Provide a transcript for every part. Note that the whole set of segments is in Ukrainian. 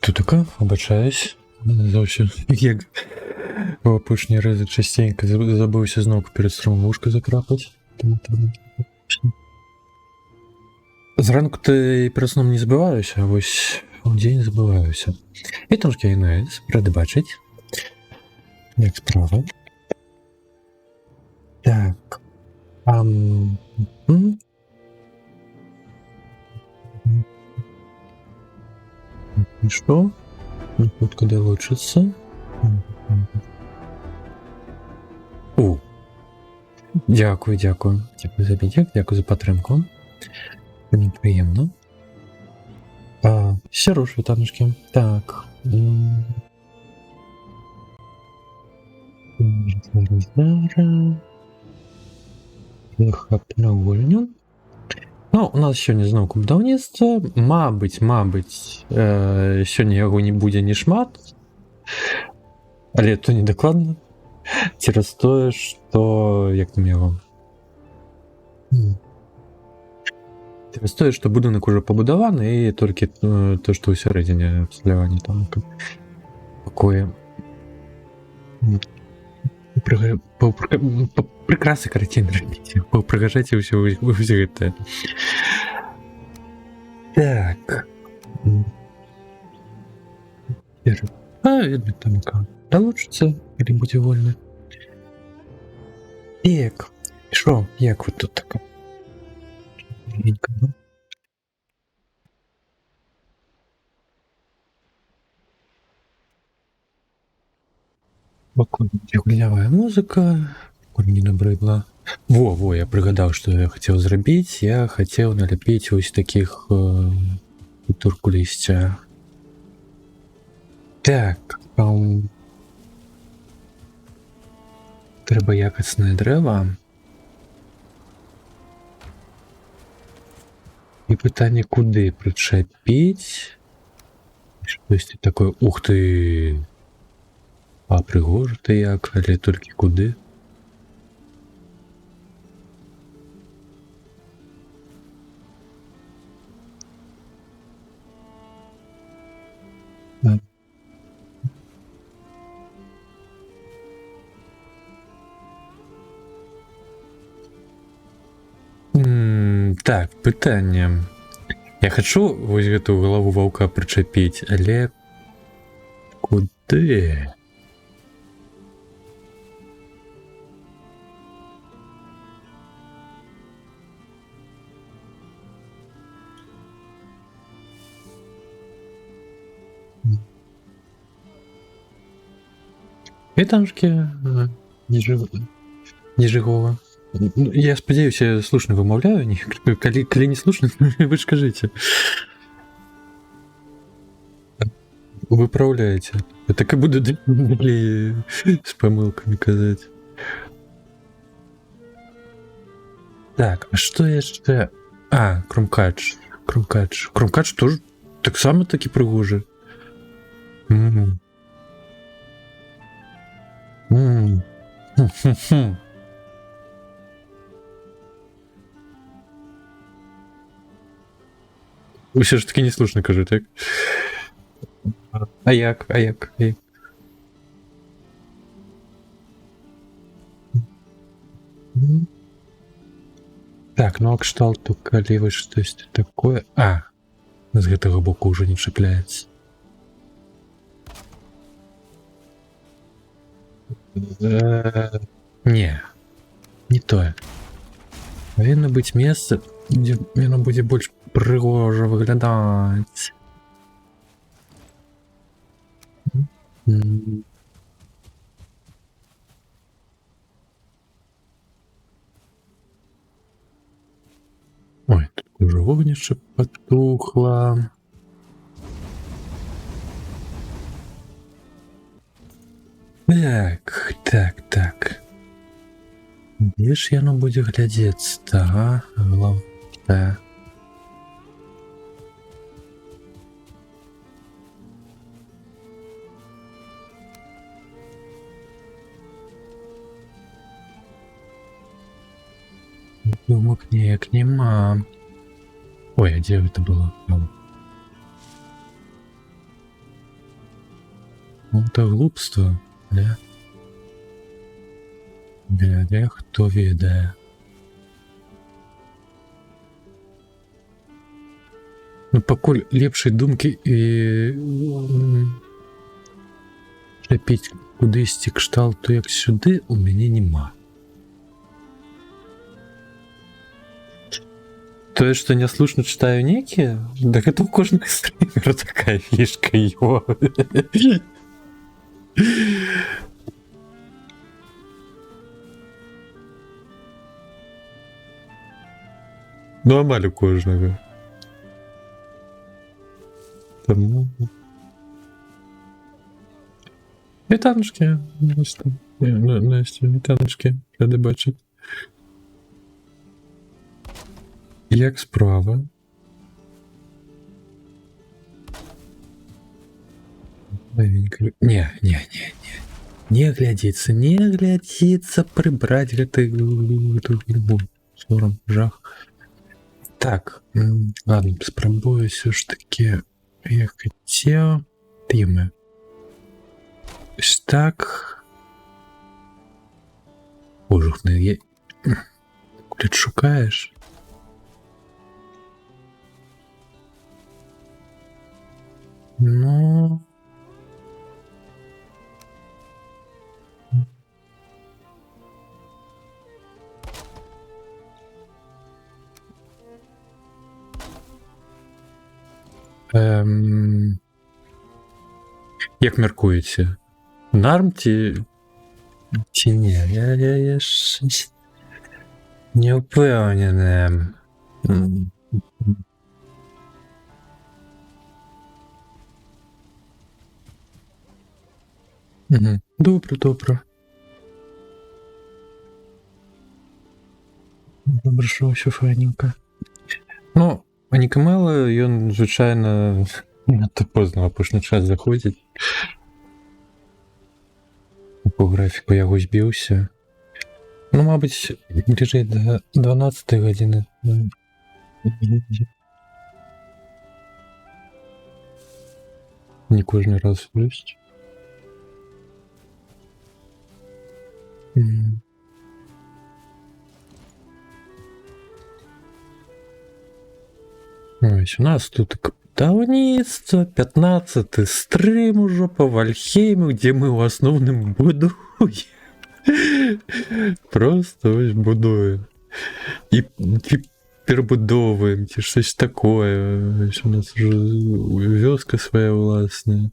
Тут така, вибачаюсь. Зовсім як в опушні рази частенько забувся знову перед струмом вушка закрапати. Тому треба. Зранку ти перед сном не забиваюся, а ось у день забиваюся. І трошки інець, ради бачить. Як справа. Так. Что? Тут куда лучится? О! Дякую, дякую. Дякую за підтримку, дякую за підтримку. Мені приємно. Сіруш, вітаночки. Так. Захоплювання. Ну, у нас сьогодні знову будівництво. Мабуть, сьогодні його не буде ні шмат. Але то не докладно. Через те, що... Як там його? Через те, що будинок уже побудований, і тільки то, що усередині обслуговування там покої. Прекрасной картины робите. Попригажайте все это. Так. Видно там как. Получится, или будете вольны. Так. Шо? Як вот тут так? Гулявая музыка. Не набрыдла. Во, я пригадав, що я хотів зробити. Я хотів наліпити ось таких кутурку листя. Так. Треба якісне дерево. І питання, куди причепити? Щось таке, ух ти! А пригоже ти як, але тільки куди? Так, питання. Я хочу ось гэту галаву ваўка прычапіць, але куды? Вітанчки Нежигова. Я спадзяюся, я слушна вымаўляю, калі не слушна, вы ж кажыце. Выпраўляеце. Так і буду далей з памылкамі казаць. Так, а што яшчэ? Крумкач. Крумкач тоже таксама такі прыгожы. Усе ж таки не слушна кажу, так? А як? Так, ну а кшталту, калі вось штосьці такое... з гэтага боку ўжо не чапляецца. Не тое. Павінна быць месца, дзе яно будзе больш прыгожа выглядаць. Ой, тут уже вогнішча потухла. Так. Де ж яно будзе глядзецца, главное. Думок ніяк нема. Ой, а где это было? гэта глупства, не? Ведае, хто ведае. Ну, пакуль лепшай думкі і чапіць кудысьці кшталту як сюды у мяне няма. Тое, што няслушна чытаю некія, да гэта ў кожнага стрімера такая фішка, ё. Ну, амаль у кожнага. Таму... Вітаночки, Настя, вітаночки, рады бачыць. Як справа? Не глядзіцца прыбраць гэты сорам, жах. Так, ладно, спрабую ўсё ж таки, я хацеў тэмы. Ось так. Божухны, я... Куди ти шукаєш? Ну... Як мяркуеце? Нарм ці не? Я щось не впевнений. Добре. Добре, що все файненько. Ну, Анікамела, ён, звичайно, надто позно в апошні час заходить. По графіку я збився. Ну, мабуть, ближче до 12 години. Не кожен раз есть. Ось, у нас тут капіталніцтво, 15-й стрим уже по Вальхейму, где мы в основном будуем. Просто ось будуем. И перебудовуем, ці щось такое. Ось у нас уже вёска своя власная.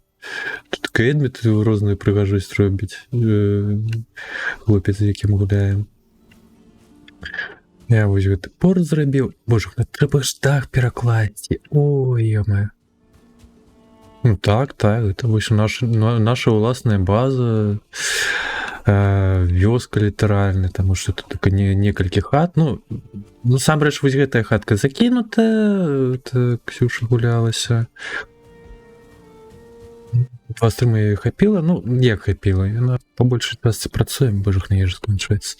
Тут Кедміт розную пригожусь робить. Хлопець, з яким гуляємо. Я ось гэты порт зрабіў. Боже, трэба ж дах перакласці. Ой, ёмае. Ну так, это вось наша ўласная база, вёска літаральна, таму што тут только некалькі хат. Ну, насамрэч, вось гэтая хатка закінутая, Ксюша гулялася. 2 стрымы яе хапіла, ну, як хапіла, яна па большай частцы працуе, божах на ежа скончваецца.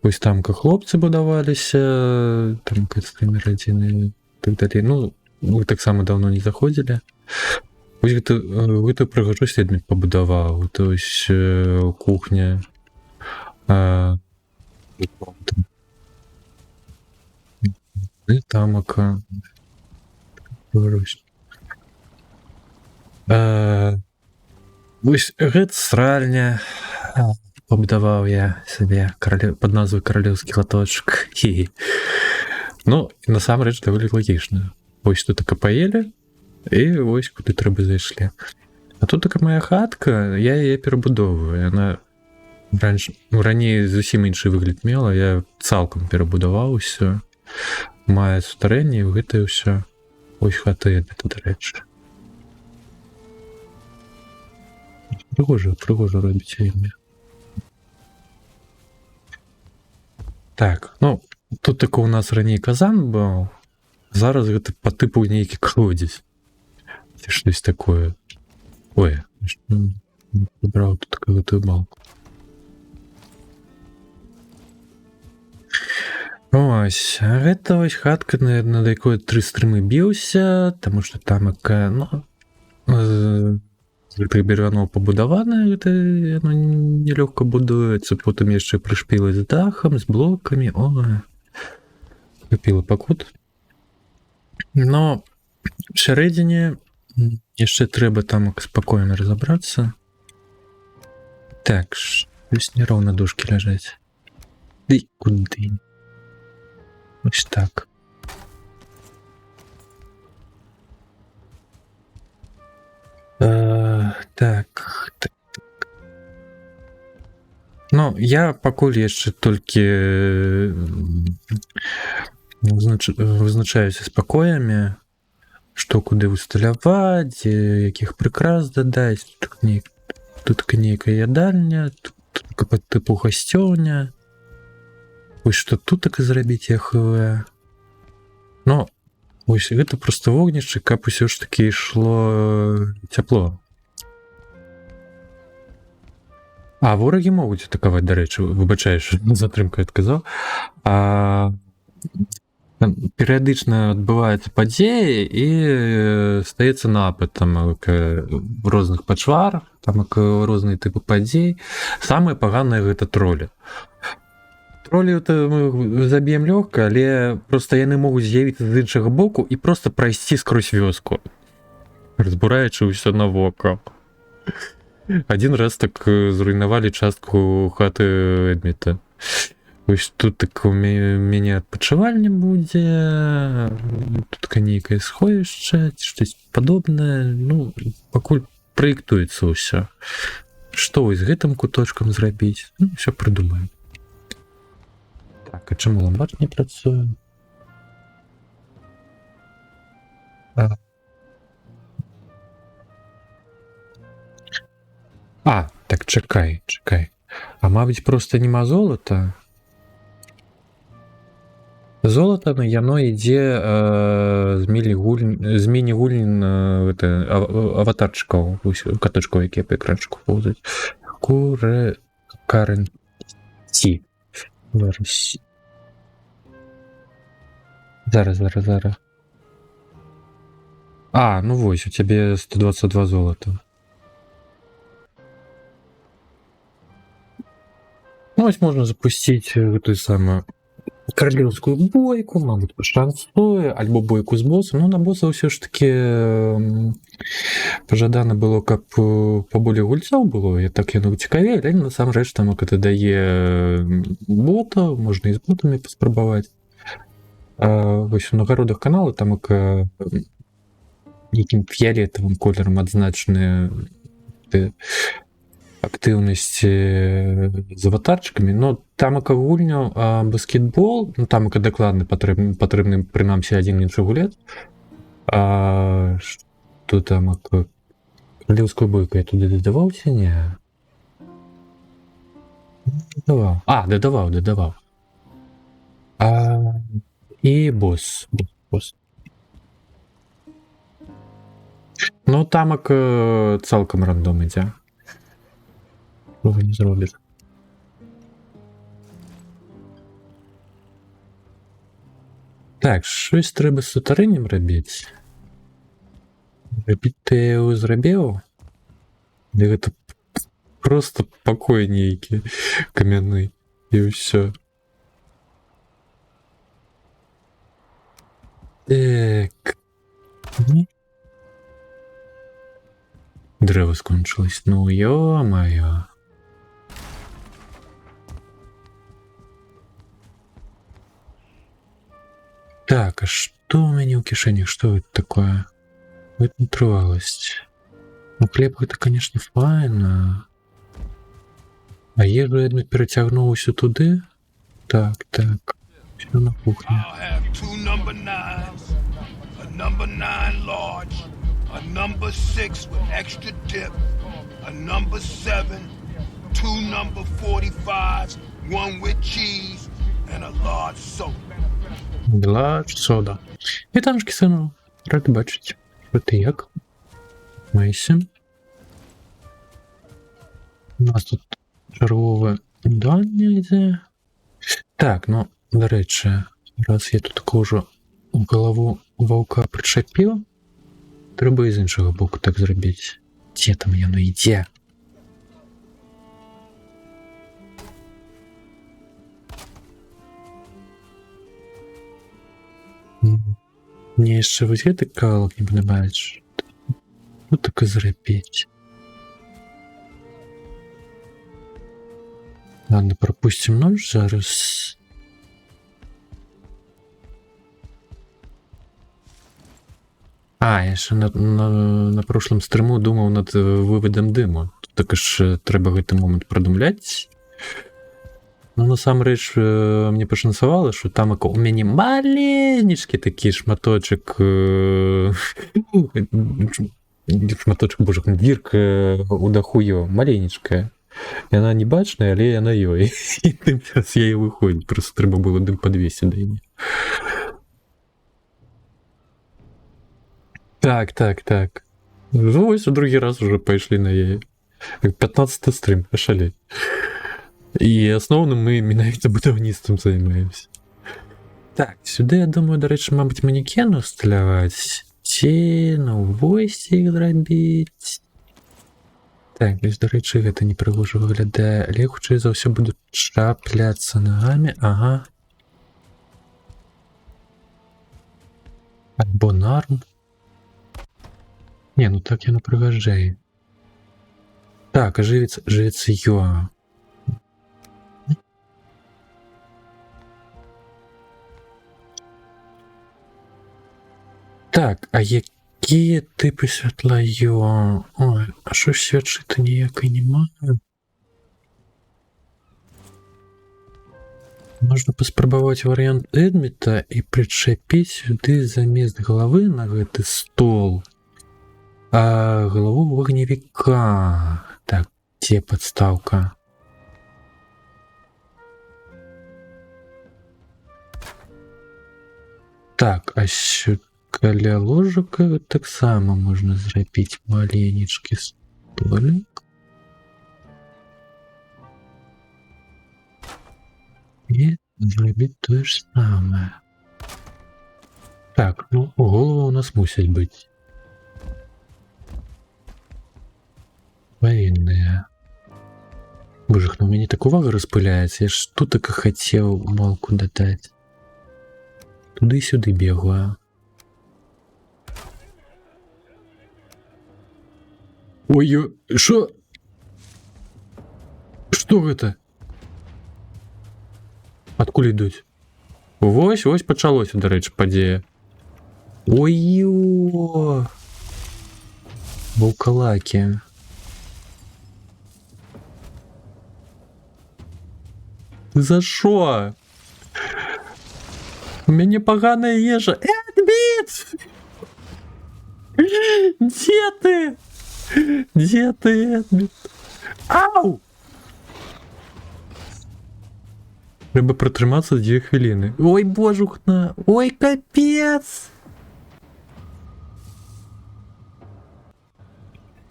Вось там хлопцы будаваліся, там стрымер адзіны, так далей. Ну, вы таксама даўно не заходзілі. Вось гэтую прыгажосць Эдміт пабудаваў, то есть кухня. І тамака. Вось гэта сральня. Пабудаваў я сабе пад назвай каралеўскі латочак. Ну, насамрэч даволі лагічна. Вось тут паелі, і вось куды трэба зайшлі. А тут такая моя хатка, я яе перабудовую. Яна раней зусім іншы выгляд мела, я цалкам перабудаваў усё. Мае сутарэнне, і гэта ўсё. Ось хата Эдміта, дарэчы. Прыгожа робіць вельмі. Так, ну, тут тако у нас раней казан быў, зараз гэта па тыпу нейкі колодзец. Ці штось такое. Ой, забраў тут гэтую балку. Ось, а гэта вось хатка, над якой 3 стрымы біўся, таму што там якая, ну, гэтых бервяноў пабудаванае, гэта яно нелёгка будуецца, потым яшчэ прышпілы з дахам, з блокамі, купіла пакут. Но всярэдзіне яшчэ трэба там спакойна разабрацца. Так, ёсць няроўна дошкі ляжаць. Ды куды? Ось так. Так. Ну, я пакуль яшчэ толькі вызначаюся з пакоямі, што куды усталяваць, якіх прыкрас дадаць. Тут нейкая ядальня, тут па тыпу гасцёўня. Вось што тут так і зрабіць ЯХВ. Ну, вось гэта проста вогнішча, каб усё ж такі ішло цяпло. А ворагі могуць атакаваць, дарэчы, выбачаеш, затрымка адказаў. Перыядычна адбываецца падзеі і стаецца напад там розных пачвар, там розныя тыпы падзей. Самае паганае гэта тролі. Тролі мы заб'ем лёгка, але проста яны могуць з'явіцца з іншага боку і проста прайсці скрозь вёску, разбураючы ўсё навокал. Адзін раз так зруйнавалі частку хаты Эдміта. Вось тут так у мяне адпачывальня будзе, тут нейкае сховішча, штось падобнае. Ну, пакуль праектуецца ўсё. Што вось з гэтым куточкам зрабіць? Ну, ўсё прыдумаем. Так, а чаму ламбард не працуе? Так, чакай. А мабыць, проста нема золата? Золата, ну, яно ідзе з міні-гульн аватарчыкаў, катачкаў, якія па экранчыку поўзаюць. Карэнці. Зараз. Ну вось, у цябе 122 золата. Ну, вось можна запусціць гэтую самую каралеўскую бойку, мабыць, пашанцуе, альбо бойку з босам. Ну, на боса ўсё ж такі пажадана было, каб паболей гульцоў было, і так яно цікавей, але насамрэч там гэта дае бота, можна і з ботамі паспрабаваць. Вось у нагародах канала там якім фіялетавым колерам адзначаны актыўнасці з аватарчыкамі, но там гульню баскетбол, ну там дакладна патрэбны прынамсі адзін іншы гулец. Што там каралеўскую бойку я туды дадаваўся? Не. Дадаваў. І бос. Ну там цалкам рандом ідзе. Не зробіш. Так, щось треба з сутарыннем рабіць. Рабіць ты яго зрабіў? Ды гэта проста пакой нейкі камяны і ўсё. Так. Дрэва скончылась. Ну, ё-маё. Так, а што ў мяне ў кішэнях? Што гэта такое? Вытрываласць. Ну, хлеб гэта, конечно, файна. А ежу я перацягнуў усё туды? Так. Всё на кухні. A number 6 with extra dip, a number 7, 2 number 45s, 1 with cheese, and a large soda. Large soda. Вітаночки, сину. Рад бачить. Що ти як? Майся. У нас тут чергове дання йде. Так, ну, до речі, раз я тут кожу голову вовка причепив, треба і з іншого боку так зробити. Где там яно ідзе? Мне яшчэ вось гэты кавалак не падабаецца. Ну так і зрабіць. Ладно, пропустим ночь зараз. Я ще на прошлом стриму думав над виводом диму. Тут також треба гэты момент продумляць. Ну, насамрэч, мне пашанцавала, що там у мяне маленечкі такі шматочак шматочак, боже, дірка у даху ёй, маленечкая. Яна не бачная, але яна ёй. І тым час я і выходзіць, просто трэба было дым падвесці да яе. Так. Ну, ось у другі раз уже пайшлі на яе. 15-й стрим, пашалей. І асноўным мы менавіта будаўніцтвам займаемся. Так, сюды, я думаю, дарэчы, мабыць, манекену усталяваць. Ці на войсці іх зрабіць. Так, вось, дарэчы, гэта непрыгожа выглядае, але хутчэй за ўсё буду чапляцца нагамі, ага. Альбо нарм. Не, ну так яно прыгажэй. Так, а жывец Йоа. Так, а якія типи святла Йоа? Ой, а що ж святчити ніякої немає? Можна паспрабаваць варыянт Эдміта і прычапіць сюды замест галавы на гэты стол. А галаву вагневіка. Так, дзе падстаўка? Так, а сюды каля ложака таксама можна зрабіць маленечкі столик. І зрабіць тое ж самае. Так, ну, голова у нас мусіць быць. Павінныя. Боже, ну у мяне так увага распыляецца, я ж тут так і хацеў малку дадаць. Туды-сюды бегаю. Ой, шо? Што гэта? Адкуль ідуць? Вось пачалося, дарэчы, падзея. Ой-ё! Ваўкалакі. За шо? У мяне паганая ежа. Эдміт! Дзе ты? Дзе ты, Эдміт? Ау! Трэба пратрымацца 2 хвіліны. Ой, божухна! Ой, капец!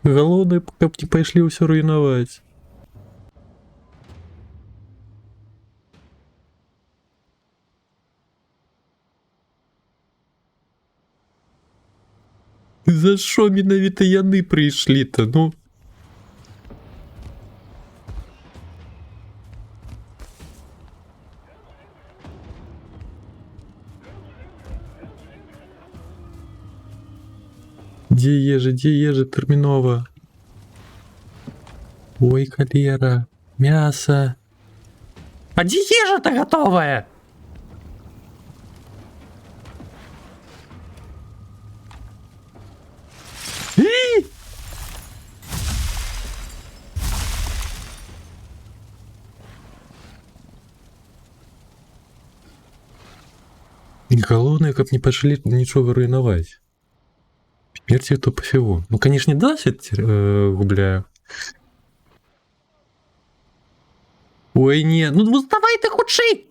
Галоўнае, каб не пайшлі ўсё руйнаваць. За що менавіта яны прыйшлі-то, ну? Дзе ежа тэрмінова? Ой, халера, мяса. А дзе ежа-то гатовая? Галоўнае, каб не пачалі нічога руйнаваць. Смерці то пафігу. Ну, канешне, досвід губляю. Ой, не, ну давай ты хутчэй!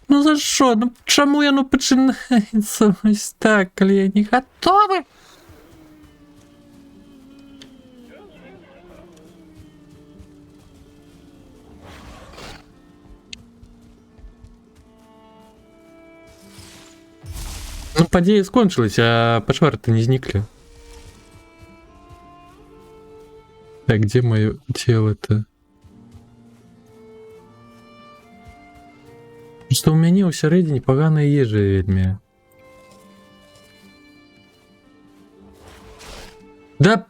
Ну за що? Ну чаму яно пачынаецца ось так, калі я не гатовы? Ну, падзея скончылась, а пачвары-то не зніклі. Так, где мое тело-то? Что у мяне ўсярэдзіне паганая ежа вельмі. Да.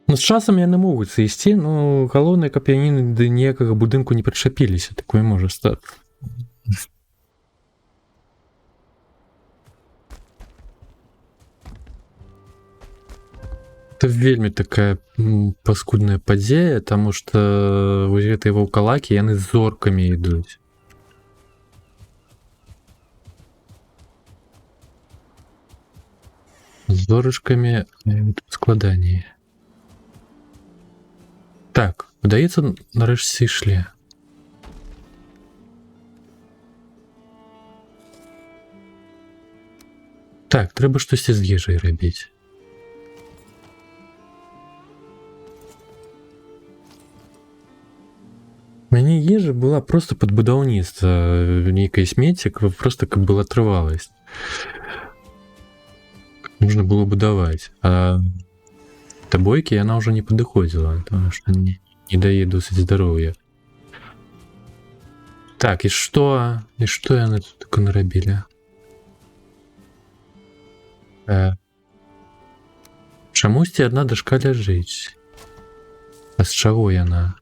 Ну, з часам яны могуць ісці, ну галоўнае, каб яны да ніякага будынку не прычапіліся, такое можа стаць. Это вельмі такая паскудная падзея, таму што вось гэтыя ваўкалакі яны з зоркамі ідуць. З зорачкамі складаней. Так, выдаецца, нарэшце ішлі. Так, трэба штосьці з ежай рабіць. У мяне ежа была просто пад будаўніцтва, нейкае смецце, просто каб была трываласць. Можна было будаваць. А табойкі яна ўжо не падыходзіла, тому што не дае досыць здароўя. Так, і што яны тут так нарабілі? Чамусьці адна дашка ляжыць. А з чаго яна?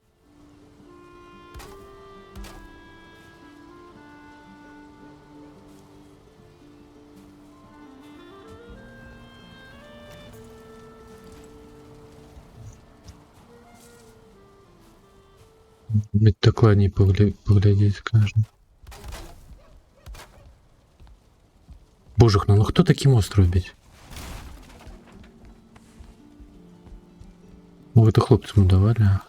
Дакладней паглядзець, кажа. Божах, ну хто такі мост робіць? Ну, гэта хлопцам давалі.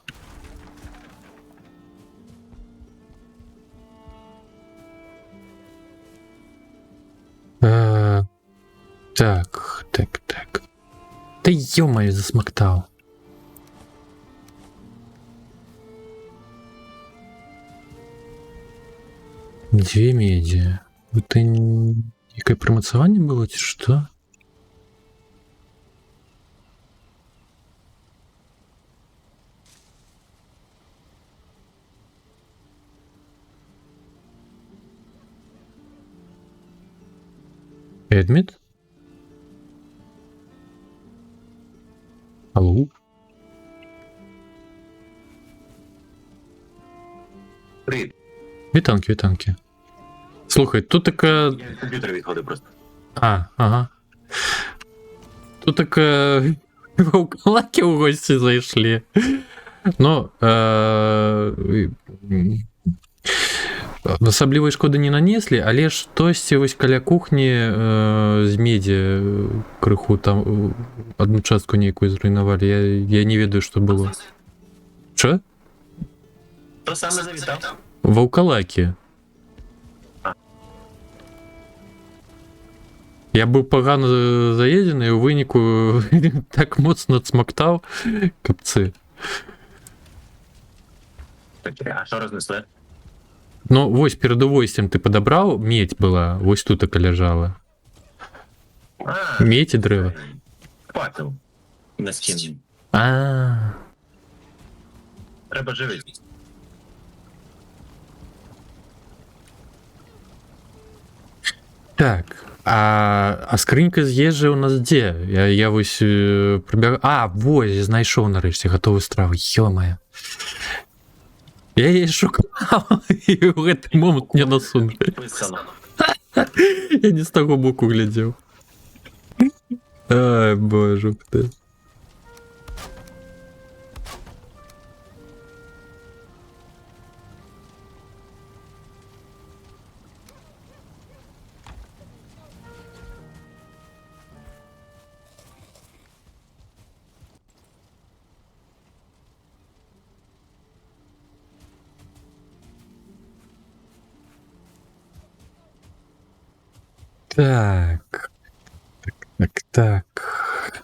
Так. Да ё-моё, засмактаў. Дзве медзі. Гэта некае прымацаванне было, ці што? Эдмит? Алло? Привіт. Вітанки. Слухай, тут така... Я від комп'ютера відходив просто. Ага. Тут така... Ваўкалакі ў госці зайшлі. Ну, асаблівай шкоды не нанеслі, але штосьці вось каля кухні з медзі крыху там адну частку нейкую зруйнавалі. Я не ведаю, што было. Чо? Хто саме завітав? Ваўкалакі. Я быў пагана заедзены, і ў выніку так моцна цмактаў капцы. А що рознесли? Ну, вось перад увойсцем ты падабраў, медзь была, вось тутака ляжала. Медзь і дрэва. Факел. На стіні. Треба живити. Так, а скрынька з ежы ў нас дзе? Я вось прыбягаю... Вось, знайшоў нарэшце гатовую страву. Ё-мае. Я яе шукаў, і ў гэты момант мне насунулі. Я не з таго боку глядзеў. Ай, божук ты. Так.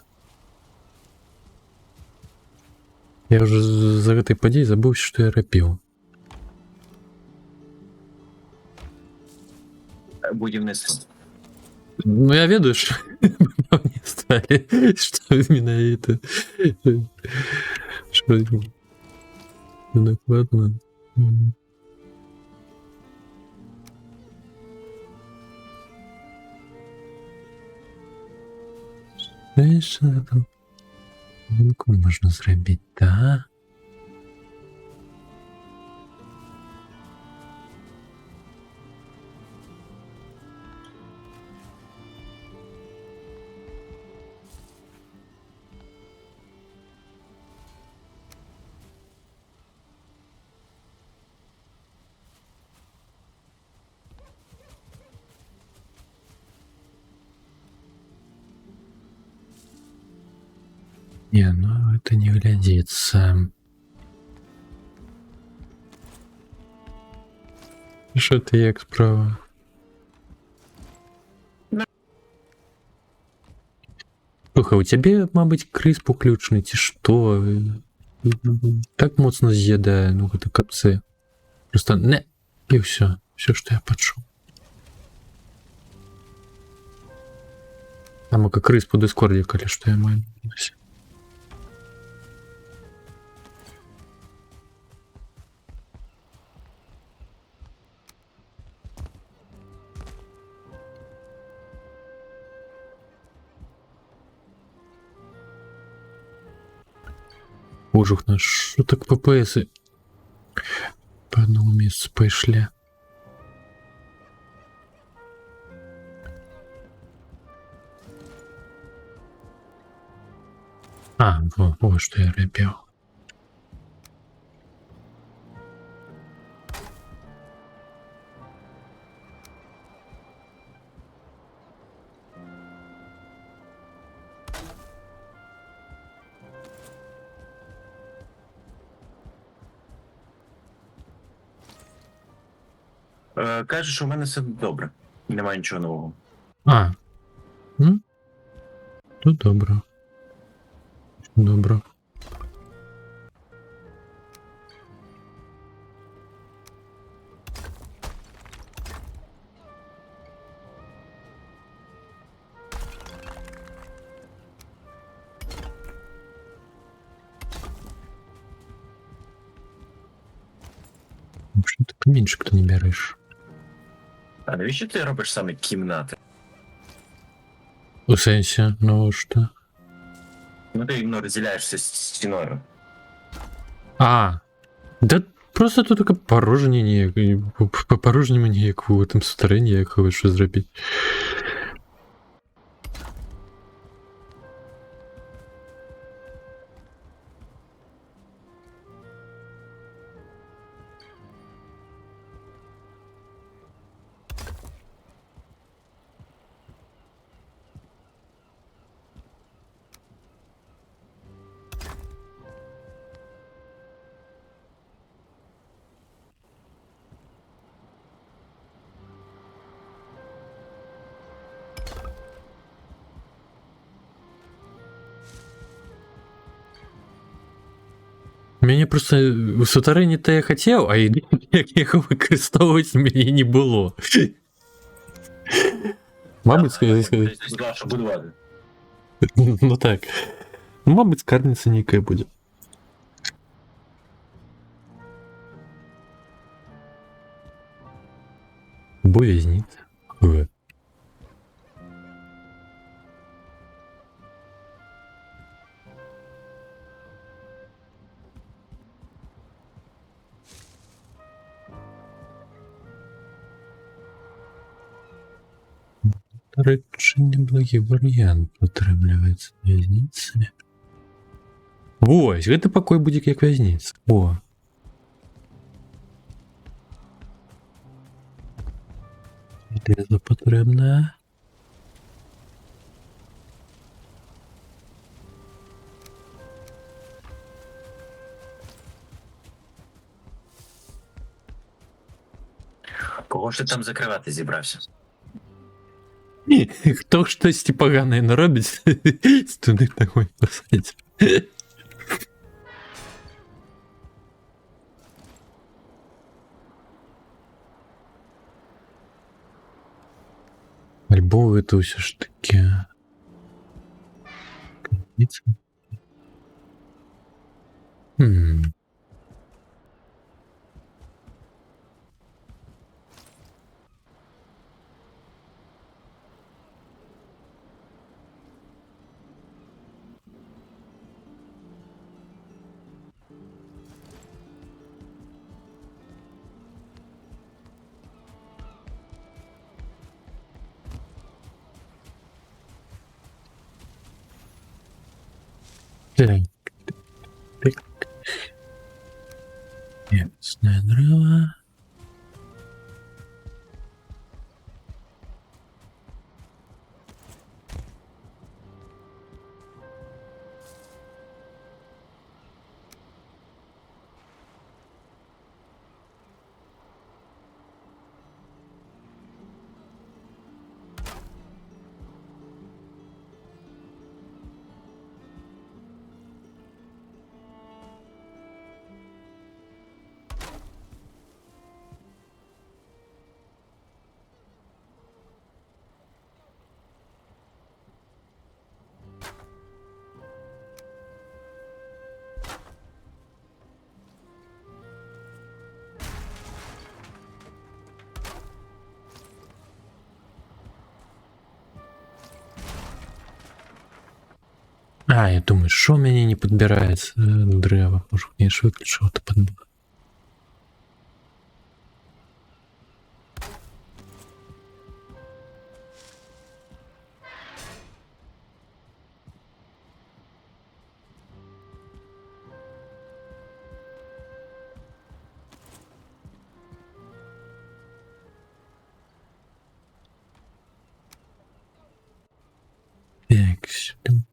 Я уже за гэтай падзеі забыўся, што я рабіў. будівництво. Ну, я ведаю, что не стали, что именно это. Что докладно. Знаешь, что там? Руку можна зробити, так? Не, ну это не глядится. Что ты як справа? Слухай, у тебе, мабуть, крыс поключений, ці що? Так моцно з'їдає, ну гэта капцы. Просто не, і все. Все, що я почув. Там как крыс по дискорді, калі што я маю. Ужух наш, що так ППСи по одному місцю пішли. А, вот что я репел. Кажеш, у мене все добре. Немає нічого нового. А, ну, то добре. Добре. Что ты поменьше кто не берешь? А навіщо ти робиш саме кімнати? У сенсі, ну що? Ну ти іменно розділяєшся з стіною. А, да просто тут таке порожнення, порожнє мені, як в этом сутаренні, як ви що зробити. Мяне просто у сутарені то я хотів, а як його використовувати мені не було. Мабуть, сказати. Сказав, що будувати. Ну так. Ну, мабуть, скарбниця ніяка буде. Бо в'язниця. До речі, неблагий варіант потребляється в'язницями. Ось, гэта пакой будзе як в'язніца. О. Железо патрэбна. Кого ж ти там закривати зібрався? Хто щось погане наробить, туди такой посадить. Альбо это все ж таки. Хм. Так, так. Ясное дрова. А, я думаю, что у меня не подбирается древо. Может, я ж выключил это под. Так, сюда.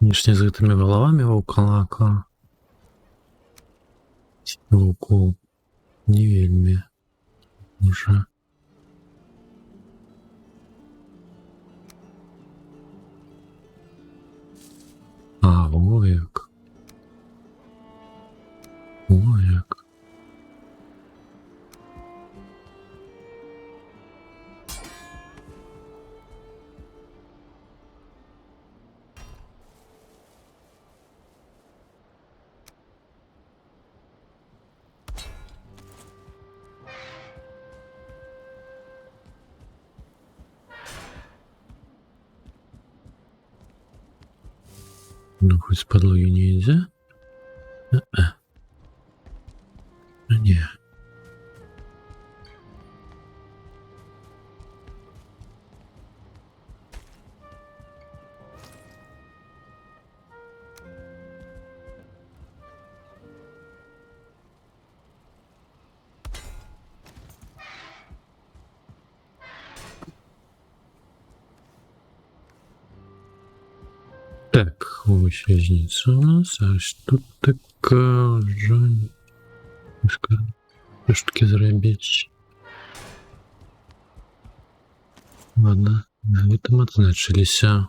Конечно, з гэтымі галавамі ваўкалака. Ваўкоў не вельмі уже. А, во як. Во як. Ну, хоть с подлоги не идет. Не. Так, ось різниця у нас, а що така вже... Що ж таки зробити? Ладно, на этом отзначилися.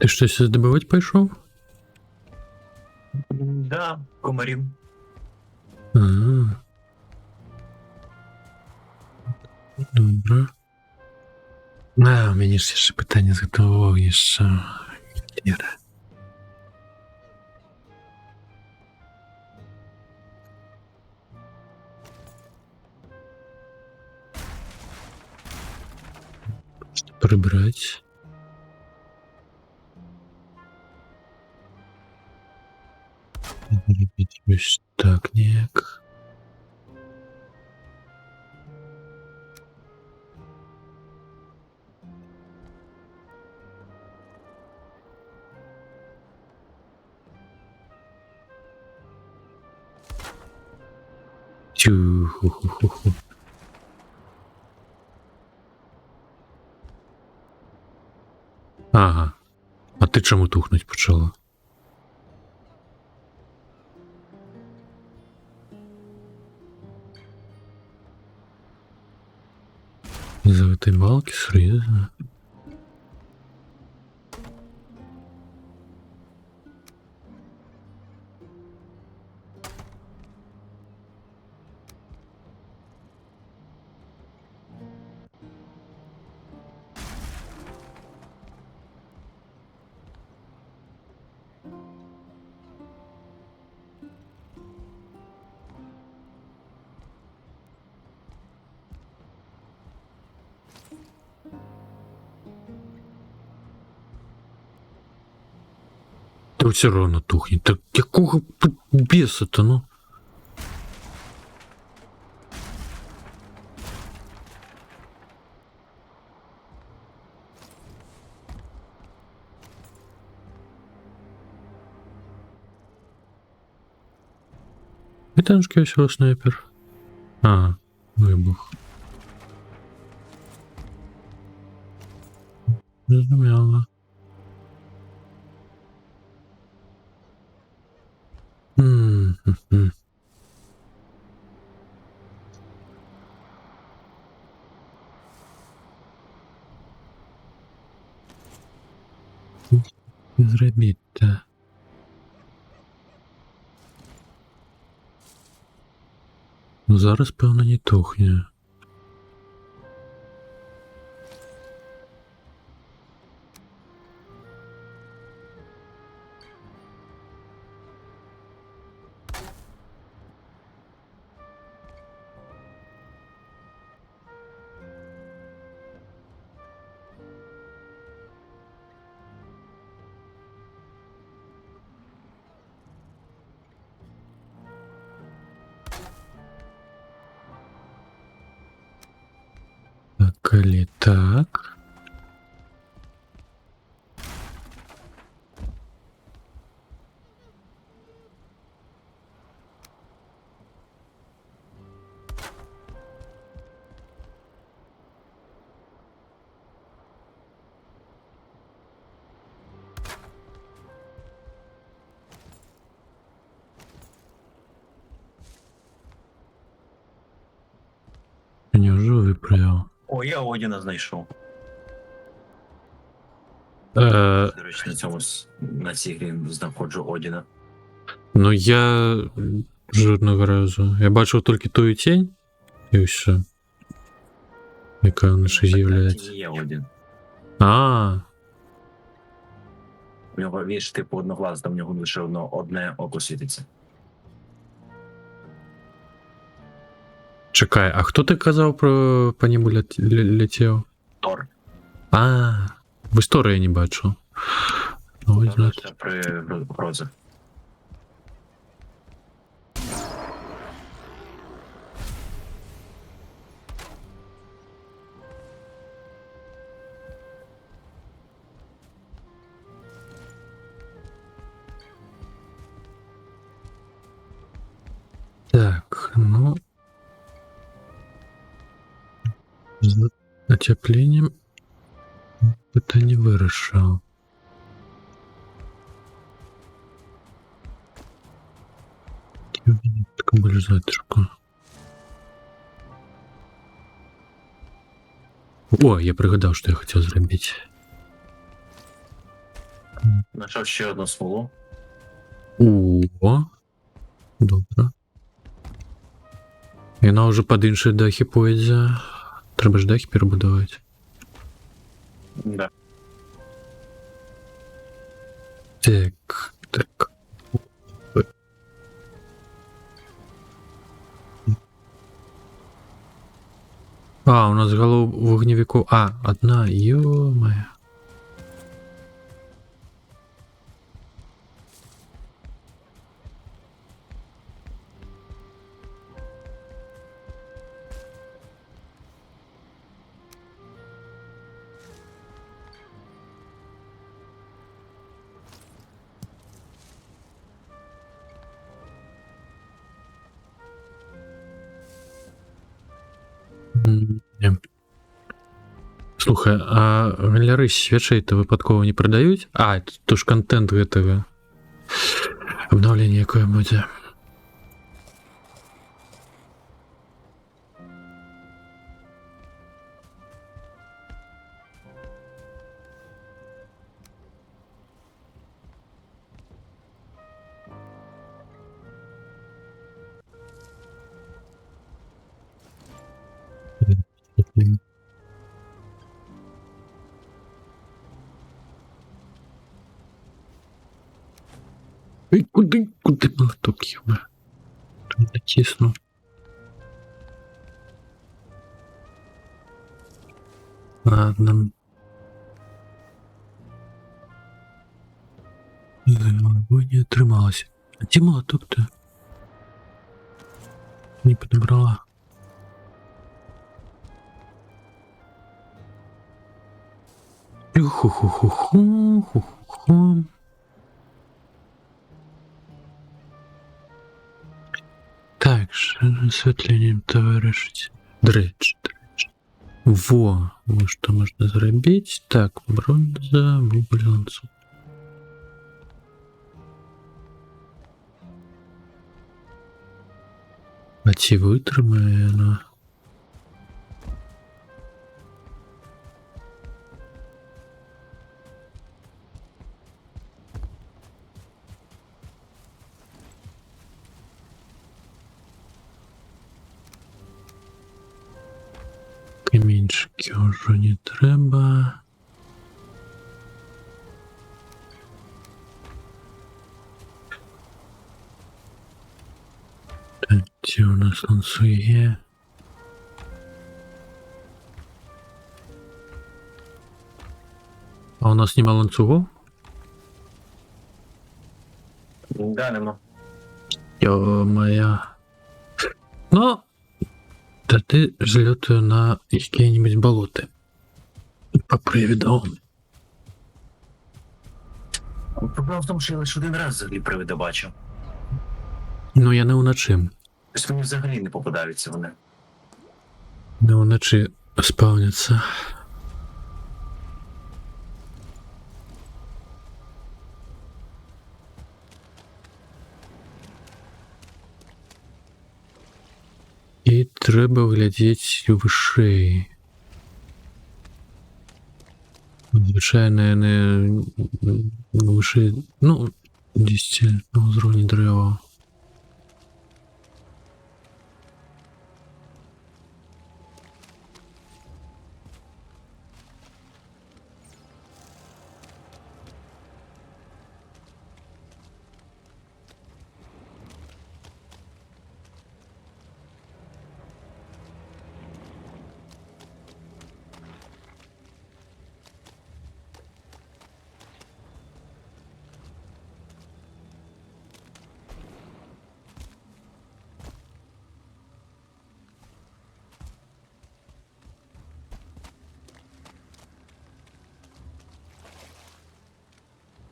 Ти щось здобувати пішов? Да, комарів. А. Добре. А, мені ж ще питання зготував ще. Іра. Прибрать. Робіть ось так ніяк. Тю-ху-ху-ху-ху. Ага. А ти чому тухнуть почала? Золотые балки срезаны. Та все равно тухнет. Так якого беса-то, ну? Вітанський ось снайпер. Ага, вибух. Зрозуміло. М-м-м. Зробіть-то. Ну зараз, певно, не тухне. Так, коли так. Мені вже виправив. О, я Одіна знайшов. Е, До речі, на цій грі знаходжу Одіна. ну я жодного разу. Я бачив тільки ту тінь, і все. Яка вона ще з'являється. Є Одін. А, У нього він ж типу одноглазда, в нього лише одне око світиться. чекай, а хто ти казав про по небу летів? Тор. А, в історії я не бачу. Ось, Тор лише при грозах. так, ну... З отеплением это не вирішив. Комбалізаторку. О, я пригадав, що я хотів зробити. Знайшов ще одну смолу. О, добре. І вона вже під інші дахи пойде. Треба ж дахи перебудувати. Да. Так, так. А, у нас голов вогневиков. А, одна, ё-моё. Ні. Слухай, а галеры свечей-то випадково не продают? А, это тоже контент этого. Обновление какое-нибудь. Ой, куди молоток йому? Натисну. Ладно. Не отрималась. А де молоток-то? Не подобрала. Ху-ху-ху-ху-ху-ху-ху. Так, освітленням товаришить. Дреч. Во, что можно зробити? Так, бронза, вибаланс. А ці витримає, ну. Камінчики вже не треба. Так, ці у нас ланцюги. А у нас нема ланцюгов? Да, нема. Ё-моё. Ну, та ти зльотую на які-небудь болоти. По привіду. Проблема в тому, що я лише один раз взагалі привида бачив. Ну, я не уночі. Тобто мені взагалі не попадаються вони. Не уночі спавняться. І треба глядіти вишей. Звичайно, не вище, ну, 10 на уровні дерева.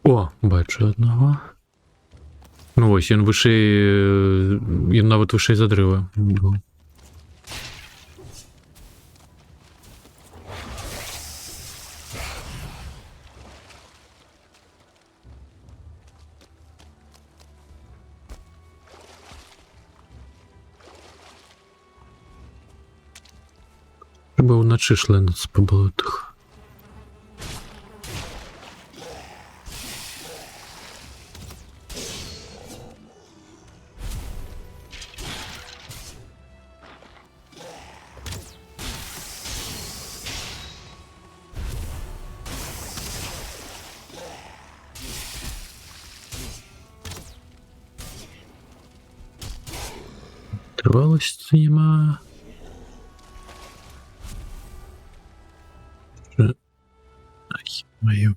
О, бачу одного. Ну ось, він вищий, він навіть вищий за дерева. Треба вночі шлениться по болотах. Тривалості нема. Ай, мою.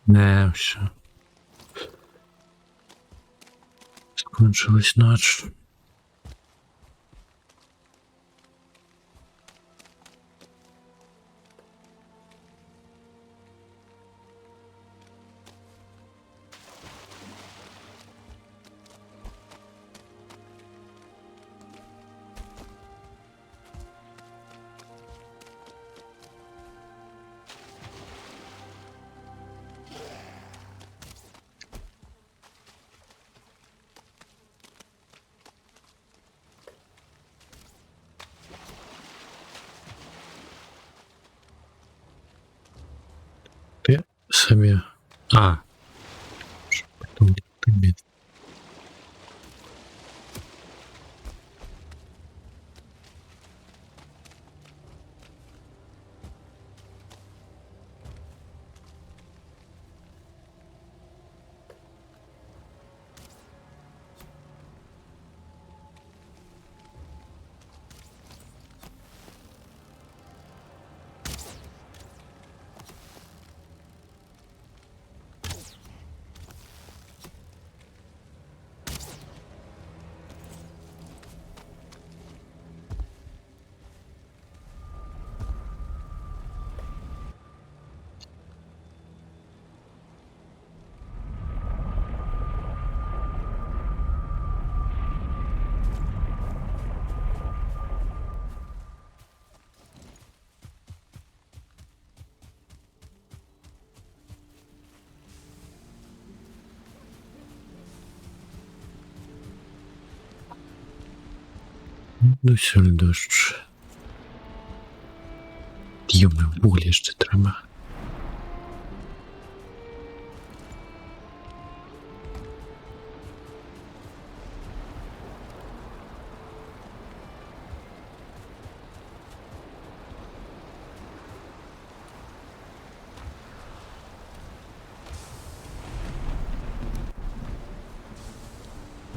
Не, все. Скончилась ночь. Ты сами... А. Потом ты бит. Ну все, дощ. Йоме, вуглі ще треба.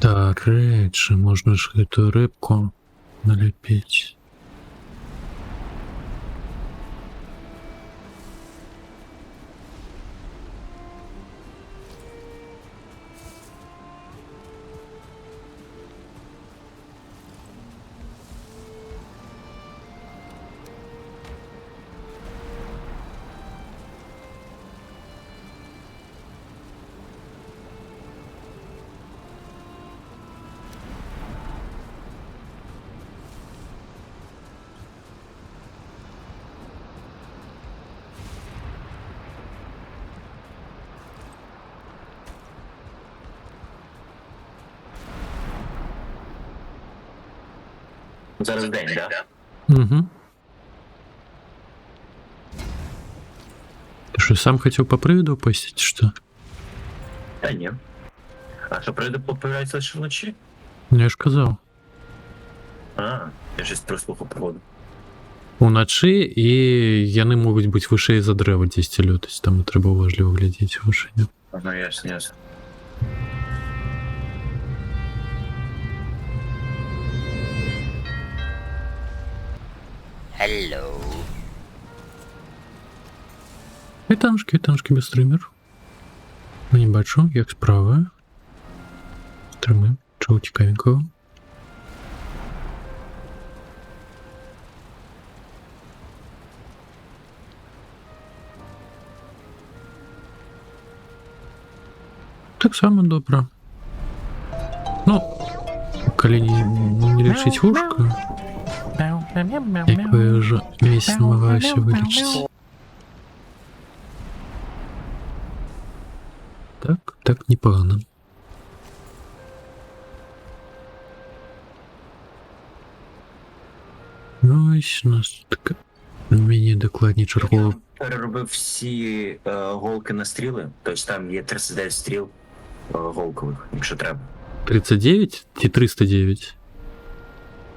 До речі, можна ж эту рибку налепить. Зараз день, да? Угу. Ты что, сам хотел по приводу постить, что? Та ні. А що, приводи появляються лише вночі? Ну, я ж казав. А, я щось прослухав проводу. Уночі, і яны можуть бути вище за дерева 10 лютості, тому треба уважливо глядіти вище. Ну, ясно, ясно. Hello. Вітанушки, без стример. Не бачу, як справи. Стримим, чого цікавенького. Так само добре. Ну, коли не лечить вушко, як ви вже місяць намагалися вилічити. Так непогано. Ну, ось у нас така мені докладні чергове переробив всі голки на стріли, тобто там є 39 стріл голкових, якщо треба. 39 чи 309?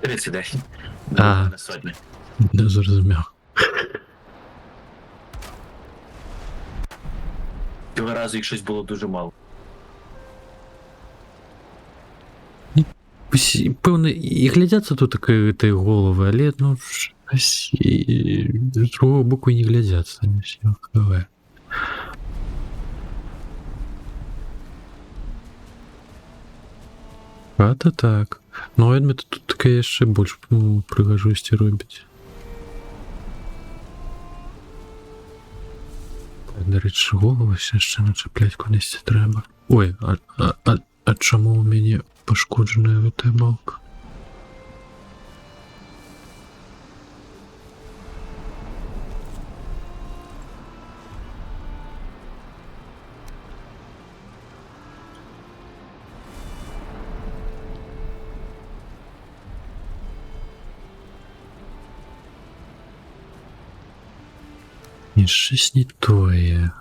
39. А. На сотні. Не зрозумів. Цього разу їх щось було дуже мало. Певно, і глядяться тут такі голови, але ну щось з другого боку і не глядяться. Але. А-то так. Ну, Едміт тут таке ще більш пригожості робить. До речі, голову ще начеплять кудись треба. Ой, а чому у мене пошкоджена эта балка? Нет, щось не тое.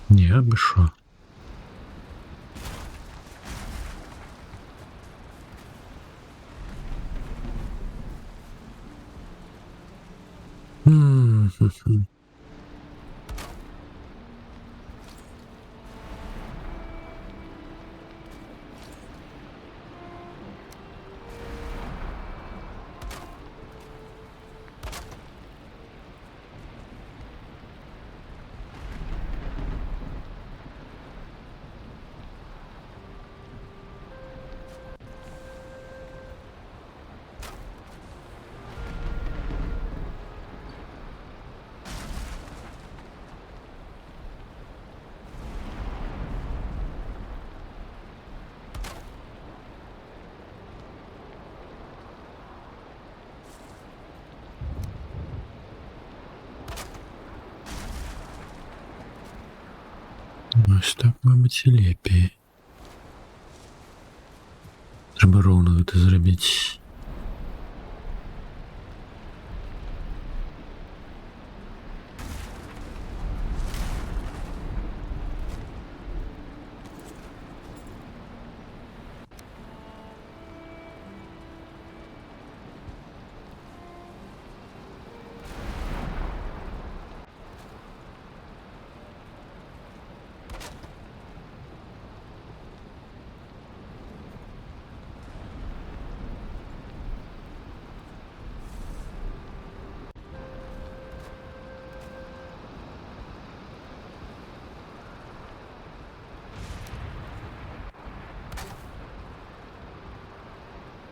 Не, аби шо. М-м-м. Ось так, мабуть, і лепі. Треба ровно це зробити.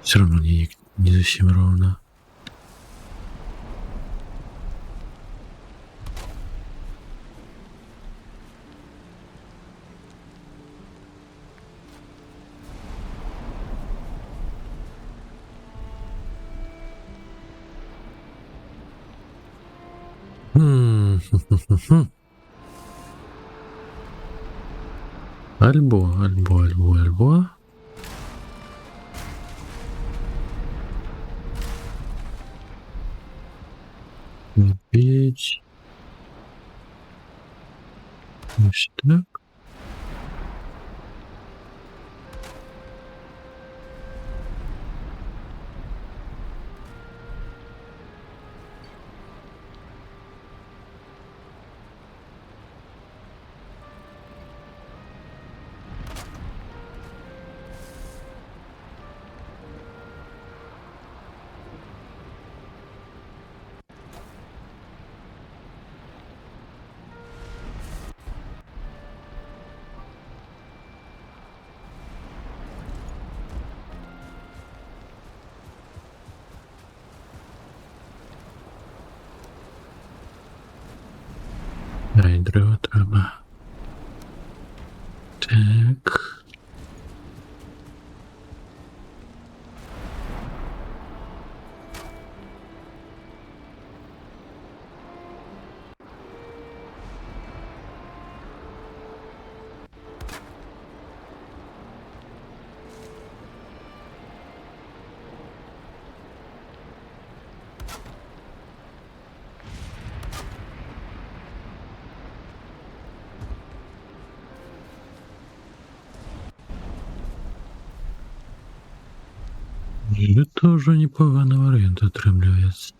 Все равно не совсем ровно. Альбо. Медведь. Ось так. Ай, дерева треба. Так. Тоже непоганий варіант отримується.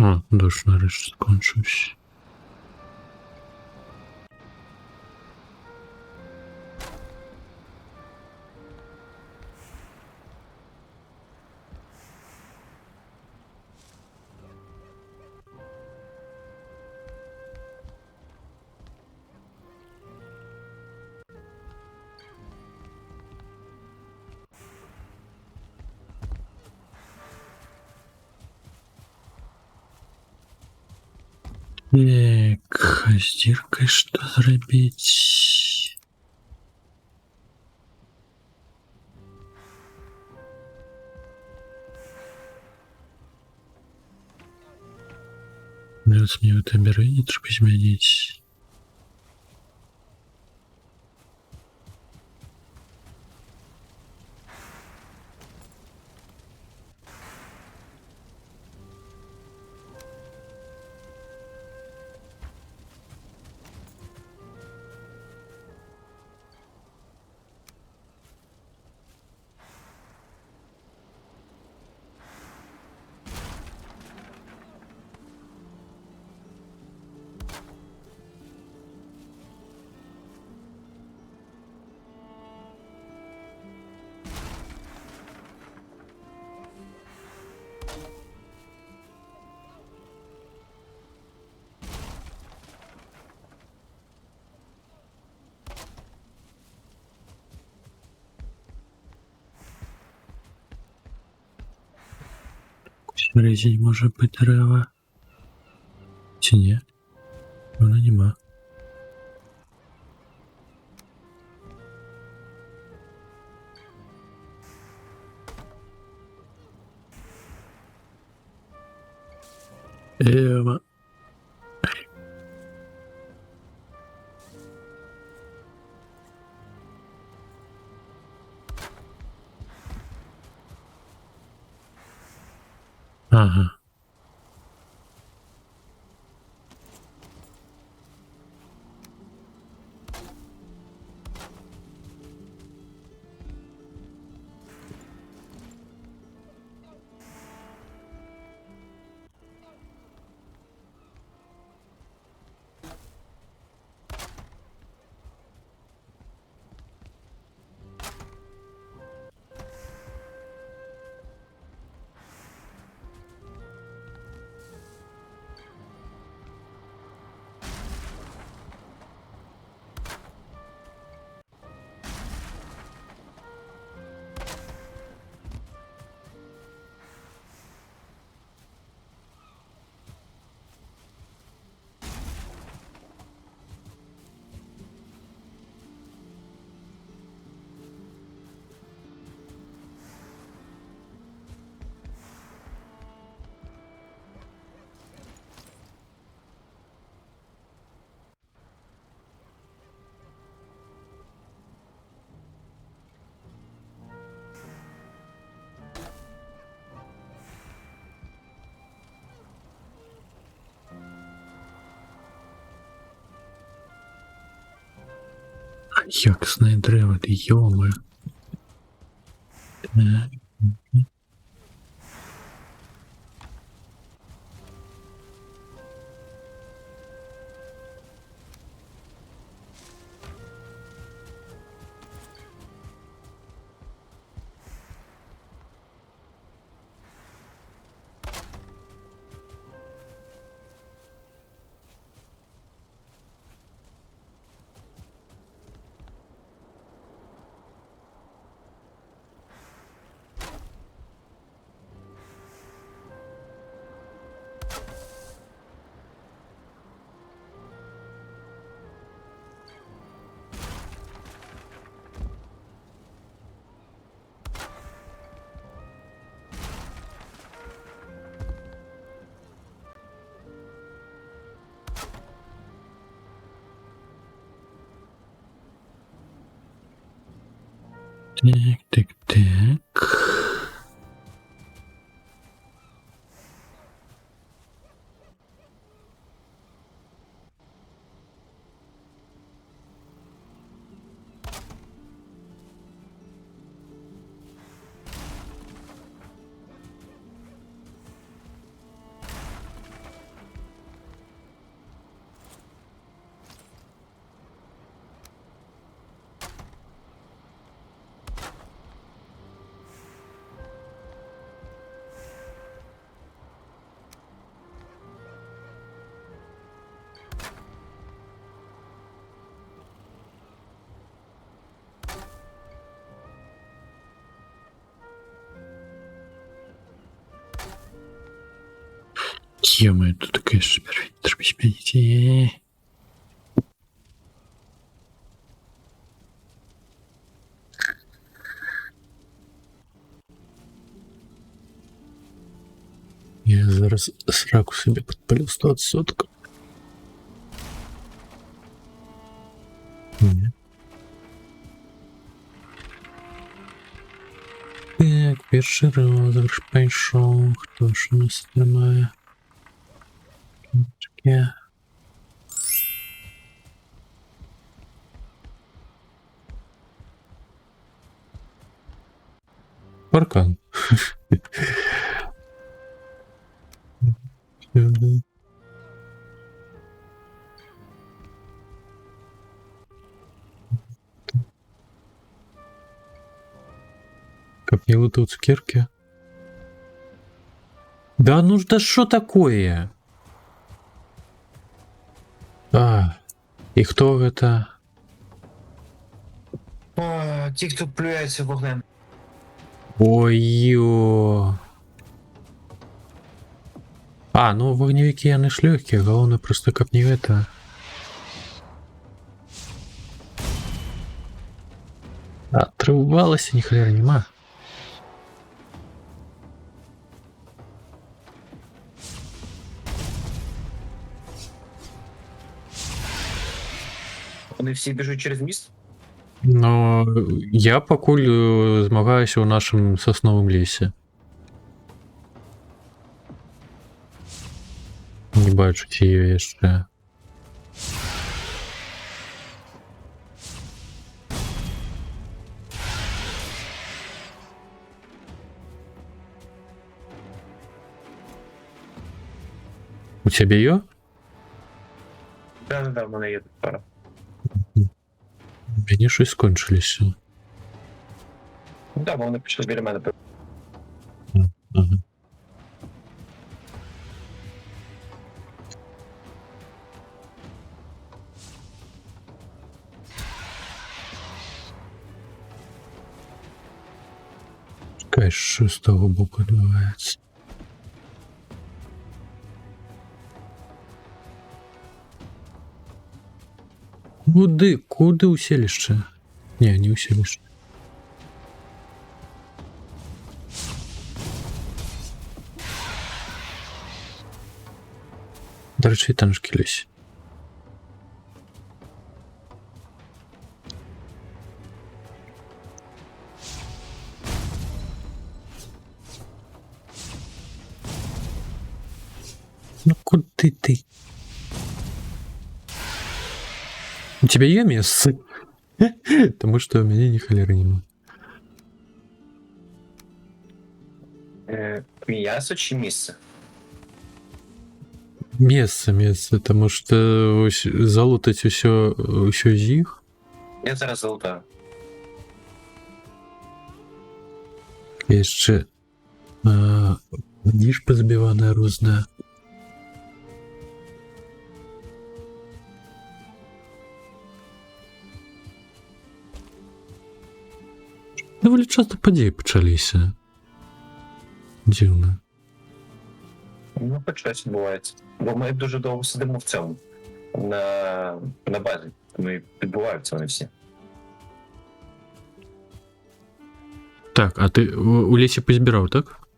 А, дощ нарешті скончився. Так, с диркой что зробить? Придется мне вот обернуть, изменить. Резень може бути дерева. Чи ні? Вона нема. Ема. Ага. Якісне дерево, ти йоми. Так, так, так. Ё-моё, тут такая супер. Я зараз сраку собі підпалю 100%. Ні. Так, перший розіграш пішов. Хто ж у нас тримає? Таке. Паркан. Сюди. Копье-то цукерки. Да ну да что такое? А, и кто это? Ті, хто плюється вогнем. Ой-ё. А, ну вогневики они ж легкие, главное просто копни это. Отрывалось, ни хрена нема. Вони всі біжуть через міст? Но я покуль змагаюся у нашем сосновом лесе. Не бачу цієї ще. У тебе ее? Да, в мене є тут пара. Мені щось скончилися. Да, бо вони почали біля мене. Ага. Чекай, що з того боку відбувається? Куди усілище? Ні, не усілище. До речі, там ж кілись. Ну куди ти? У тебя є місце? Тому що у мене ні холери нема. М'ясо чи місце? Место, тому що ось залутать усё з їх. Я зараз залутаю. Є ще ніж позбивана різна. Доволі часто події почалися. Дивно. Ну, хоч щось відбувається. Бо ми дуже довго сидимо в цьому. На базі. Тому і відбуваються вони всі. Так, а ти у лісі позбирав, так?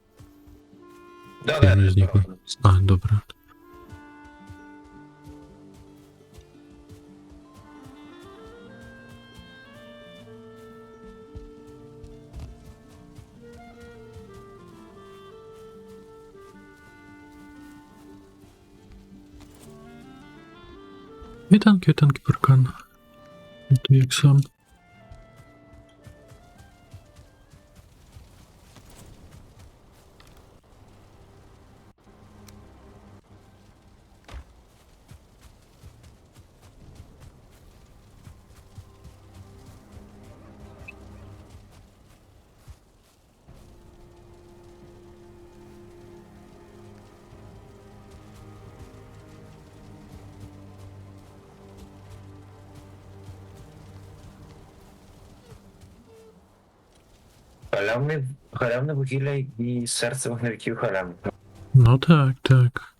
Да, Я не зникла. А, добре. Вітанки, паркан. Ти як сам. Халявне вугілля і серце вогневиків халявне. Ну так, так.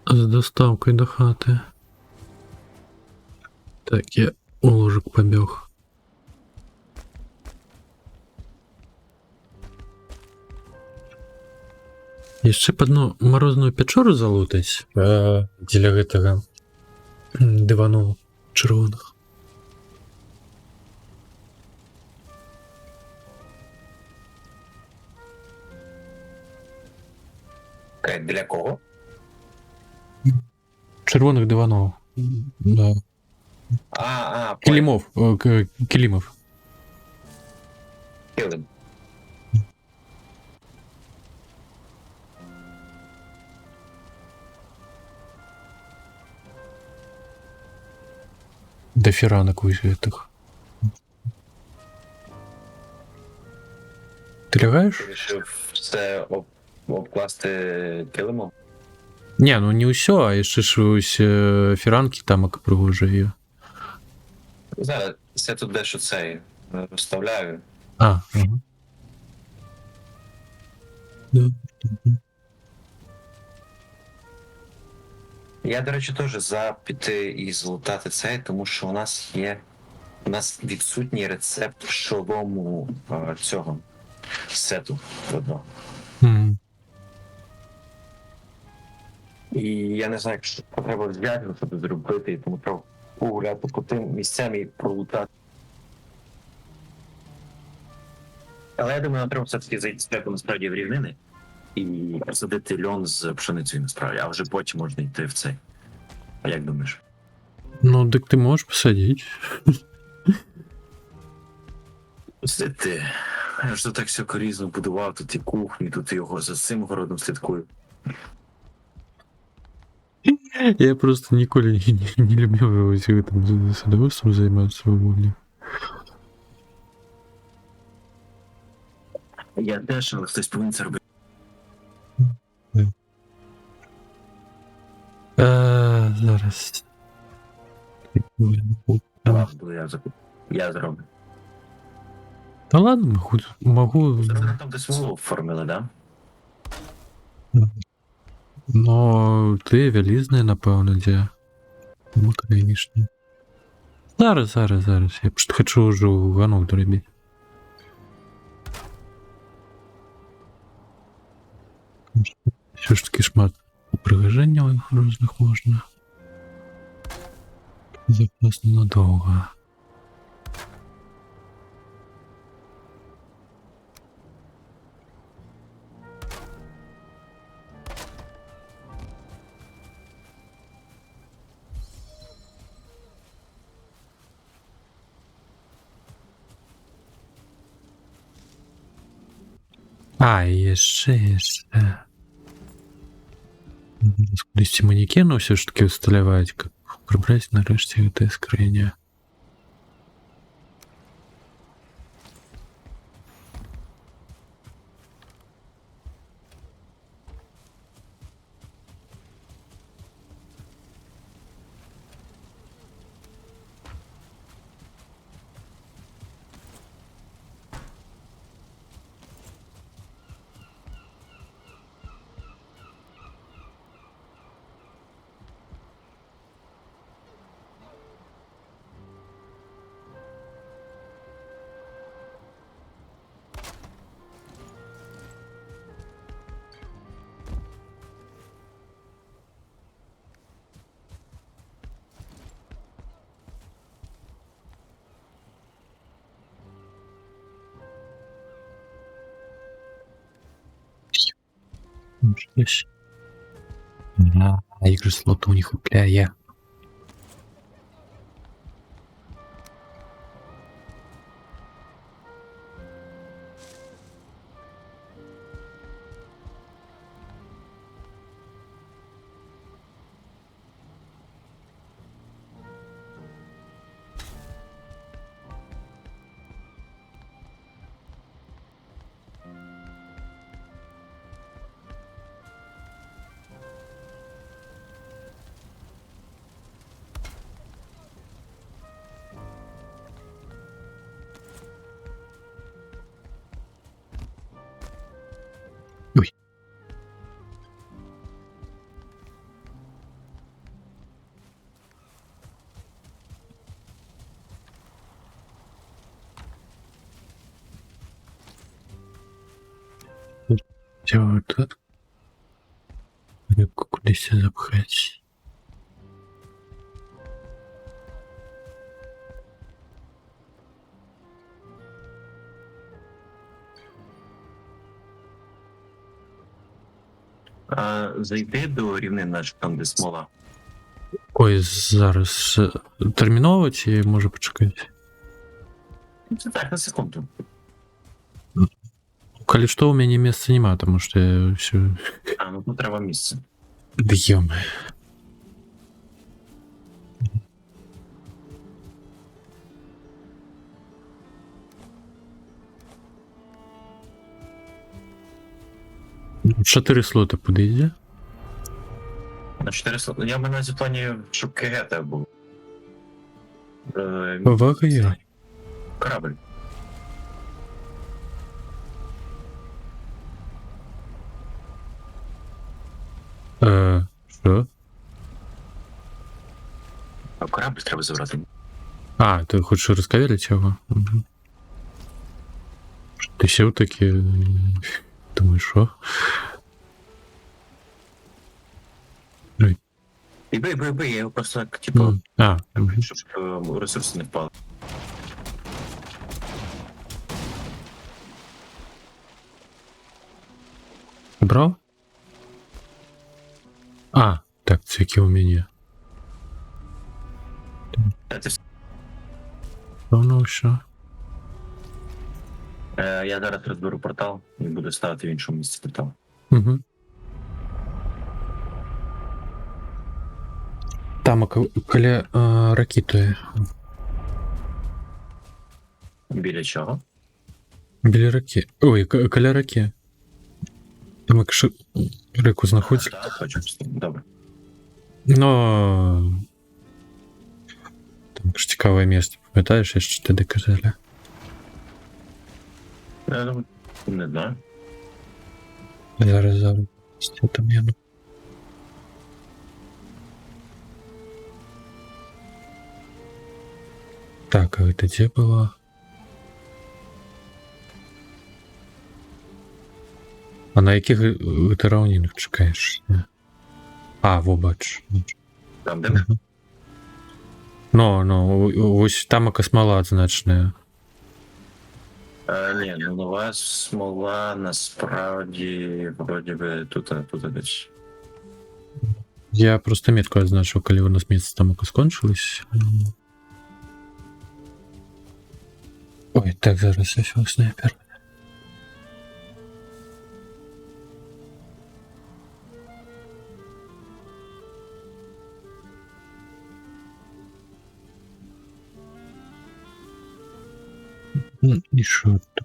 З доставкою до хати. Так, я у ложик побег. Яшчэ б одну морозную пячору залутаць дзеля гэтага дывану чырвоных. Для кого? Чырвоных дываноў. Да. Килимов. Килимов. Килим. Дофіра на кусь гэтых. Ти лягаєш? Ти вирішив все обкласти килимом? Не, ну не ўсё, а яшчэ ж ось фіранкі тамак пригожує. Зараз я тут дещо цей розставляю. Ага. Да. Я, до речі, теж за піти і злутати цей, тому що у нас відсутній рецепт шолому цього сету одного. І я не знаю, що треба взяти, щоб зробити, і тому треба погуляти по тим місцям і пролутати. Але я думаю, нам треба все-таки зайти спеку насправді в рівнини і посадити льон з пшеницею насправді, а вже потім можна йти в цей. А як думаєш? Ну, дик ти можеш посадити. Посадити. Я ж тут так все корізно будував, тут і кухню, тут і його за цим городом слідкую. Я просто ніколи не любив ось там садоводством займатися вуглі. Я теж, але хтось повинен це робити. Зараз. Я зроблю. Та ладно, могу. Там десь вугол оформили, да? Но ти вялізний, напевно, де. Ну, конечно. Зараз. Я просто хочу уже ганок доробити. Все ж таки шмат упряжень різних можна. Запас надовго. А, jeszcze. Кудись манекену все ж таки усталяваць, как прыбраць нарэшце гэтае скрыня. Десь. А їх же слот у них пляє. Ой. Все тут. Рыбку кудись запхать. Зайди до рівнин наш там, де смола. Ой, зараз терміново чи може почекати? Це так, на секунду. Коли что, у меня места нема, потому что я все... А, ну тут треба місце. Да ё-моё. Чотири слоти подійде. На 4 слова. Я маю на увазі в плані, щоб КГ тебе був. Вагає. Корабль. Що? А корабль треба забрати. А, ти хочеш розкавірити його? Угу. Ти сів таки... Думаю, що? І бий, я його просто так, типу, А, угу. щоб ресурси не впали. Брав? А, так, це які уміння. Це все. Ну, все. Я зараз розберу портал і буду ставити в іншому місці портал. Угу. Там, коли ракети. Біля чого? Біля раки. Ой, коля раки. Там якщо реку знаходиться. Так, хочу. Добре. Но... Там ж цікаве місце, пам'ятаєш, я ще тоді казали. Не знаю. Зараз. Що там я? Так, а это где было? А на яких ти рівнинах чекаєш? А, во, бач. Там, де ми? Ну, ось там космолат значне. Ні, ну нова смола насправді вроді би тут десь. Я просто метку означив, коли у нас місце там скончилось. Ой, так, зараз я філ снайпер. І що тут?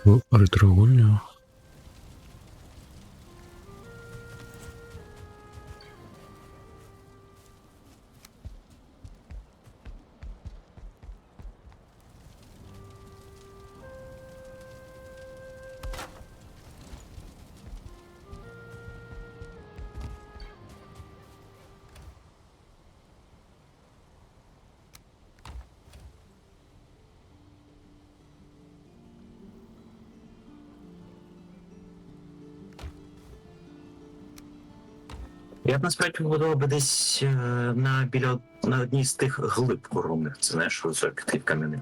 О, ретрогульня. Я б насправді побудував би десь на одній з тих глиб коромних, це знаєш, високих кам'яних.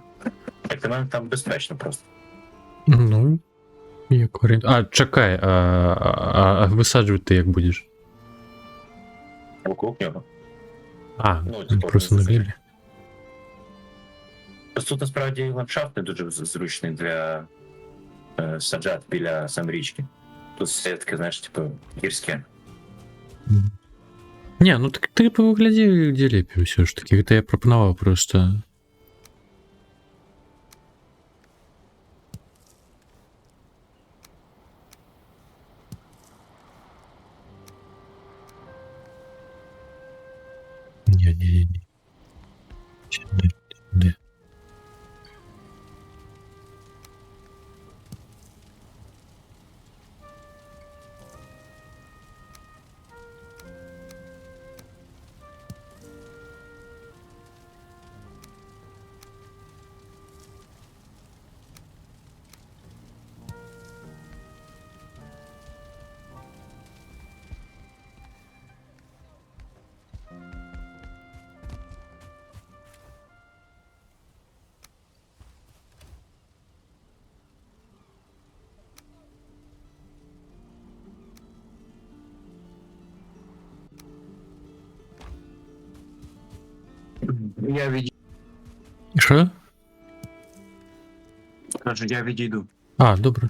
Як на мене, там безпечно просто. Ну, як варіант. А, чекай, а висаджувати ти як будеш? Вокруг нього. А, Ну, типу, просто на висаджувати. глібі. Просто тут насправді ландшафт не дуже зручний для саджат біля сам річки. Тут все таке, знаєш, типу, гірське. Не, ну так ти по вигляді діліпі все ж таки. Это я пропонував просто. Не. Сюди. Я відійду. Що? Кажу, я відійду. А, добре.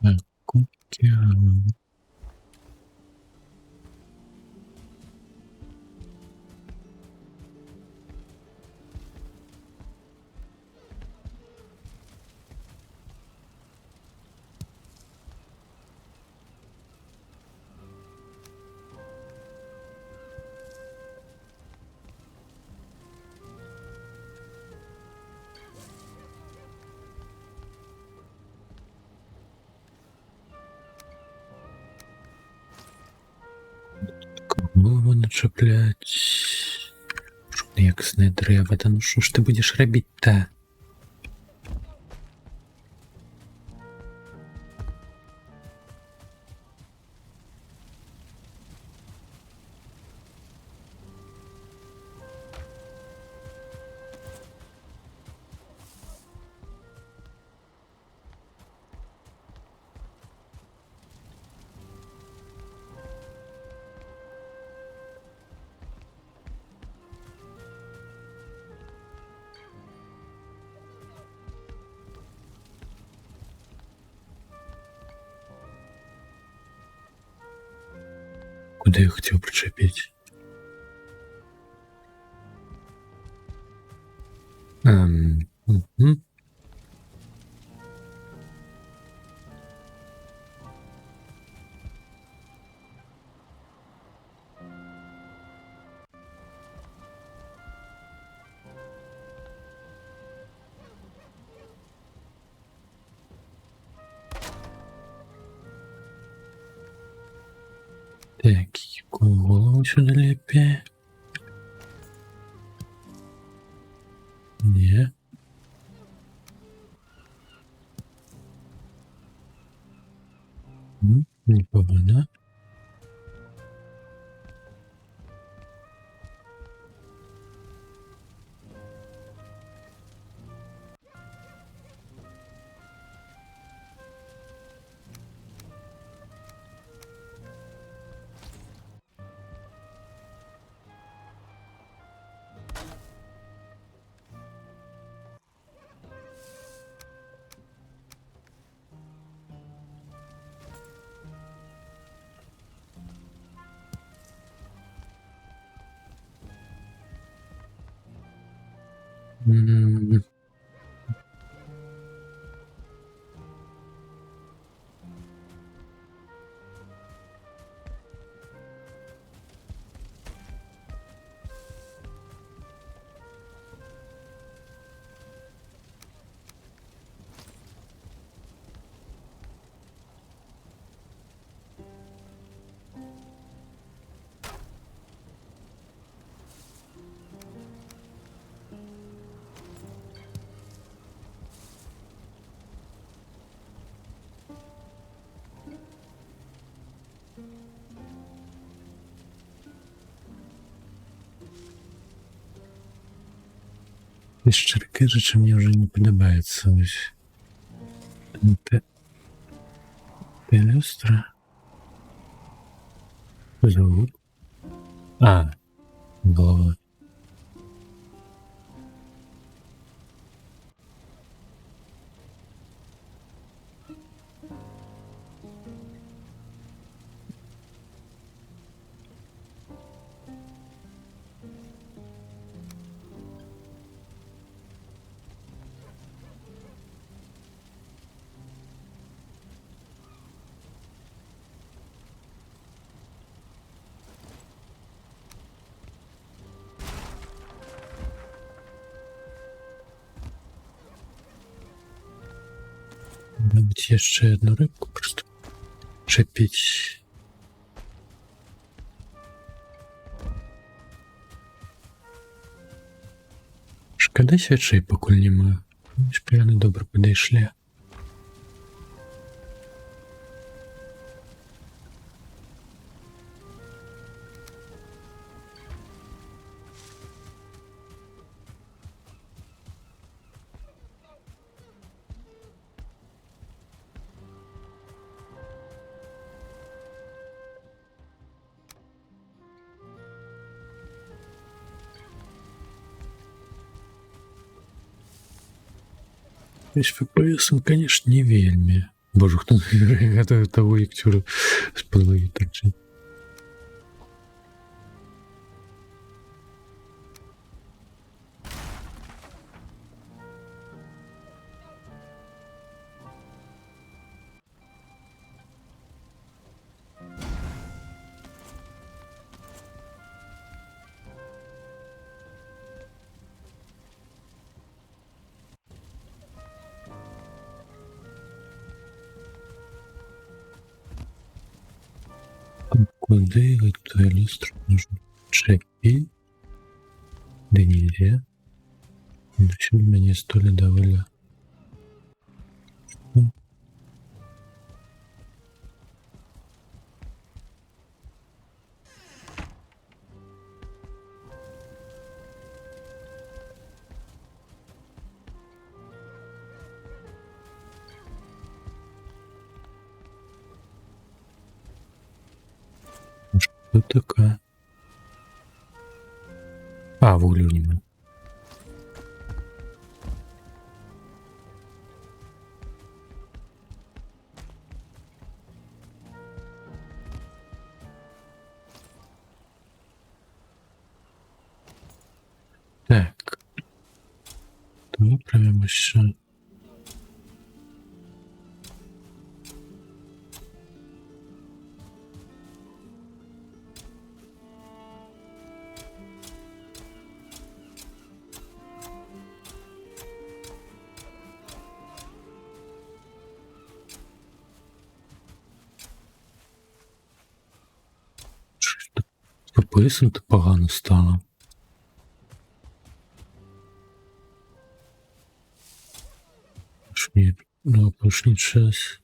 Так, океан. Кого вони чіплять? Щоб якісне дерева. Та ну що ж ти будеш робити-то? Куда я хотел причепить? Мгм. Так, какую голову сюда лепи? Не. Не повинна. М, Щиро кажучи, мені вже не подобається ось. Те люстра. Звук. А, голова. Мабуть, є ще одну рибку просто чепіть. Шкода свечей покуль нема. Ми ж прямо добре підійшли. Весь FPS, он, конечно, не вельми. Боже, хто готовит того актера с половиной так же. Куди эту люстру нужно? Чеки. Да нельзя. Зачем мне столь довольно? Что такое? А, волю нема. Так. То прямо еще. FPS-то погано стало. Ні, ну, пошли час.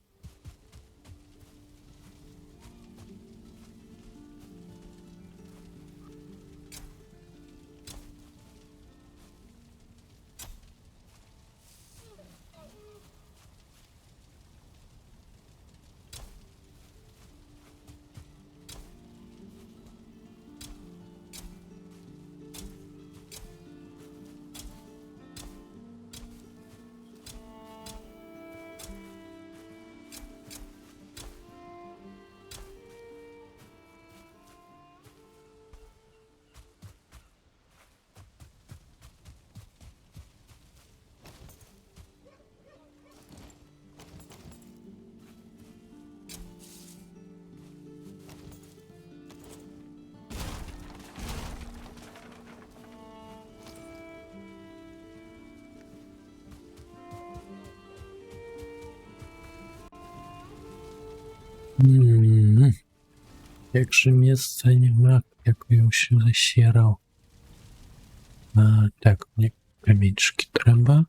Як же місце нема, як я ще засірав. Так, мені камінчики треба.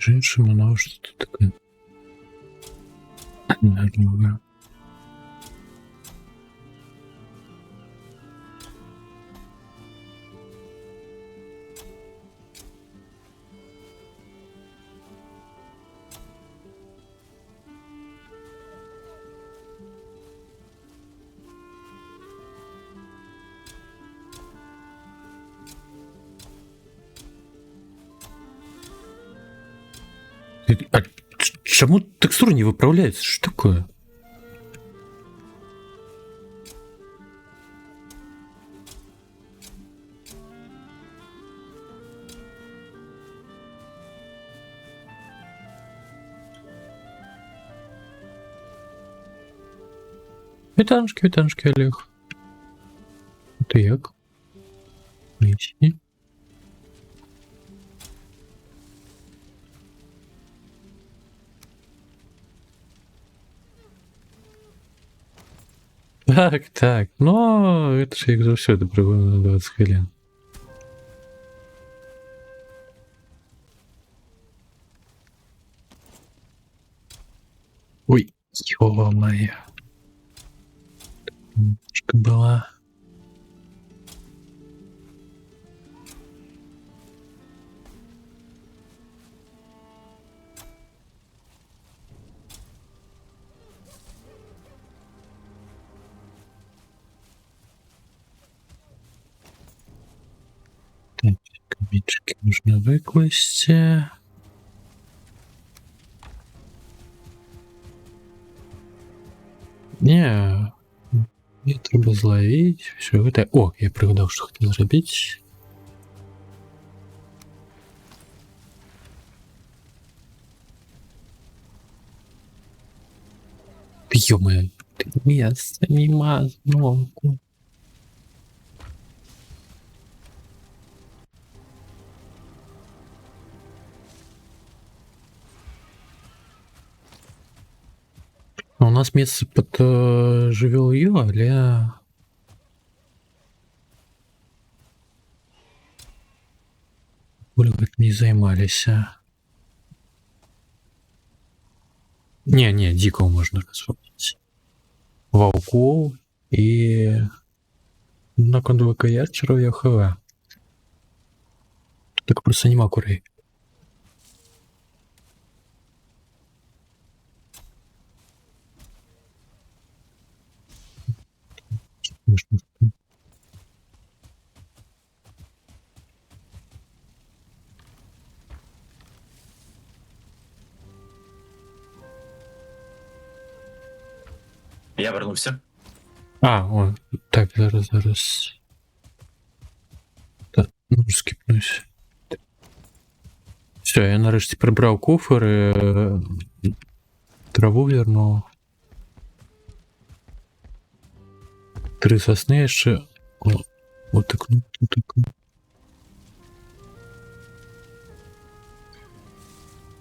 Між іншим, воно що тут таке. Друге. А чему текстура не выправляется? Что такое? Вітаншки, Олег. Ти як? Нічні. Так. Ну, это ж як завсёды пригодно на 20 хвилин. Ой, ё-моё. Немножко была. Так, камінчики можна викласти. Не, мне треба зловить. Все это. О, я пригадав, що хотів зробити. Ё-моё, ты место нема знову. У нас место под жывёл'ё, але Ольга не займаліся. Не, дикого можна розводити. Ваўкоў і наконт ВК-яшчараў я хаваю. Так просто нема курей. Я вернувся. О, так, зараз. Так, ну, скіпнусь. Все, я нарешті прибрав кофер, траву вернув. 3 сосни ще. О, так.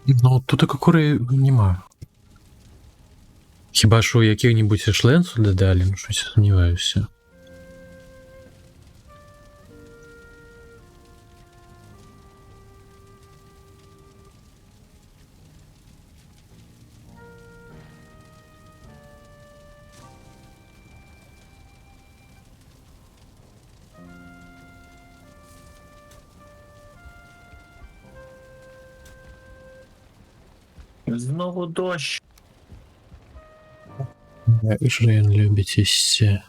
Ну, тут курей немає. Хіба що яких-небудь ешленсу додали, ну щось сумніваюся. Знову дощ. Як же він любить іще.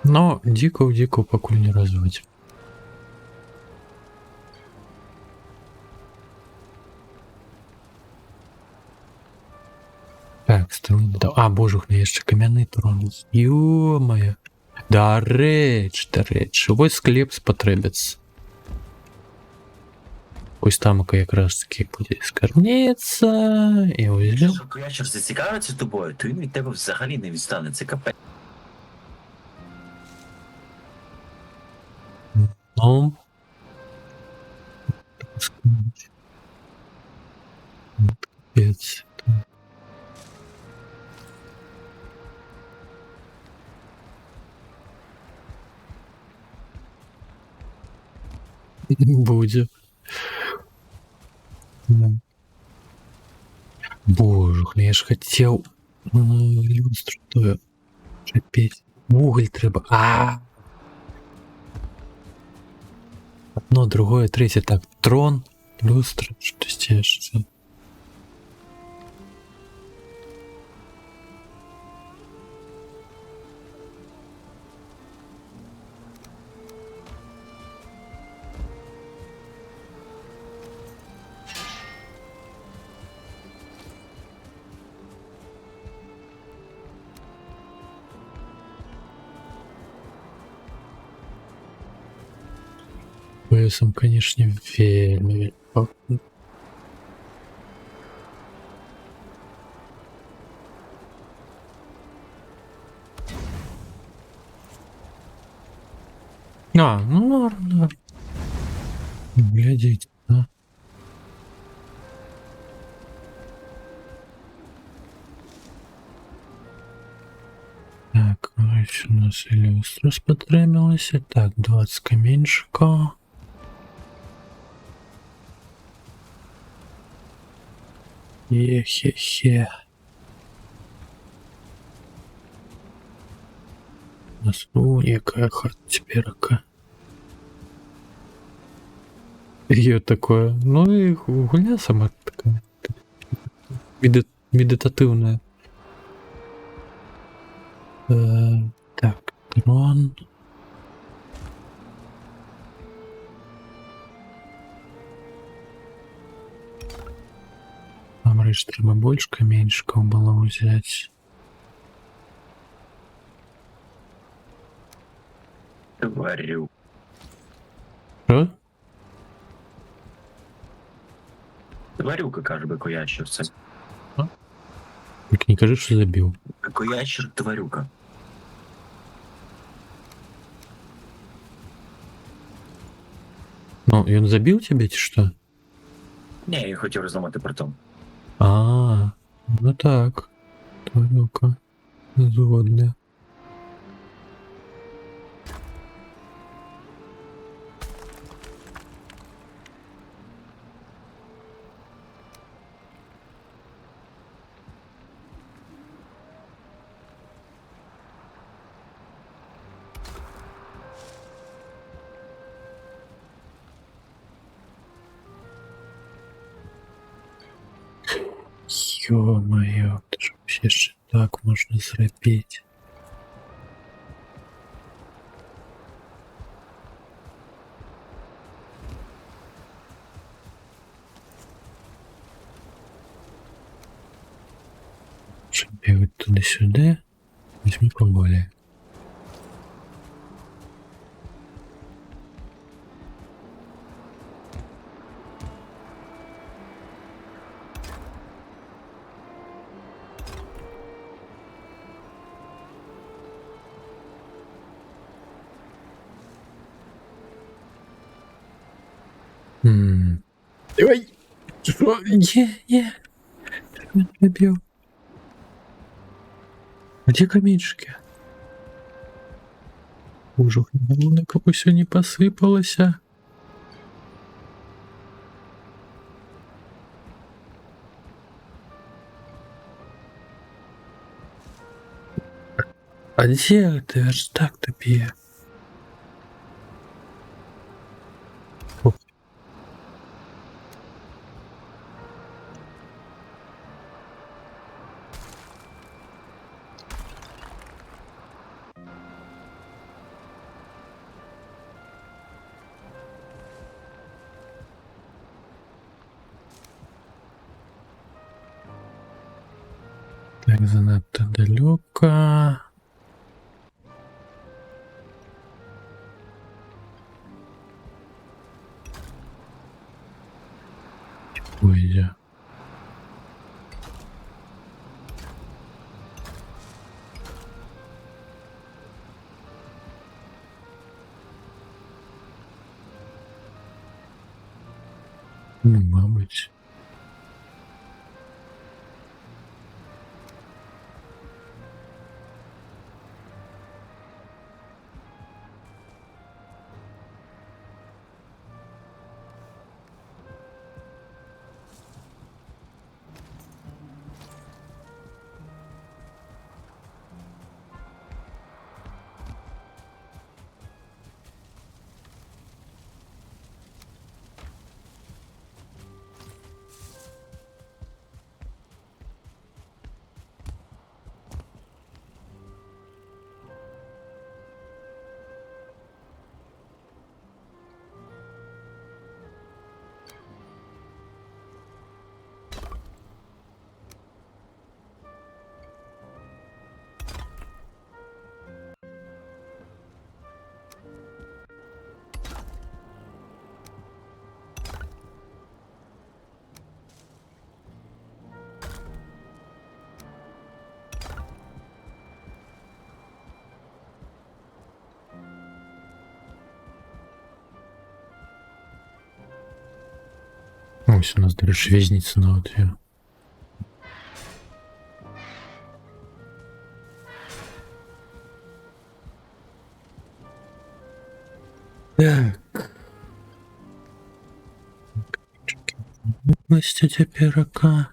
Но дико покуль не разводь. трон не дав. А, боже, у мене ще кам'яний трон. Ё-моє. До речі. Ось склеп спотребиться. Ось там якраз таки буде скарбниця. І ось. Якщо Коячер зацікавиться тобою, то він від тебе взагалі не відстане. Це капець. Ну. Капець. Буде. Да. Боже, ну я ж хотел люстру терпеть. Уголь треба. Одно, другое, третье. Так, трон, люстра, что здесь? Поясом, конечно, вельми. Ну норм. Глядите, да? Так, ось у нас і люстра спотремилася. Так, 20 камінчика. Хе-хе-хе. У нас, якая хата теперь-ка. Ее такое. Ну и гуля сама такая. Медитативная. Так, трон. Нам речь треба больше каменщиков было взять. Тварю. Что? Тварюка, каже би Коячер. Це Только не кажи, что забил. Коячер тварюка. Ну, и он забил тебя, что? Ні, я хотів розламати притом. Ну так. Тварюка. Згодна. Ё-моё, это же вообще ж так можно зробить. Щоб бігати туди-сюди, візьми поболі. Давай! Що? Є! Так він прибив. Где каменщики? Боже, на кого все не посыпалось. А где ты? Аж так тобі? Так, занадто далеко. Ой, ну, мабуть. Ось у нас, до речі, в'язниця на от є. Так. Тетя пирока.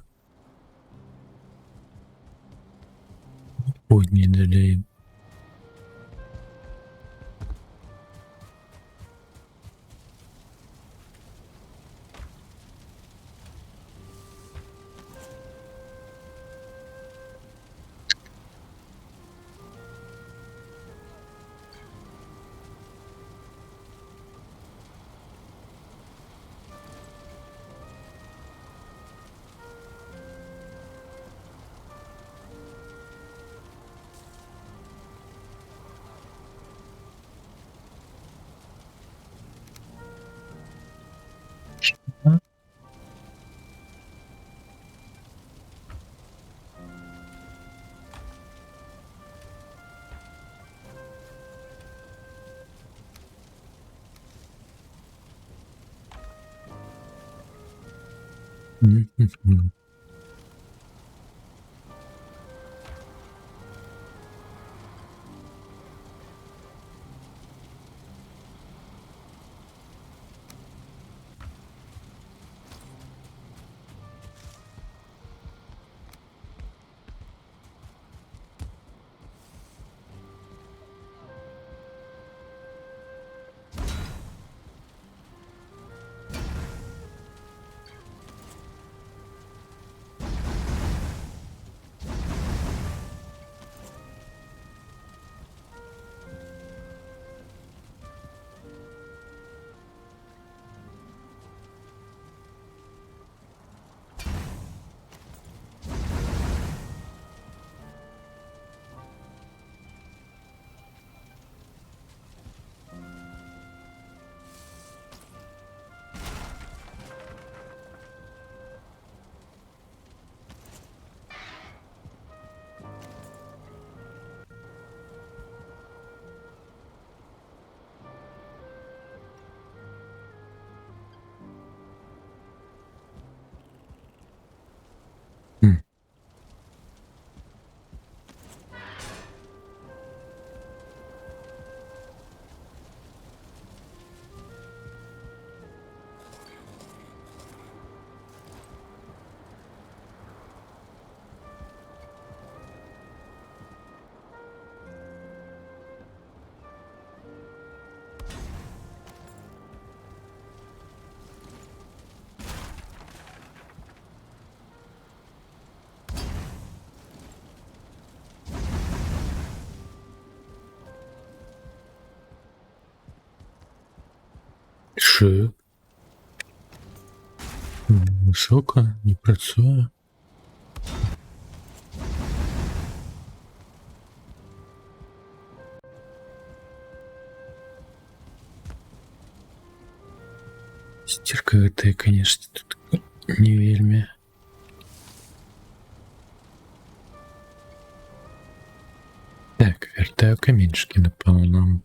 Подней долей. Мгм. М. Ши. Висока, не працює. Стирка гэтая, конечно, тут не вельмі. Так, вяртаю каменьчыкі, напэўна.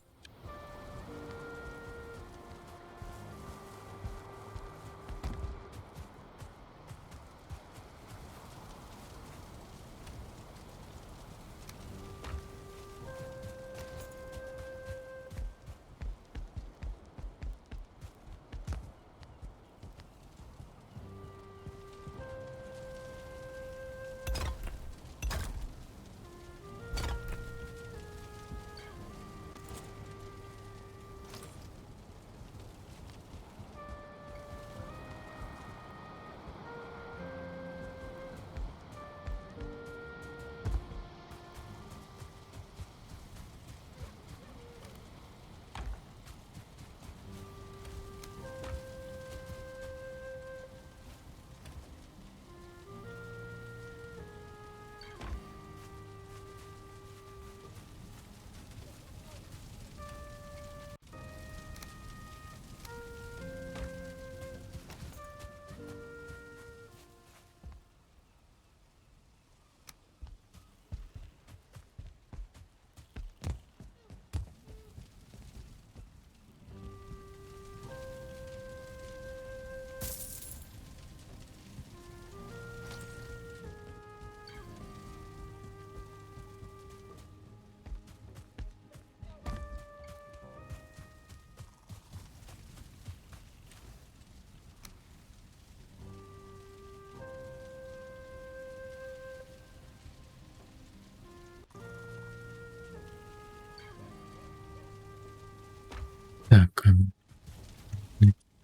Так,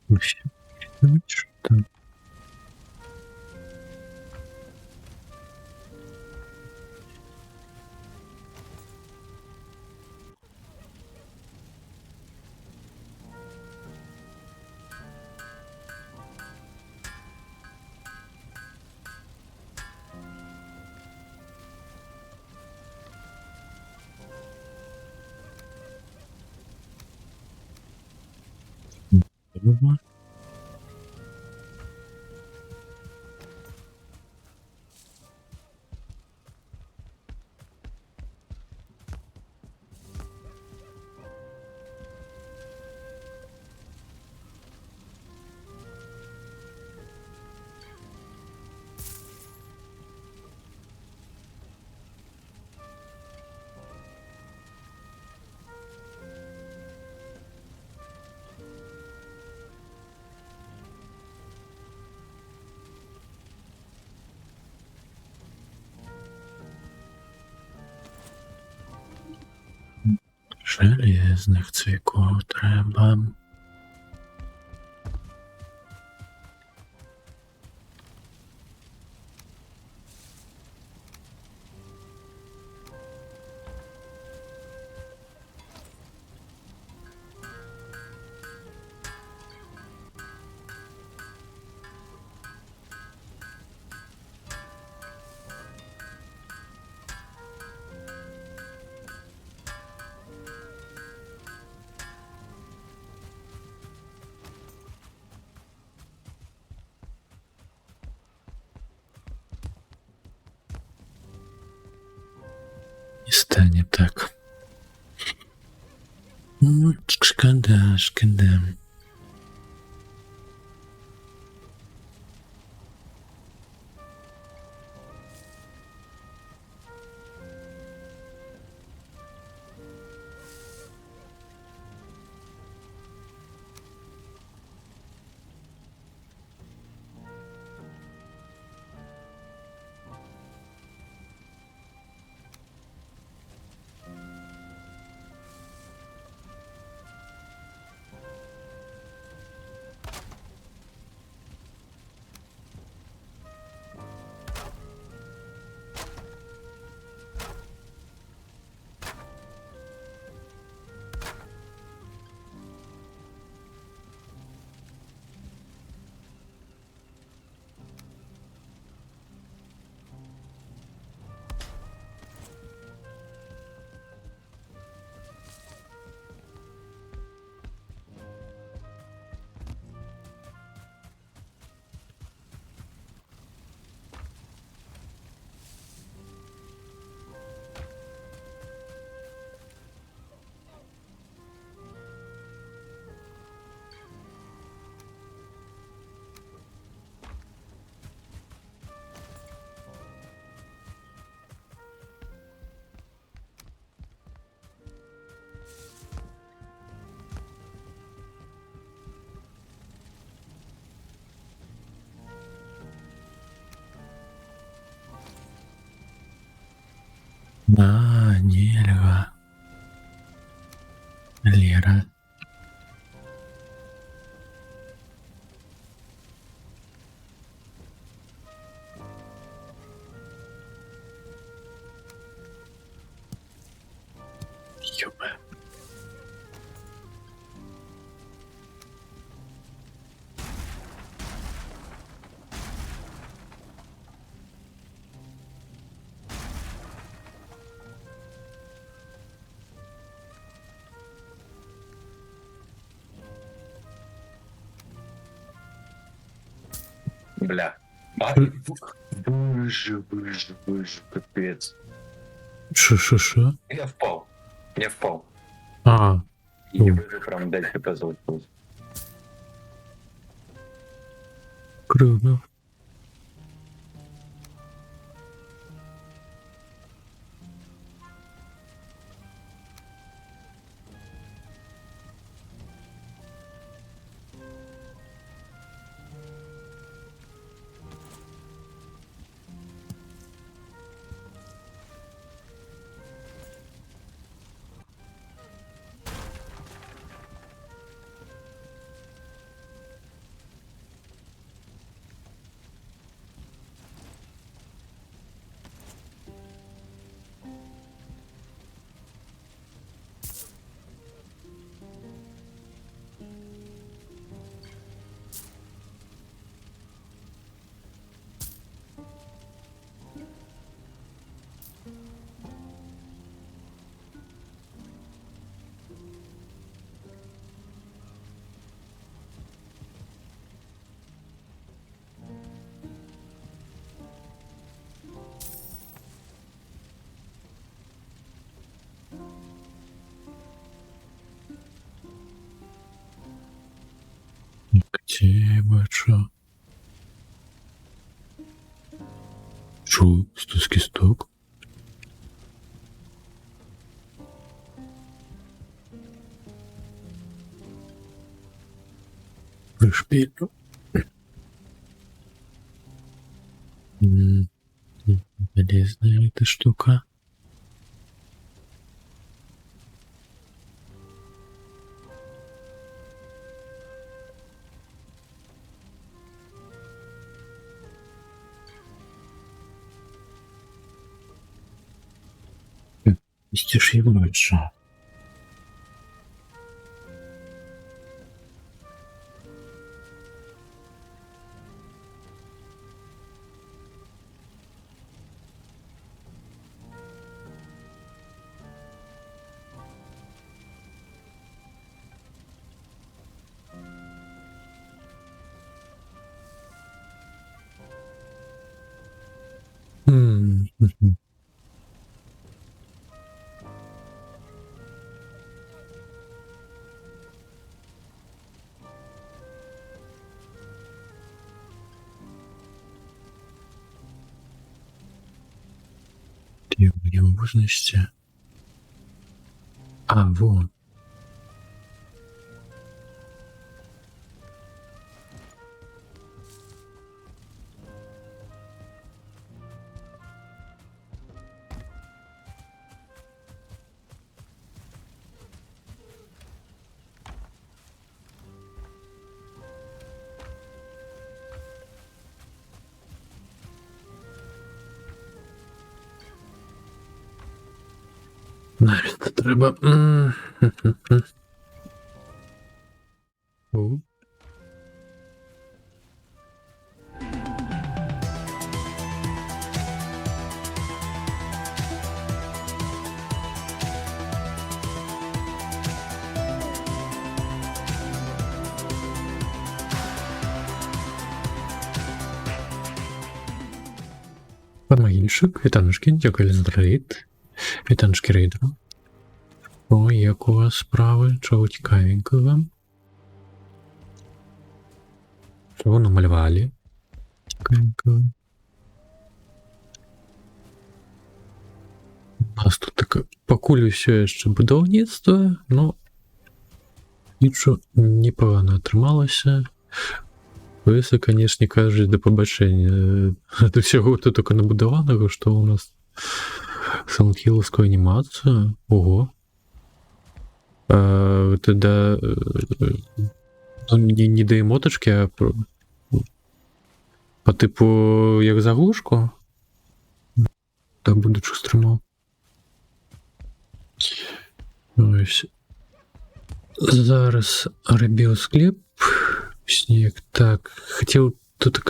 вообще, что? Здорово. Железных цвікоў трэба. Не стане так. Шкода, шкода. Нельга. Лера. Ёбе. Бля. Ай, боже, капець. Шо? Я впав. А, І вже прям 10 хп залишилось. круто. Где бачу? Шо? Сток? Шпилю. Полезная эта штука. Стишь ебаться. Требования возможности. А, вон. Навіть треба. О. Помогильщик, вітанушки, дякую за трейд. Вітанушки рейдеру. О, як у вас справи? Чого цікавенького? Що ви намалювали? Цікавенького. У нас тут таке покуль все ще будівництво, но нічого непогано отрималося. Веса, конечно, кажуть, до побачення. До всього тут тільки набудованого, що у нас Саундхилловскую анимацию? Ого. Это да... Ну, не до эмоточки, а по типу як заглушку? Да, будучи стримов. Ось. Зараз ребіоскліп. Снег. Так, хотел тут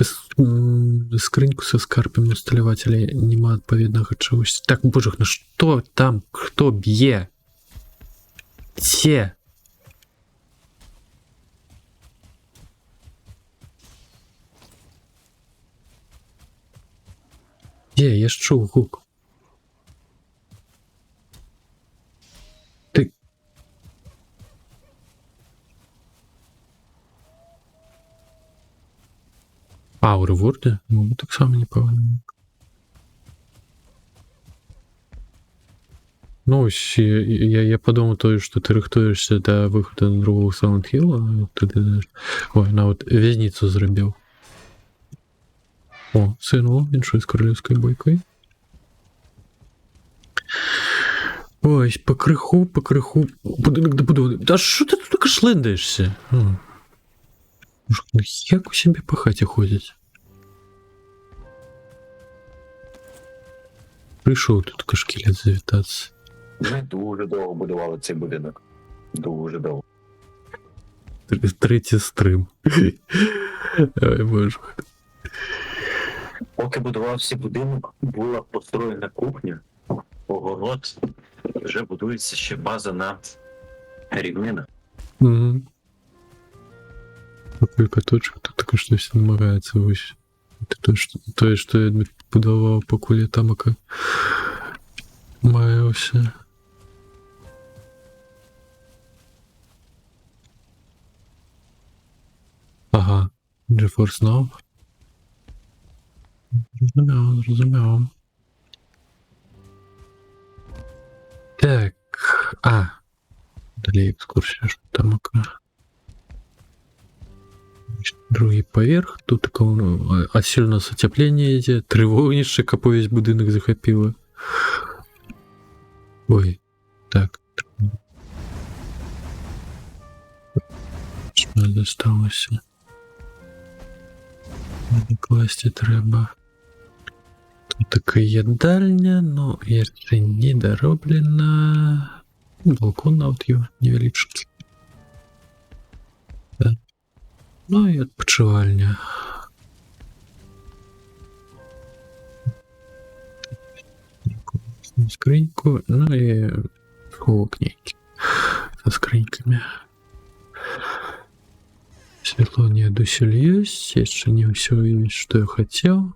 скрыньку со скарбами усталевать, але нема адпаведнага чагось. Так, боже, ну что там? Кто б'е? Те. Где? Я ж чуў гук. Ты... А, у реворды? Ну, так само не павинен. Ну, ось, я подумал то, что ты рыхтуешься до выхода на другого Silent Hill, ты... Ой, на вот вязницу зрабіў. О, сыну, іншою з королевской бойкой. Ой, покрыху. Будинок добудований. Да що ти тут так шлендаєшся? Ну, як у себе по хаті ходять? Прийшов тут кашкілет завітатися. Ми дуже довго будували цей будинок. Дуже довго. Третій стрим. Ой, боже. Поки будувався будинок, була построєна кухня, огород, вже будується ще база на рівнинах. Угу. Такой каточек, тут такое что все намагается выше. Это то, что я подавал по куле тамака. Маялся. Ага. GeForce Now. Зрозумів. Так. Далі екскурсія, що тамака. Другий поверх. Тут такое, а сильно отопление идет. Тревогнище, капо весь будинок захопило. Ой, так. Що досталося? Класти треба. Тут така їдальня, но ще не дороблена. Балкон от його невеличкий. Да. Ну и отпочивальня. Скриньку, ну и книжки со скриньками. Светло не досель есть, еще не все есть, что я хотел.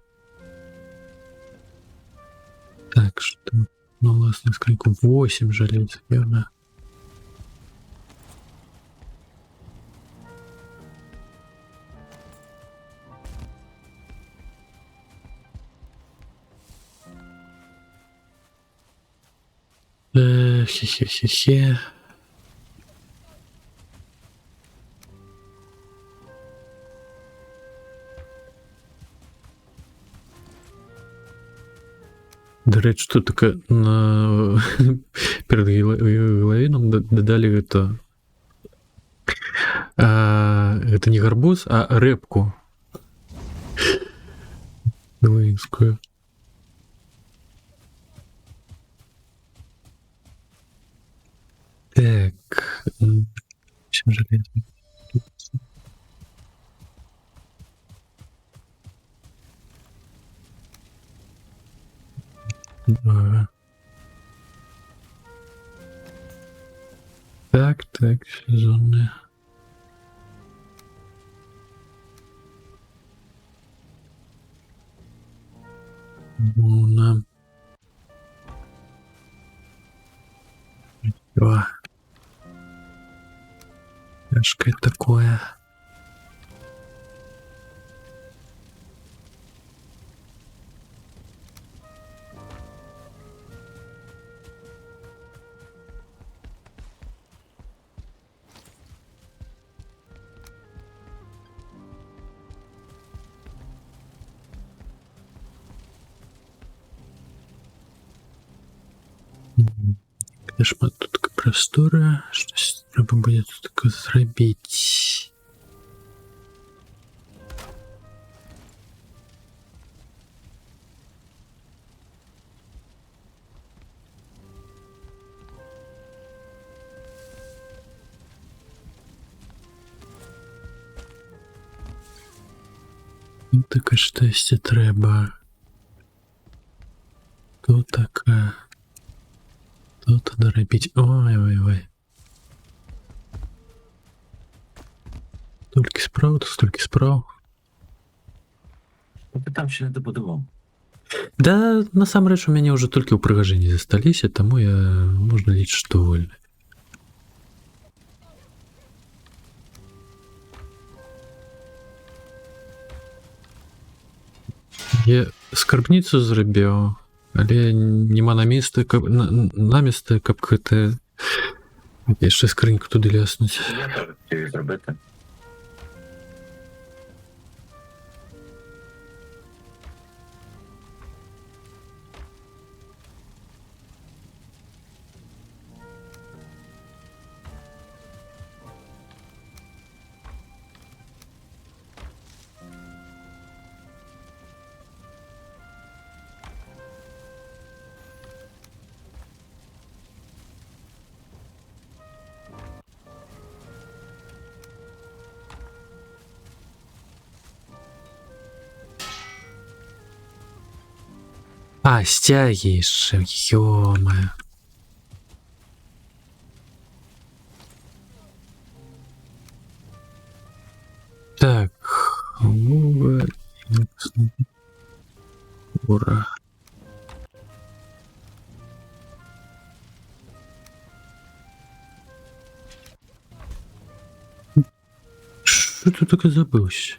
Так, что... Ну, власне, скриньку 8 желез, верно? Хе-хе-хе-хе. До речі, тут таке на... перед Геловином додали это... это не гарбуз, а репку. Геловинскую. Так. 7 желез. Так, сезонные. Луна. Тяжкое такое. Де ж тут така простора, щось треба буде тут таке зробити. Тут таке щось треба. Тут таке. Тут доробіть. Ой-ой-ой. Стільки справ, то стільки справ. Ну, ти там ще не добудував. Да, насамрэч у мяне ўжо толькі ў прыгажэнні засталіся, таму я можна лічыць, што вольны. Я скарбніцу зрабіў, але няма наместа, каб наместа, каб гэта яшчэ скрыньку туды ляснуць. Я теж хотів зробити. А, сцягі яшчэ, ё-моё. Так, мова... Ура. Що ти таке забився?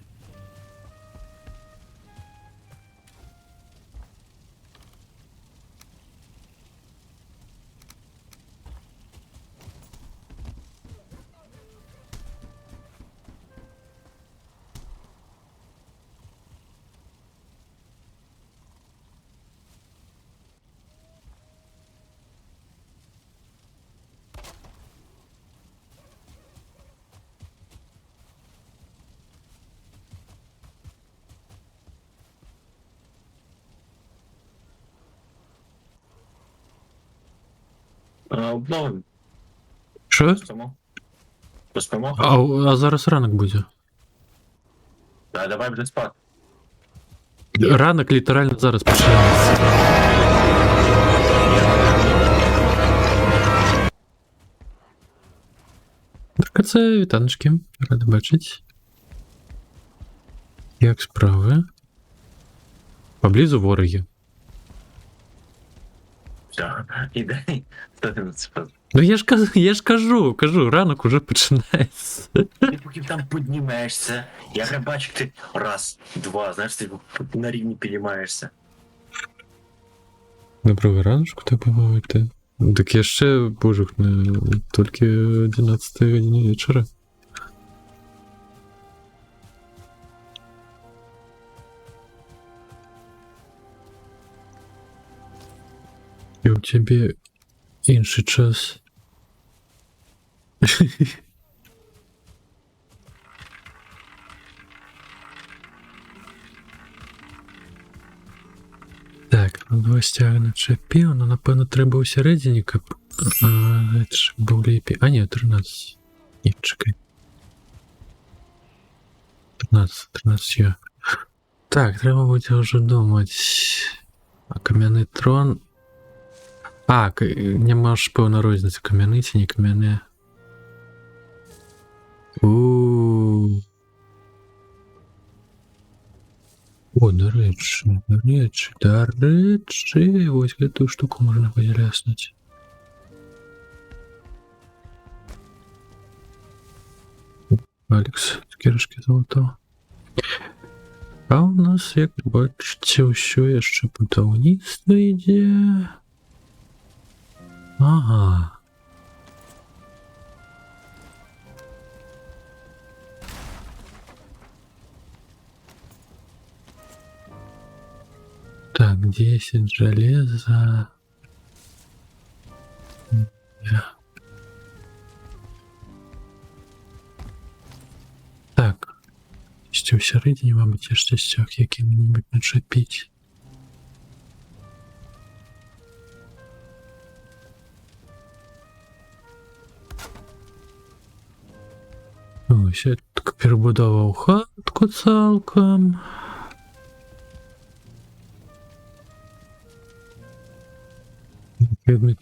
Обновимо. Що? Поспимо. Поспимо? А зараз ранок буде. Да, давай вже спати. Ранок літерально зараз починається. Так, це вітаночки. Рада бачить. Як справи? Поблизу вороги. Все, іде. Хто ти на це спав? Ну я ж кажу, ранок уже починається. Ти поки там піднімаєшся, я вже бачу, як ти раз, два, знаєш, ти на рівні піднімаєшся. Доброго раночку, так би мовити. Так я ще, боже, тільки 11 годині вечора. І у тебе інший час. Так, ну два стяги начепив, ну напевно треба усередині, каб... це ж був ліпі. А ні, 13. Ні, чекай. 13 я. Так, треба буде вже думати. А кам'яний трон... А, нема ж певна розниця, кам'яний чи не кам'яний. Ууу. О, до речі, ось эту штуку можна пояснити. Алекс, цукерочки золотого. А у нас, як бачите, все ще будівництво йде. Ага. Так, 10 железа. Ще всередині, мабуть, є штастях яким-нибудь начепіть. Ось, я так перебудував хатку цілком.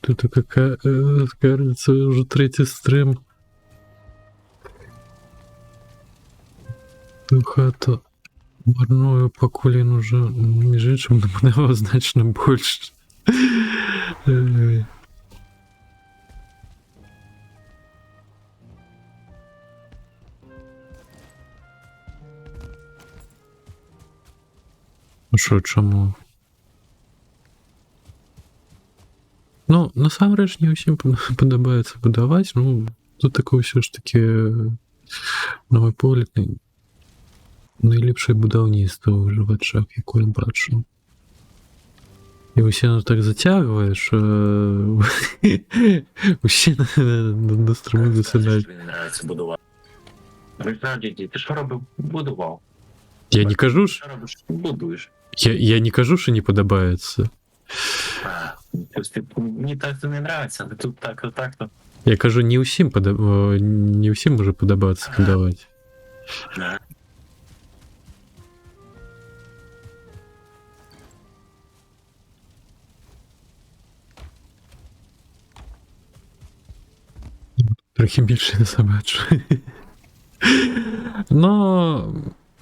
Тут какая, кажется, уже третий стрим. Ту хату марную покулін уже, між іншим, набудував значно більше. Ну що, чому? Ну, насамрэч не ўсім падабаецца будаваць, ну, тут такое ўсё ж таки, на мой погляд, найлепшае будаўніцтва ў жывачах, якое бачу. І ўсе ну так зацягвае, що усі на струму засідають. Тобі не нравиться будувати. Насправді, ти що робив? Будував. Я не кажу, Що робиш? Будуєш. я не кажу, що не подобається. Мені так це не нравиться, але тут так-то. Я кажу, не усім може подобатися будувати. Да. Трохи більше не забачу. Но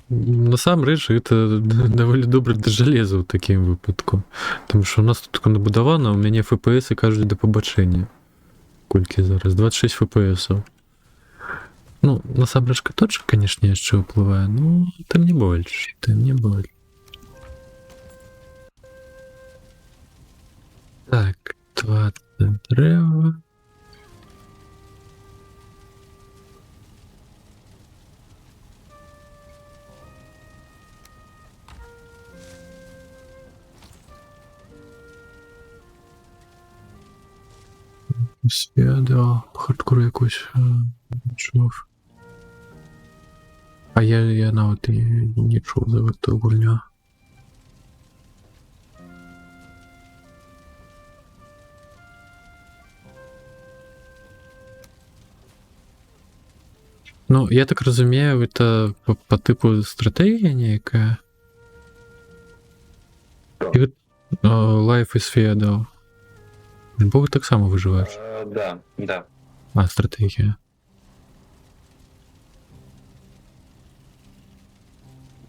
насамрэч гэта даволі добра да жалеза ў такім выпадку. Тому що у нас тут набудавана, у мяне FPS кажуць да пабачэння. Колькі зараз? 26 FPS. Ну, насамрэч каточак, канешне, яшчэ ўплывае, ну, тым не больш, Так, 20 дрэва. Да, хардкор якось чув. А я навіть і не чув за эту гульню. Ну, я так розумію, це по типу стратегія некая. Life is Fear, да. Бо так само виживаєш. Да. А, стратегія.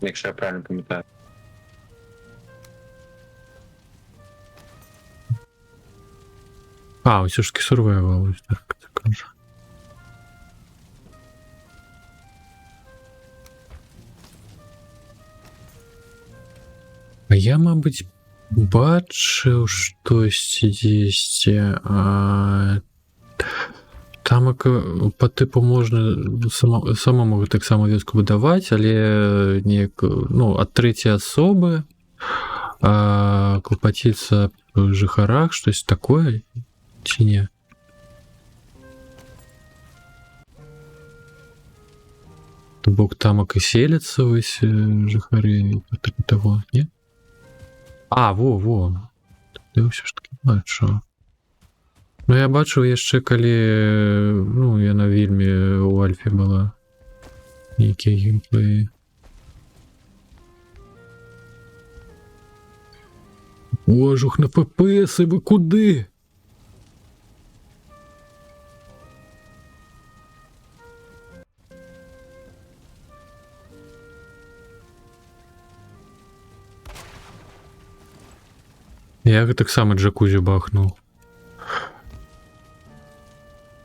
Якщо я правильно пам'ятаю. А, ось ж таки survival, ось так це кажу. А я, мабуть, бачив щось есть. Там по типу можна самому так само вёску будаваць, але неяк, ну, ад трэцяй асобы клапаціцца па жыхарах, штось такое, ці не? То бок тамак і селяцца вось жыхары таго, не? А, во. Я ўсё ж таки бачу. Ну, я бачыў яшчэ, калі, ну, яна вельмі ў альфе была. Нейкія геймплеі. Ожух на ППС, і вы куды? Я таксама джакузі бахнуў.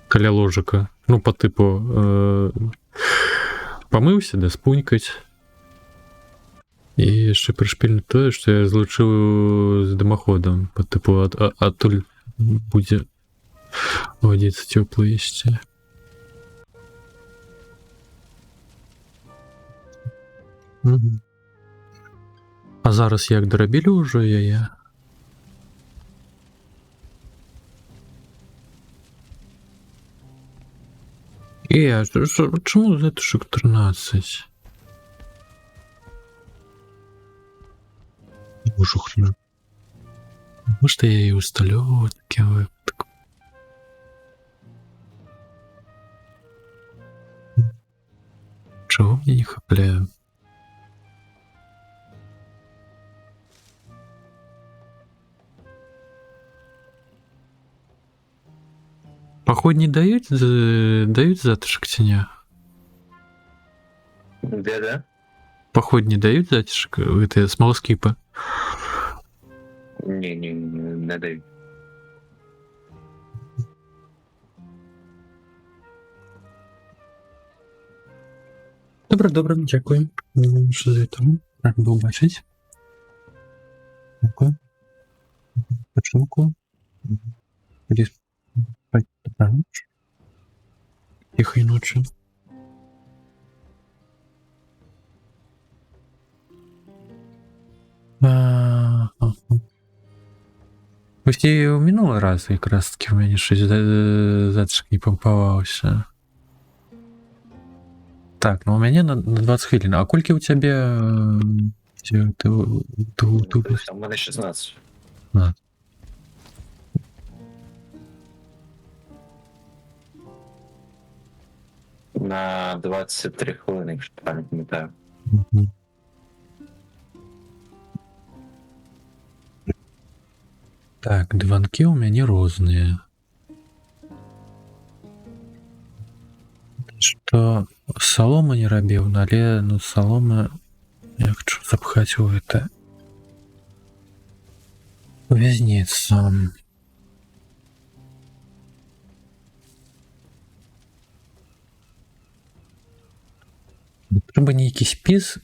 Каля ложика. Ну, по типу помыўся, да спунькаць. І яшчэ прышпільна тое, што я злучыў з дымаходам. По типу адтуль будзе вадзіцца цёпла ісці. А зараз як дарабілі ўжо яе? Чому затишок 13? Ужухну. Может, я її усталю таким випадком. Чего мне не хапляю? Поход не дают, дают затишок тіня? Де? Поход не дают затишок? Это смолскипа. Ні, не дають. Добре, добре, дякую. Що за тому? Рад був бачити. Дякую. Почунку. Тоді спать добраніч. Тихої ночі. Ось і у минулий раз якраз таки в мене щось затишок не попавався. Так, ну у меня на 20 хвилин. А кольки у тебя... Там в мене 16. А. На 23 хвилини, якщо правильно пам'ятаю. Мгм. Так, диванки у меня розные. Что солома не робив, але ну солома я хочу запхать в это вязницу. Треба не якийсь піс,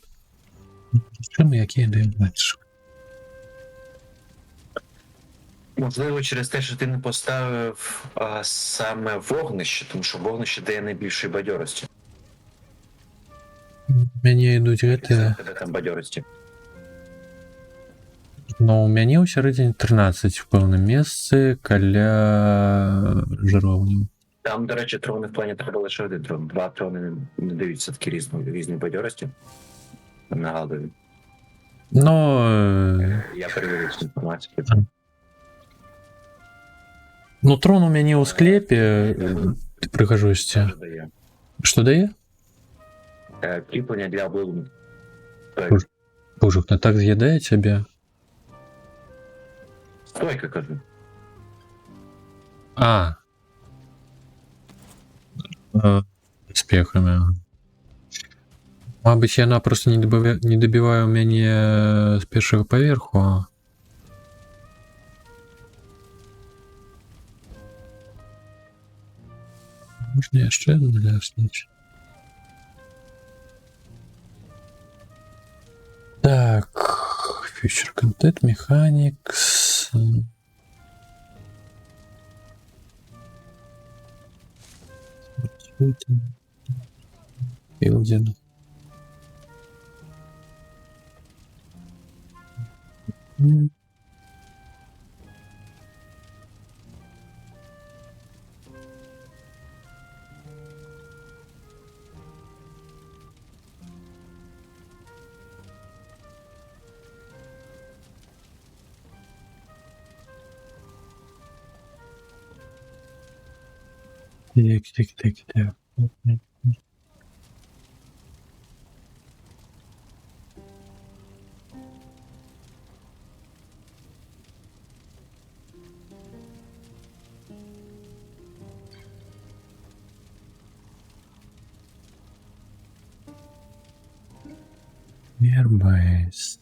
чим який дає бачиш. Можливо, через те, що ти не поставив саме вогнище, тому що вогнище дає найбільшої бадьорості. Мені йдуть Це гэты, тебе там бадьорості. но у мяне ў сярэдзіне 13 в пэўным месцы каля жыроўні. Там, до речі, трони в плані треба лише один трон. Два трони не дають все-таки різні бадьорості. Нагадую. Но Я перевірю цю інформацію. ну трон у мяне ў склепе ты прыгажосці. Теж дає. Што дае? Кріплення для обливу. Божух, не так з'ядае цябе. Стойка, кажу. А. Успехами. Мабыць, яна просто не дабівае ў мяне з першага паверху. Можна яшчэ ляснуць. Так, Future Content Mechanics. Building. Так. Airbase.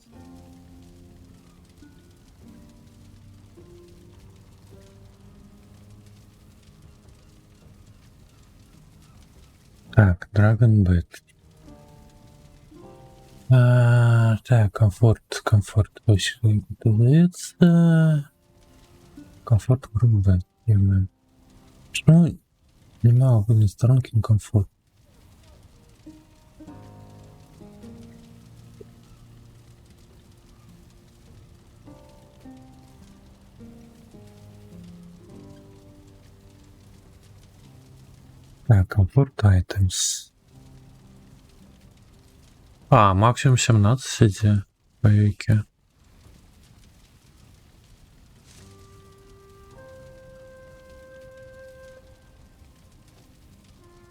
Так, Dragon Bed. Так, комфорт. Ось виготовляється. Комфорт грубе. Чому немає одної сторонки на комфорт? Так, комфорт items. Максимум 17 по веке.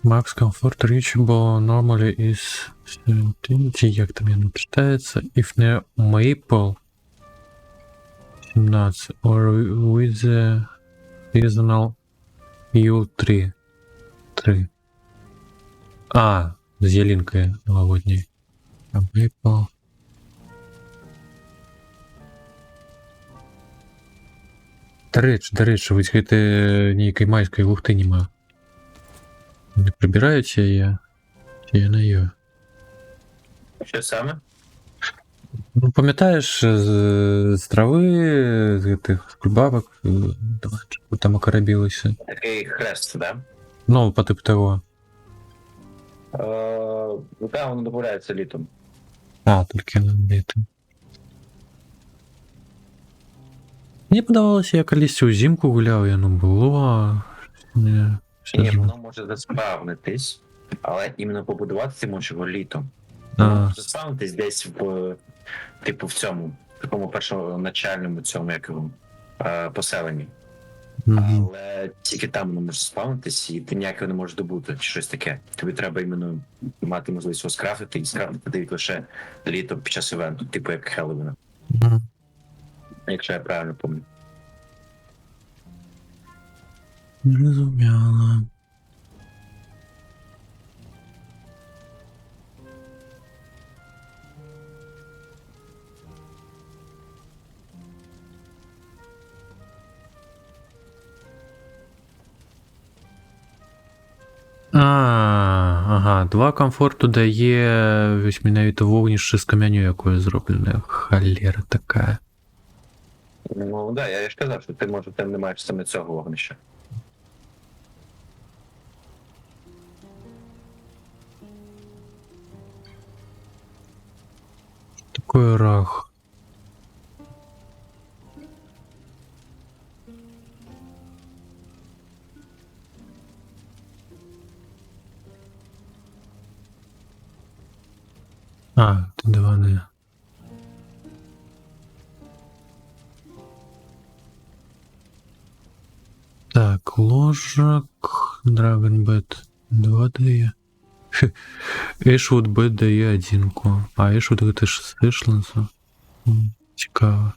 Max Comfort Reachable normally is 17, як там воно читається, if не Maple 17, or with the seasonal U3. 3. А, з ялинкою новогодньою. А Maple... До речі, ви хочете ніякої майської лухти нема. Не прибираєте я? Чи я на її? Що саме? Ну, пам'ятаєш, з трави, з тих кульбабок, там окорабілося. Такий хрест, да? Ну, по типу того. Ну так, воно додається літом. А, тільки на літом. Мені подавалося, я колись узимку гуляв, і воно було. Не, Ні, воно може заспавнитись, але іменно побудувати ти можеш його літом. А. Воно може заспавнитись десь в, типу, в цьому, такому першоначальному цьому, як його, поселенні. Угу. Але тільки там воно може спавнитись, і ти ніяк його не можеш добути, чи щось таке. Тобі треба іменно мати можливість його скрафтити, і скрафтити дають лише літом під час івенту, типу як Хеллоуіна. Угу. Якщо я правильно пам'ятаю. Зрозуміло. Ага, 2 комфорту дає вісьмінавіте вогнище з кам'яню, якою зроблене. Холера така. Ну да, я ж казав, що ти може там не маєш саме цього вогнища. Такой рах. А, тут два не. Так, ложок. Драгонбет 2 дає. Ешвуд Бет дає 1. А Ешвуд это ж з Ешланса. Цікаво.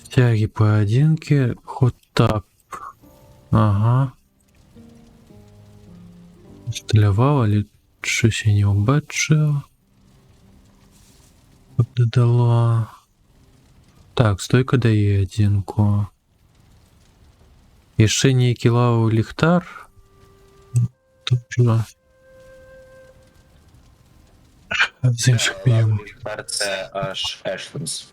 Тяги по 1. Хот-тап. Ага. Стрілявав, але щось я не побачив. Додала. Так, стойка дає 1. І ще ніякий лавовий ліхтар. Тобто. З інших прийомів. Тепер це аж Ешлинс.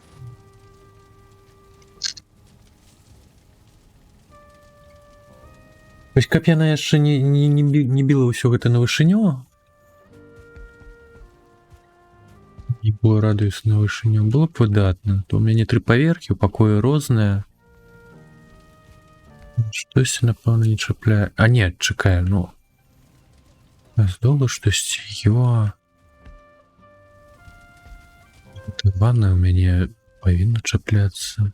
Ось каб яна яшчэ не біла ўсё гэта на вышыню. Не было радыюся на вышыню, было б выдатна. То у мяне 3 паверхі, у пакоі розныя. Штосьці, напэўна, не чапляе. А не, чакай, ну. Здола штосьці, ё. Ванна у мяне павінна чапляцца.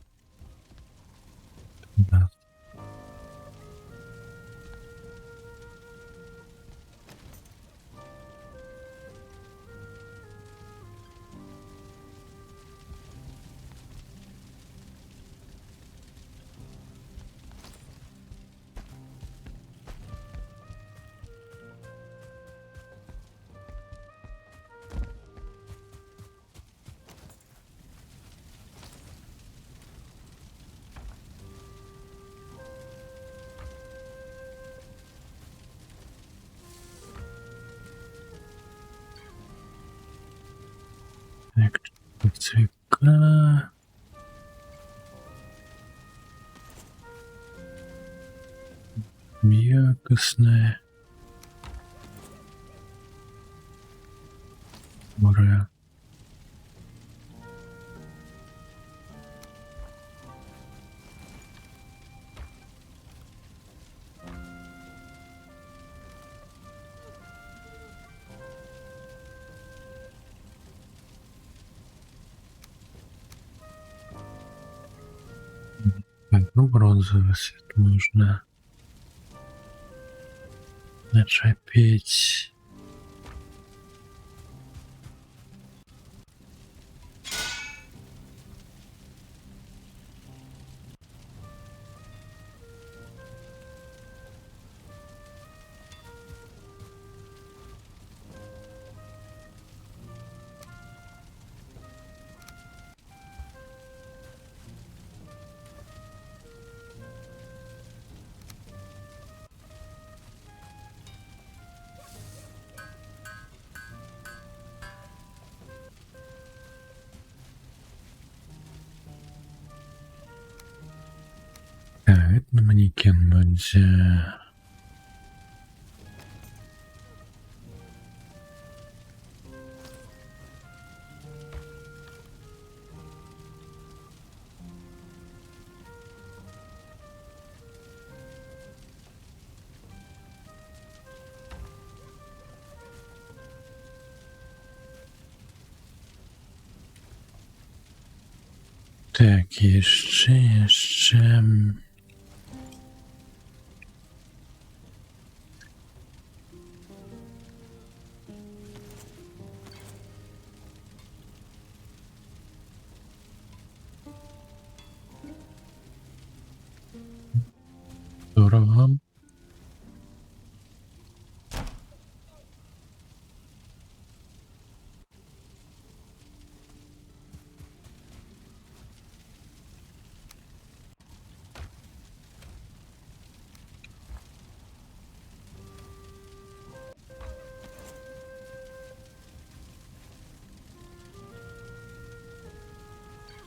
Да. Так, цвіка. Якісне. Море. Так, ну бронзовый свет нужно. Начепіть. Так, на манекен буде. Так, ще. Дорого.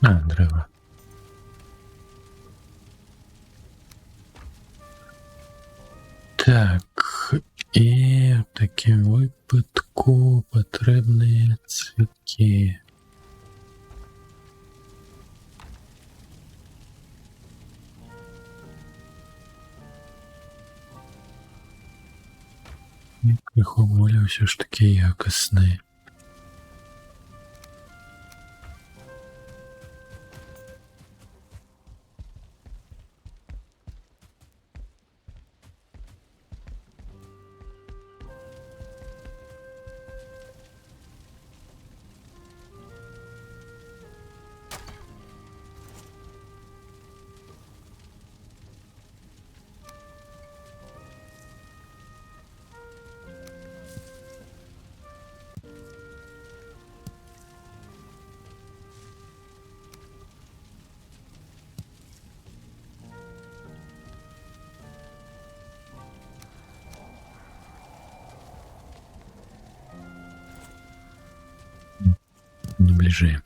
А, дерева. Так, і в такому випадку потрібні цвітки. І криху более все ж таки якісний. Наближаем.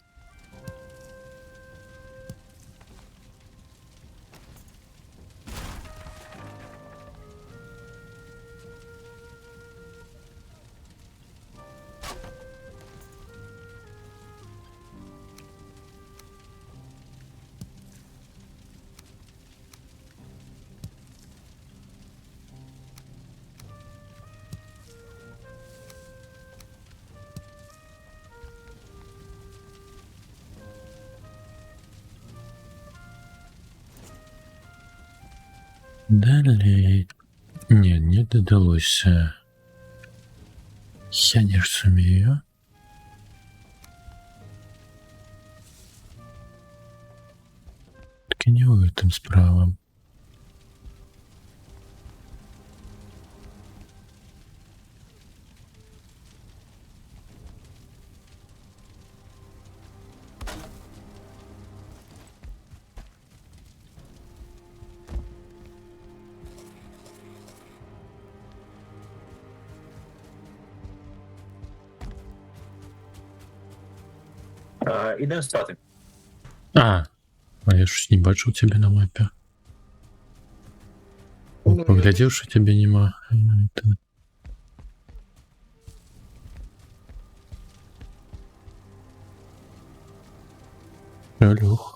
Далі. Ні, не додалося. Я не розумію. Так і не в этом справа. Ідемо спати. А я ж не бачу тебе на мапі. Поглядів, що тебе нема. Это... Алло.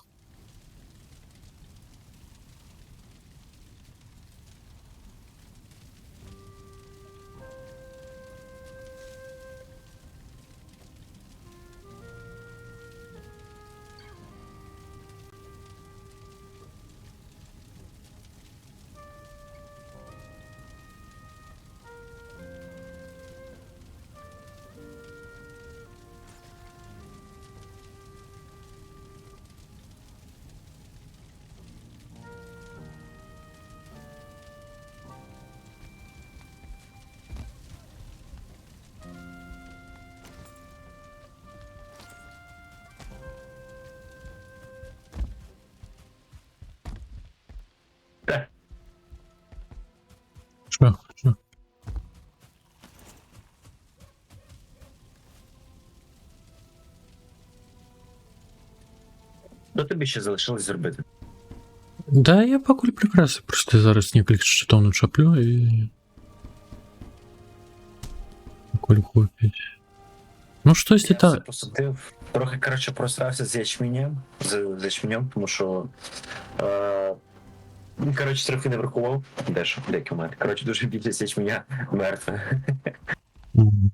Що тобі ще залишилось зробити? Да, я покуль прекрасно. Просто зараз несколько щитов начаплю и... Покуль купить. Ну что, если Я все так... посадив. Трохи, коротше, просрався з ячменем, з ячменем, тому що. Коротше, трохи не врахував. Деякі в мене. Коротше, дуже більшість ячменя мертве. Мгм.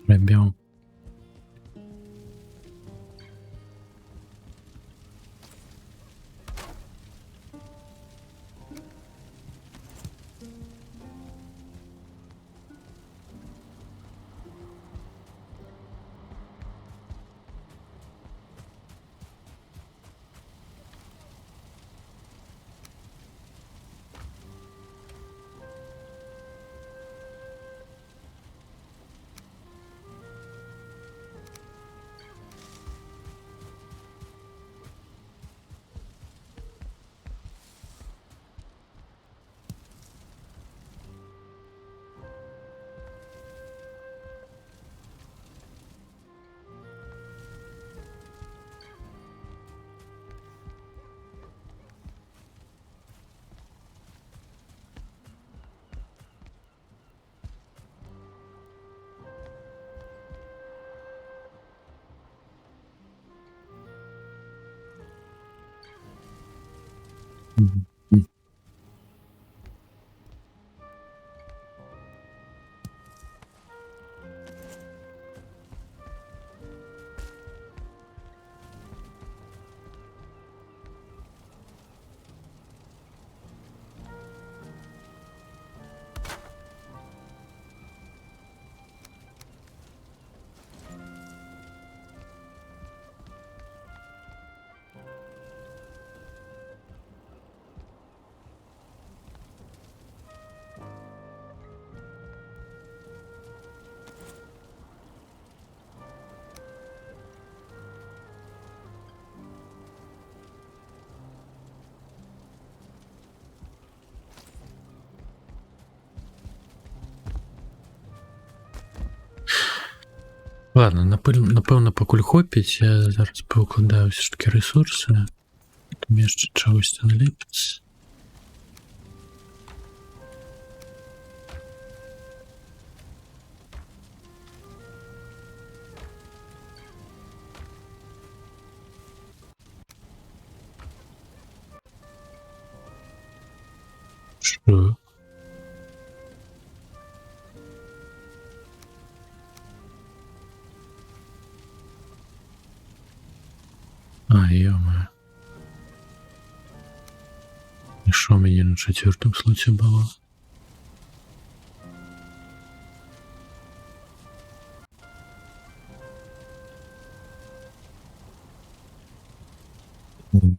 Пробел. Мгм. Ладно, напевно, покуль хопіть, я зараз поукладаю все ж таки ресурси. Мені ще чогось не ліпиться. Що? А, ё-моё. І що мені на четвертому слоті було? Мгм.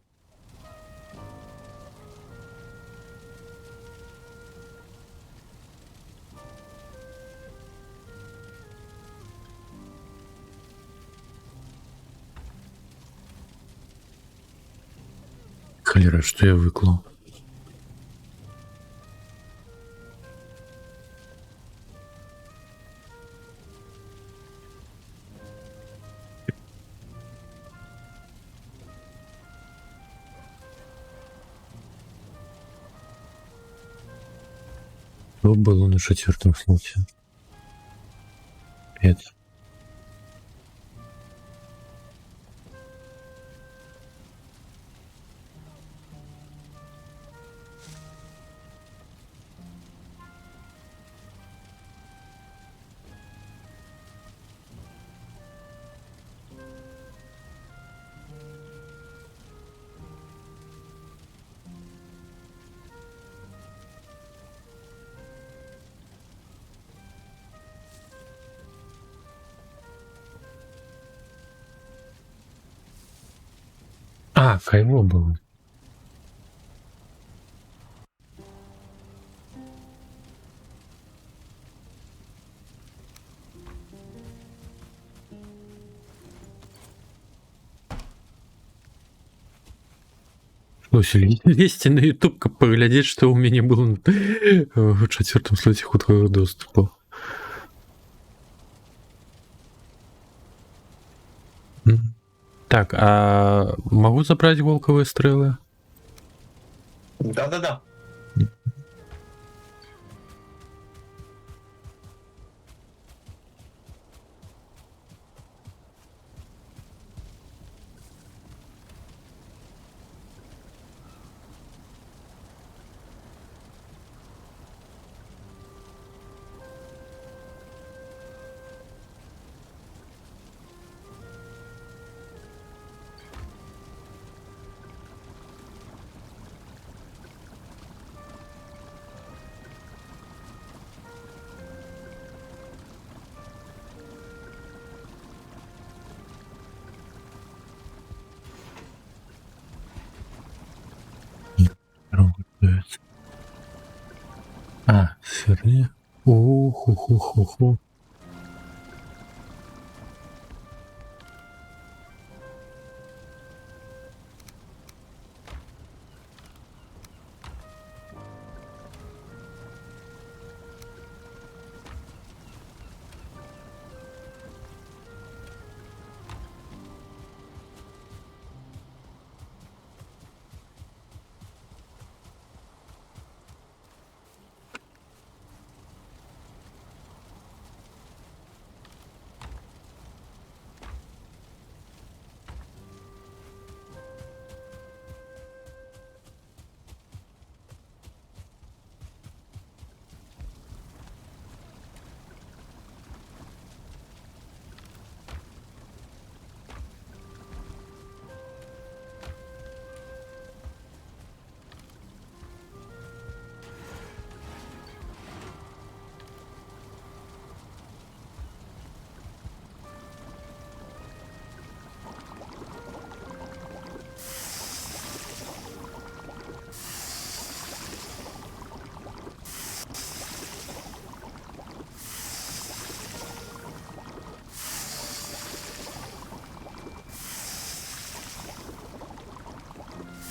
Холера, что я выклал? Что было на 4-м слоте? Нет. А, Кайло было. Слушай, лезьте на YouTube, поглядеть, что у меня было в 4-м слоте хуткого доступа. Так, а могу забрать волковые стрелы? Да-да-да. Работает. А, сырые. Уху-ху-ху-ху.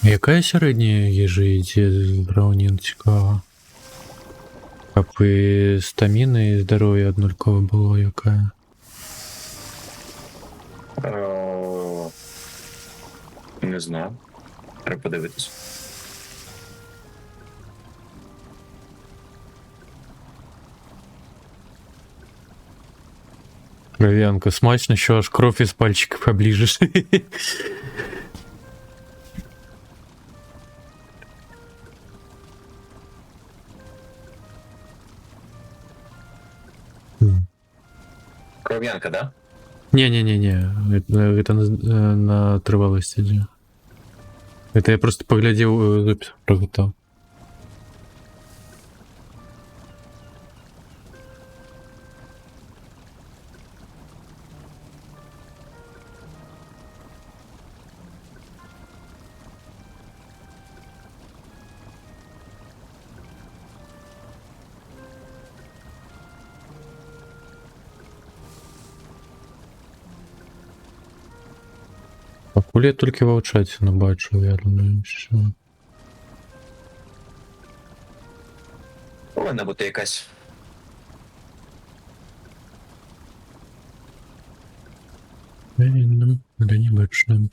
Яка середня їжі з Браунін цікава? Аби стаміна і здоров'я однаково було яка? Не знаю. Треба подивитись. Кров'янка, смачно, що аж кров із пальчика поближиш. Кров'янка, да? Не-не-не-не, это на тривалості йде. Это я просто поглядів запис приготав. Покуль я тільки в чаті не бачу, я думаю, що... Повинна бути якась. Винным, да не бачним.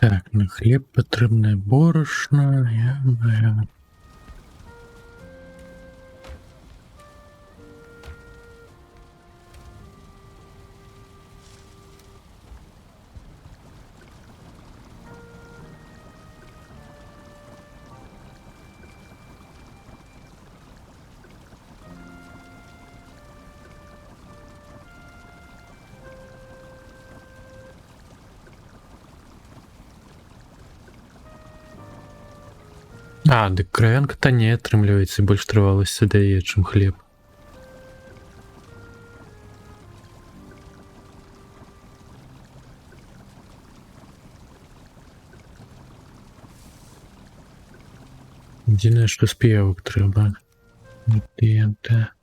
Так, на хліб потрібне борошно. Я... А, дык кравянка танней атрымліваецца, больш трываласці дае, чым хлеб. Адзінае, што спевак трэба. Кліенты.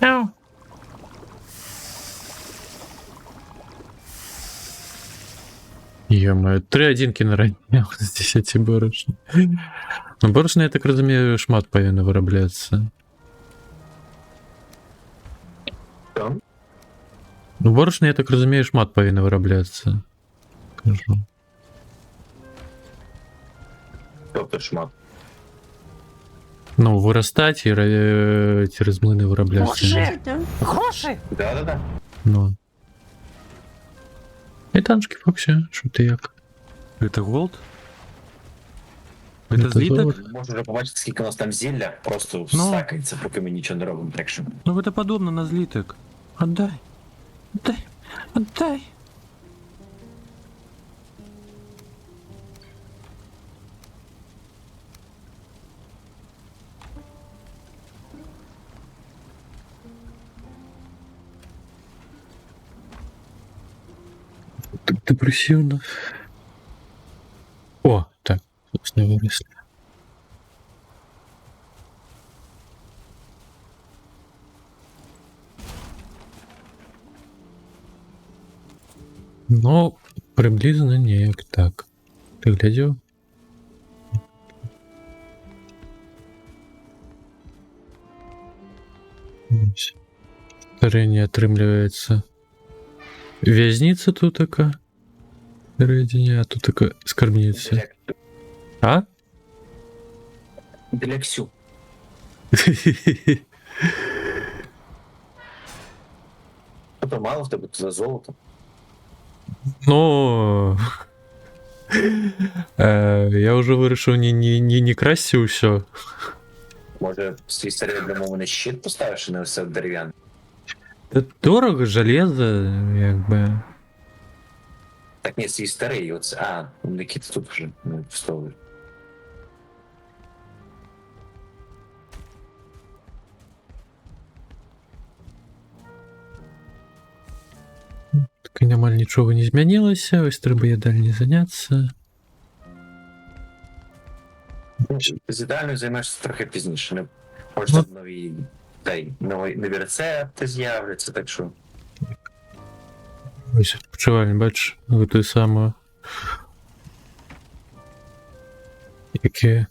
Мяу. Ё-моё, 3 адзінкі на ранее з 10 борошна. Ну, борошна, я так разумею, шмат павінна вырабляцца. Що? Ну, борошна, я так разумею, шмат павінна вырабляцца. Кажу. Тобто шмат. Ну, вырастаць і цераз млыны вырабляцца. Гроші! Да-да-да. Ну. І танчики, Фоксі, що ти як? Это голд? Это зліток? Можна вже побачити, скільки у нас там зілля, просто стакається, поки ми нічого не робимо. Так що. Ну это подобно на зліток. Отдай. Отдай. Отдай. Так депресивно. О, так, собственно, виросли. Ну, приблизно неяк так. Ты глядел? Старение отрымливается. Вязница тут такая. Середине, а тут такая скарбница. А? Для Ксю. Тобто мало в тебе за золото. Ну, я уже вирішив не красти все. Може, свій старий домовлений щит поставиш, а не все дерев'яне. Та дорого, железо, якби. Так ні, свій старий, оце. А, який ти тут вже не вставив. Так нормально нічого не змінилося, ось треба є далі заняться. З ідеальною займаєшся трохи пізніше. Не може там нові рецепти з'являться, так що. Ось відпочивальня, бачиш, готує саме. Яке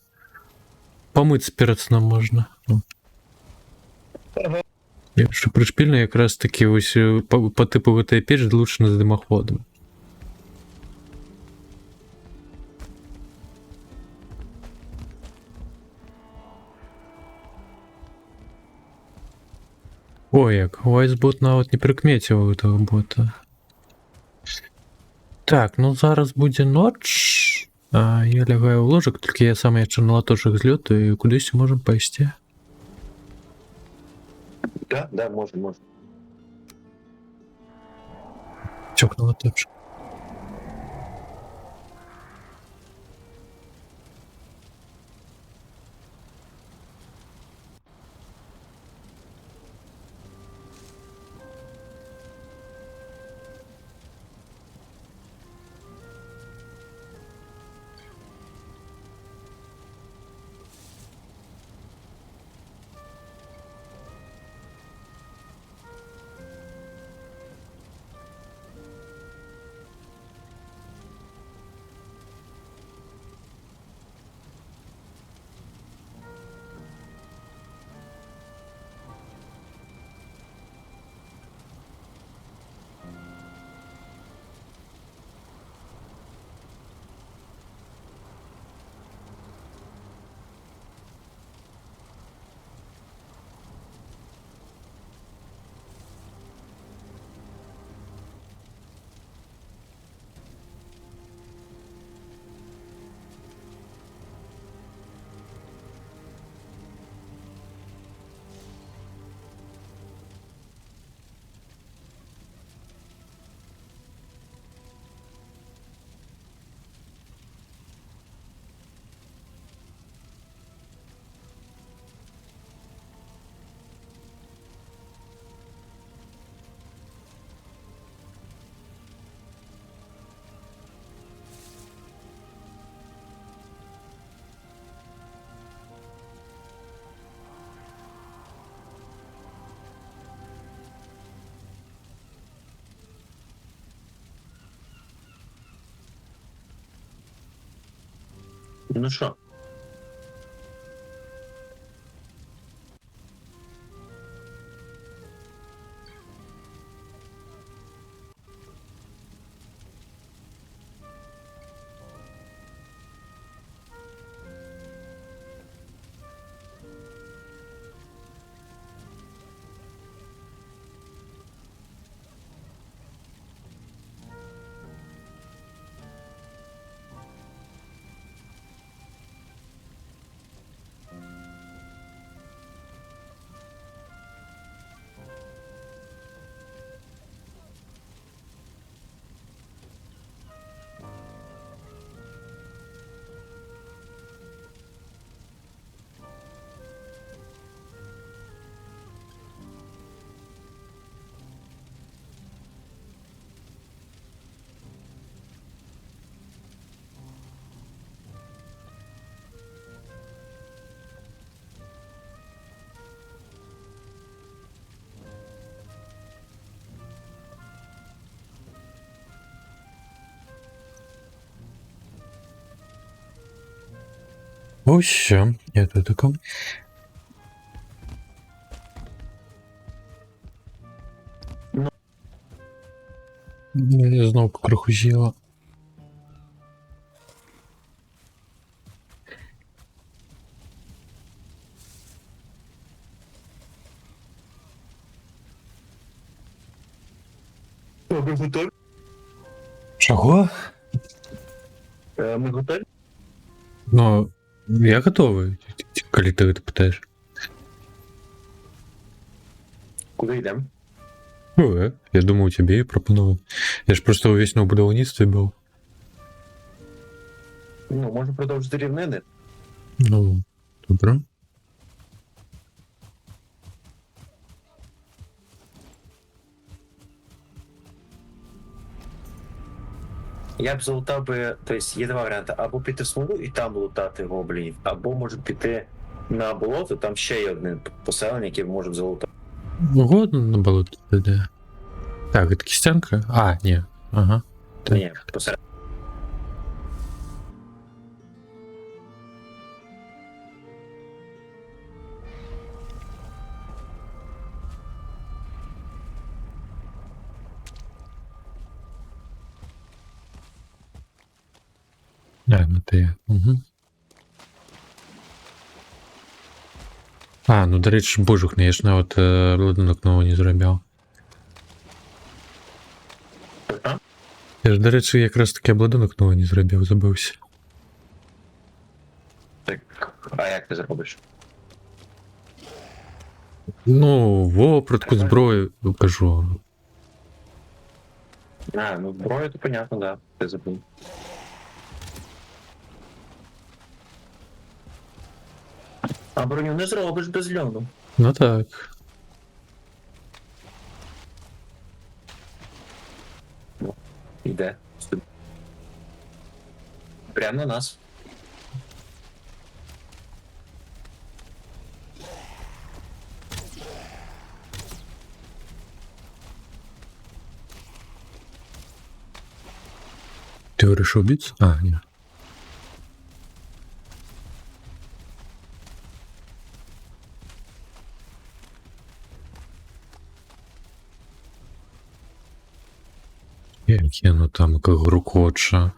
помитися перед сном можна. Якщо пришпільно, якраз таки ось по типу ВТ печ лучше з димоходом. Ой, як, Вайсбот навіть не прикметив этого бота. Так, ну зараз буде ноч. Я лягаю в ложок, тільки я сам яшчэ на латошах злёту і кудись можем пайсці. Да, можна. Чок на латошах. Ну що? Ось що, я тут тако. Я знову покрихужіла. Ми готові? Чого? Ми готові? Ну, я готовий, коли ти це питаєш. Куди йдемо? Я думаю, тебе пропонував. Я ж просто увесь на будівництві був. Ну, можна продовжити рівнини. Ну, добре. Я б залутав би, тобто є два варіанти: або піти в смолу і там лутати гоблінів, або може піти на болото, там ще є одне поселення, яке можуть залутати. Угодно на болото тоді. Так, это кистянка? А, ні. Ага. Так. Ні, посеред. А, ну ти. Угу. А, ну до речі, божух, я ж на от ладунок нового не зробив. А? Я ж, до речі, якраз таки обладунок нового не зробив, забився. Так, а як ти зробиш? Ну, вопратку зброю кажу. А, ну зброю, то понятно, да, ти забув. А броню не зробиш без льону. Ну так. Іде. Прямо на нас. Ти вирішив битися? А, ні. Яке ну там як грукоча.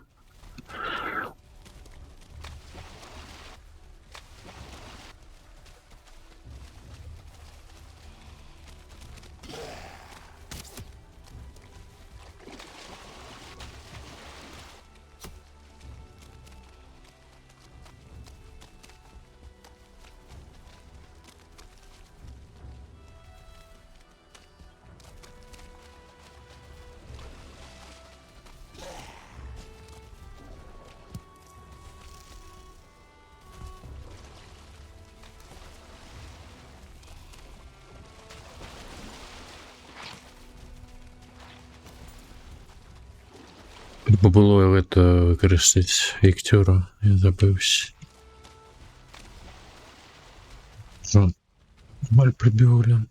Бо було это використати Віктора, я забився. Що? Маль прибіг, блін.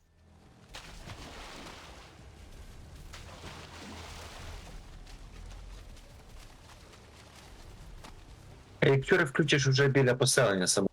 Якщо включиш вже біля поселення само.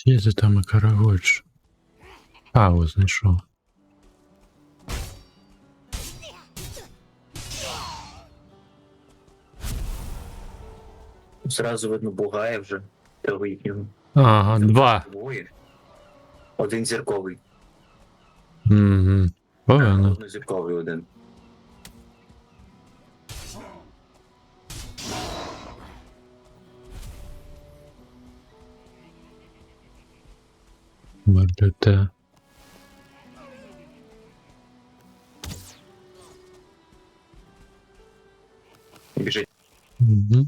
Где це там і Карагольш? А, ось знайшов. Зразу видно бугає вже того їхнього. Ага, 2. Двоє. Один зірковий. Угу. Погано. Однозірковий один. Мордота. Біжить. Угу.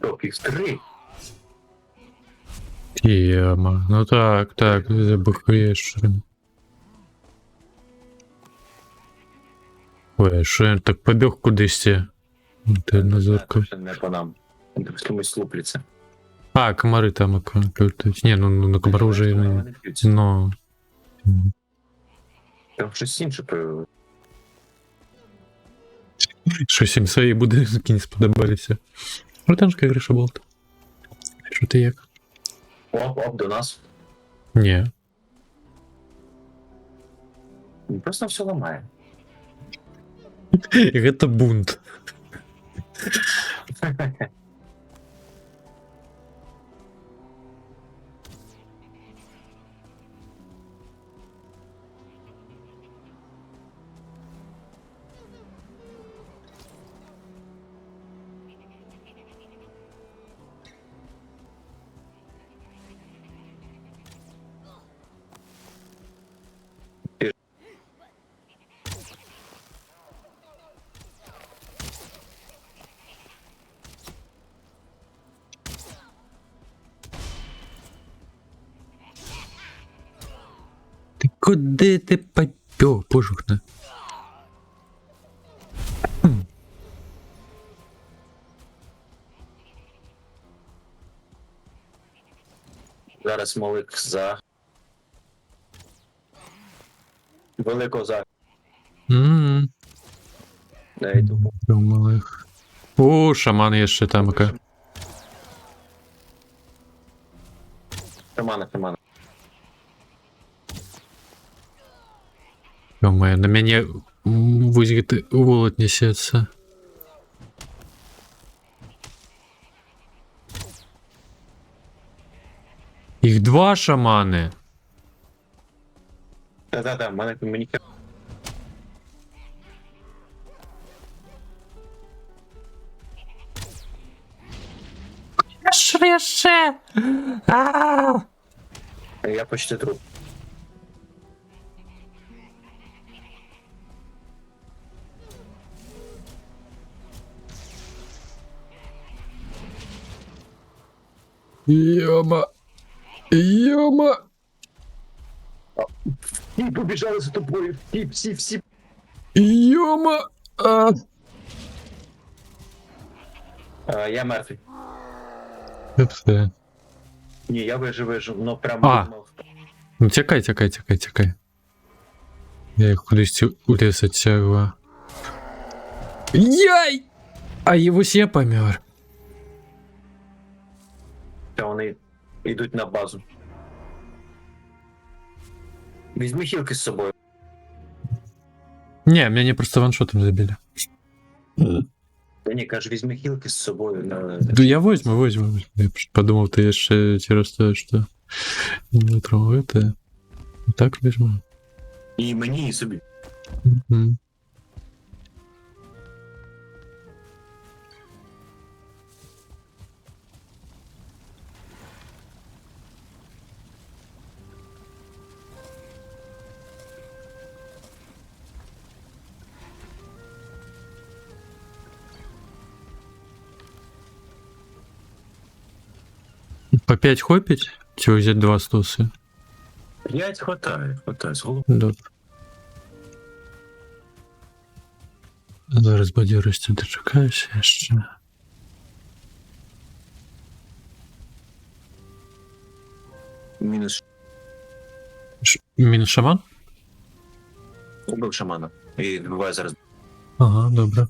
Років 3. Тема. Ну так, так, забухаєш. Ой, що я так побіг кудись? Ти назорка. Це не по нам. З кимось лупляться. А, комари там лютають. Ні, ну на комару вже не. Вони б'ються. Ну. Там щось інше появилось. Щось їм свої будинки не сподобалися. Братанська Гриша болт. Що ти як? Оп, до нас. Ні. Він просто все ламає. Гэта бунт. Ти куди ти попёр, пожухне? Зараз Молик за. Великого за. Ммм. Не йду. Малих. О, шаман є ще там. Шамана. Ё-моё, на мяне вузьгіты волат несецца. Іх 2 шаманы. Та-та-та, в мене комунікація. Швидше! Я почти труп. Йома! Йома! І побіжали за тобою. Всі. Йома! Я мертвий. Все. Ні, я вижив, но прямо А. думав. Ну тікай. Я їх кудись у ліс оттягла. Яй! А його я помер. Та вони йдуть на базу. Візьми хілки з собою. Не, меня просто ваншотом забили. Та ні, кажу, візьми хілки з собою. Да я возьму. Я просто подумал, ты еще через то, что не трогаю, это так возьму. І мені, і собі. Мгм. По 5 хопить? Чего взять 2 стосы? 5 хватає, з голови. Добре. Зараз бадьорості дочекаюся ще. Мінус Мінус шаман? убив шамана. І вбиває зараз Ага, добре.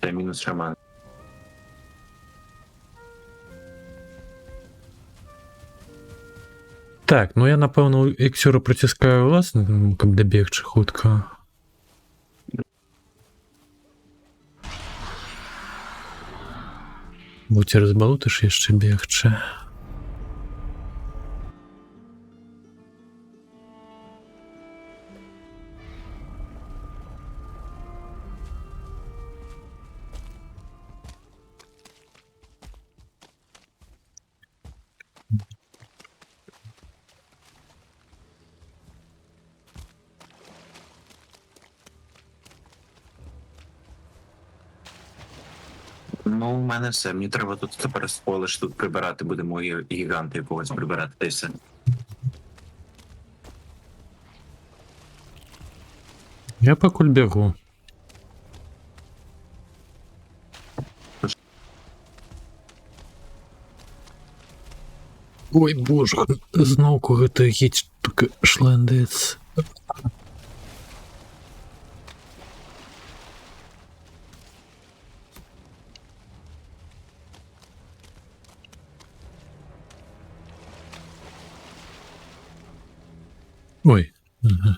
мінус шаман. Так, ну я напевно іксюру притискаю вас, каб добігчи хутко. Бо через болото ж ще бігче. Ну, у мене все. Мені треба тут тепер сполиш тут прибирати, будемо гіганти якогось прибирати, та й все. Я покуль бігу. Ой, боже, знов кого-то якісь штуки шлендець. Ой. Ага.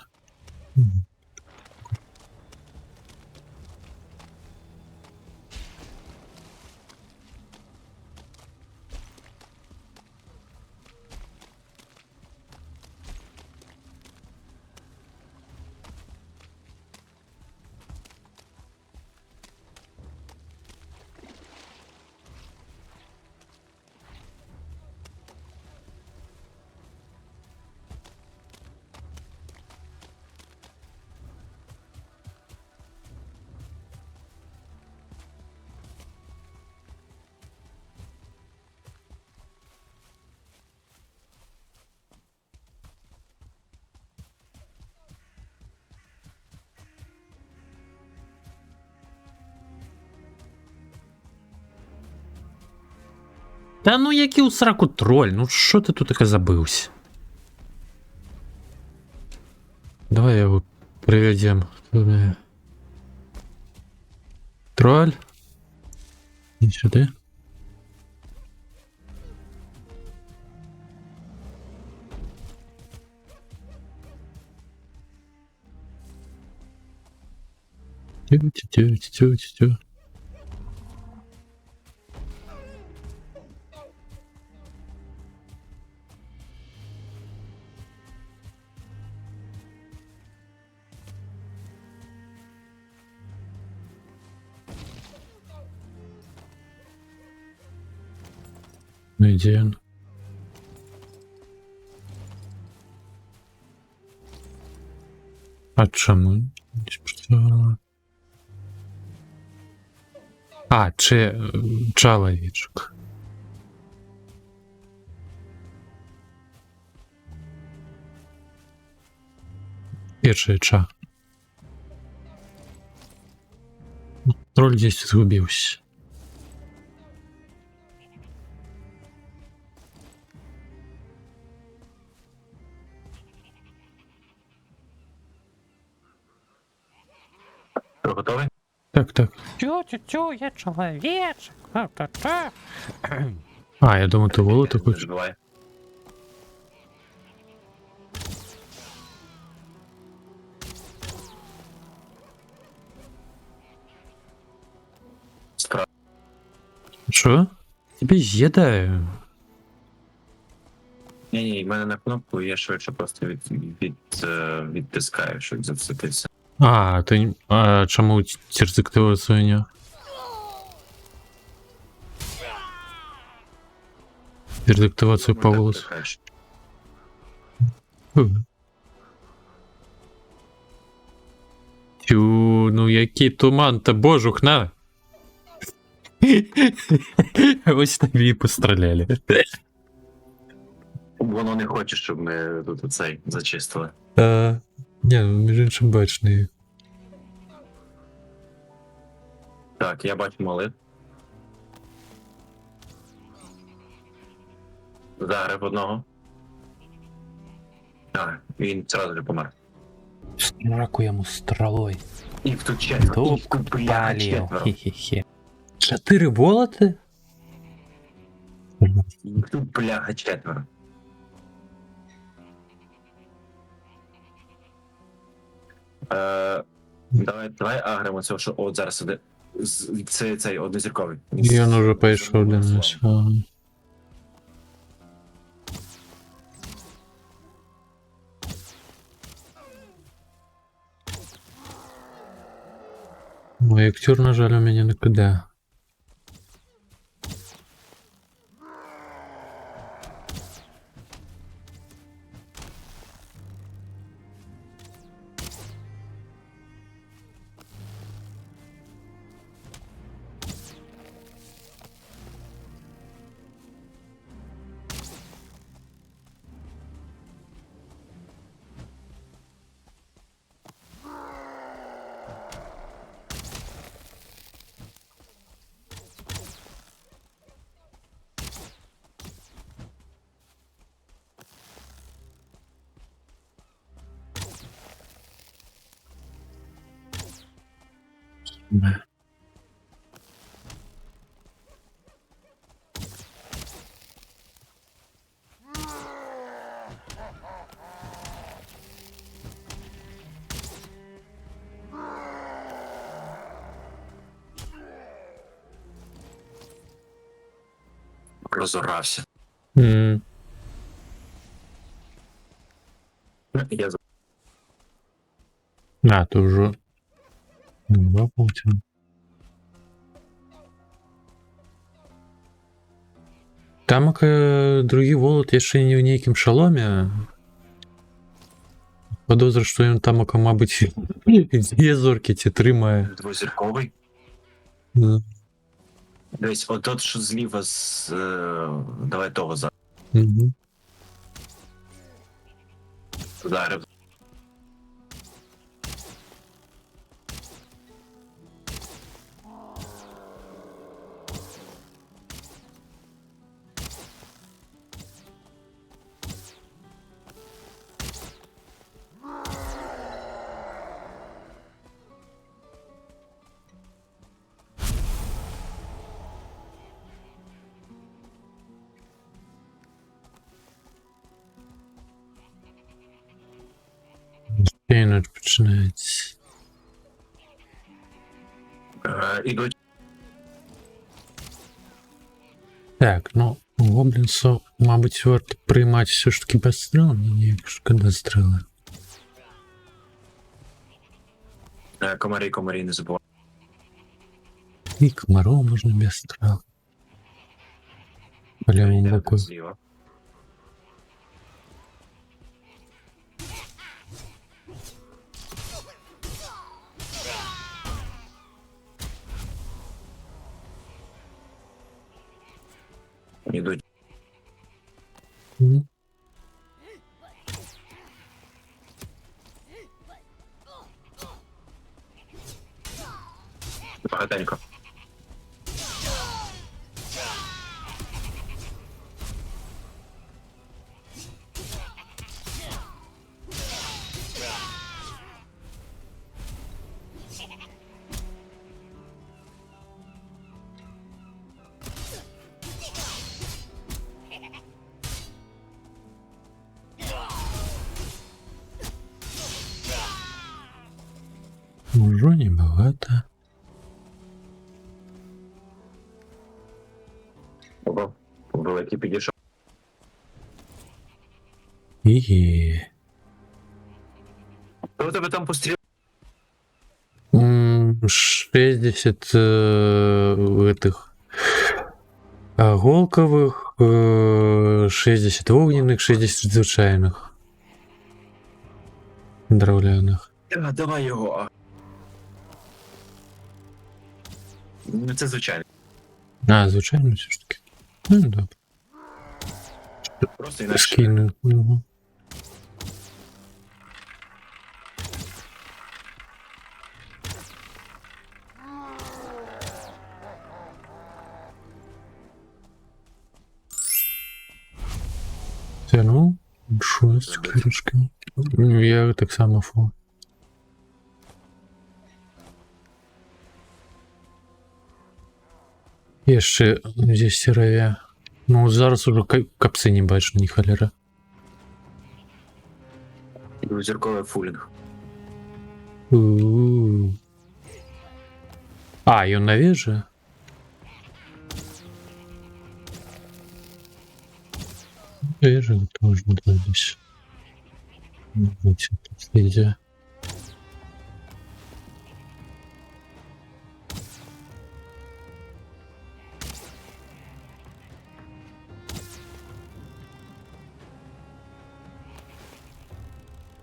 Та ну який у сраку троль, ну що ти тут таке забився? Давай його приведем. Троль. І сюди. Тю-тю-тю-тю-тю. Ну где он? А чому? А, чоловічок. Перший ча. Троль здесь згубився. Ви готові? Так, так. Тю-тю-тю, я человечек. А-та-та. А, я думаю, ты волу такой. Збивай. Що? Тебе з'їдаю. Ні, в мене на кнопку, я швидше просто відтискаю, щоб зацепитися. А, ти... А чому терзиктива свиня? Передиктивацію по голосу. Тю, ну який туман, та божух, на! Ось тобі і постріляли. Воно не хоче, щоб ми тут оцей зачистили. Ні, ну, між іншим бачний. Так, я бачу молит. Загреб одного. А, він зразу же помер. Раку йому стрелой. І тут четверо. Дуб І тут, бляха, палів. четверо. Хе-хе-хе. 4 волоти? І тут, бляха, четверо. Давай агремо цього, що от зараз іде. Це цей однозірковий. Він уже пішов до нас. Ага. Мой актер, на жаль, у меня на КД. Розорався. М. Я А, ты уже... Два получил. Там другі волод ще не в ніякім шаломі. Подозра, що він там, мабуть, є зорки ці тримає. двозірковий. Да. Дивись, от що зліва з. Давай того за. Угу. Загреб. І ніч починається. Ідуть. Так, ну, Гоблінсу, мабуть, варто приймати все ж таки без стріл, мені як шкода стріли. Комарі, не забувай. І комаров можна без стріл. По лівому боку. Зліва. Ідуть. Мгм. Багатенько. Уже небагато. великий підійшов. І... Хто у тебе там постріл? 60 этих голкових, 60 вогняних, 60 звичайних. Дровляних. Давай його. Ну, це звичайно. А, звичайно, все ж таки. Ну, добре. Просто інакше. Скину. Угу. Тянул. Шесть крышки. Я так само фу. Є ще здесь сіровя. Ну, зараз уже капси не бачу, ні холера. Зірковий фулінг. У-у-у. А, и он на веже? Веже тоже вот здесь. Вот тут нельзя.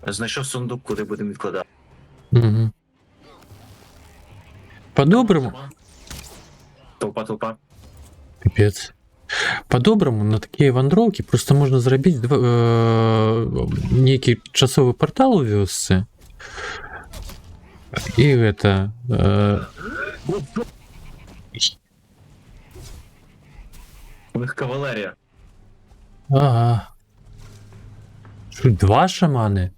Знайшов сундук, куди будемо відкладати. Угу. По-доброму, Толпа. капец. По-доброму на такие вандровки просто можно зробить некий часовый портал у вёсцы. И это... У них кавалерія. Ага. Что, два шаманы?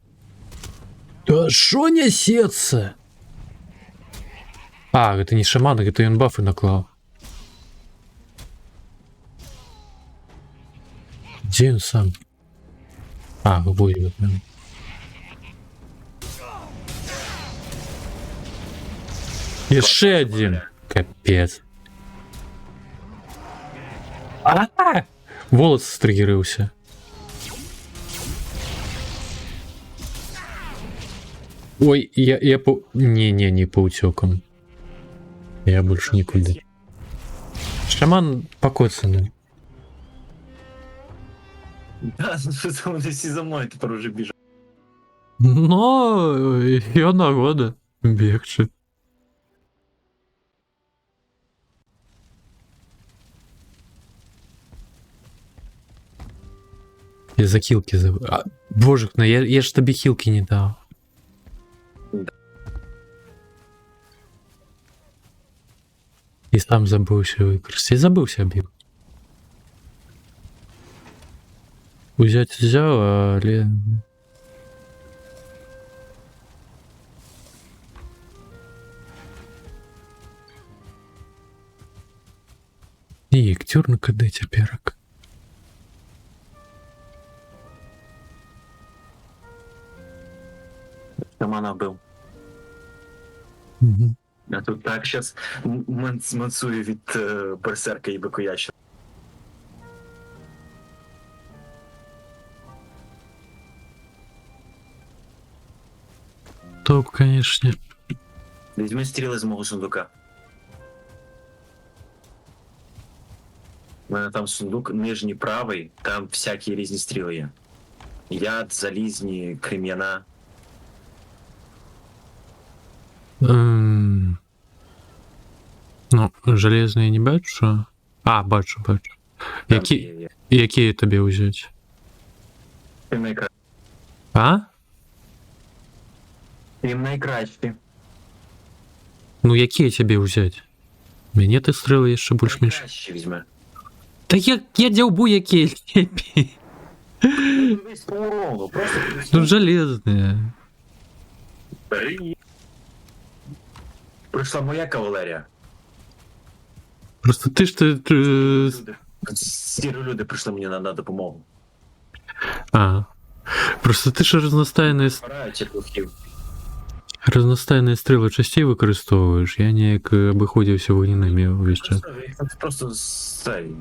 Да шо несется? А, это не шаманы, это он бафы наклал. Где он сам? А, выводит прям. Еще один. Капец. А-а-а! Волос стригерился. Ой, я по... Не по утекам. Я больше никуда. Шаман покоцанный. Да, вони всі за мною тепер уже біжать. Но ее нагода бегче. Я за хилки забыл. А, боже, ну я ж тебе хилки не дал. И сам забылся выкрасить. И забылся бил. Взять взял, але... И актер на КД теперок. Шамана вбив. Угу. А тут так щас мансую від берсерка і бикояча. Топ, конечно. Візьми стріли з мого сундука. У мене там сундук нижній правий, там всякі різні стріли є. Яд, залізні, крем'яна. Ну, железные не бачу. А, бачу. Там Які, які тобі взяти? Тим найкраще. А? Тим найкраще. Ну, які тебе взяти? Мені ти стріли ще більш-менш. Найкраще візьме. Та я дявбу які лепі. Дивись по урону, просто Ну, железные. бери. Прийшла моя кавалерія. Просто ти ж ти... Люди. Сірі люди прийшли мені на допомогу. А. Просто ти ж Порають як лохів. разностайні стріли частей використовуєш. Я ніяк обиходився вогняними весь час. Просто цей.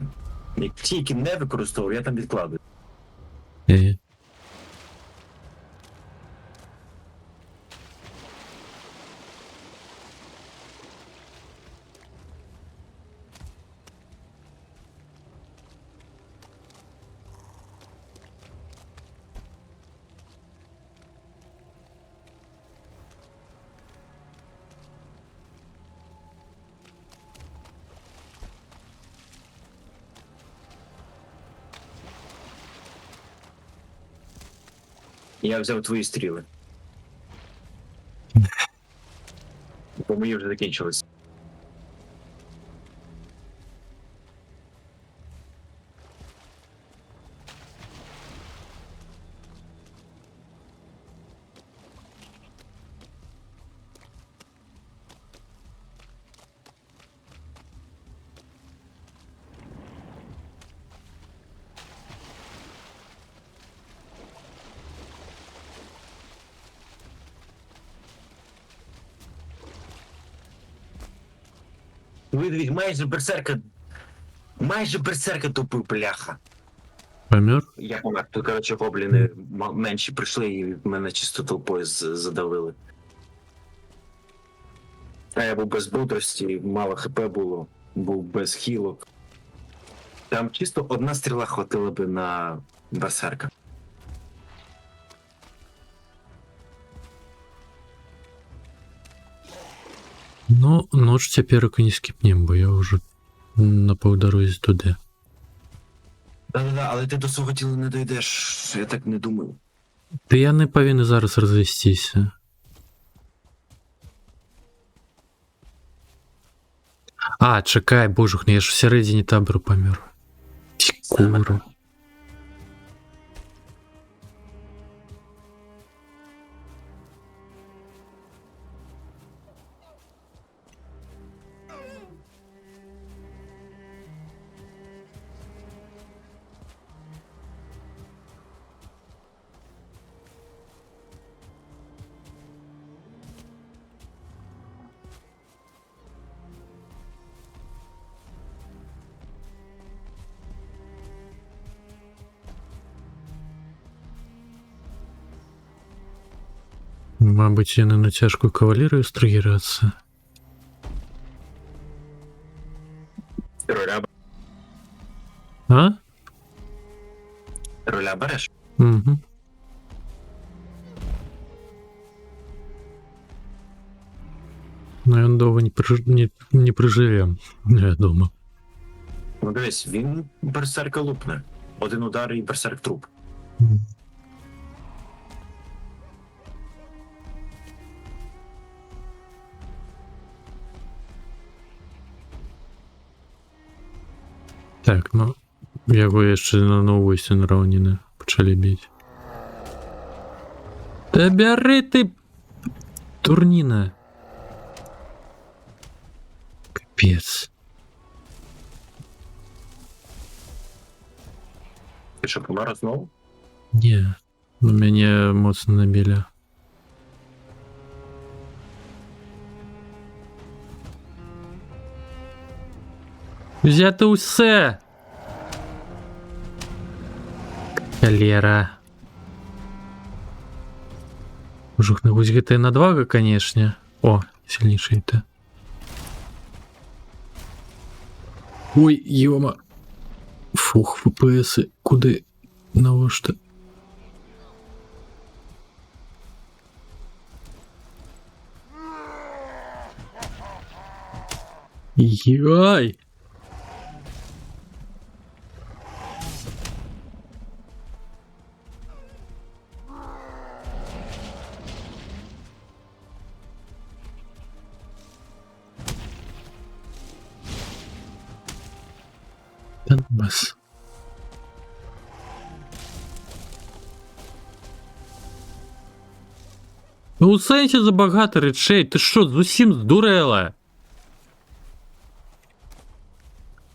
Як тільки не використовую, я там відкладую. Е. Я взяв твої стріли. Бо мої вже закінчились. Видвіг, майже берсерка тупив, бляха. Помер? Я помер. Тут, коротше, гобліни менші прийшли і мене чисто толпою задавили. А я був без бодрості, мало хп було, був без хілок. Там чисто одна стріла хватила би на берсерка. Ну, нож цяперак і не скіпнем, бо я вже на паўдорозі туди. Да-да-да, але ти до свого тіла не дойдеш, я так не думаю. Та я не повинен зараз розвестися. А, чекай, божух, я ж всередині табору помер. Кура. Мабуть, я на натяжку кавалерію стригіраться. А? Роля береш? Угу. Ну, він довго не приживе, я думаю. Ну дивись, він берсерка лупне. Один удар і берсерк труп. Так, ну, яго яшчэ на новосці на раўніны пачалі біць. Та бяры ты, турніна. Капец. Ти що, помер знову? Не, ну мяне моцна набілі. Взяти усе! Калера. Жух, ну вось гэтая надвага, канешне. О, сильнейший ты. Ой, ёма. Фух, ФПС, куды? Навошта? Яй! Донбас. Ну, у сенсі забагато речей. Ти що, зовсім здурела?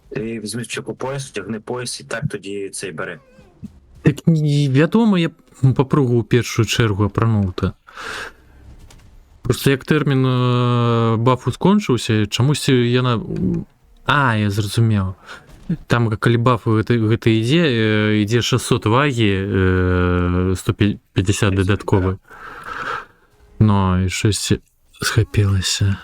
Ти візьми чеку пояс, втягни пояс і так тоді цей бери. Так вядома, я попробую в першу чергу апрануў-то. Просто як тэрмін бафу скончыўся, чамусь яна... А, я зразумеў. Там калі баф гэта ідзе 600 вагі, 150 дадатковы. Но і щось схапілася.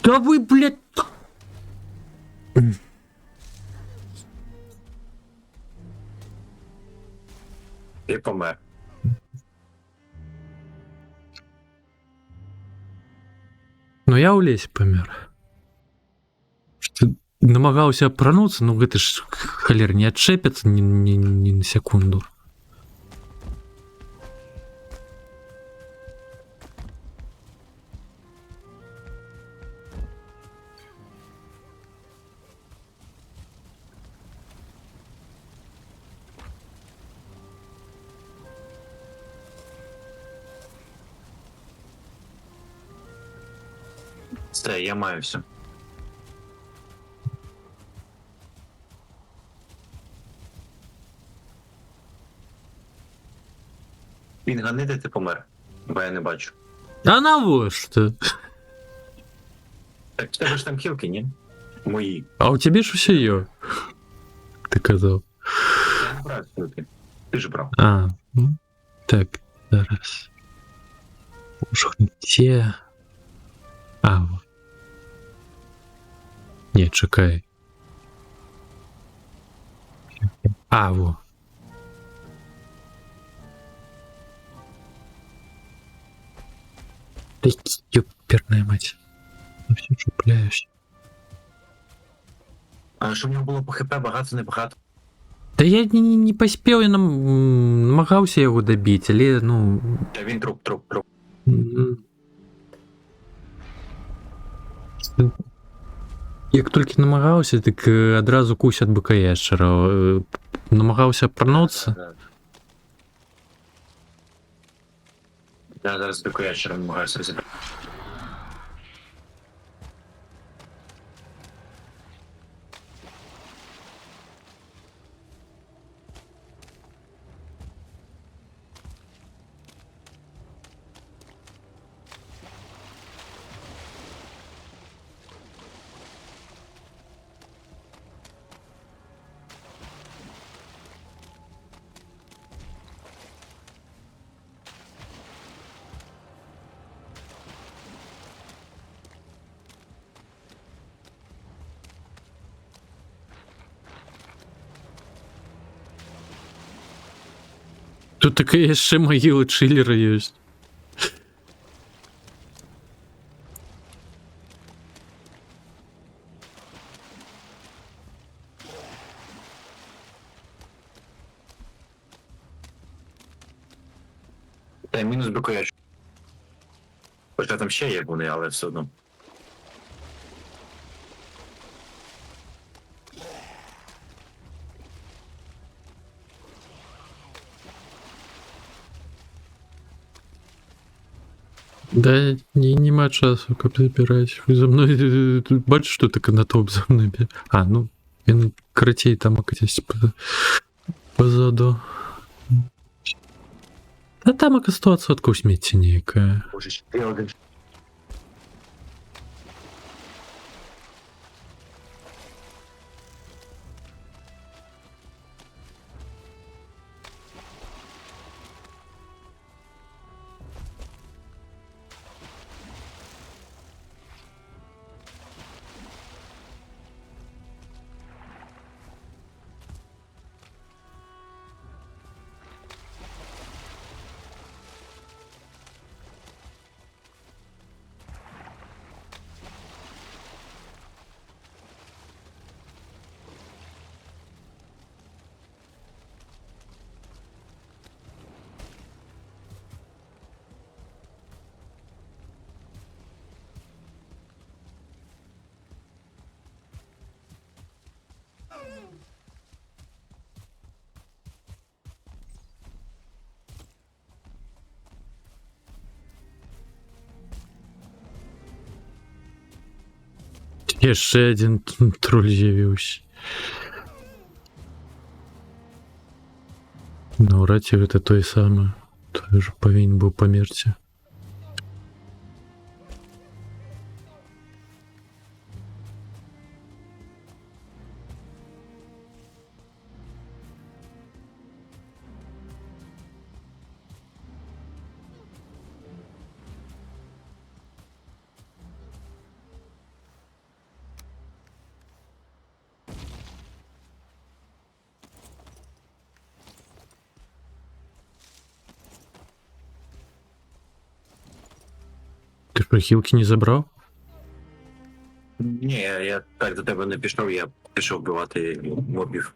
Да вы, блядь! Ти помер. Ну я ў лесе памёр. Намагаўся апрануцца, ну гэта ж халер не адчэпяцца ні на секунду. Все, я маю все. Він ганити ти помер, бо я не бачу. А навошта? Так в тебе ж там хілки, ні? Мої. А у тебе ж усе є. Ти казав. Я не брав хілки. Ти ж брав. А, ну, так, зараз. Ушхнуте. А, во. Не, чекай. А, во. Да ёперная мать. Ну все чупляюсь. А щоб в нього було по ХП багато, не багато. Да я не поспел, я намагаўся яго дабіць, але, ну... Та він труп. м, Як толькі намагаўся, так адразу кусь ад быка яшчара. Намагаўся апрануцца. Я зараз таку ящера намагаюся розібрати. Тут така яшчэ магіла чылера ёсць. Та мінус бикояч. Хоча там ще є вони, але все одно. Да нема часу, каб забіраць. Вы за мной тут бачыш, што так на топ за мной бе. А, ну, ён карацей там акацесь позаду. А там ака 100% смецце нейкае. Боже, ще один. Яшчэ один тролль з'явіўся. Наўрад ці гэта той самы. Той ж павінен быў памерці. Ти що, хілки не забрав? Ні, я так до тебе не пішов, я пішов вбивати мобів.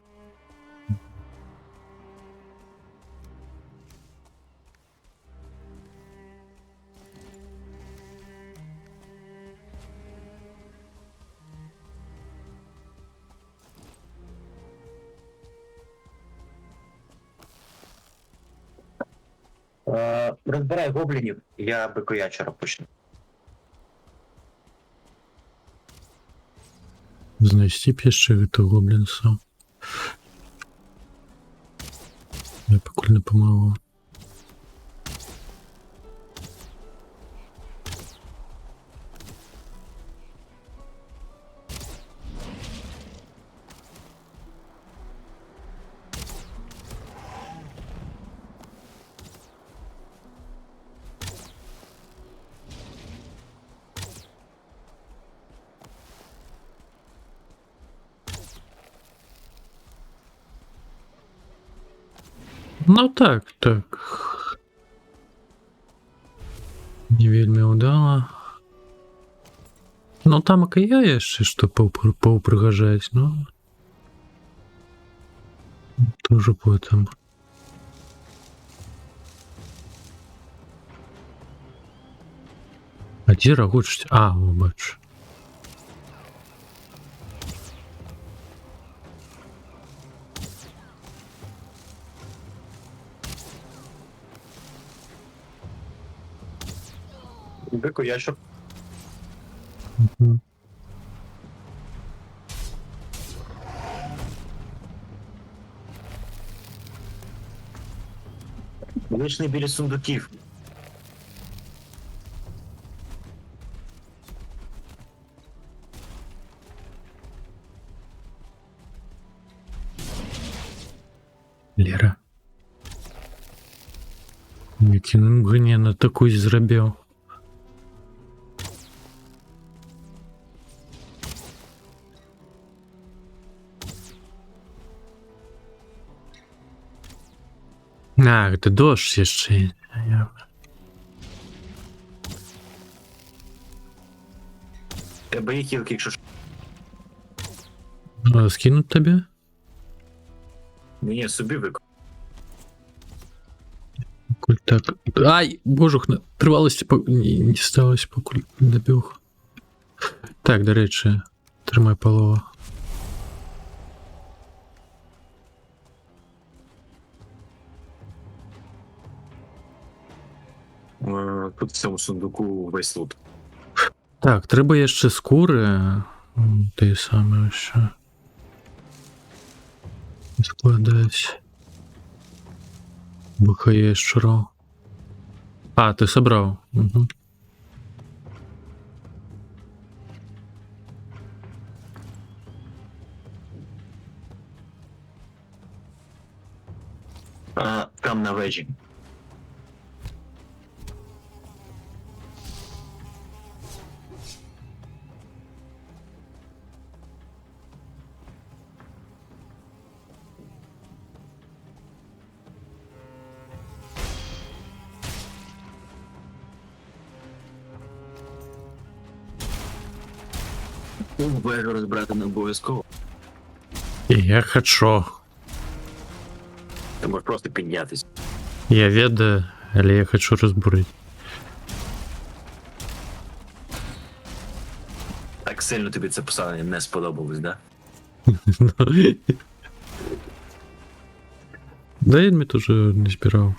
Розбирай гоблінів, я бикоячера почну. Знайсці б яшчэ гэта гоблінса. Я пакуль не памагу. Ну так, так. Не вельмі ўдала. Ну там і я яшчэ што паўпрыгажаць, ну. Тоже потым. А дзе рагочуць? А, о, бачу. Бикоячер. Мгм. Вийшли біля сундуків. Лера. Які мгновенно такой зрабіў. А, гэта дождь яшчэ. Тебе є хілки, якщо що. Скинуть табе? Ні, собі вико. Коль так. Ай, божух, на трываласці не сталася, пакуль дабег. Так, дарэчы, трымай палова. Тут в цьому сундуку весь лут. Так, трэба яшчэ скуры. Тыя самыя ўсё. Складаць. Бухае яшчараў. А, ты сабраў. Угу. Там на вежі. Вежу розбирати не обов'язково. Я хочу. Ти можеш просто піднятися. Я ведаю, але я хочу разбурить. Так сильно тобі це посадення не сподобалось, да? Да, я тоже не збирав.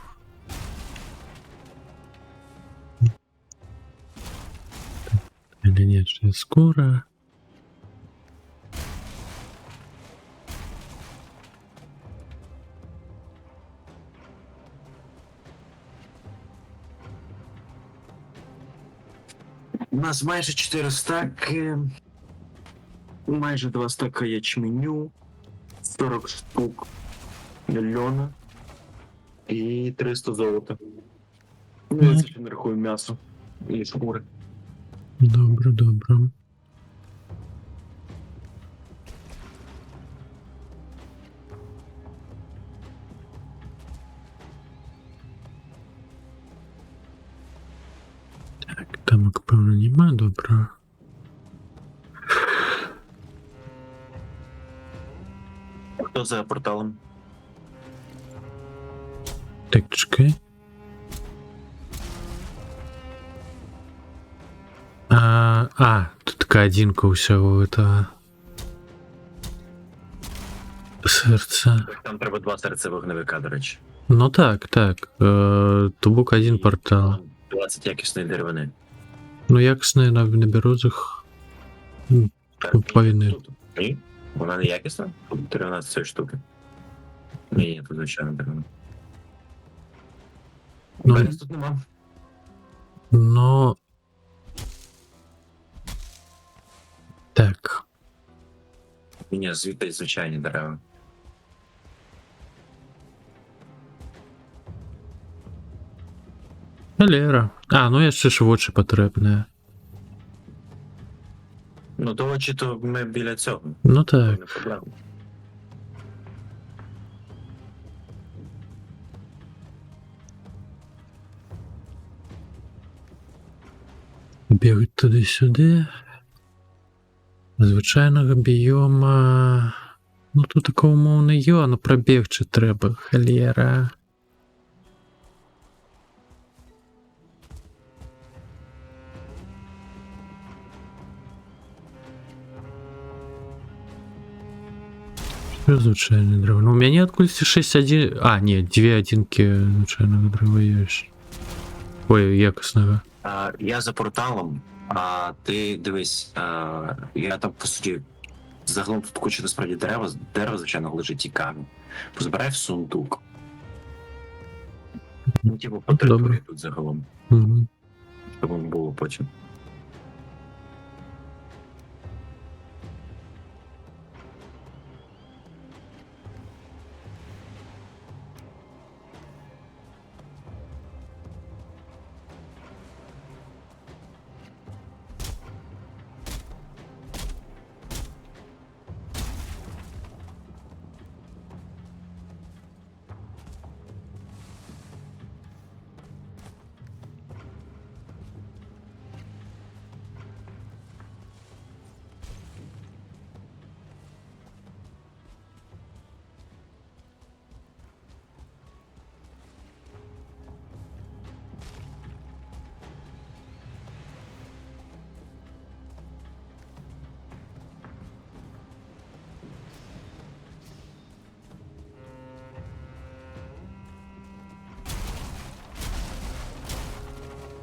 Или нет, что скоро. У нас майже 4 стаки, майже 2 стака ячменю, 40 штук льона і 300 золота. Ну, я це ще не рахую м'ясо і шкури. Добре, добре. Так, тамок, певно, нема, добре. Хто за порталом? Так, чекай. Тут така одинка усього этого серця. Там треба 2 серця вогневика, до речі. Ну так, так. Тубук один портал. 20 якісної деревини. Ну, якісний на березах. Повинні. Ні? Вона не якісна? Тут 13 штуки. Ні, тут звичайно деревина. Ну, Берез тут нема. но... Так. Ні, звідти звичайні дерева. Галера. Ну яшчэ ж вочы патрэбныя. Ну, то очі, то ми біля цього. Ну То так. не проблема. Бегать туды-сюды. Звычайнага біёма. Ну тут такого умоўна но прабегчы трэба, халера. Что звычайны дрэва? Ну у мяне адкульці 6-1... не, 2 адзінкі звычайнага дрэва ёсць. Ой, якаснага. Я за порталом, а ти дивись, я там по суті загалом тут куча насправді дерева, звичайно, лежить і камінь. Позбирай в сундук. Ну, типу, по Добре. території тут загалом, Угу. щоб воно було потім.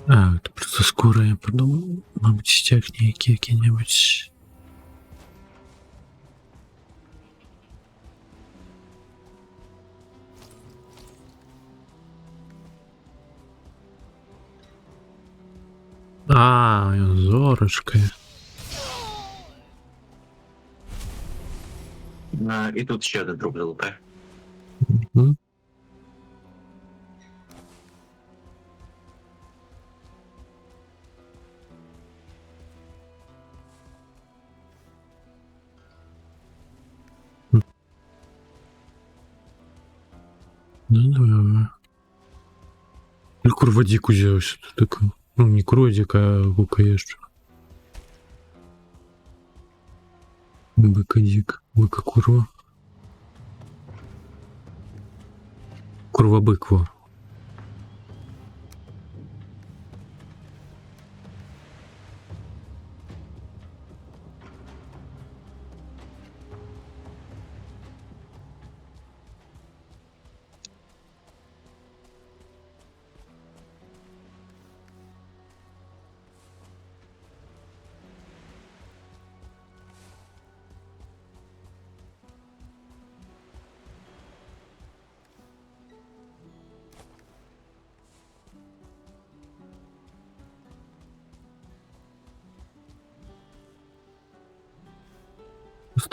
Это просто скоро я подумал. Мабуть, стяг ніякі які-небудь. Зорочка. І тут ще один друг залупе. Мгм. Ну давай. Или курвадик взялся. Такой. Ну, не курвадик, а гукаешь. Быкадик. Быка курва. Курва быква.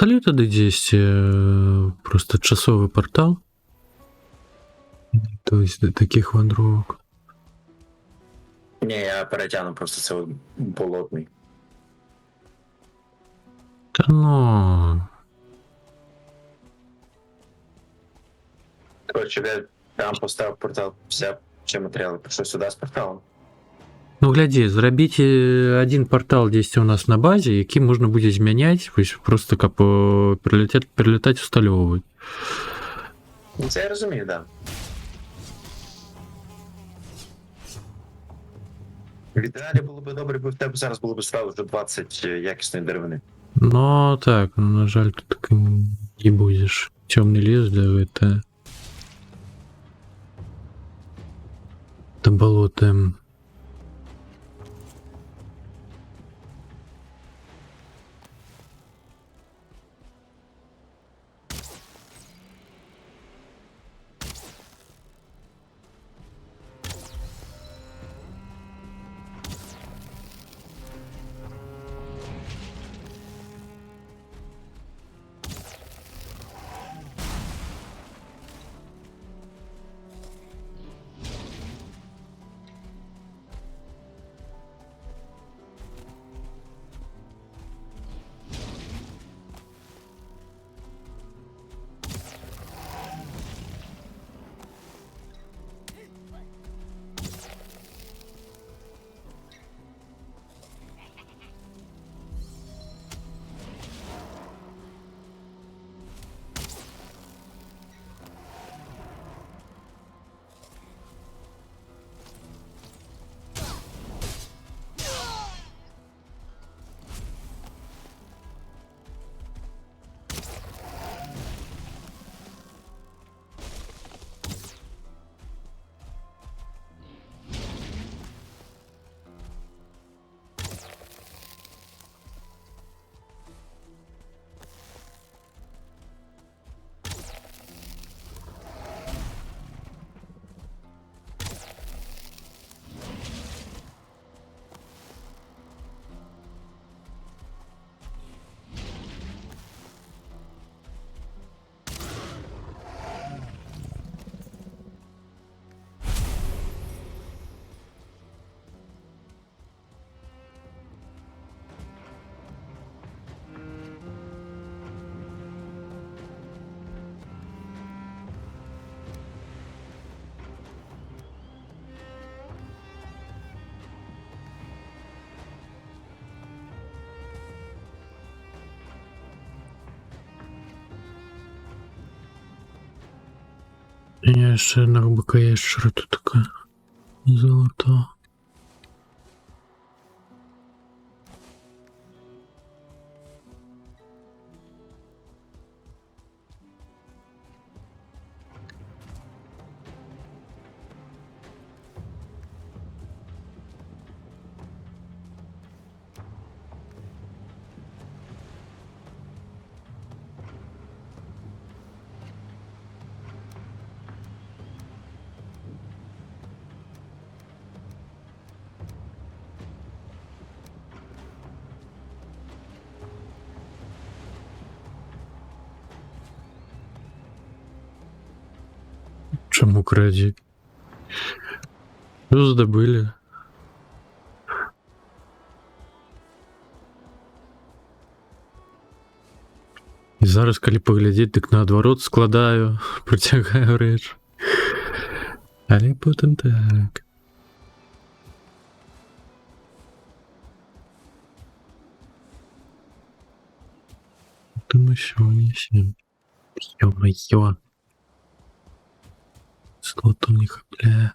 усталю тады дзесьці просто часовы партал. То есть до таких вандровак. Ні, я перетягну просто це болотний. Та ну. Коротше, я там поставив портал, всі матеріали пішов сюди з порталом. Ну глядзі, зрабіць один партал дзесьці у нас на базе, які можна будзе змяняць, вось просто каб перелетаць усталёўваць. Ну, це я розумію, так. Да. В ідеалі було б добре, бо в тебе зараз було б сразу вже 20 якісної деревини. Ну так, ну, на жаль, тут так не будзеш. Цёмны лес для гэта. Да болото. Я ще на РБК ящера тут така золота. Чому крадзі? Що здобили? І зараз, калі паглядзець, дык наадварот складаю, працягаю рэч. Але потым так. Потым усё несем. Ё-моё. Злото не хапляе.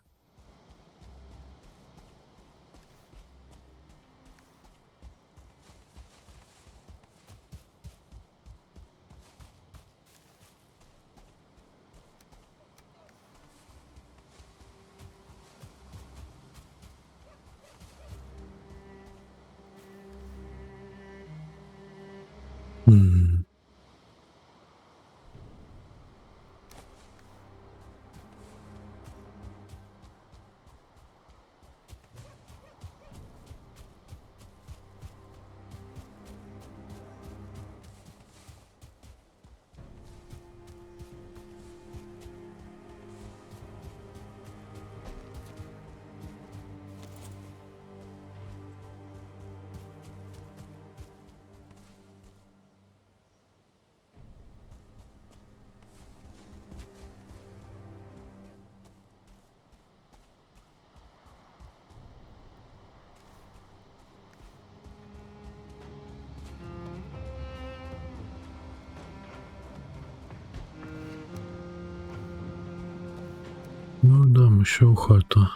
Ну да, мы еще у хату.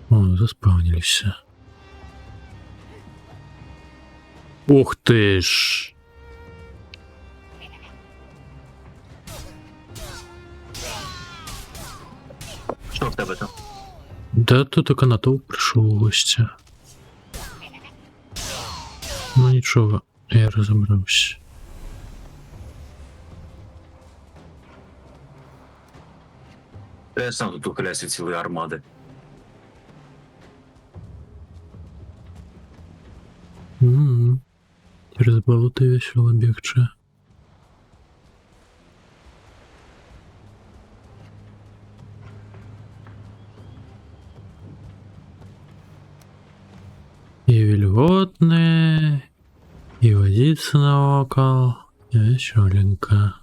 О, заспавнились. Ух ты ж! Що в тебе там? Да тут только натовп пришел в гости. Ну ничего, я разобрался. Я сам тут ухиляюсь від цілої армади. Через болото весело бегче. И вельботные, и водица на окол, и веселенько.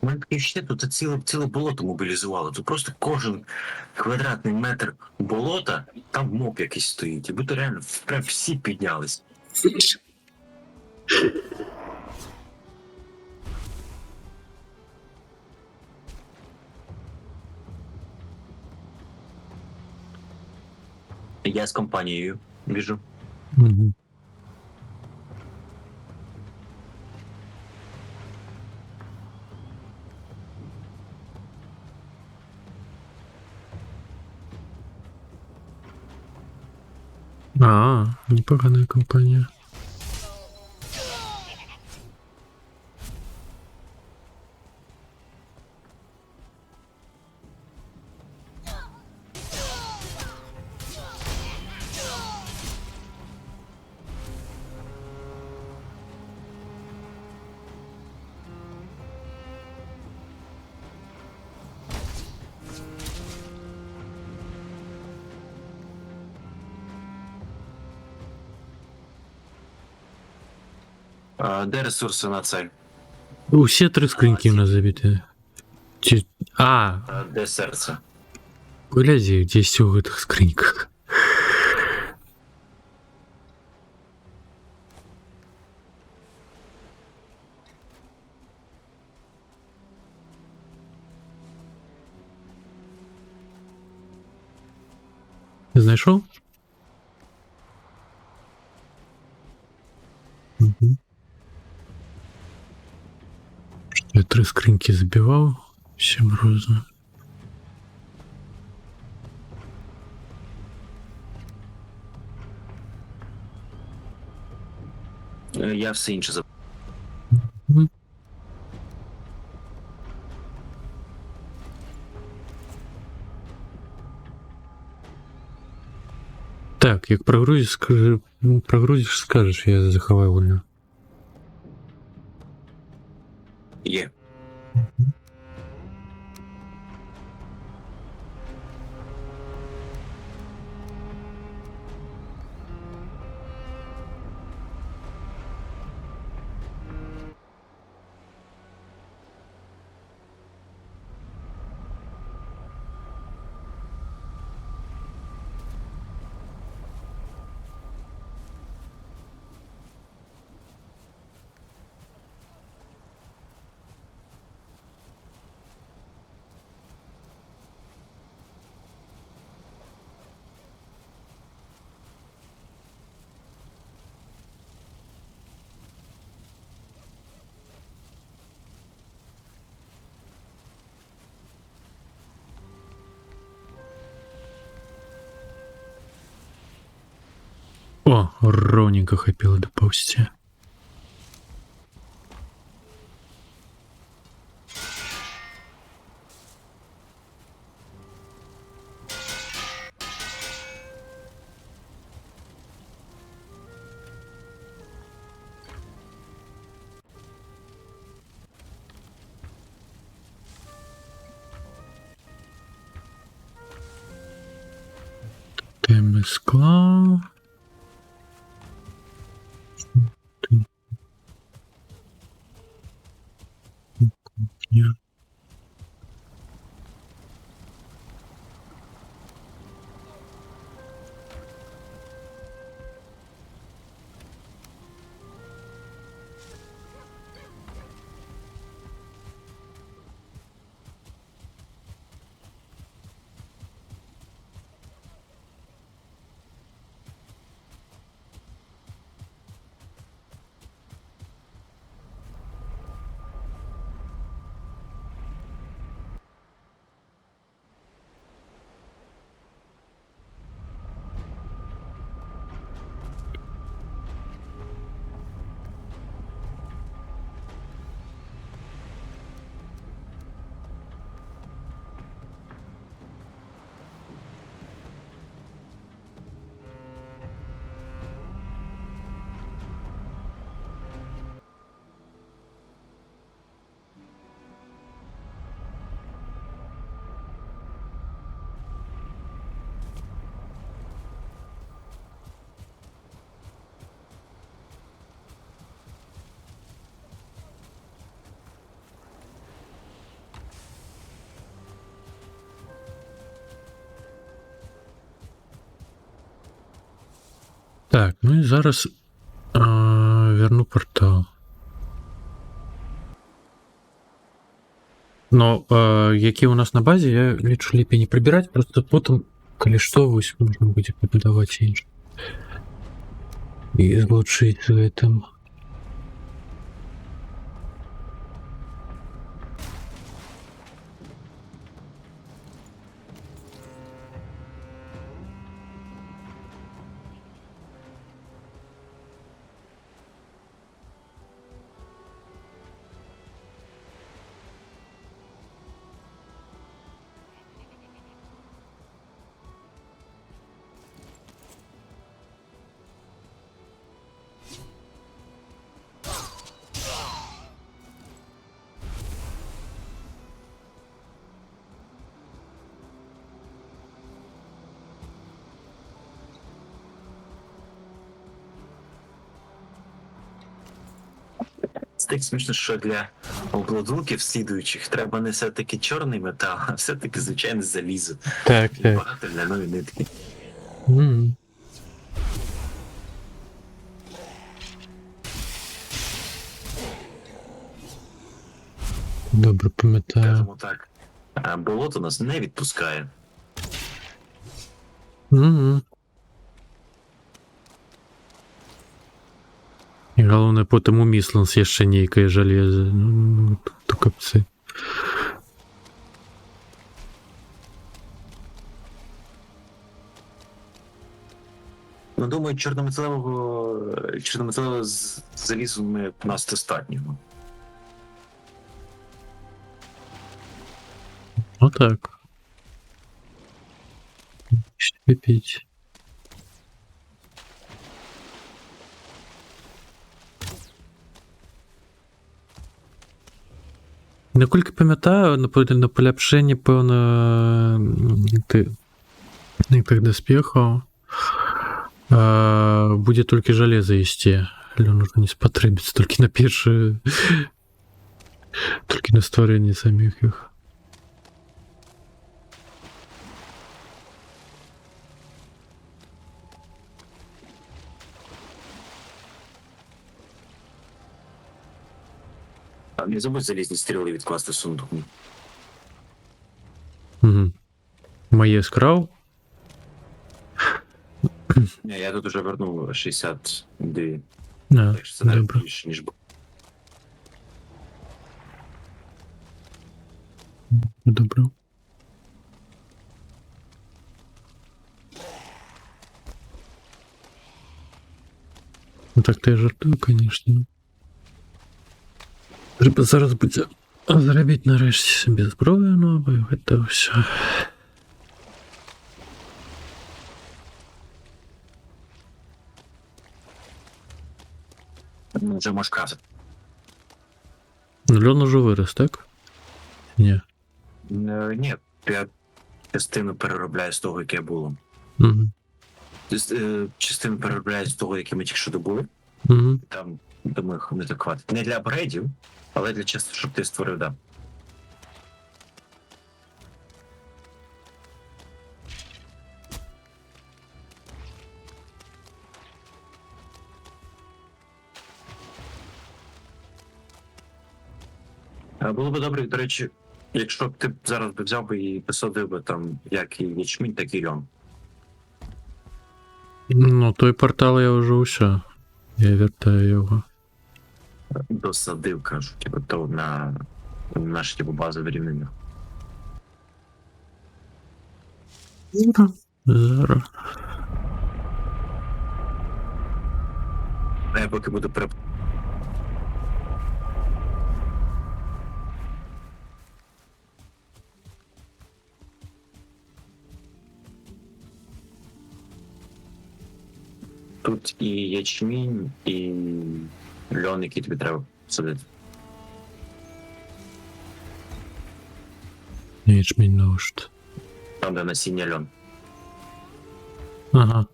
У мене таке ще тут ціле болото мобілізувало. Тут просто кожен квадратний метр болота, там моб якийсь стоїть. І будто реально прям всі піднялись. Я з компанією біжу. Угу. Непоганая компания. Де ресурси на цель? Все три скриньки у нас забиты. Де серце? Гляди, где все в этих скриньках. Знайшов? Угу. Я три скриньки забивал. Все морозно. Я все інше забув. Мгм. Так, як прогрузиш, скажеш, я заховаю вольно. Є. О, ровненько хапило доползти. Кеми скла. Кухня. Так, ну і зараз верну портал. Но які у нас на базі, я лічу ліпей не прибирати, просто потім, коли що, ось можна буде подавати інше. І злучити в этом. Так смішно, що для обладунків слідуючих треба не все-таки чорний метал, а все-таки звичайне залізо. Так, І так. багато ляної нитки. Мгм. Добре, пам'ятаю. Скажімо так, а болото нас не відпускає. Угу. І головне, потім у Місланс є ще нейкає железо. Ну, то капці. Ну, думаю, чорнометалевого залізу ми в нас достатньо. Отак. Ще піть. Наскільки пам'ятаю, на поліпшенні, певно, тих доспехов буде тільки железо їсти. Але нужно не спотребиться тільки на перші, тільки на створення самих їх. А не забудь залізні стріли відкласти в сундук. Угу. Моє скрав. Ні, я тут уже вернув 62. А, Так що це навіть добре. більше, ніж було. Добре. Ну так то я жартую, конечно. Треба зараз буде зробити нарешті собі зброю нову, це все. Ну, вже можеш казати. Ну, льон уже вирос, так? Ні. Ні, я частину переробляю з того, яке було. Угу. частину переробляють з того, який ми тільки що добули. Угу. Там, думаю, не так хватить. Не для апгрейдів, але для чисто, щоб ти створив, да. Було б добре, до речі, якщо б ти зараз би взяв би і посадив би там як і ячмінь, так і льон. Ну, той портал я вже усе. Я вертаю його. Досадив, кажу, типу, то на наші типу, базові рівнення. Зараз. А я поки буду Тут і ячмінь, і льон, який тобі треба садити. Ячмінь наушт. Там, де насіння льон. Ага.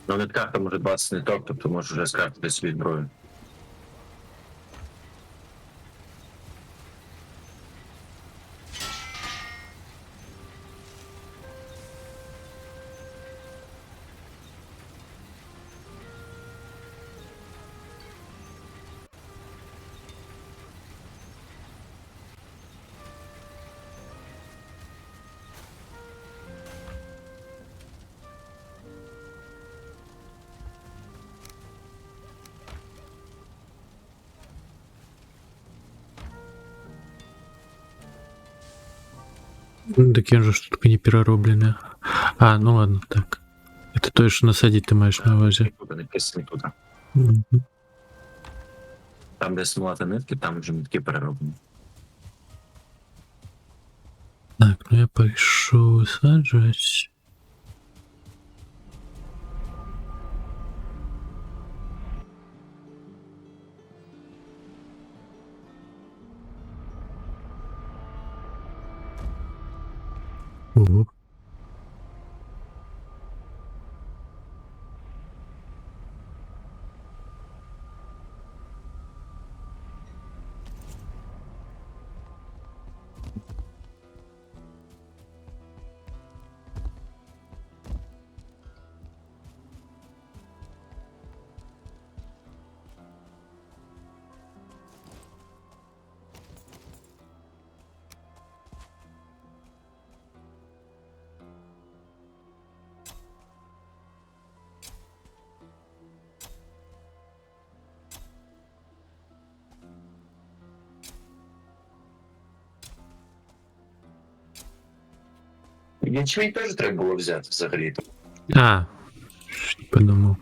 Ну, не карта може 20 не топ, тобто можеш вже скрафтити собі зброю. Так я же штука не перероблена. А, ну ладно, так. Это то, что насадить ты маешь на увазі. Туди написані туди. Мгм. Там, де смолати нитки, там вже нитки перероблені. Так, ну я пойшов висаджувати. Ого. Ячмінь теж треба було взяти взагалі. А, подумал.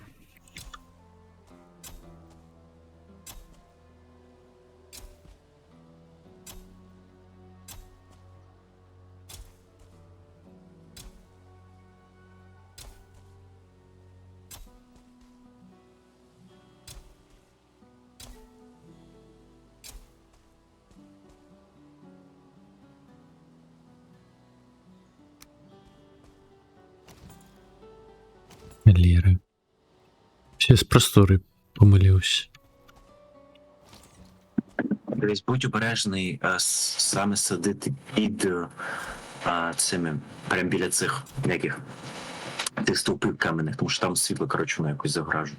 Леры. Все з простори помилився. Дивись, будь обережний саме садити під цими, прямо біля цих яких тих стовпів каменних, тому що там світло, коротше, воно якось загражує.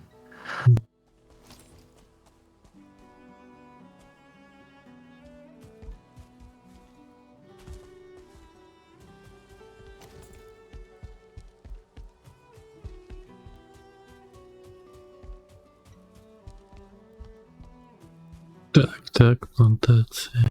Так, плантація.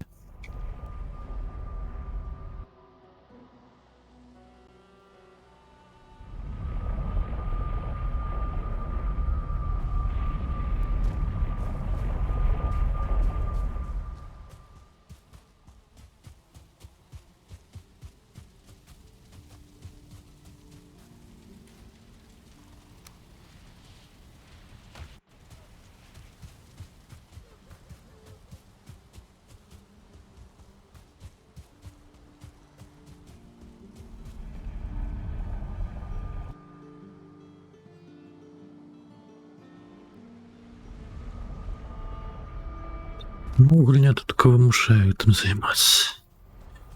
Ну, гульня тут кого мушаю там займаться.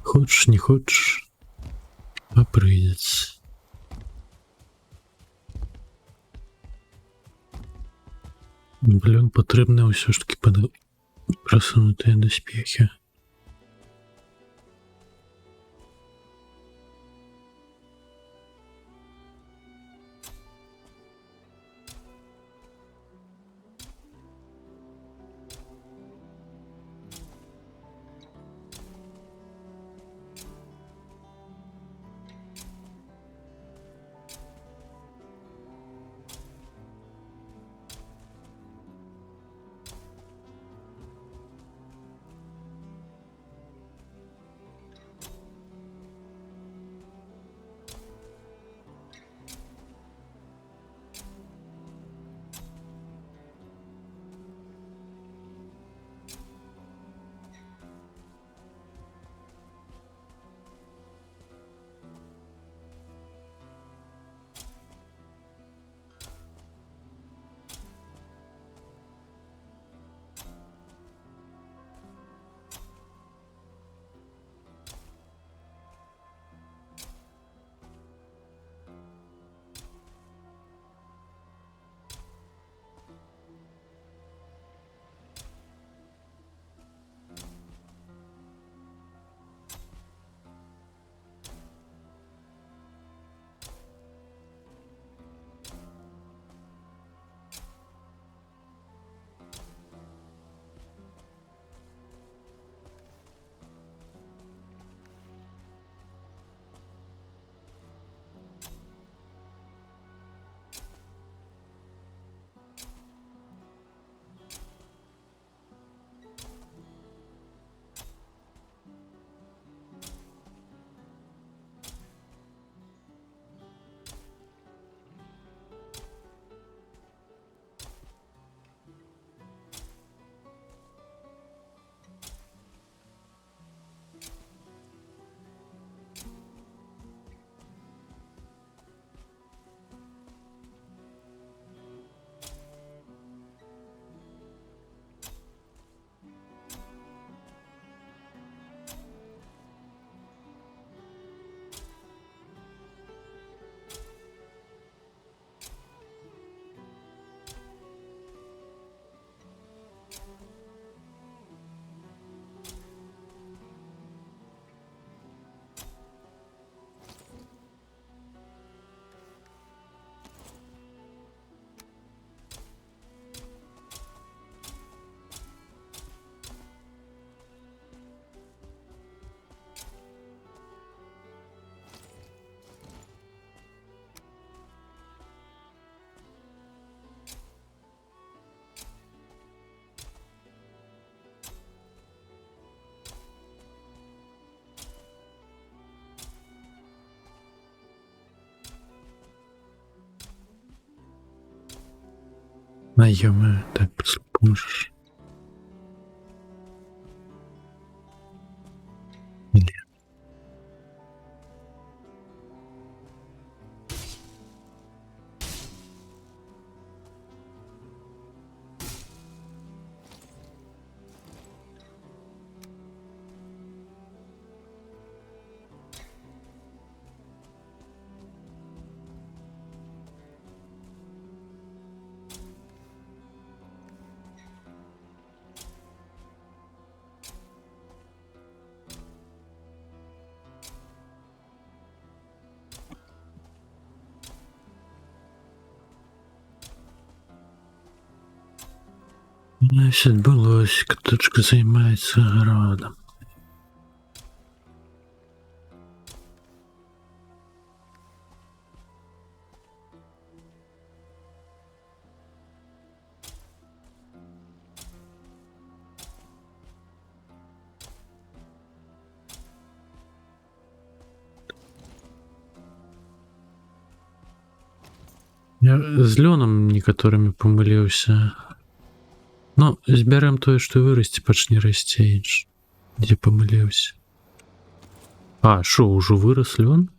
Хочешь, не хочешь, а придется. Блин, потрібно все ж таки просунутые доспехи. А ё-моё, так поможешь. Или... Значит, былось, кточка займаецца гародам. Я з лёнам некаторымі памыліўся. Ну, збярэм тое, што вырасці, пачне расці інш. Дзе памыліўся. А, шо, ўжо вырас лён?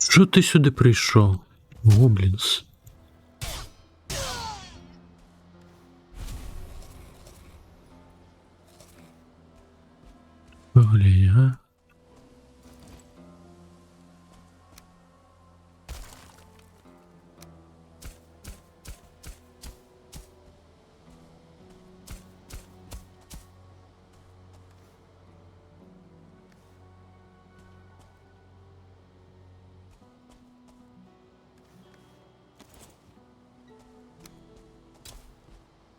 Що ти сюди прийшов? Гоблінс. Поглянь, а?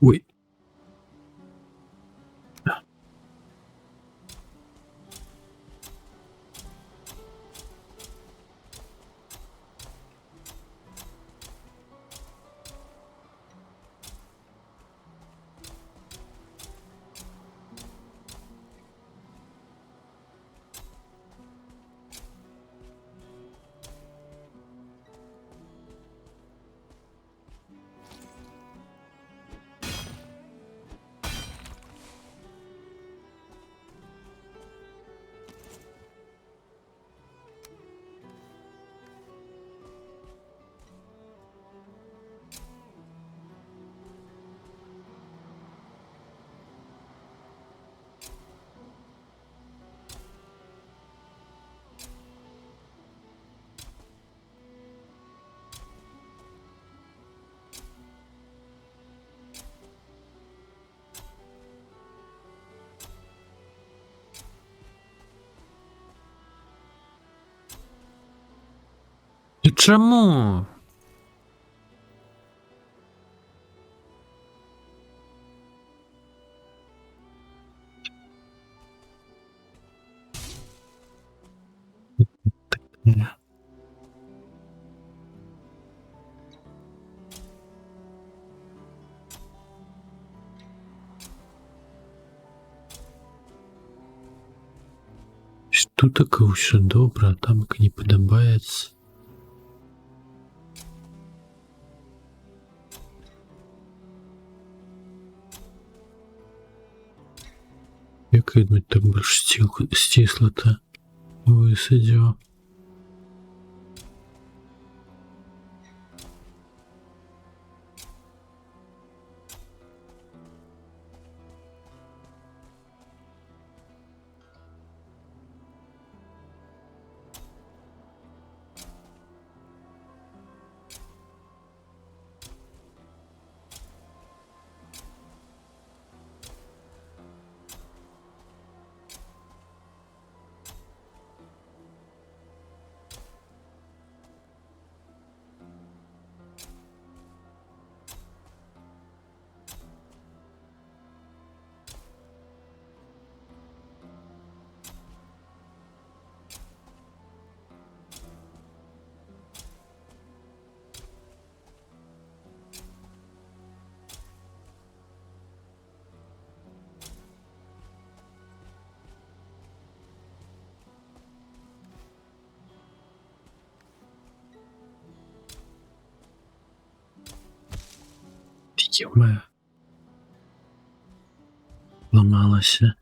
Ой. І чому? Тут таке все добре, а там як не подобається. Як відміть так більш стисло-то висидів. Йоме. Ламалася.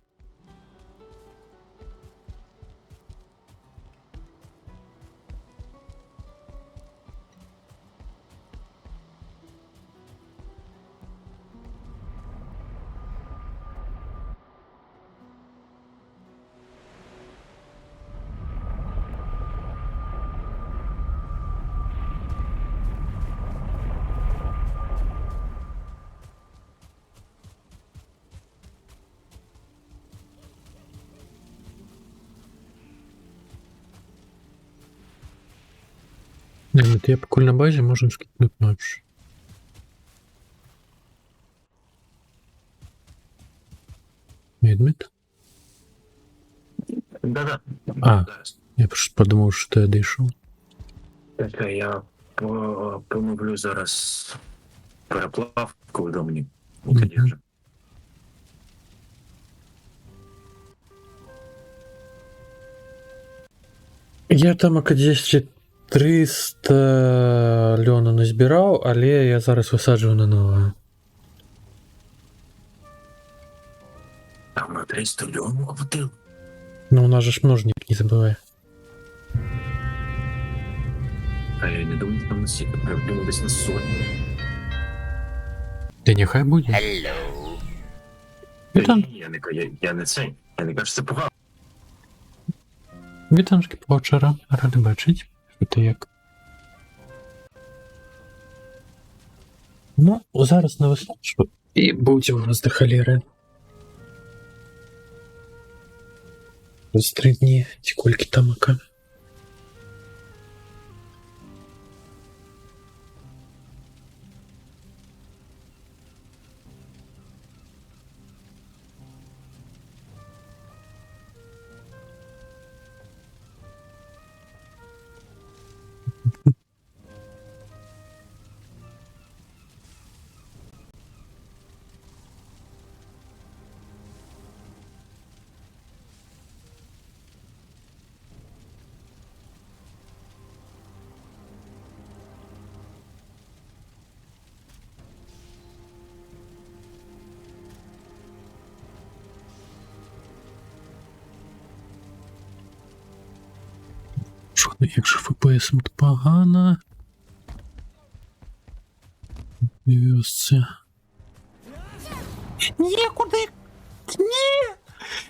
Не, ну я покуль на базі можемо скипнути ночь. Відміт? Да-да. А. Я просто подумав, що ти дійшов. Так, я помовлю зараз переплавку до мені. Тоді вже. Я там академічні 300 льону не збирав, але я зараз висаджую на нове. Там на 300 льону хватило. Ну у нас же ж множник, не забувай. А я не думаю, що там настільки прям десь на сотню. Та нехай буде. Вітан, Ні, я не цей. Я не кажу, що це погано. вітаншки повчора. Радий бачить, що ти як. Ну, зараз не вистачу. І будь у нас до холєри. З 3 дні, тільки тамака. Що, ну якщо ФПС то погано. В'язце. Ні, куди? Ні!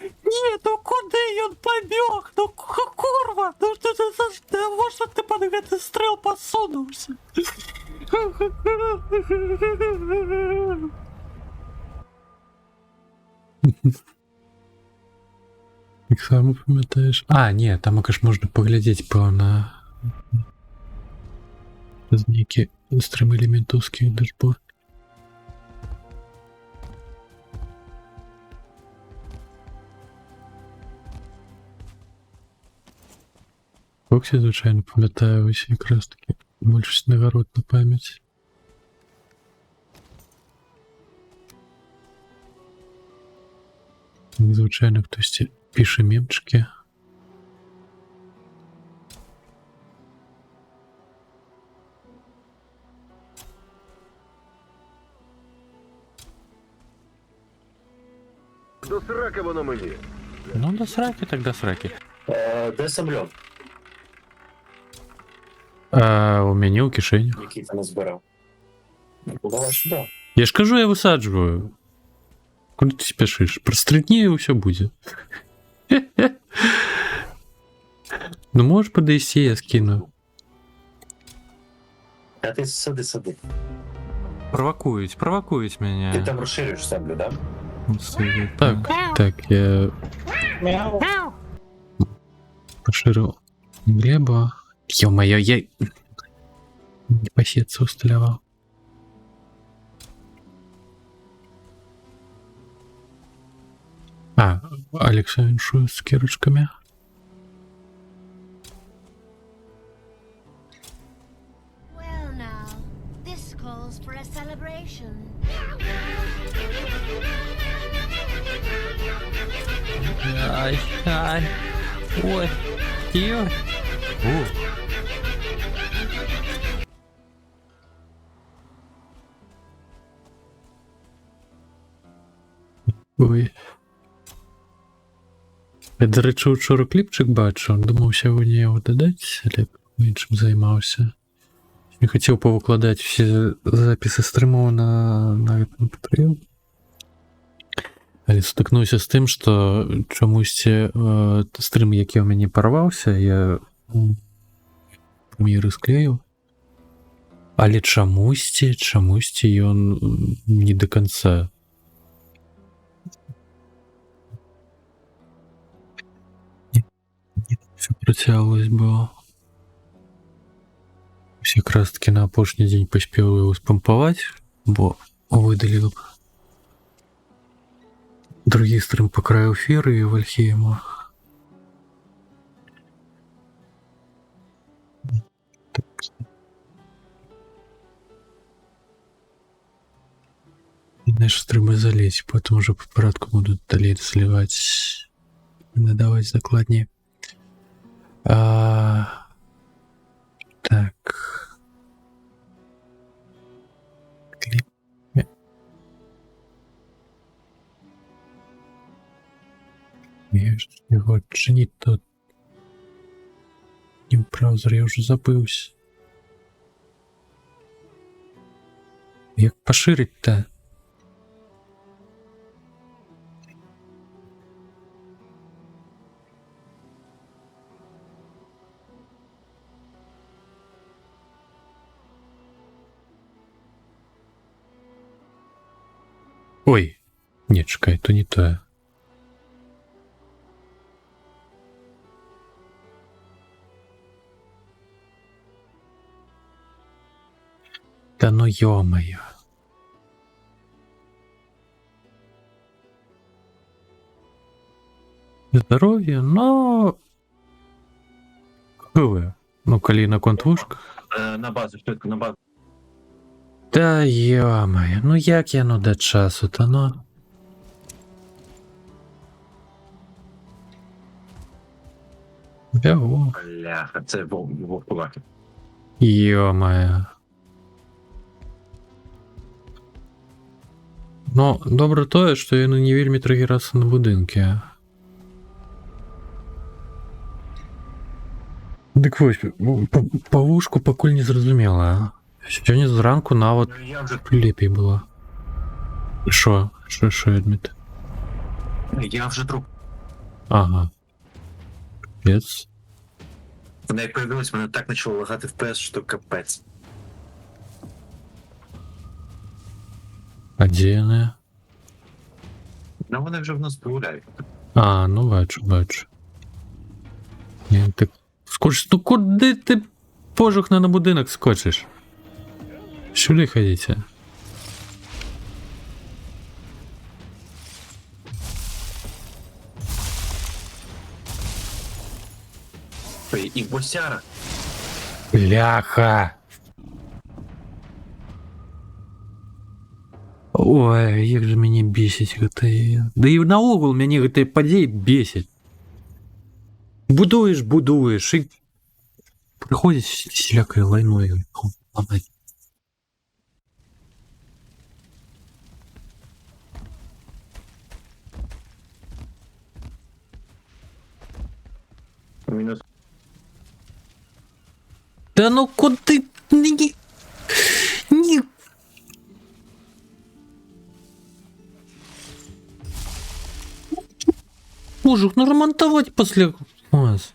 Ні, ну куди він побіг? Ну курва! Ну ти можна ти подивити стріл посунувся? Як саме пам'ятаєш? А, ні, там ж можна поглядіти, певно. З ніки стрім елементовський дашборд. Фоксі, звичайно, пам'ятаю ось якраз таки більшість нагород на пам'ять. Звичайно, хтось пише мемчики. До сраки воно мені. Ну, до сраки, так до сраки. Де самльон, У мене у кишені. який ти назбирав? Ну, давай сюди. Я ж кажу, я висаджую. Куди ти спішиш? Прострітні і все буде. Ну можеш по DSC я скину. А ти сади. Провокують Ти мене. там розширюєш землю, да? Так, я поширил глебу. Ё-моё, я не по сетцу усталевал. А, Алекса иншую с кирочками. Well now, this calls for a celebration. Ай. Ой. Ой. Ой. Я, до речі, вчора кліпчик бачив, думав сьогодні його додати, але іншим займався. Я хотів повикладати всі записи стриму на Patreon. Але стикнувся з тим, що чомусь стрім, який у мене порвався, я прем'єри склеїв. Але чомусь він не до кінця. Все протягивалось было. Якраз таки на опошній день поспел его спамповать, бо выдалил другие стрим по краю эфира и Вальхейма. И наши стримы залезть, потом уже по порядку будут далее сливать, надавать закладнее. Так. Клип. Я ж його чинить тут. І в браузер я вже забився. Як поширить-то? Ой, ні, чекай, то не то. Та ну ё-моё. Здоров'я, но... Хве. Ну, коли на контвушках. На базу, швидко, на базу. Та ё-моё, ну як я ну до часу, та ну... Бягу. Бляха, це вовкулаки. Ё-моё. Ну, добре тое, што яны не вельмі трагераться на будынкі. Дык вось, па вушку пакуль не зразумела. Сёння зранку нават Ну я вже, лепей было. Шо, Эдміт? я вже труп. Ага. Капец. Вона як появилась, мене так почало лагати FPS, що капець. А дзе яны? Ну вони вже в нас гуляють. А, ну бачу. Не, так... Скоч, ну куди ти пожух на будинок скочиш? Сюди ходите. І босяра. Бляха! Ой, як же мяне бесіць гэта. Да і наогул мяне гэтыя падзеі бесіць. Будуеш і прыходзіць сілякай лайной ламаць. Мінус. Да ну куди? Ні. Боже, ну ремонтовать після вас.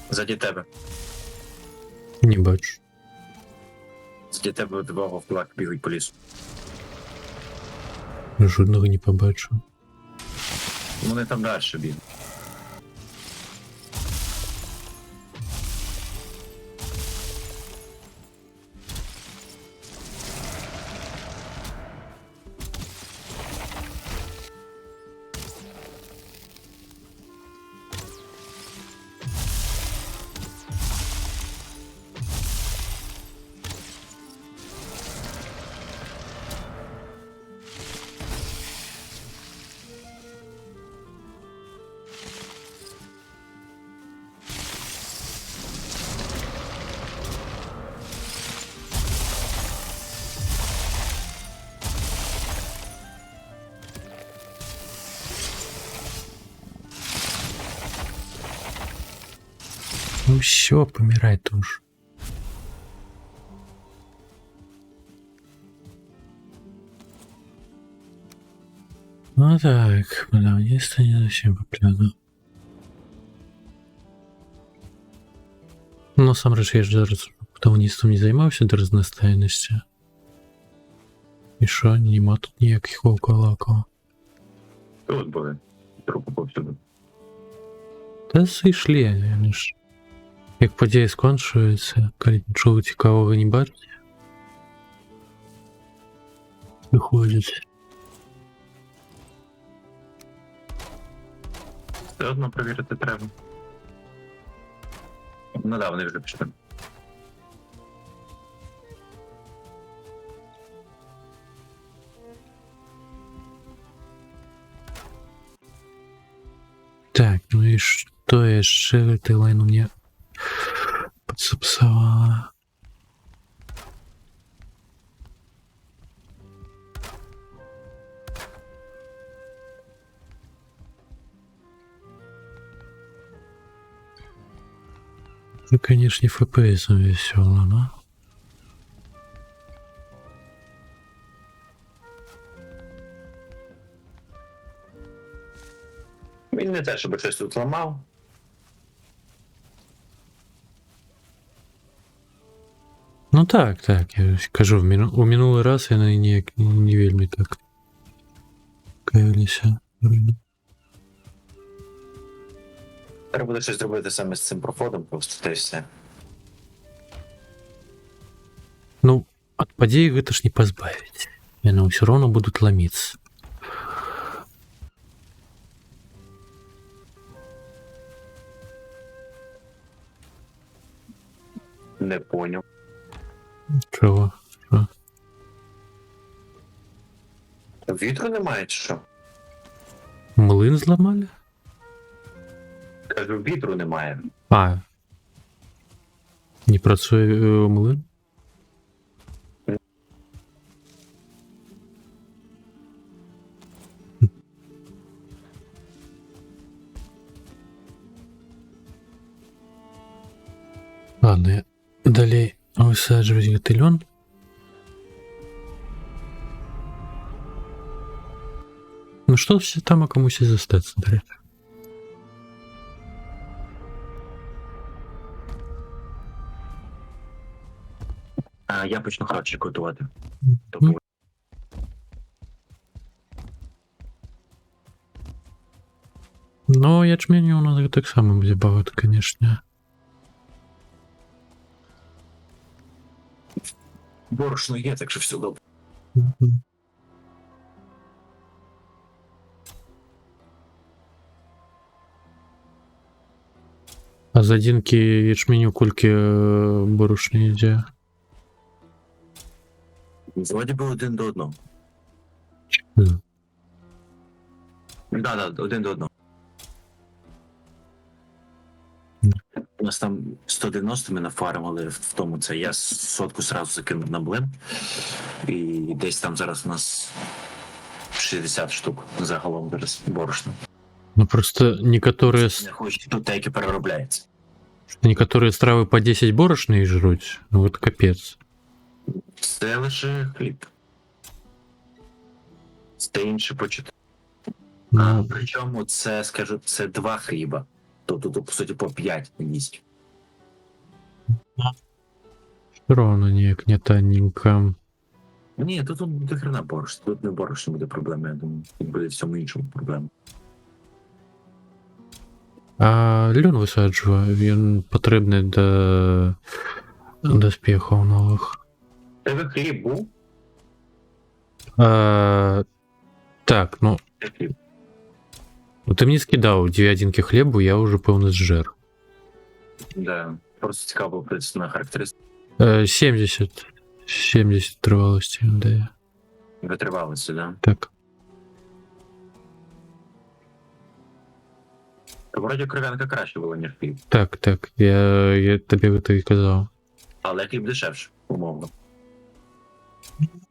Заді тебе. Не бачу. Заді тебе два вовкулаки бігають по лісу. Жодного не побачу. Вони там далі бігають. Ну все, помирай тоже. Ну так, будівництво не зовсім попряно. Ну, сам же я ж зараз будівництвом не займався до разнастайності. І що, нема тут ніяких вовколаков. Тут були. Трупи повсюди. Та зайшли, вони ж. Як події скончуються, коли нічого цікавого не бачать, виходять. Все одно перевірити треба. Ну да, вони вже пішли. Так, ну и что еще этой лайну мне подсапсовала? Ну, конечно, FPS весело, но... Він не те, щоб щось тут ламав. Ну так, так, я ж кажу, у минулий раз я не вельми так каялися. Треба буде щось зробити саме з цим проходом, просто те й все. Ну, от подеек гэта ж не пазбавіць. Яны ўсё роўно будуць ламіцца. Не поняв. Чого? Що? Вітру немає чи що? Млин зламали? Кажу, вітру немає. А. Не працює млин? Ладно, я далей высадживать гэты лён. Ну што все там, а камусь і застацца, дарэчы. А я почну хавчик готувати. Мгм. Ну, ячменю у нас таксама будзе багата, канешне. Борошно є, так що все добре. Мгм. А з адзінкі ячменю колькі борошна ідзе? Вроді би один до одного. Мгм. Да, один до одного. У нас там 190 ми нафармили в тому це. Я сотку сразу закинув на блин. І десь там зараз у нас 60 штук загалом зараз борошна. Ну просто некаторыя Не хочу тут те, яке переробляється. некаторыя стравы по 10 борошна і жруць. Ну вот капец. Це лише хліб. Це інше по 4. Ну, Причому це, скажу, це 2 хліба. Тобто, по суті, по 5 їсть. все равно ніяк не танненько. Ні, тут до хрена борошна. Тут не борошно буде проблема, я думаю. Тут буде всьому іншому проблема. А лён высаджваю, ён патрэбны да даспехаў новых. Тебе хліб був? Так, ну Хліб. ты мне скідаў 2 адзінкі хлебу, я ўжо пэўна зжэр. Да. Просто цікаво було на характеристику. 70 трываласці ён дае. Витривалося, да? Так. Вроді кров'янка краще була, ніж хліб. Так, так. Я табе гэта і казаў. Але хліб дешевше, умовно.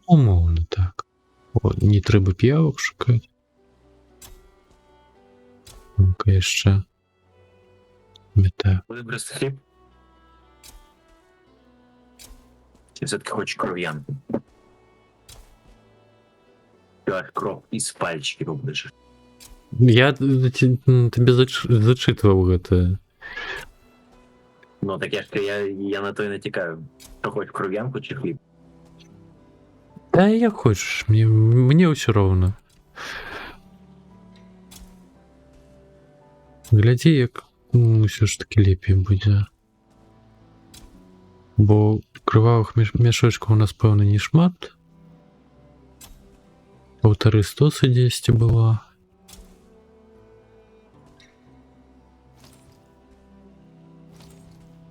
Умоўна, так. О, не трэба п'явак шукаць. Ну-ка яшчэ. Так. Буде брати хліб? Чи все-таки хочеш кров'янку? Ти аж кров із пальчиків будеш. Я табе зачытваў гэта. Ну, так я на то і не тікаю. Що хочеш кров'янку чи хліб? Да як хочаш, мне ўсё роўна. Глядзі, як ўсё ж таки лепей будзе. Бо крывавых мяшочкаў у нас, пэўна, не шмат. 100 10 было.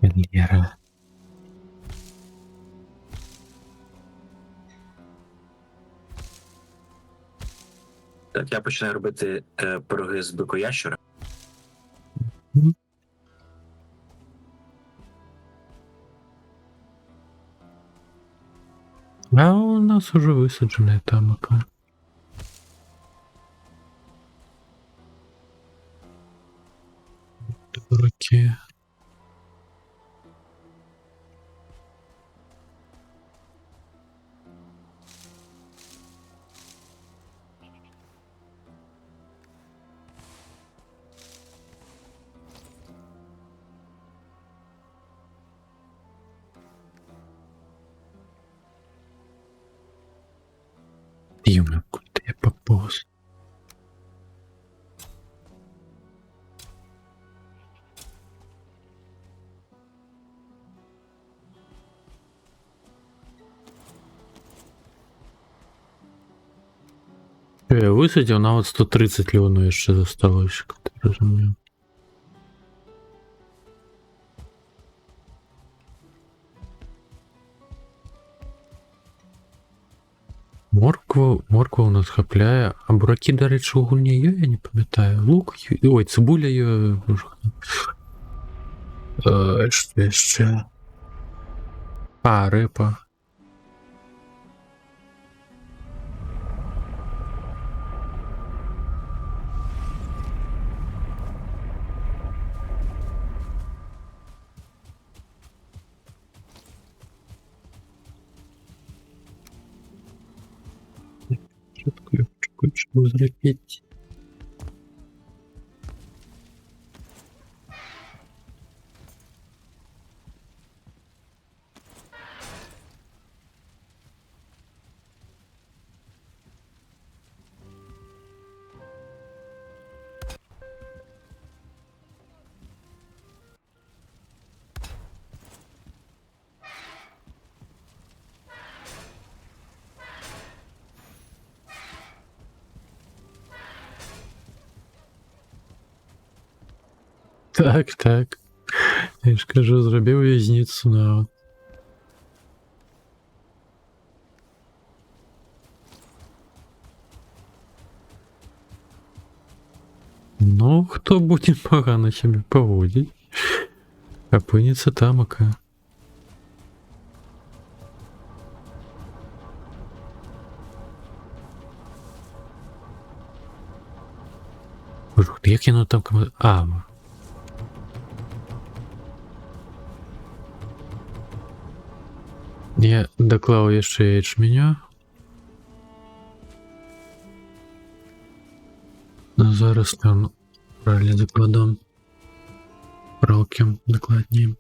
Лера. Так, я починаю робити пироги з бикоящура. А у нас уже высадженная тамака. Дураки. Ё-моё, куда я пополз? Я высадил, на вот 130 леону еще засталось, как ты разумею. Морква у нас хапляє, а бураки, до речі, огульні є, я не пам'ятаю. Лук, ой, цибуля є. Що ще? А, рипа. Чуть возвратить. Так, так. Я ж кажу, зробив в'язницю на. Ну, хто буде погано себе поводить, опиниться там, ока. Боже, як я ну там кому. А. Я доклав яшчэ ячменя. Зараз там правильно докладом. Пралки докладнее.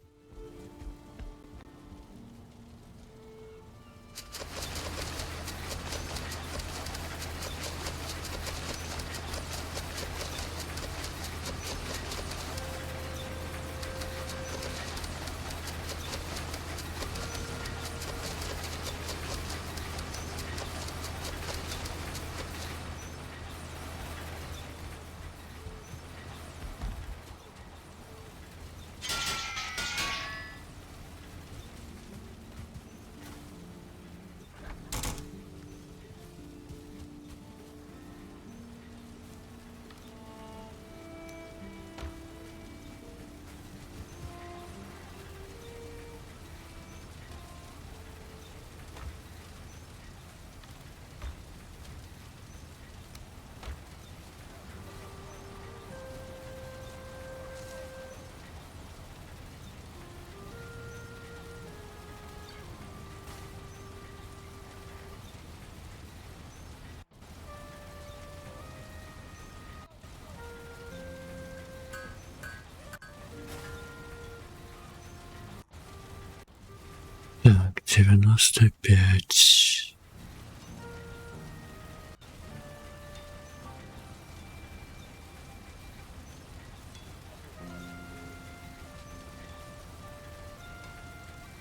Так, 95.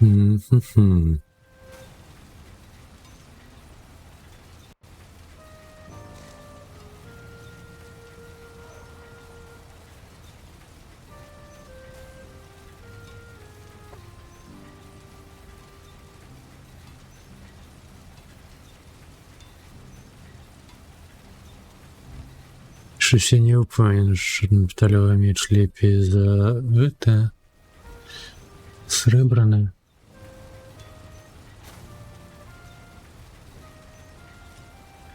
М-м-м. Щось я не уверен, что металловый меч лепее за это сребране.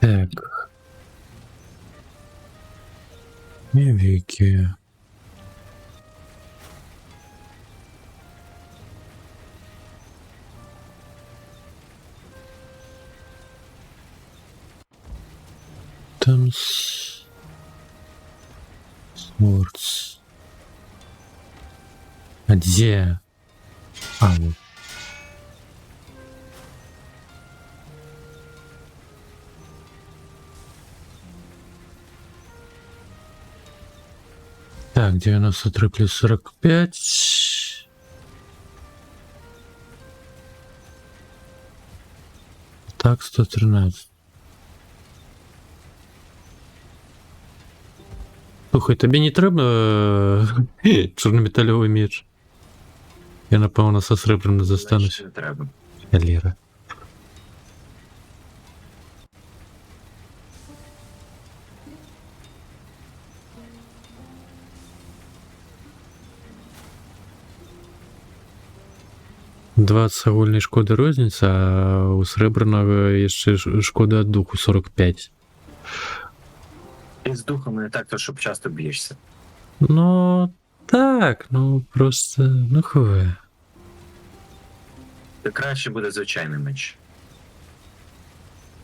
Так. Мевики. Там Свордс. А где? А, вот. Так, 93 плюс 45. Так, 113. Слухай, тобі не треба чорнометалевий меч? Я, напевно, со сребром не Значить, застанусь. не треба. Ліра. «20 агульної шкоди розніця, а у сребраного ще шкода від духу 45. Ти з духом не так, то щоб часто б'єшся. Ну, так, ну просто, ну хве. Та краще буде звичайний меч.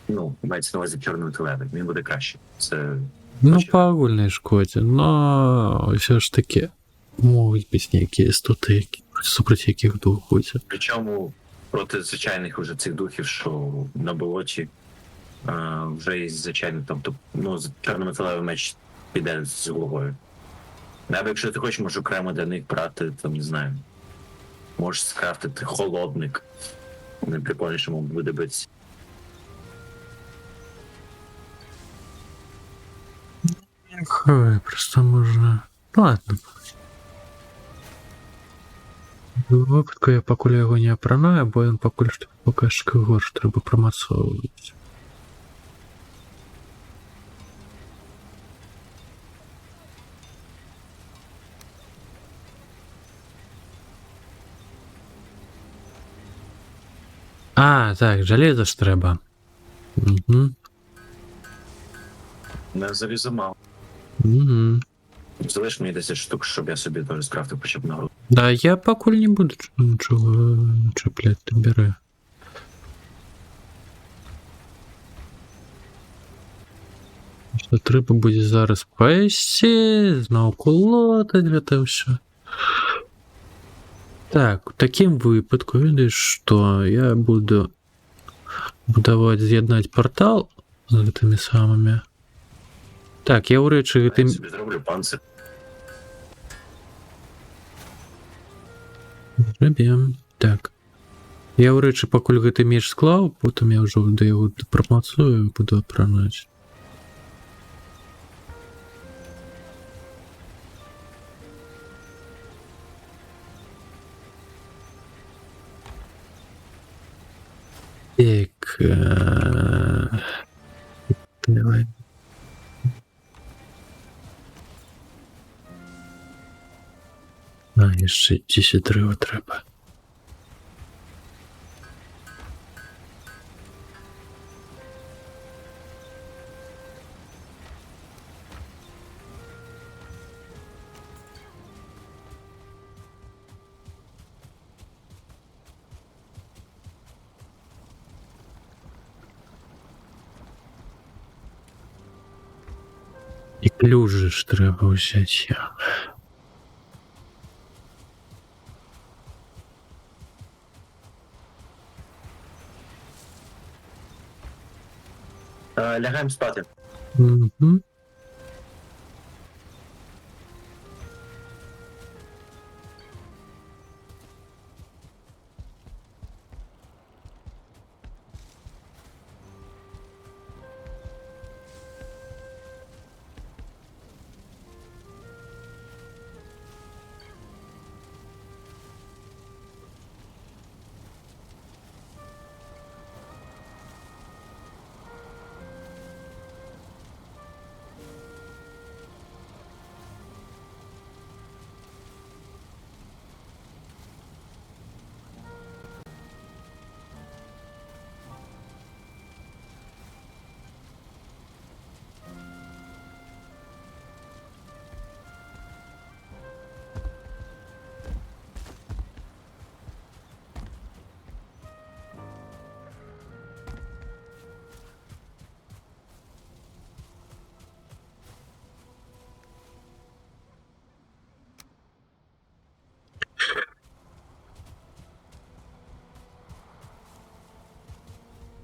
Ну, мається на увазі чорний телевик, він буде краще. Це Ну, точно. по агульній шкоді, но все ж таки можуть бути ніякі істоти, супроти яких дух буде. Причому проти звичайних уже цих духів, що на болоті вже є звичайний, тобто, ну, чорнометалевий меч піде з головою. Навіть якщо ти хочеш, можеш окремо для них брати, там, не знаю, можеш скрафтити холодник. Не прикольніше, мов буде битися. Хве, просто можна. Ладно. В випадку я покуль його не апранаю, бо він покуль що покаже горш, треба промацовувати. А, так, железо ж треба. Угу. Не залізо мало. Угу. Залиш мені 10 штук, щоб я собі теж скрафтив хоча б на гру. Да, я покуль не буду нічого чіпляти, бери. Що треба буде зараз поїсти, знову колоти для того все. Так, в таким випадку, видиш, що я буду будувати, з'єднати портал з тими самими. Так, я у речі, Я тим... собі зроблю панцир. Зробимо. Так. Я, у речі, покуль гэты меч склав, потім я вже до його промацую і буду апранати. Так. Давай. А, ще 10 дерева треба. І ключ же ж треба взяти. Лягаємо спати. Угу.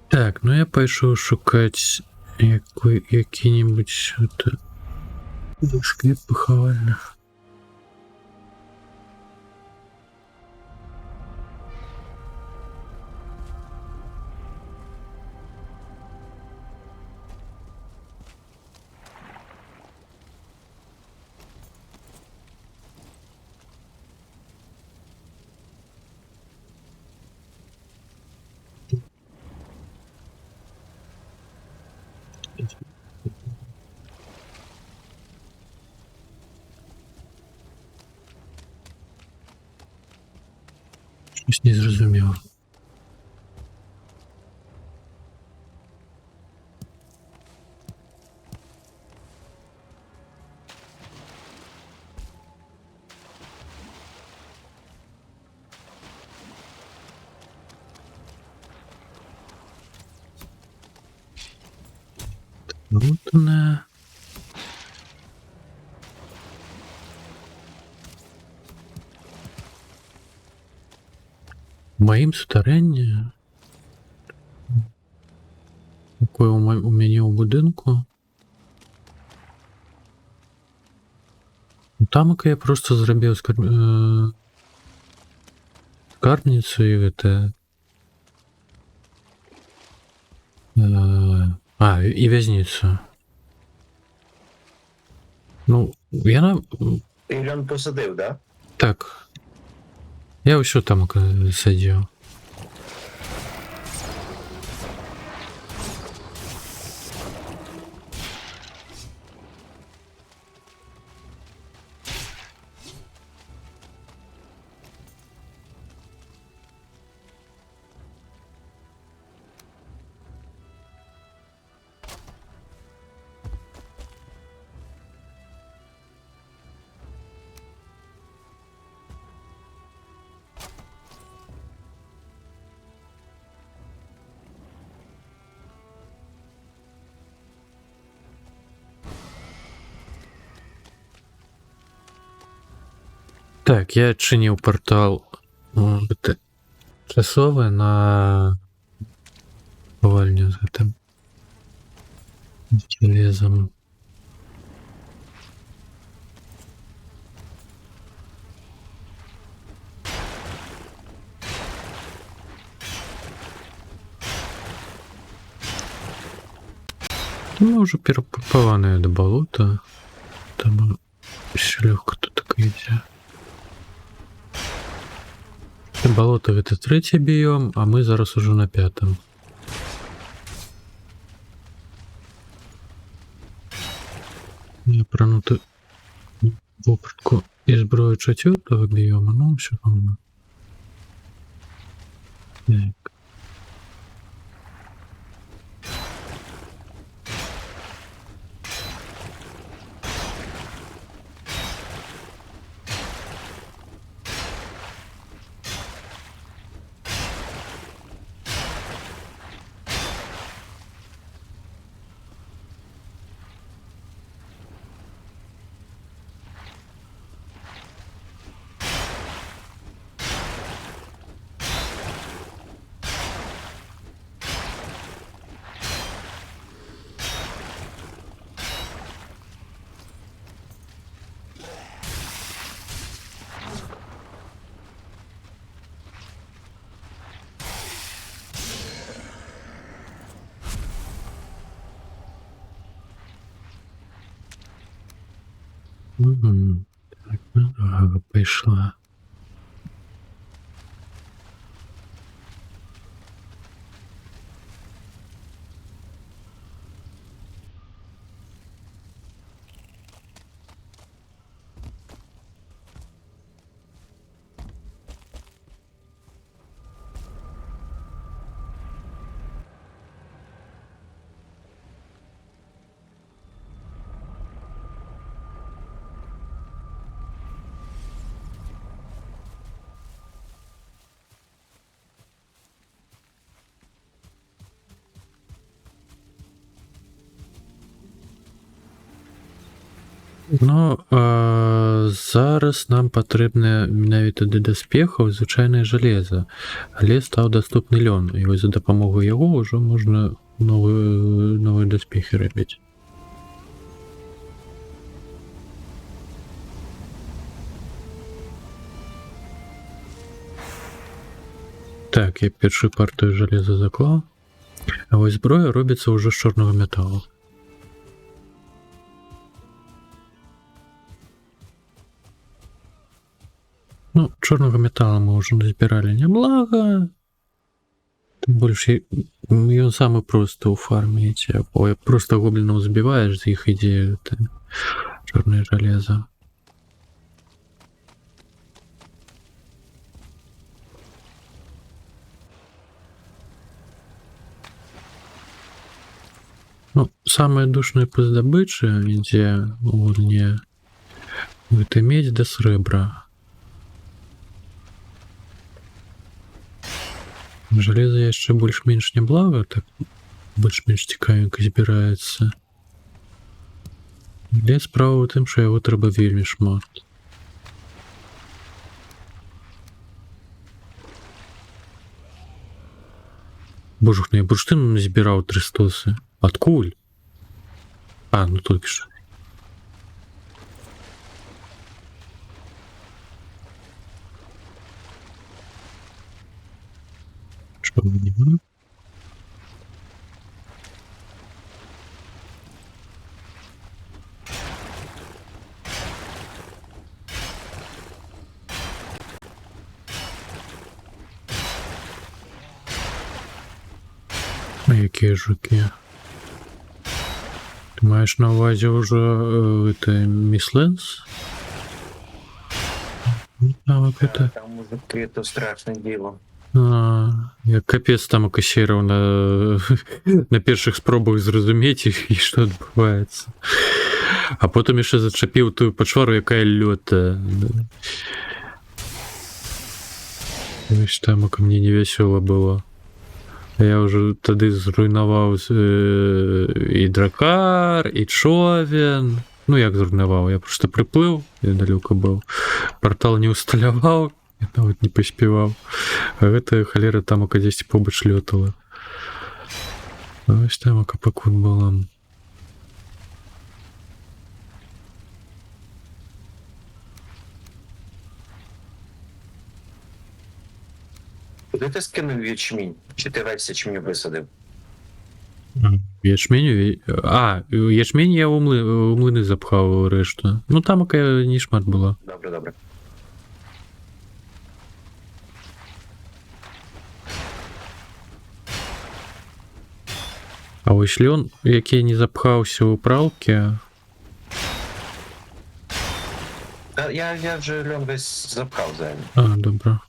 Так, ну я пойшов шукати які-небудь дошки поховальні. Щось не зрозуміло. Рутне. В моїм сутаренні, якое у мене у будинку, там я просто зробив скарбницю і это. І в'язницю. Ну, я Ти льон посадив, да? так. Я ось там сидів. Так, я чинив портал часовий на повальню з этим железом. Ну, уже перепакованы до болота. Там еще легко тут так идти. Болото это третій біом, а ми зараз уже на 5-м. Я пронути вопратку і зброю 4-го біома, ну все равно. Так. Мгм. Так, ну, дорога пішла. Ну, зараз нам патрэбна менавіта для даспехаў звычайнае жалеза, але стаў даступны лён, і вось за дапамогу яго ўжо можна новыя даспехі рабіць. Так, я першую партыю жалеза заклаў, а вось зброя робіцца ўжо з чорнага металу. Ну, чорнага металла мы ўжо назбіралі няблага. Тым больш ён самы просты ў фарме ці просто гоблінаў забіваеш, з іх ідзе чорнае жалеза. Ну, самае душнае па здабычы ідзе у гульне гэта медзь да срэбра. Жалеза яшчэ больш-менш няблага, так больш-менш цікавенька збіраецца. Але справа ў тым, што яго трэба вельмі шмат. Божух, ну я бурштын збіраў 300. Адкуль? А, ну толькі ж. Што не? А якія жукі? Ты маеш на ўвазе ўжо это Мисленс? А, гэта... Там мужики, это страшное дело. Я капец там акасераў на першых спробах зразумець іх і што адбываецца. А потым яшчэ зачапіў тую пачвару, якая лётая. Вось тамака мне невясёла было. Я ўжо тады зруйнаваў і дракар, і човен. Ну як зруйнаваў, я проста прыплыў, я далёка быў. Партал не усталяваў, я нават не паспяваў. А гэта халера тамака дзесьці побач лётала. Вось тамака пакут была. Куди ти скинув ячмінь? Чи ти весь ячмінь висадив? Ячмень? А, ячмень я у млыны запхаў рэшту. Ну тамака не шмат было. Добре, добре. А вось лён, які не запхаўся ў праўкі... Я вже льон весь запхав за ним. А, добра.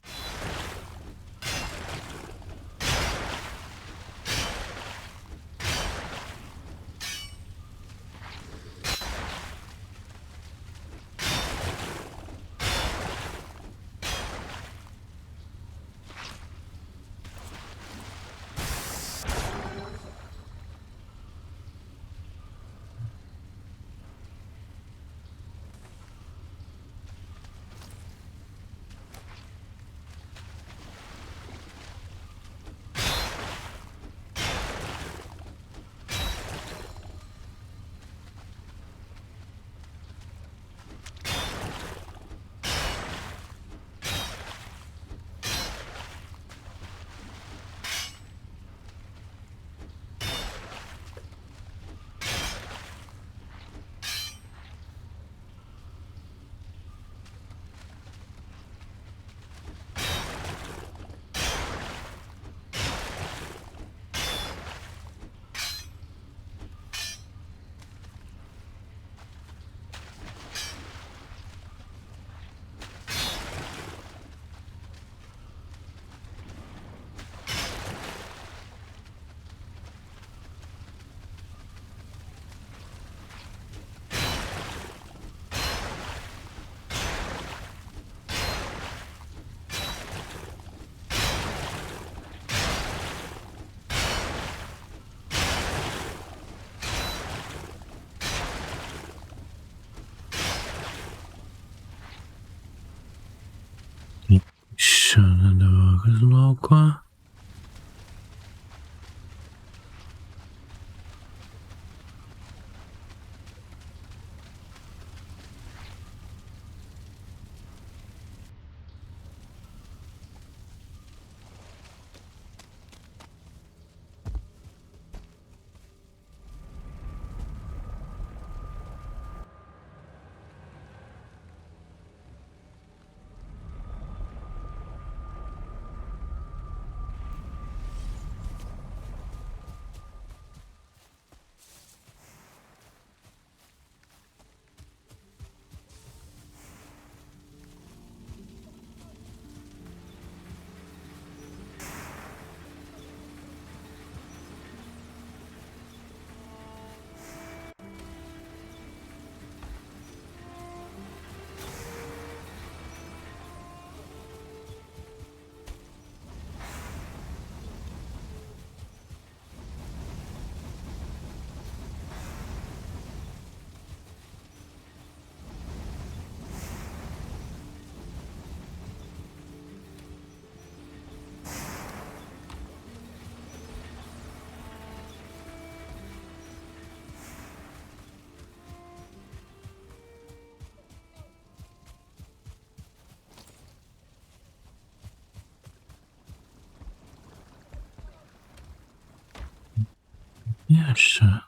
Я все.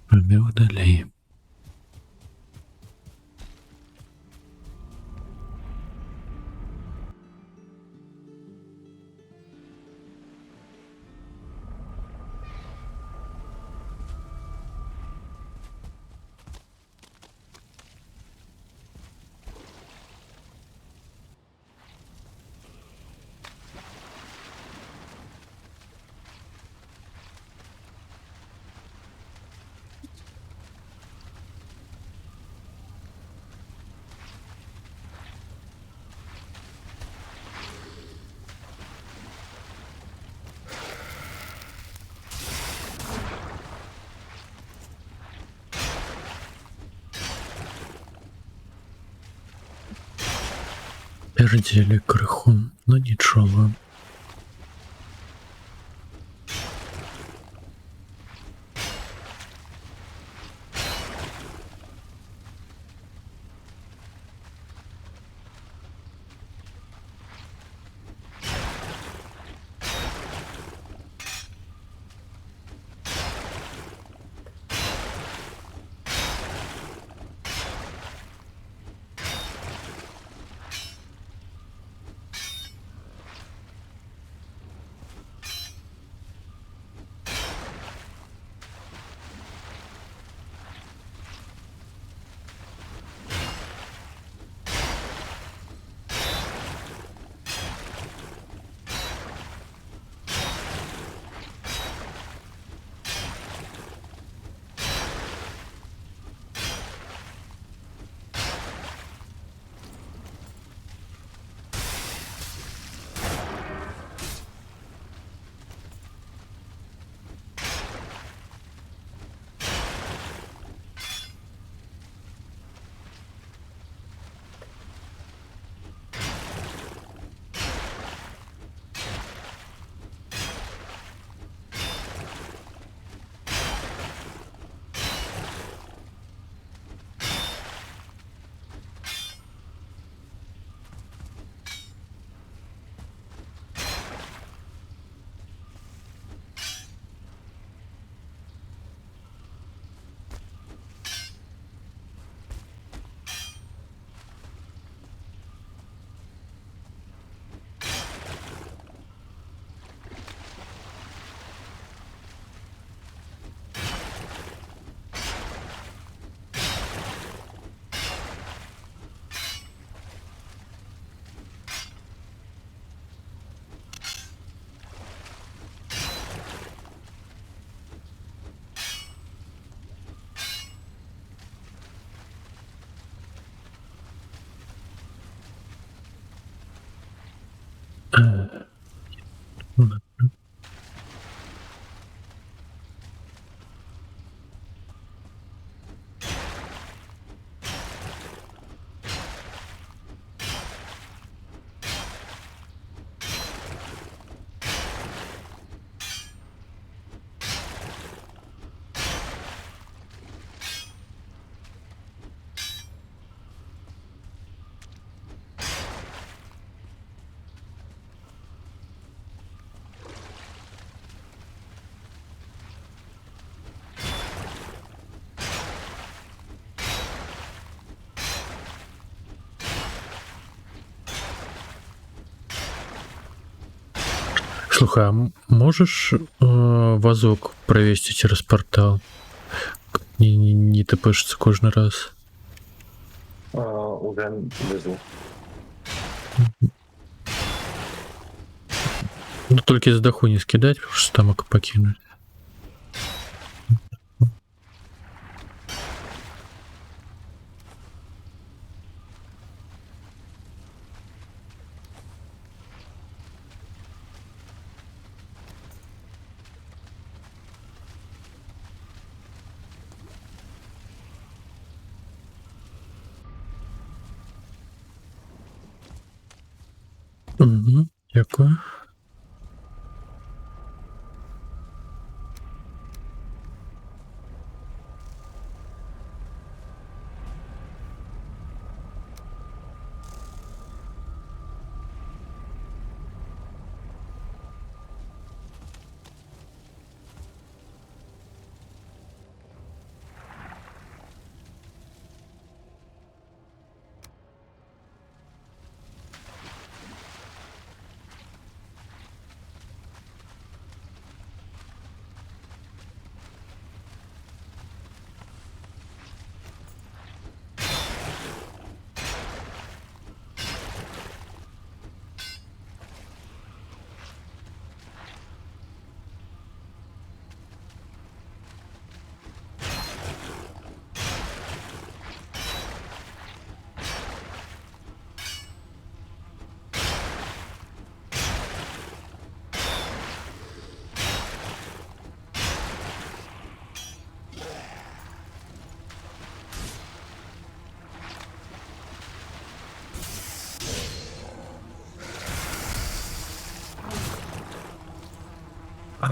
Побег далей. Пердели крыху, но ничего. Слухай, а можешь вазок провести через портал? Не тпшится кожный раз. Уже везу. Ну, только из даху не скидать, потому что стамок покинуть. Угу, дякую.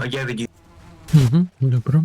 Я відійду. Угу, добре.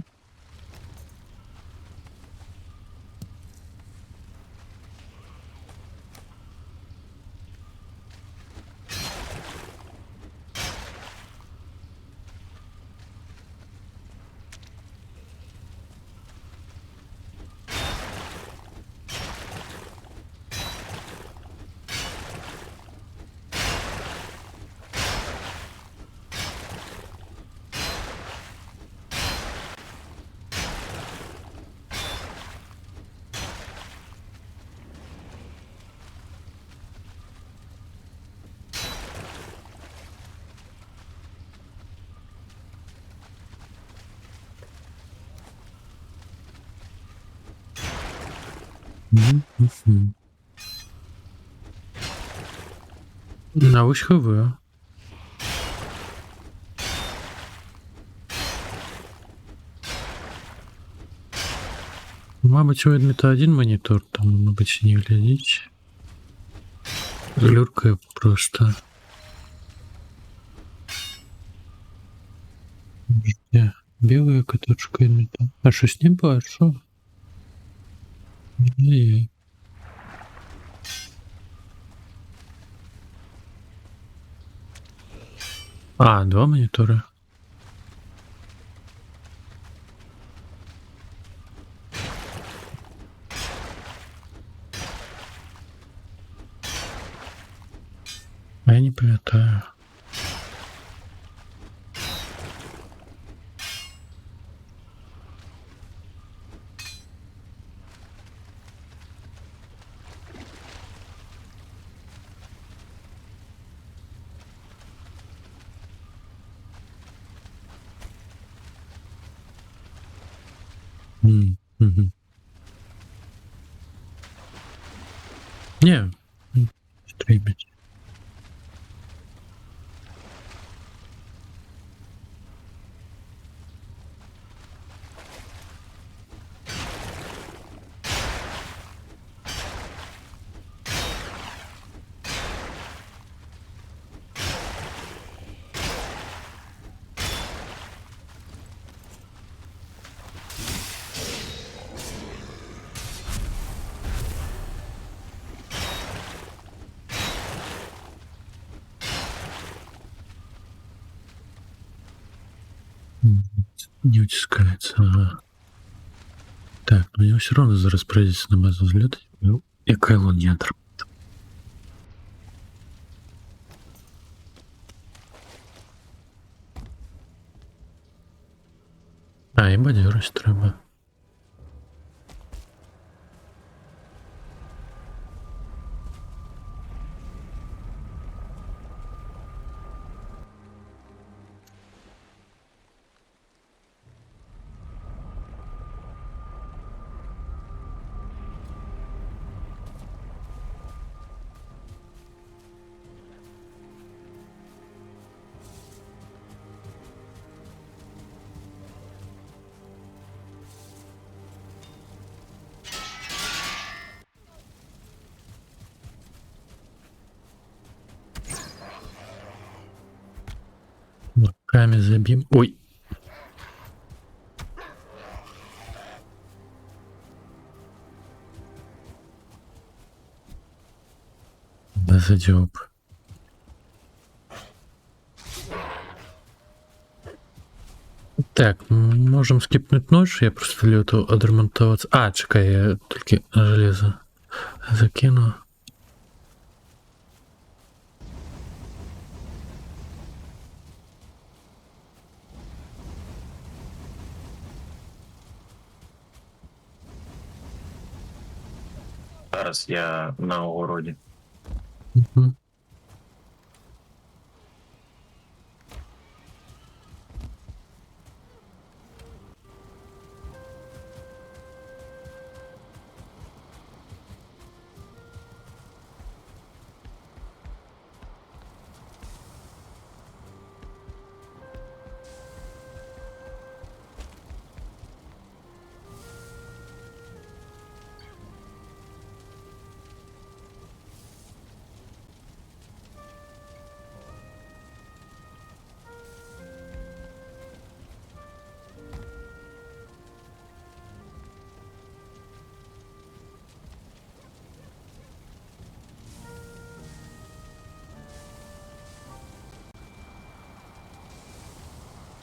Мгм. На ось ХВ. Мабуть, видно один монітор, там, мабуть, не глядіть. Люркає просто. Где? Белая катушка или там? А что с ним было? Что? Не. А, два монитора. А я не пам'ятаю. Мгм. Не, стримить. Не утискается. Ага. Так, ну я все равно зараз прийдеться на базу взлетати. Ну, і Кайло не отримав. А, і бадьорось треба. Руками забьем. Ой. Да задёб. Так, можем скипнуть нож, я просто лету отремонтоваться. А, чекай, я только железо закину. Зараз я на огороді. Мгм.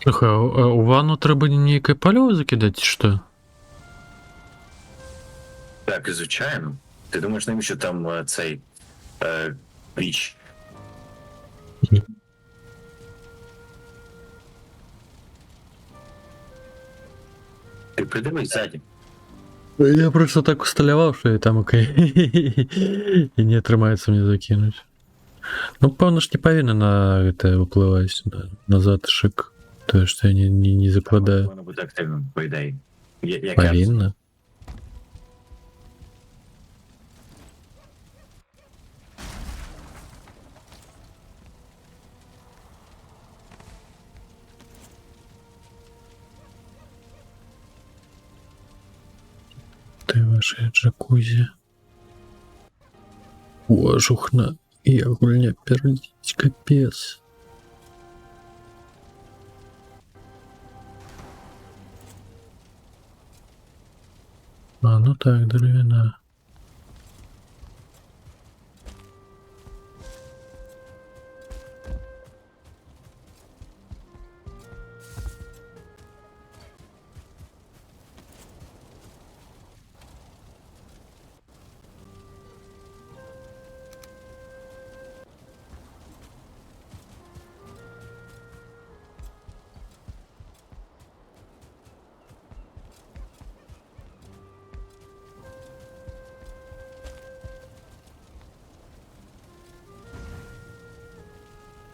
Слухай, а у ванну треба нейкае паліво закидаць, ці што? Так, звичайно. Ти думаєш, навіщо там цей піч? Ти придивись ззаді. Я просто так усталяваў, што я там окей. І не атрымаецца мне закінуць. Ну, пэўна ж не павінна на гэта ўплываць, на затышак. Тое, што я не закладаю. Воно буде активно, по ідеї. Павінна. Ты ваша джакузі. Ожухна. І гульня пердзіць, капец. А, ну так, деревина.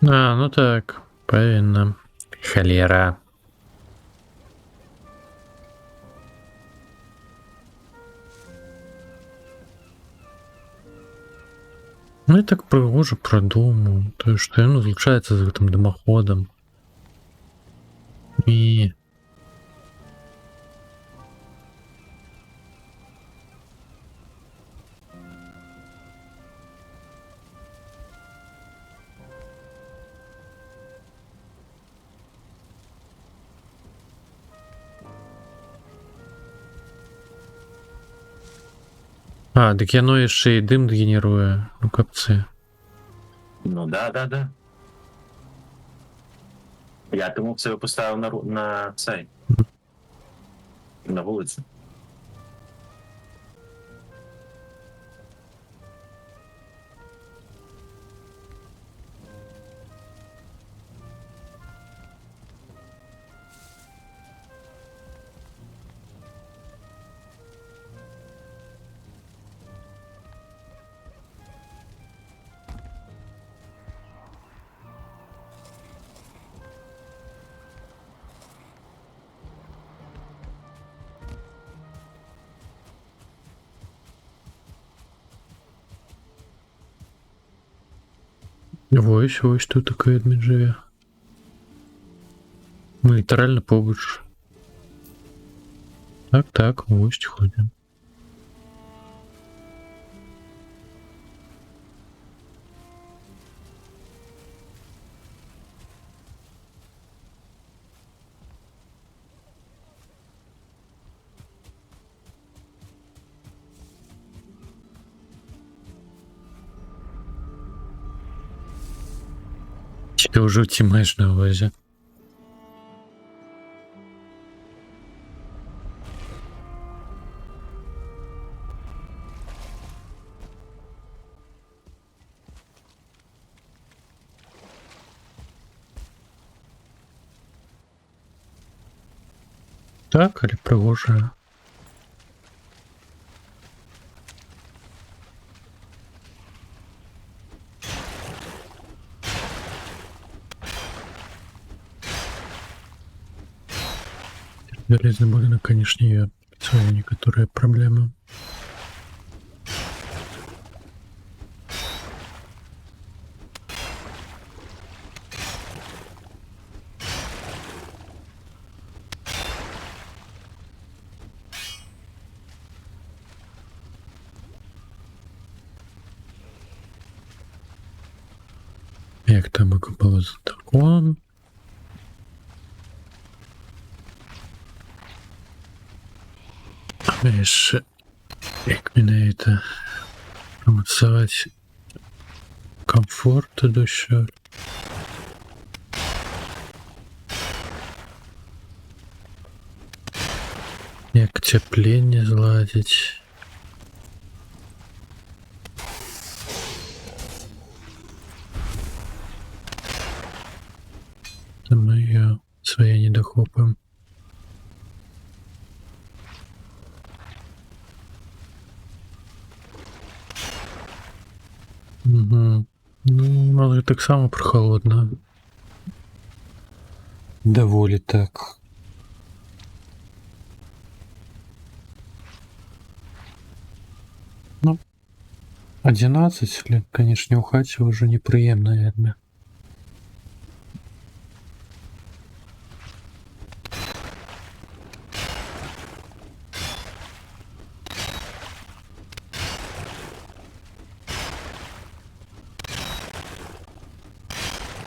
А, ну так, павінна. Халера. Ну і так прыгожа прадумаў, тое, што ён злучаецца з гэтым дымаходам. І... А, дык яно яшчэ і дым генеруе, ну капцы. Ну да. Я тому б себе поставив на цей. На вулицю. Ось тут такой адмін жыве. Мы літаральна побач. Так, ось ходзім. Ты ўжо ці маеш на ўвазе? Так, але прыгожая. Железный будинок, конечно, я свои некоторые проблемы. Як там было за таком? Яшчэ, як менавіта прамацаваць камфорт душо. Як цяпленне зладзіць. Та мы её свае недахопаем. Угу. Ну, але таксама прохалодна. Даволі так. Ну, 11, але, конечно, у хаце уже непрыемна, наверное.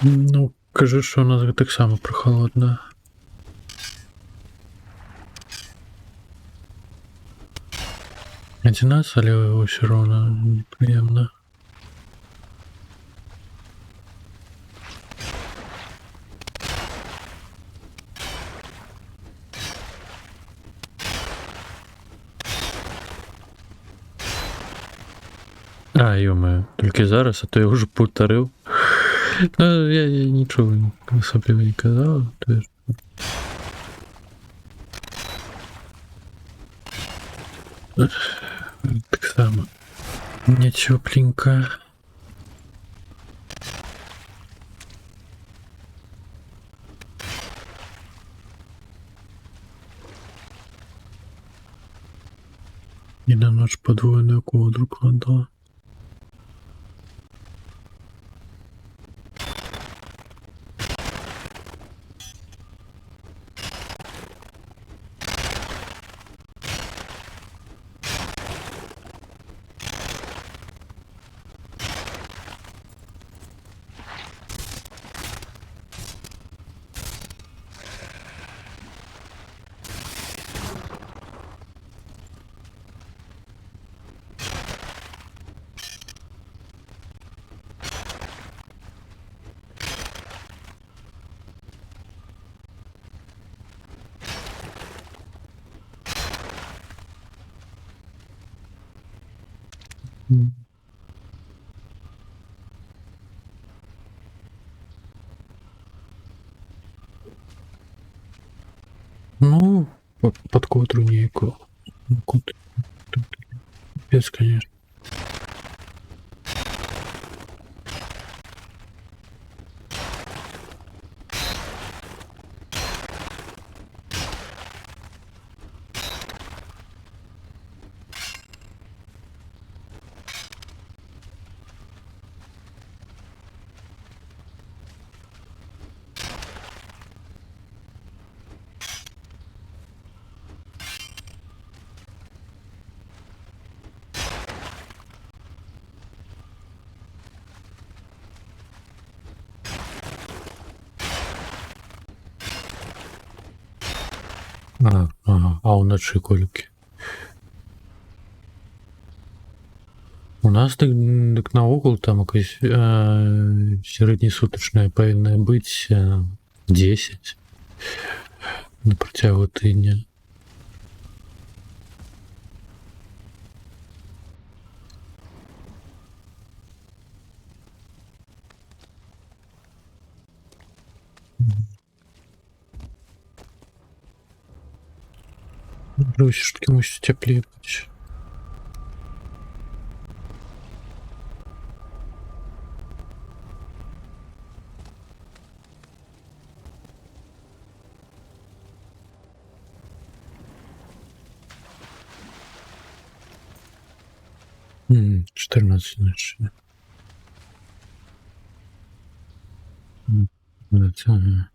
Ну, кажу, що у нас таксама прохалодна. Адзінаць, але ўсё роўна непрыемна. А, ё-моё, толькі зараз, а то я ўжо паўтарыў. Ну, я нічого асабліва не казаў, то есть... Таксама не цёпленька. І на ноч подвоеную ковдру кладла. Ну, под ковдру нейкую. Без, конечно. А ўначы колькі? У нас дык наогул там якась сярэднесутачная павінная быць 10 на працягу тыдня. Ўсё ж таки мусіць цяплей быць. М, 14 ночи. Ага.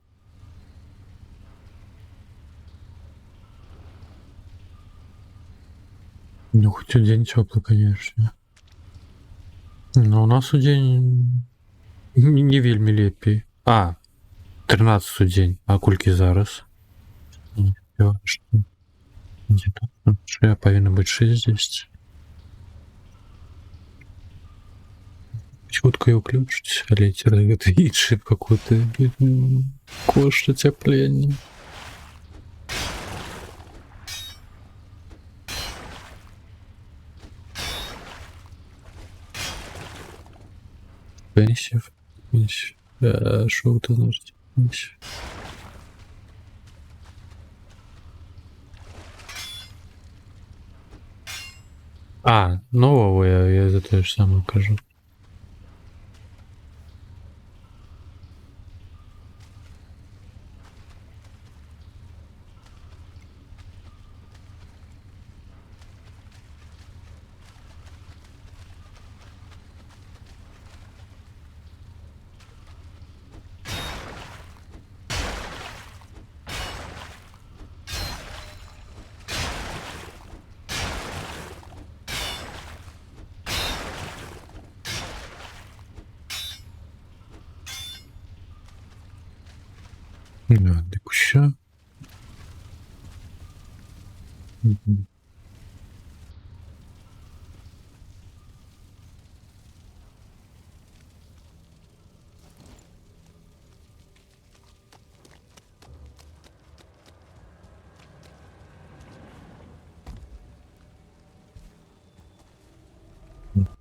Ну, хоть день теплый, конечно. Но у нас удзень не вельмі лепей. 13 удзень, а колькі зараз? Я павінна быць 60. Хутка і ўключыць, але цераз гэта іншы какой-то кошт ацяплення. Пенсів. Що це значить? Пенсів. А, нового я за те ж саме кажу. Да, де куща. Мгм.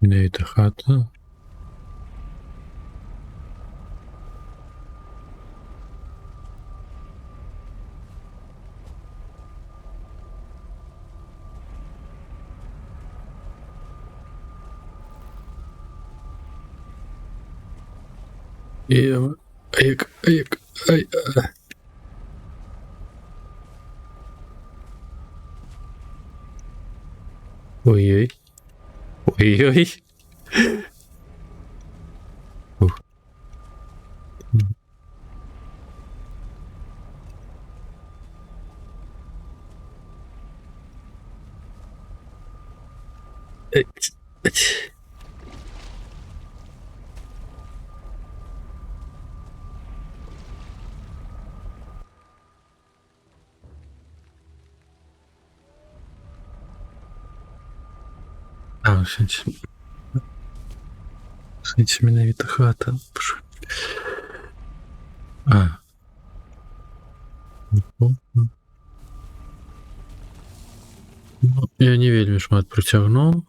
Де эта хата? І... Ай. Ой-ой. Ой-ой. Ух. Еть. А, сенсі менавіта хата. А. Ну, я не вельмі шмат працягнуў.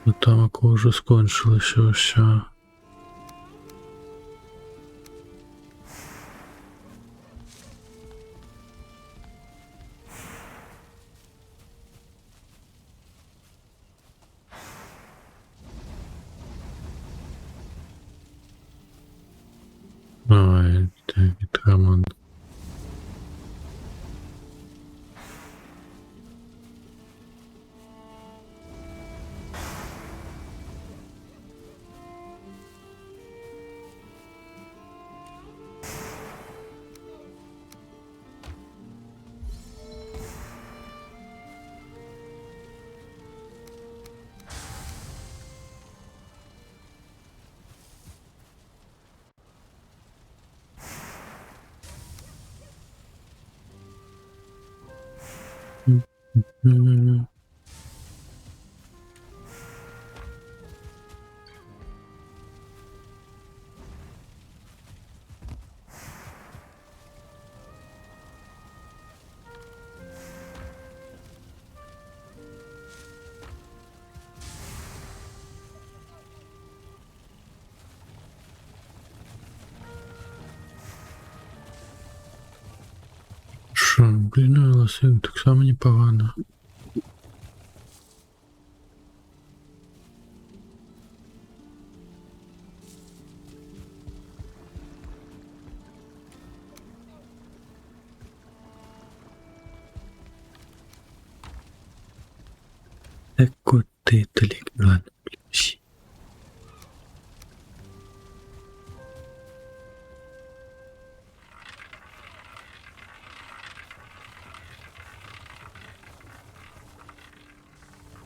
Ну, тамака ўжо скончылася ўсё. Ой, так, команда. М. Що, блін, лоси так само непогано. Так от ти талік, ладно, блін, всі.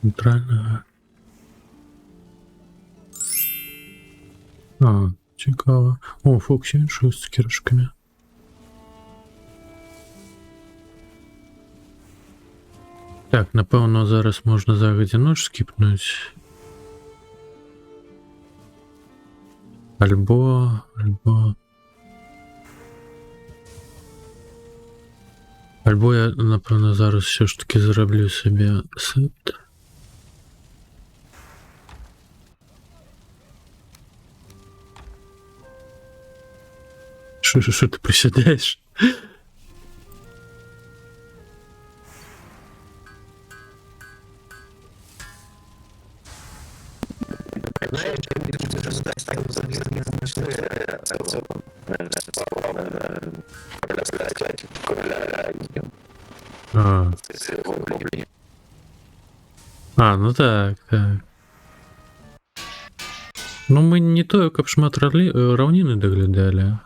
Центрального. А, цікаво. О, Фоксі, що з цукерочками. Так, напевно, зараз можна загоді нож скіпнуть. Альбо... Альбо я, напевно, зараз все ж таки зроблю собі сет. Що ти присідаєш? А. Ну так, так. Ну мы не тое, каб шмат раўніны даглядалі.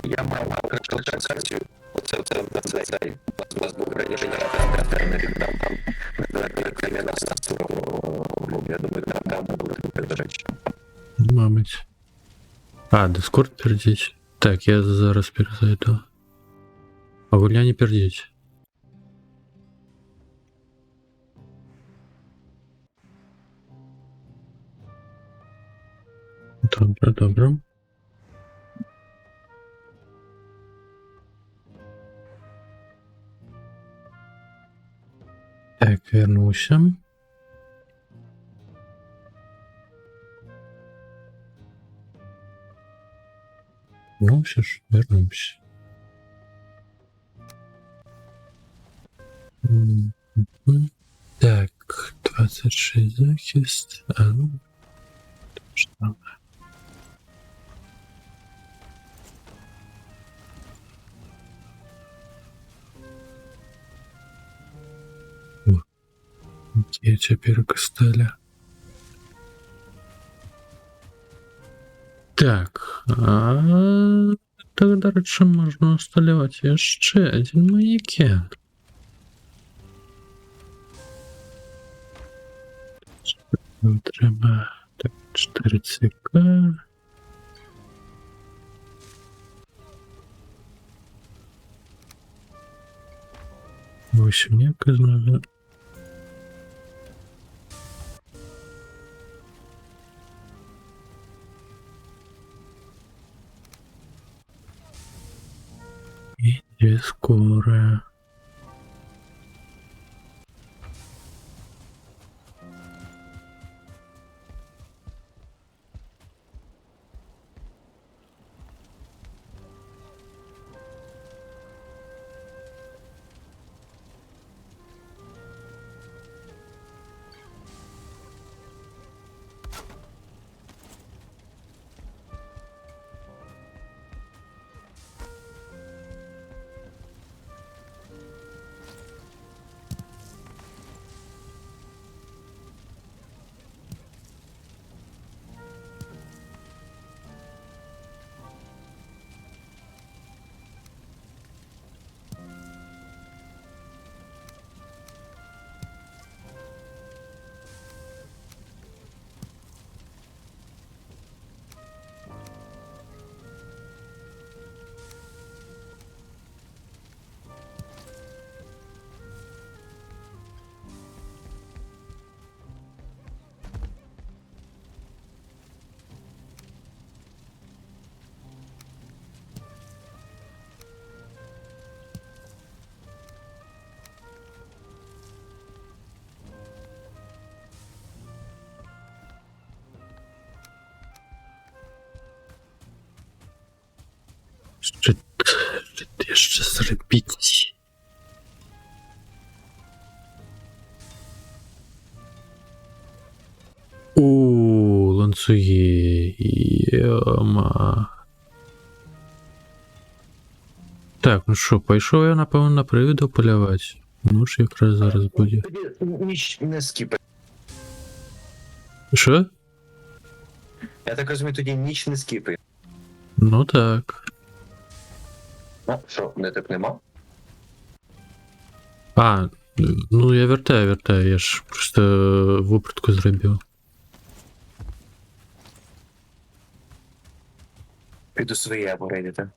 Я мав класифікацію. Оце у вас був раніше генератор, там, я думаю, там буде, до речі. Мабуть. Дискорд пердіть. Так, я зараз перезайду. А гульня не пердіть. Добре. Так, вернуся. Ну, все ж, вернемся. Так, 26 захист. Ну, что там? Я теперь стали. Так, тогда раньше можно усталевать еще один манекен. Треба так, 4 ЦК. Восьмерка надо. И скорая. Что еще зробить? Ланцюги. Йома. Так, ну що, пішов я, напевно, на привіда полювати. Ну ж якраз зараз буде. Ніч не скіпай. Що? Я так розумію, тоді ніч не скіпай. Ну так. Що, не так нема? Ну я вертаю, я ж просто випадку зробив. Піду своє апгрейдити.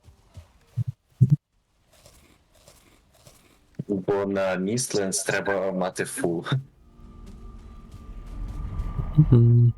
Бо на Містленс треба мати фул. Мгм.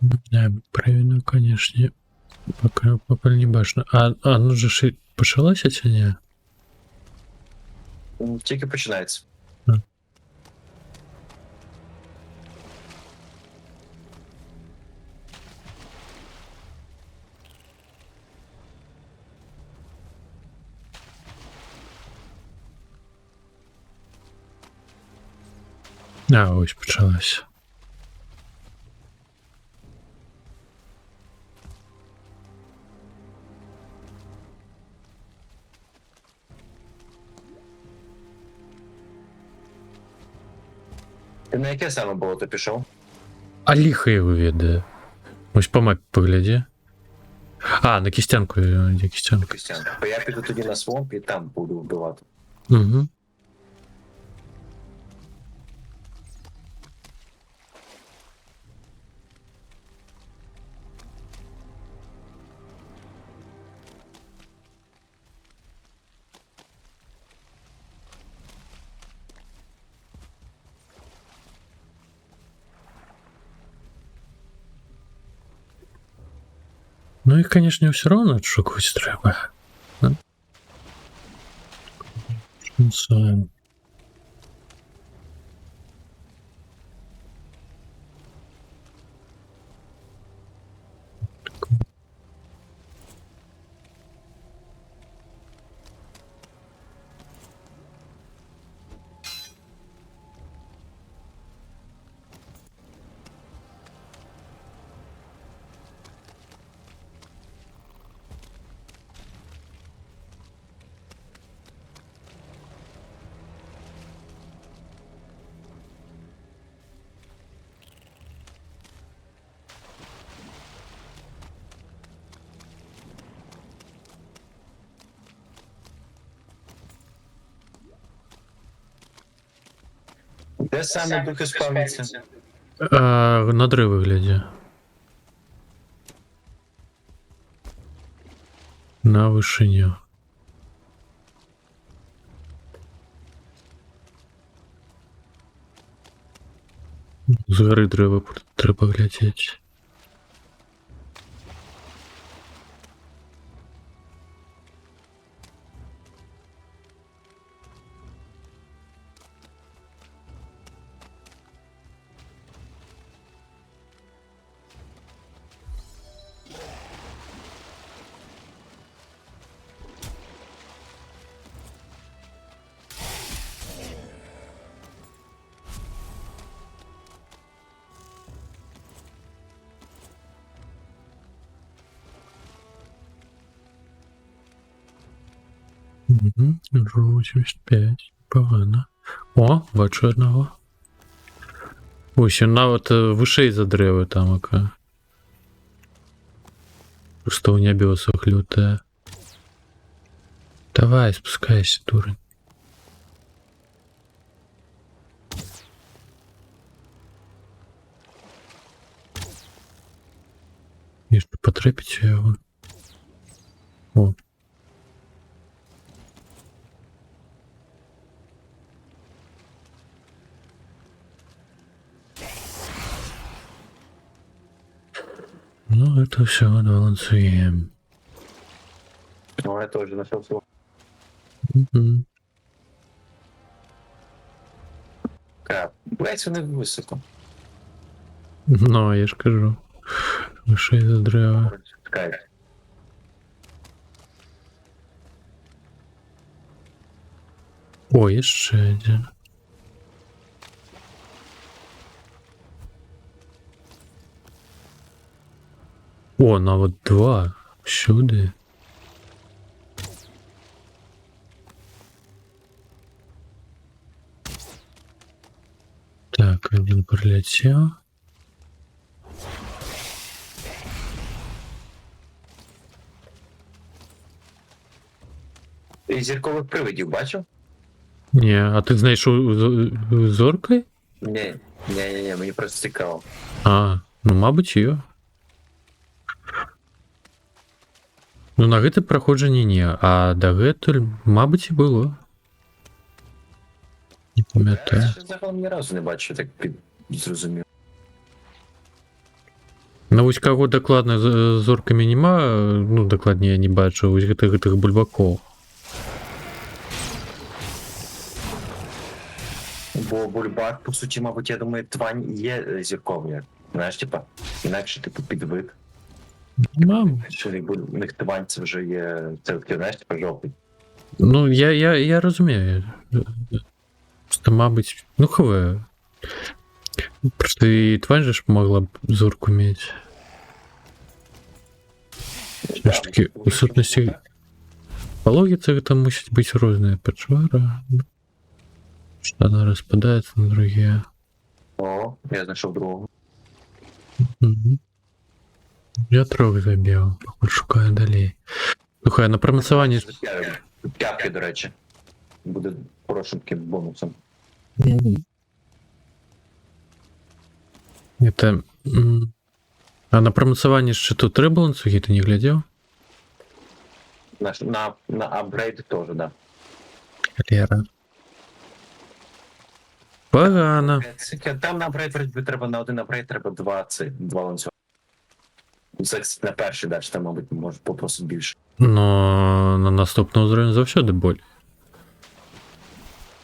Да, правильно, конечно. Пока не бачно. А ну же ж і почалося чи ні? Тільки починається. А, ось почалося. Ти на яке саме болото пішов? А лихо його ведає. Ось по мапі погляді. А, на кістянку, де кістянка. Костян. Бо я піду тоді на свомп і там буду вбивати. Угу. Ну і, конечно, все равно шукать треба. Да? Шансуем. Де саме духи спавняться? На дры вигляді. На вишині. З гори треба глядіти. Угу. 85. Погано. О, бачу одного. Ось, він навіть вишей за древа там, ока. Просто у небі висох лютая. Давай, спускайся, дурень. І ж потрапить його. О. Ну, это все балансуем. Ну, я теж знайшов свого. Угу. Блять, вони високо. Ну, я ж кажу. Вишей за древа. Кайф. О, є ще один. О, навіть два. Всюди. Так, один прилетів. Ти зіркових привидів бачив? Ні, а ти знайшов зоркою? Ні, мені просто цікаво. А, ну, мабуть, є. Ну, на гэты праходжанні не, а дагэтуль, мабуть, і было. Не Я пам'ятаю. ще загалом ні разу не бачив, так зрозумів. Ну вось каго дакладна з зоркамі няма, ну дакладней я не бачу вось гэтых бульбакоў. Бо бульбак, по суті, мабуть, я думаю, твань і є зірковою. Знаєш, типа, інакше типу підвид. Мабуть. Що в них твань це вже є, це таке, знаєш, типа жовтий. Ну я розумію. Просто, мабуть, ну хв. Просто і твань же ж могла б зорку мець. Все ж таки, у сутнасці по логіцы гэта мусіць быць розныя пачвара. Что она распадается на другие. О, я знайшов другого. Мгм. Я 3 забіў, пакуль шукаю далей. Слухай, на прамацаванні П'ятки, до речі. Буде хорошим таким бонусом. это. А на прамацаванні шчыту трэба ланцугі ты не глядзеў? На апгрейд теж, да. Лера. Погано. Там на апгрейд вроді треба на один апгрейд, треба два ланцюги. Це на перший даш, там, мабуть, може попросити більше. Но на наступны ўзровень заўсёды боль.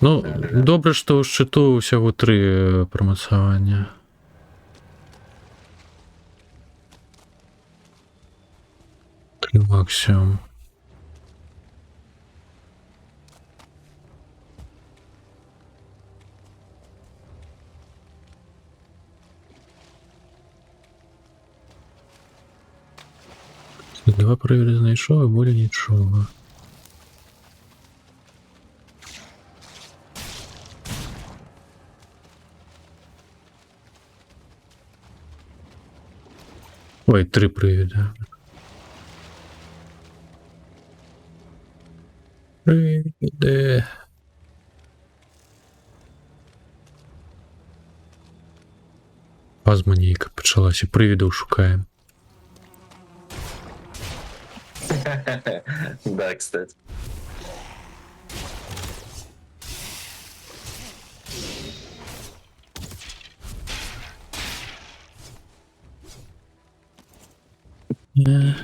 Ну, добра, што ў шчыту ўсяго 3 прамацавання. Три максимум. Два проверы знайшов, а более нічого. Ой, 3 привіда. Привіди. Пазманійка почалася, привідів шукаємо. Да, кстати.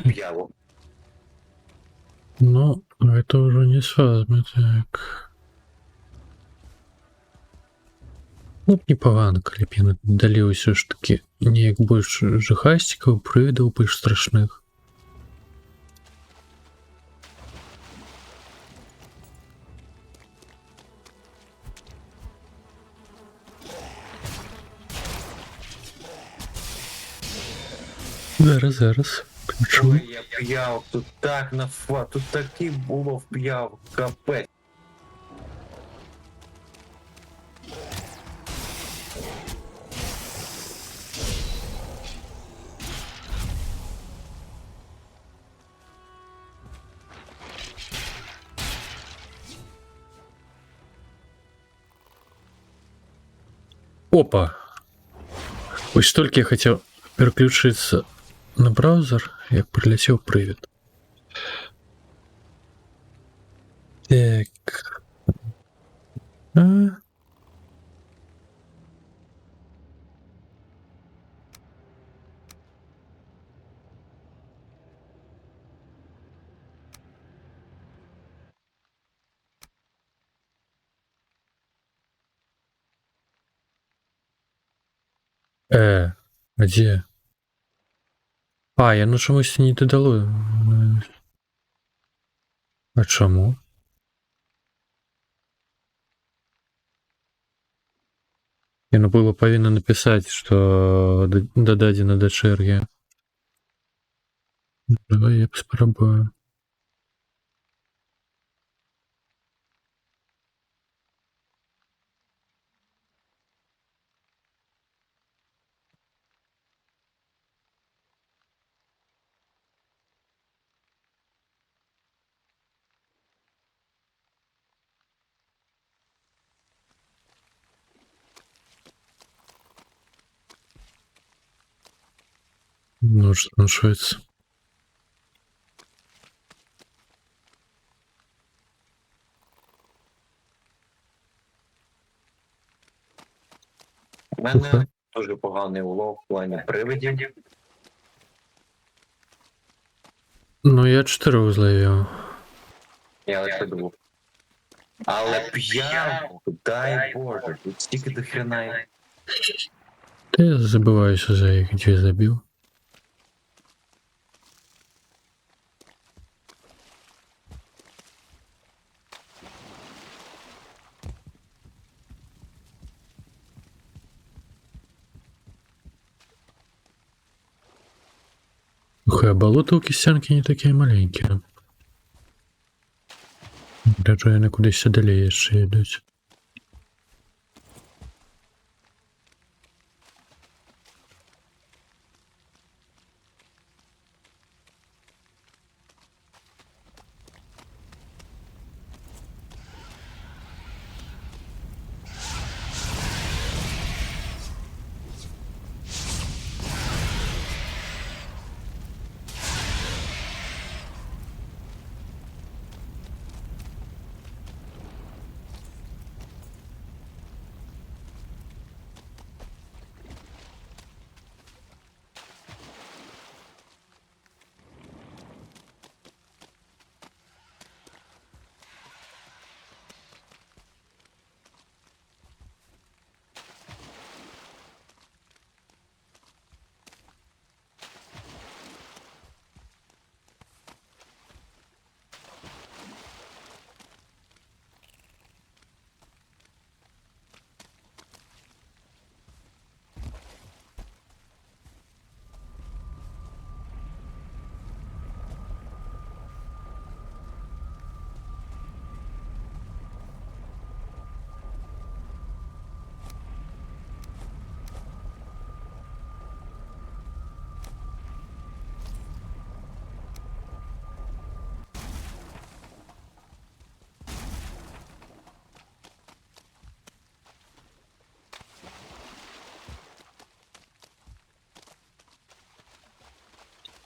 П'яло. Ну, это уже не связано, так. Ну, непогано, калі б яны далі ўсё ж такі неяк больш жахасцікаў, прывідаў больш страшных. Зараз. Включу. Ой, я п'яв, тут так тут такий було вп'яв, капець. Опа! Ось толькі я хацеў переключыцца на браузер, як прыляцеў прывід. Так. А дзе? А, яно чамусь не дадало. А чаму? Яно было павінна напісаць, што дададзена да чэргі. Давай я паспрабую. Ну, что швец. У мене дуже поганий улов в плані привидів. Ну, я 4 зловив. Я лише двох. Але п'явку, дай Боже, тут стільки до хрена. Та я забиваюся за їх, де забив. Слухай, а болото у кістянки не такі маленькі. Гляджу, вони кудись далі ще йдуть.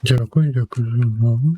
Дякую, дякую за увагу.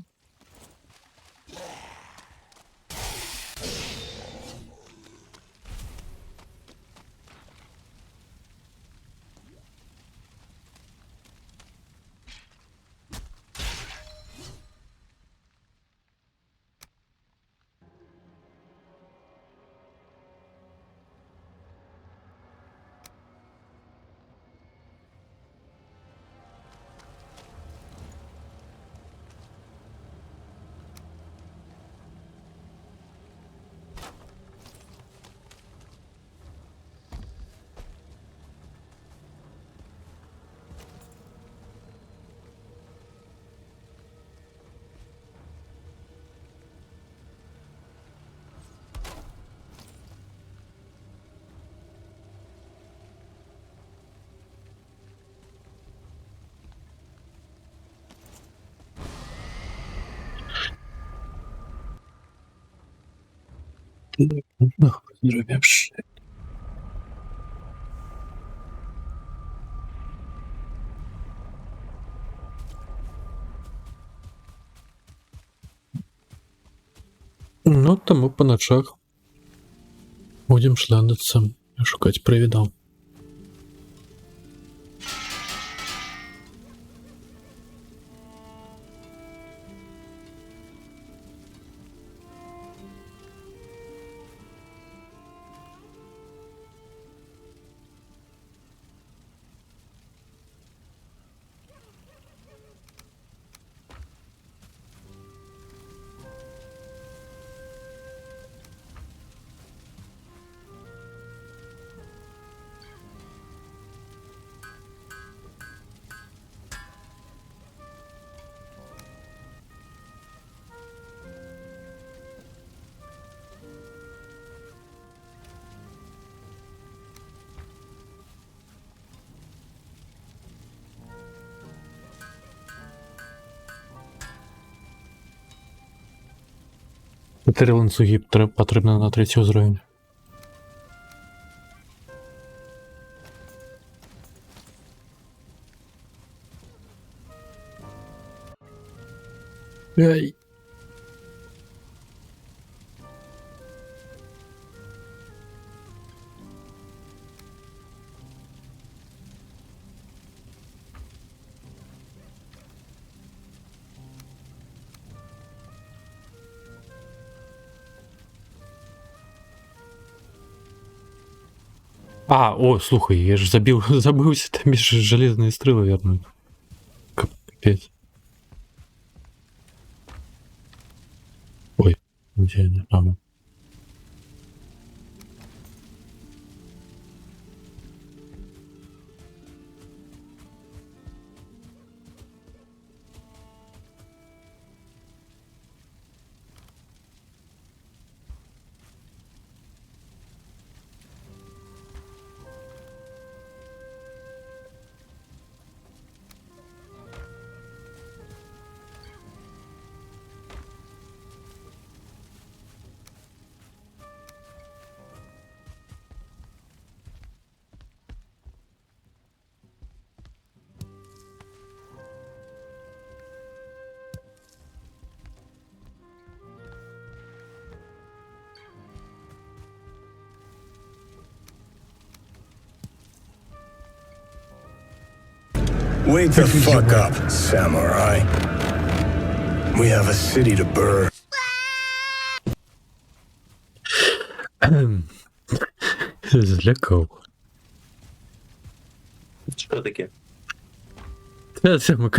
Нахуй зробивши. Ну, тому по ночах будем шландаться и шукать провидал. Чотири ланцюги потрібно на 3 уровень. Ай. А, о, слухай, я ж забывся там же железные стрелы вернуть. Капец. Ой, где они? Ага. Wake the fuck up, samurai. We have a city to burn. Злякав. Що таке? Це ми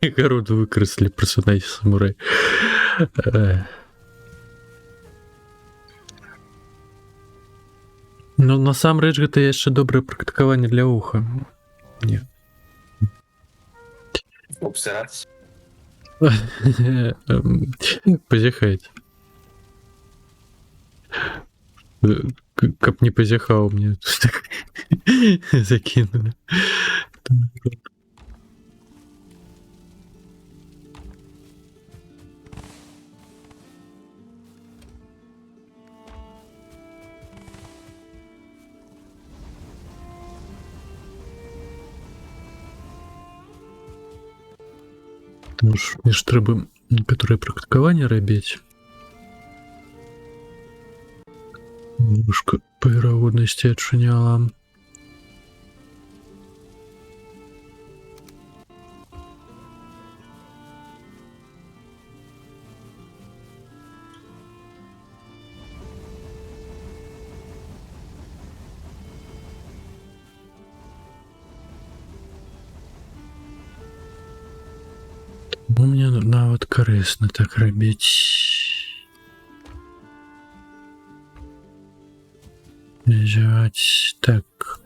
нагороду викреслили персонажі самурай. Ну, насамрэч, гэта яшчэ добрае практыкаванне для уха. Не. Обсиратися. Позяхаць. Каб не позяхаў мне так закінули. Тому ж мне ж трэба некаторыя практыкаванні рабіць. Немножко по вероятности отшиняла. Мне нават карысна так рабіць. Взять так.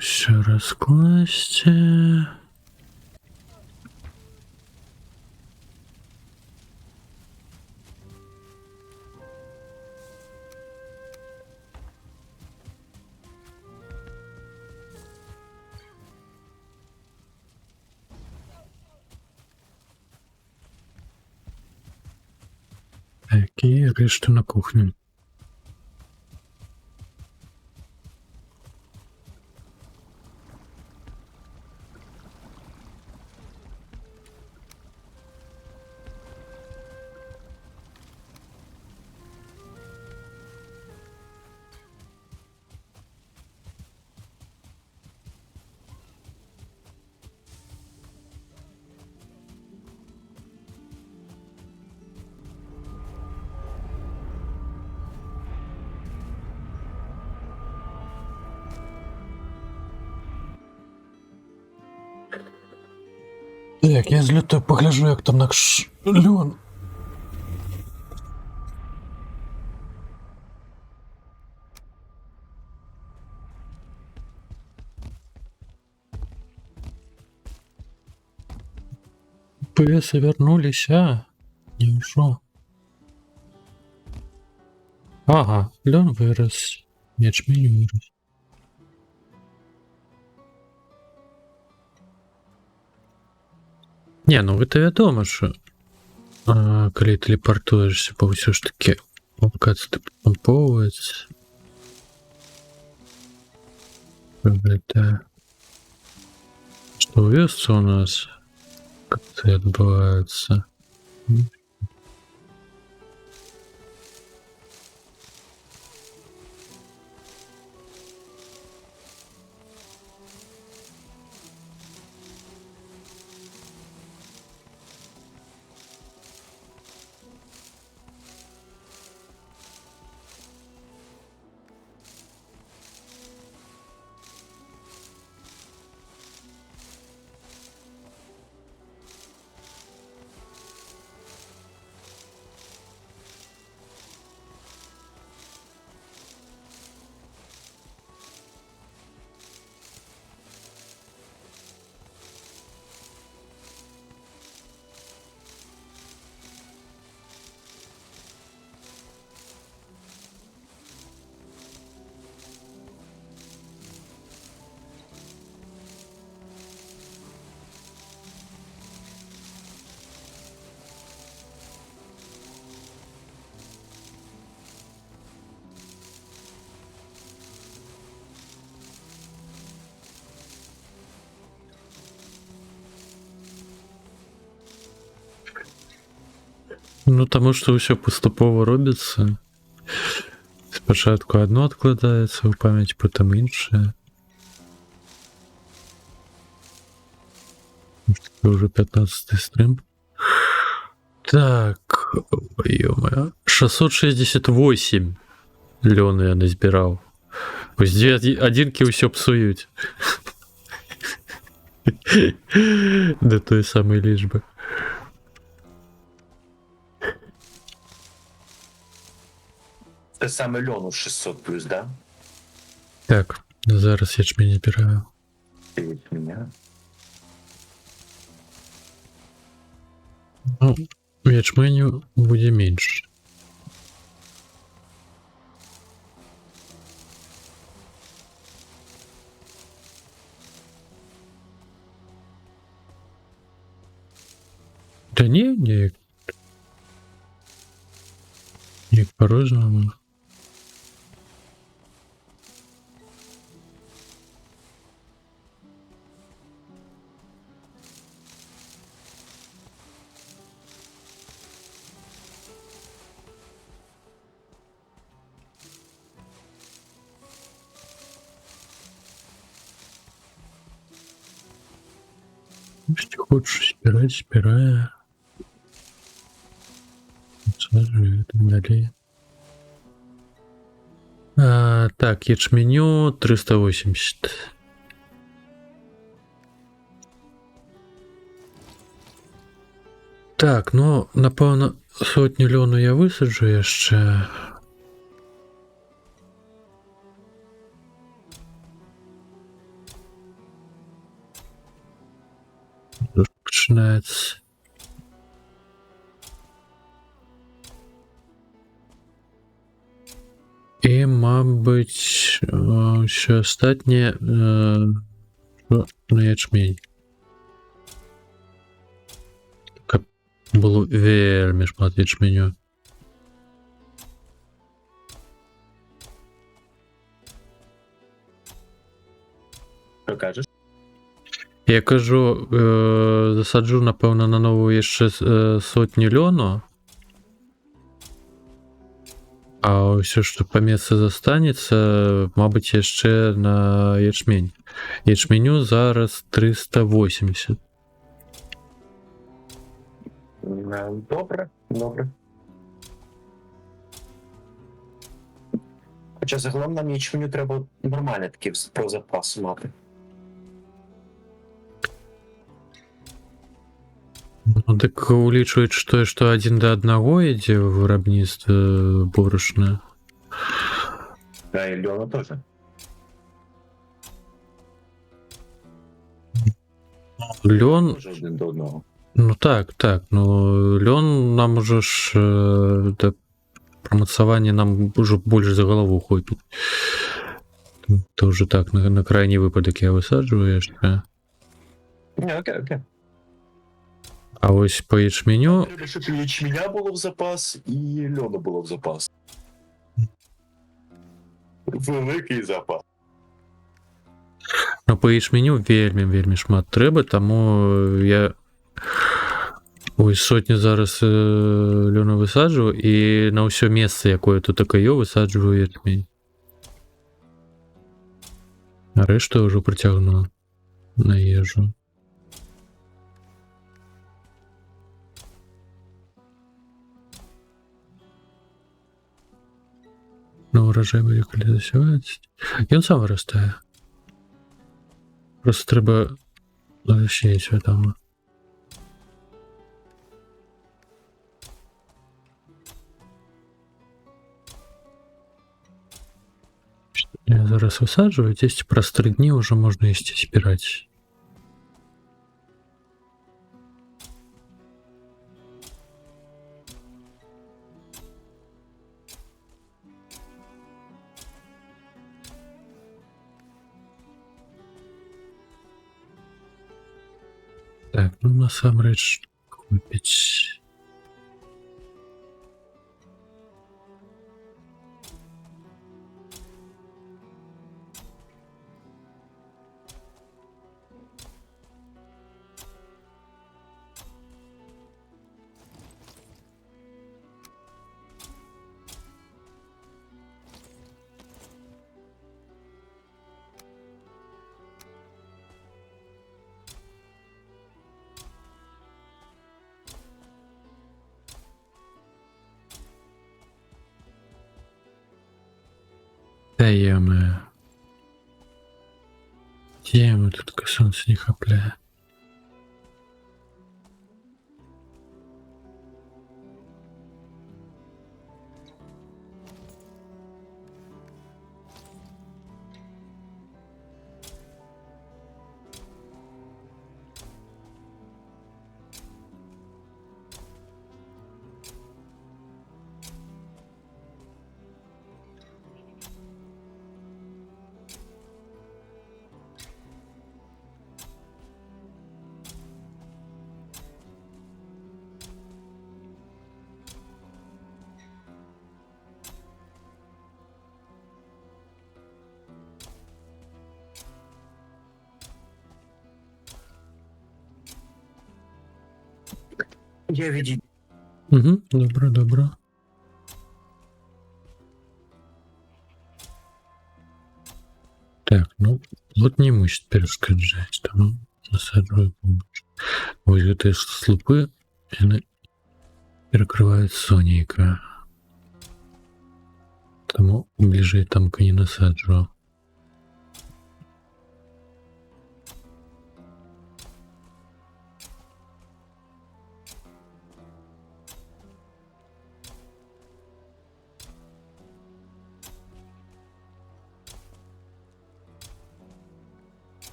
Все раскласть. Так, и решту на кухню. Так, я злетаю, погляжу, як там наш Леон. ПС вернулись, а? Не ушел. Ага, Леон вырос. Ячмень вырос. Не, ну гэта вядома, що калі тэлепартуешся, бо ўсё ж такі локацыя пампоўваецца. Гэта што ў вёсцы у нас как-то адбываецца. Ну, таму што ўсё паступова робіцца. Спачатку адно адкладаецца ў памяць, потым іншае. Уже 15 стрим. Так, ё-моё. 668 лёна я назбіраў. Вось дзве адзінкі ўсё псуюць. Да той самай лічбы. Те саме льону 600 плюс, да? Так, зараз ячмень збіраю. Ти від мене. Ну, ячменю будзе менш. Да не, неяк по-рознаму. Если хочешь спирать, спирая. Отсаживаю и так далее. Так, ячменю 380. Так, ну, напевно, сотню льону я висаджу яшчэ. Починається. І, мабуть, що останнє на ячмінь. Так, було вельми шмат ячменю. Що кажеш? Я кажу, засаджу, напевно, на нову ще сотню льону. А все, що по місці застанеться, мабуть, ще на ячмень. Ячменю зараз 380. Добре, добре. Хоча загалом нам ячменю треба нормально такий про запас мати. Ну, так улічуючи тое, што 1 до 1 ідзе вырабніцтва борошна. Да, і льону теж. Льон, Теж один до одного. ну так, ну льон нам уже ж да прамацавання нам уже больш за галаву ходіць. То уже так, на крайні выпадак я высаджваю яшчэ. Не, окей. А ось по ячменю, Треба, щоб і ячменя було в запас, і льону було в запас. Великий запас. ну по ячменю вельмі шмат трэба, таму я ось сотню зараз льону высаджваю і на ўсё месца, якое тут такое высаджваю ячмень. А рэшту я ўжо прыцягну на ежу. Ну, урожай будзе калі засяваць. Ён сам вырастае. Просто трэба засеяць, вядома. Я зараз высаджваю, дзесьці праз 3 дні ўжо можна ісці збіраць. Так, ну насамрэч купіць. Та є-моє. Є-моє, тут таке сонце не хапляє. Я відійду. Угу, добре, добре. Так, ну, вот не мучит перешкоджать, тому насаджую помощь. Ось гэты слупы, яны перекрывают сонейка. Тому ближе тамка не насаджу.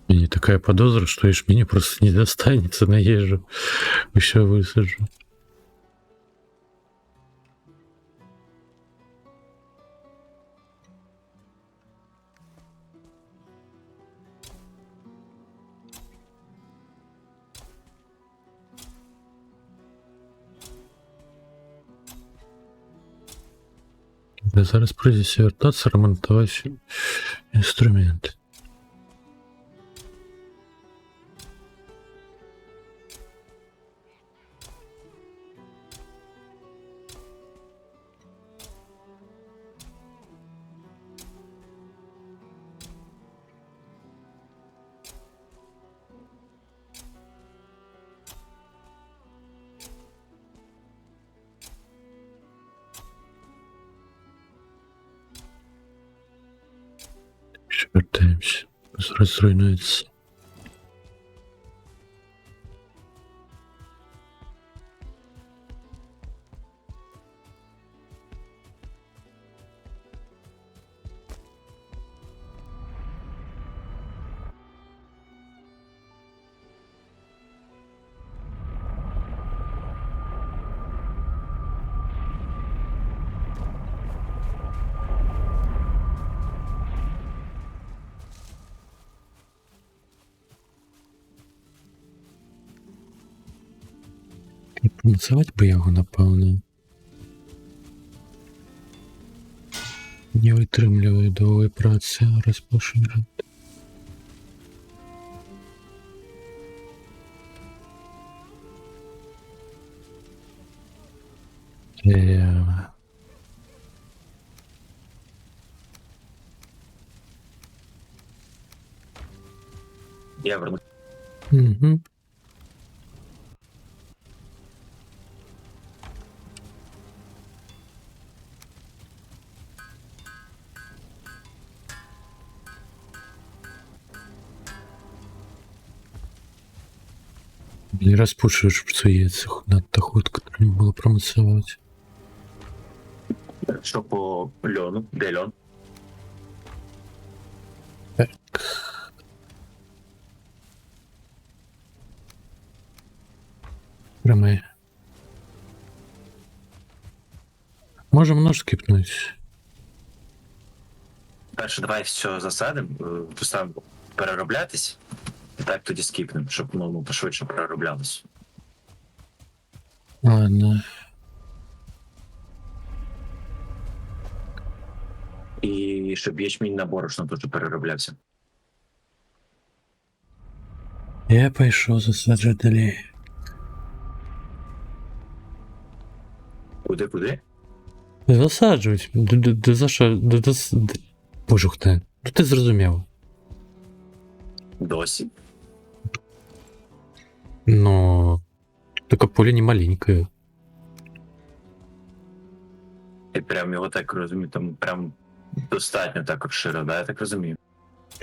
Мне такая подозра, что ячмени просто не достанется, наезжу. Еще высажу. Да зараз придется вертаться, ремонтовать инструменты. Еще вертаемся. Зараз зруйнуется. І помацаваць бы яго, напэўна. Не вытрымліваю доўгай працы, распашыры. Я вернусь. Угу. Не распушиваешь, псуецца надта хутка, треба было промацаваць. Що по льону? Де льон? Так. Прямая. Можем нож скипнуть. Перше, давай все засадимо, поставимо перероблятись. І так тоді скіпнемо, щоб ну, пошвидше перероблялось. Ладно. І щоб ячмінь на борошно теж перероблявся. Я пайшоў засаджаць далей. Куди? Засаджваць. Божух ты. Ну ти зрозумів. Досі. Но только поле не маленькое. І прям його так розумію, там прям достатньо так розширив, да, я так розумію.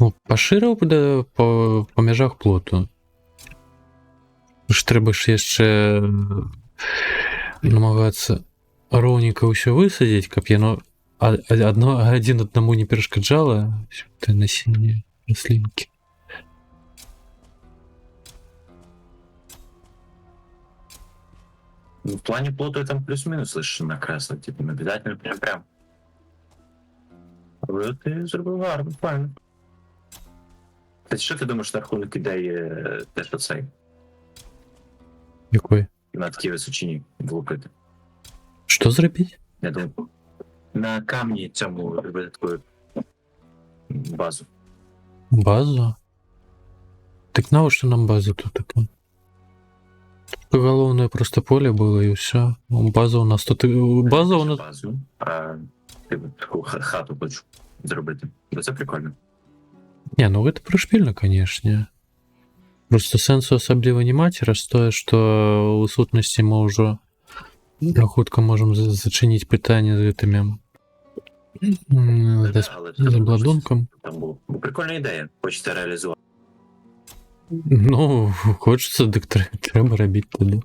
Ну, поширив буде по межах плоту. Ж треба ж яшчэ намагацца роўненька ўсё высадзіць, каб яно адзін аднаму не перашкаджала насенне раслінкі. Ну, в плані плоту я там плюс-мінус лише накреслив, типу, не обов'язково прям. Але ти зробив гарно, файно. Та що ти думаєш на рахунок ідеї те, що цей Якой? на такій височині влупити? Што зрабіць? Я думаю, на камні цьому робити таку базу. Базу? Так навошта нам база тут така? Галоўнае просто поле было і ўсё. База у нас тут. База у нас. Базу, а типу, таку хату хочу зробити. Бо це прикольно. Не, ну гэта прышпільна, канешне. Просто сэнсу асабліва не маць, раз тое, што ў сутнасці мы ўжо хутка можам зачыніць пытанне з гэтымі з абладункам. Там був прикольна ідея, хочете реалізувати. Ну, хочацца, дык трэба рабіць тады.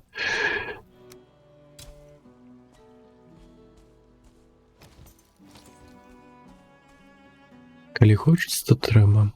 Калі хочацца, то трэба.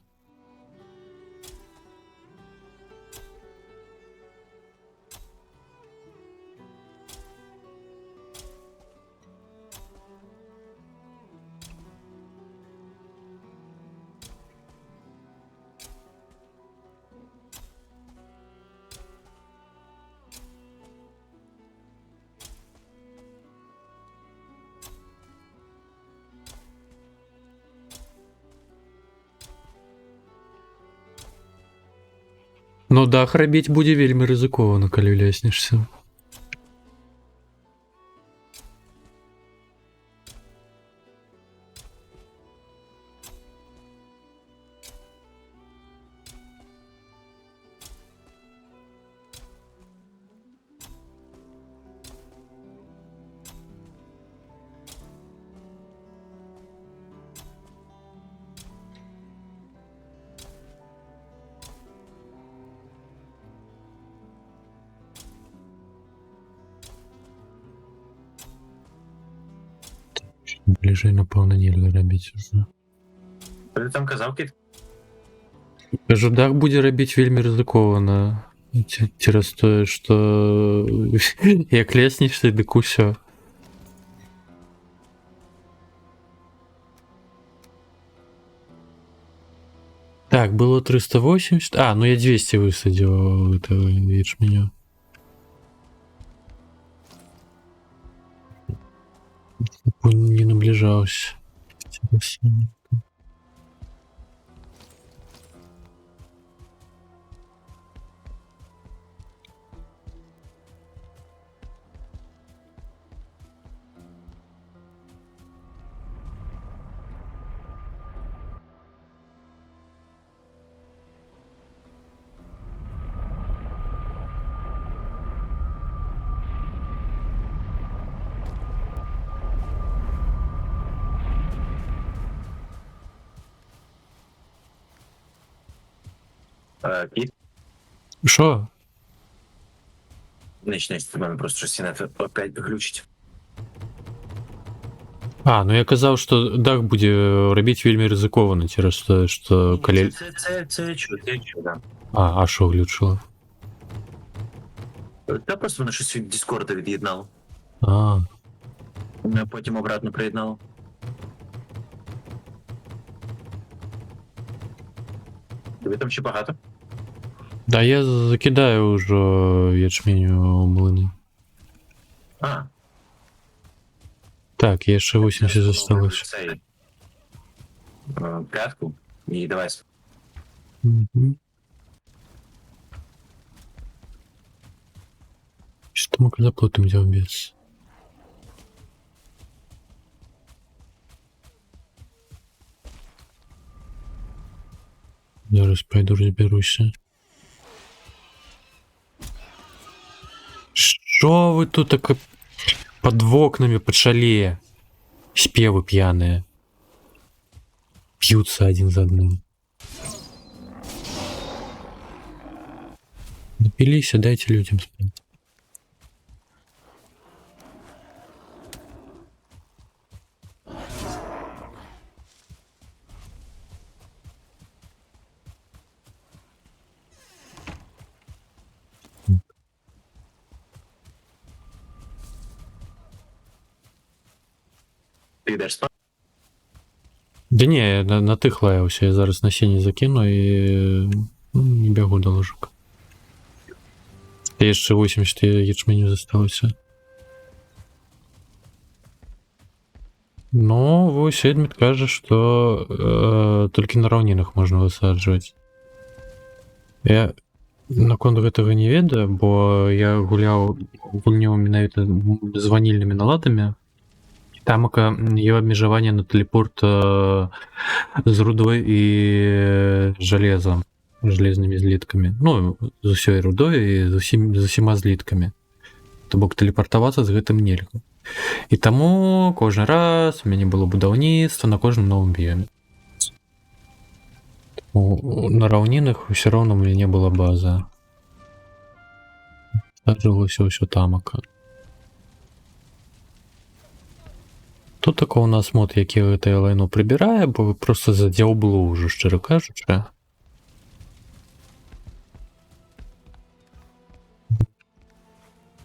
Ну, дах рабіць будзе вельмі рызыкова, калі ляснешся. Бліжэй, напэўна, нельга рабіць уже. Ти там казав, Кіт? Кажу, дах будзе рабіць вельмі рызыкова цераз тое, што як леснешся, дык усё. Так, было 380. А, ну я 200 высадил этого ячменю. Он не наближался. Кіт? Що? Нич, в мене просто щось сінет опять глючить. А, ну я казав, що дах буде робити вельми ризиковано через те, що коли... Це чую, да. А що глючило? Та просто воно щось від Діскорда від'єднало. А, Потім обратно приєднало. Тобі там ще багато? да я закидаю уже ячменю у млини. А. Так, я ще 80 зосталось. Цей, п'ятку і давай. Угу. Что мы когда плотом делаем без? Зараз пойду разберуся. Что вы тут так под окнами пошали? Спевы пьяные. Пьются один за одним. Напились, и дайте людям спать. Ти йдеш спати? Да не, я на тих лаявся, я зараз на сіні закину і не бягу до ложок. Яшчэ 80 ячменю засталося. Ну, вось Эдмит кажа, што толькі на раўнінах можна высаджваць. Я наконт гэтага не ведаю, бо я гуляў гульнёў менавіта з ванільнымі наладамі. Там є абмежаванне на тэлепорт з рудой і жалезам, жалезнымі зліткамі. Ну, з усёй рудой і з усіма зліткамі. То бок тэлепартавацца з гэтым нельга. І таму кожны раз у мяне было будаўніцтва на кожным новым біёме. На раўнінах ўсё роўна у мяне была база. Саджвалася ўсё тамака. Тут такого у нас мод, які гэтае лайно прыбірае, бо просто за дзяўбло ўжо, шчыра кажучы.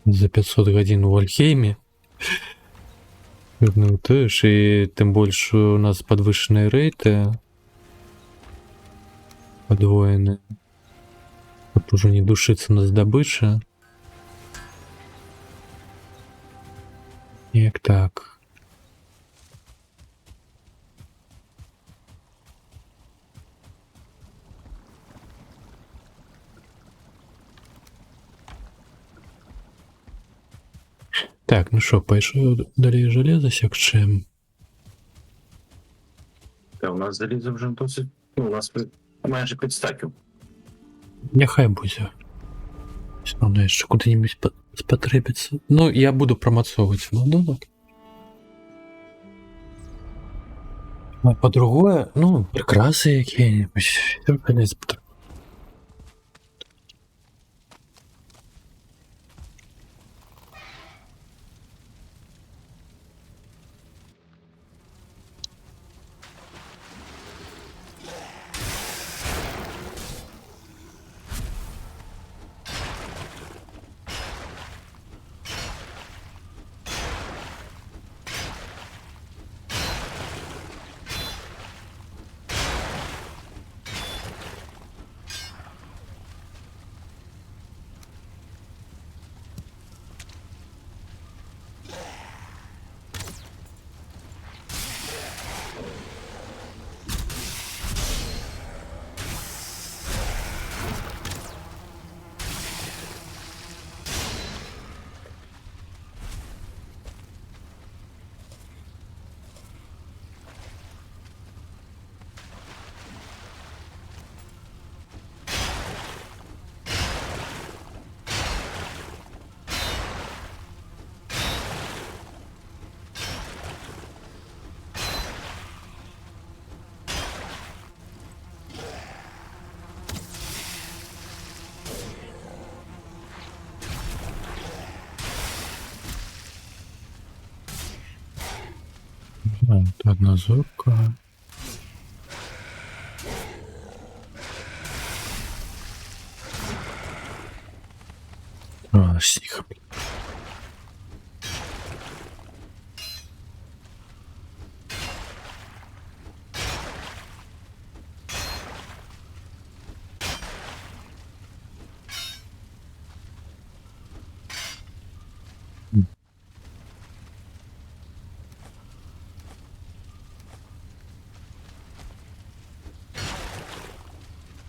За 500 гадзін у Вальхейме. Ну, ты ж, і тым больш у нас падвышаныя рэйты. Падвоены. Тут ужо не душыцца на здабыча. Як так. Так, ну що, пайшов далі железо сякчем. Та у нас залізо вже досить. Ну, у нас майже 5 стаків. Няхай будзе. Все равно яшчэ куды-нибудь спатрэбіцца. Ну, я буду прамацоўваць ладонак. А по-другое, ну, прикрасы якія-нибудь. Только не спатрэбіцца. Одна зорка. А, сніг.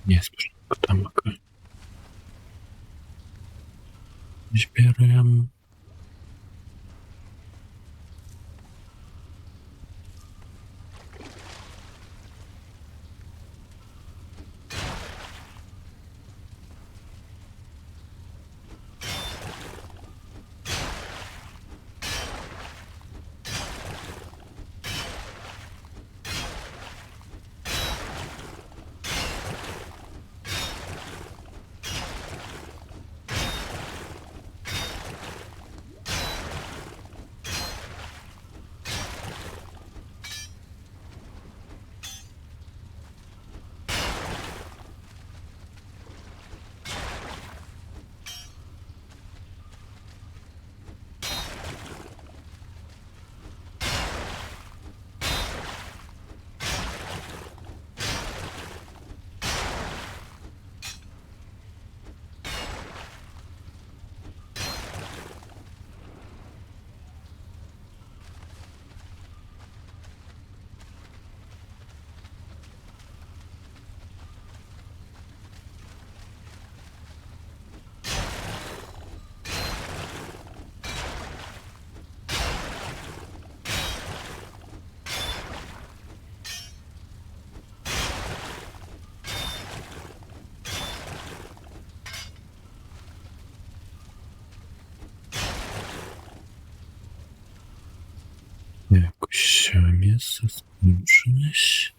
Не, спешно, тамака. Зберем. Так, все, место скончилось.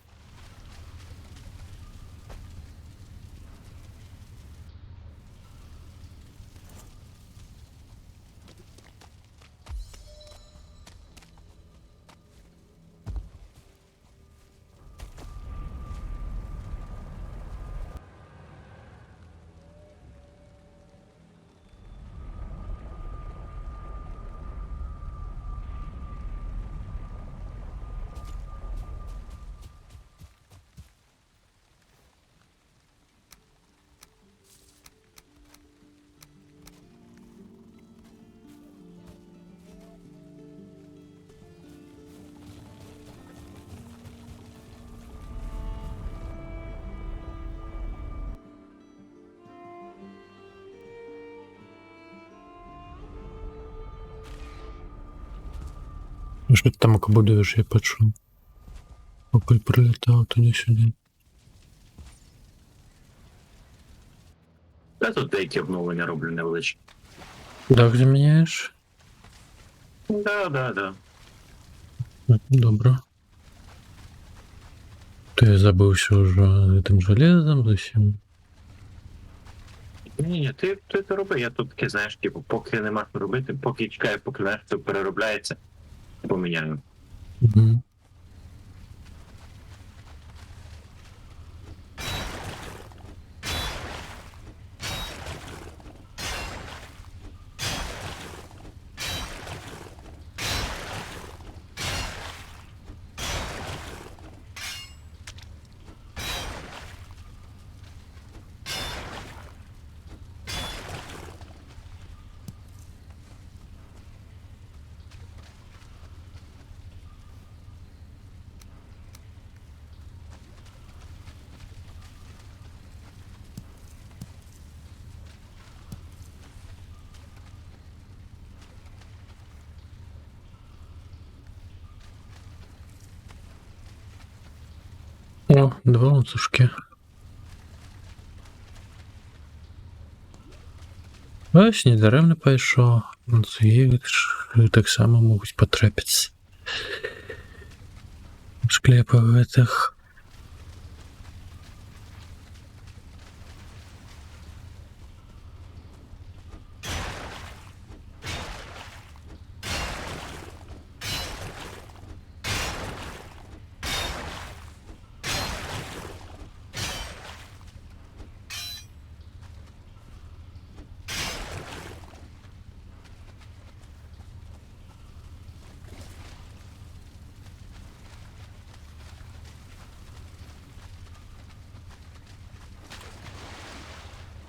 Що ти там будуєш, я почув. Поки прилітав туди-сюди. Я тут деякі обновлення роблю невеличкі. Дах заміняєш? Да. Добре. Ти забився вже тим железом, за всім. Ні, ти роби, я тут таке, знаєш, типу, поки нема що робити, поки чекаю, поки знаєш, все переробляється, поміняю. Угу. О, 2 ланцюжки. Ось, недаремно пайшов. Ланцюги так само можуть потрапитися. В склепах гэтых.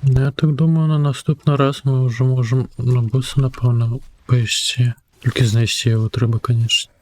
Я так думаю, на наступний раз ми вже можемо на боса, напевно, поїсти. Тільки знайти його треба, конечно.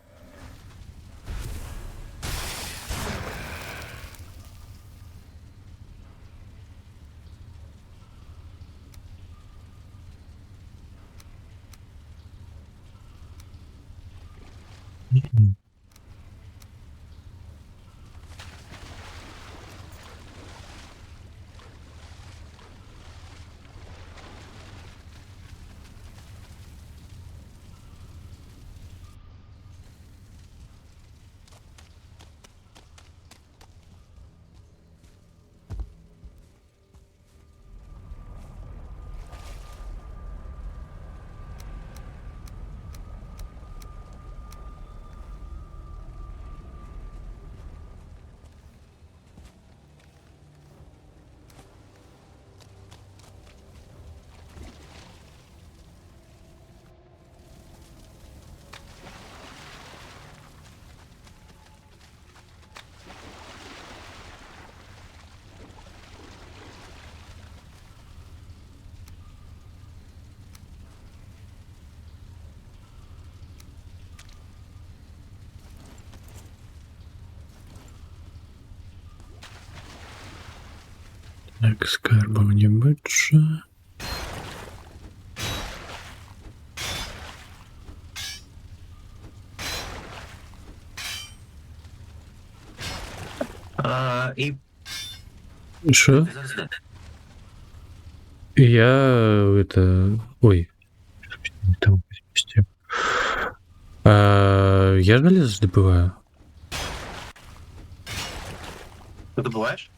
Так, скарбов не больше. І Что? Я это... Ой. Там, Я железо добываю. Ти добуваєш?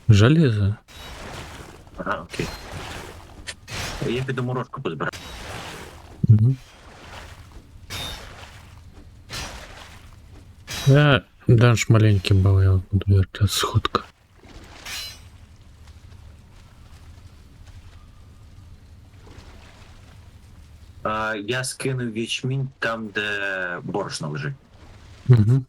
Железо. Ага, окей. Я піду морожку позбираю. Мгм. Я данж маленький был, я буду вертать сходка. Я скинув ячмінь там, де борошно лежить. Угу.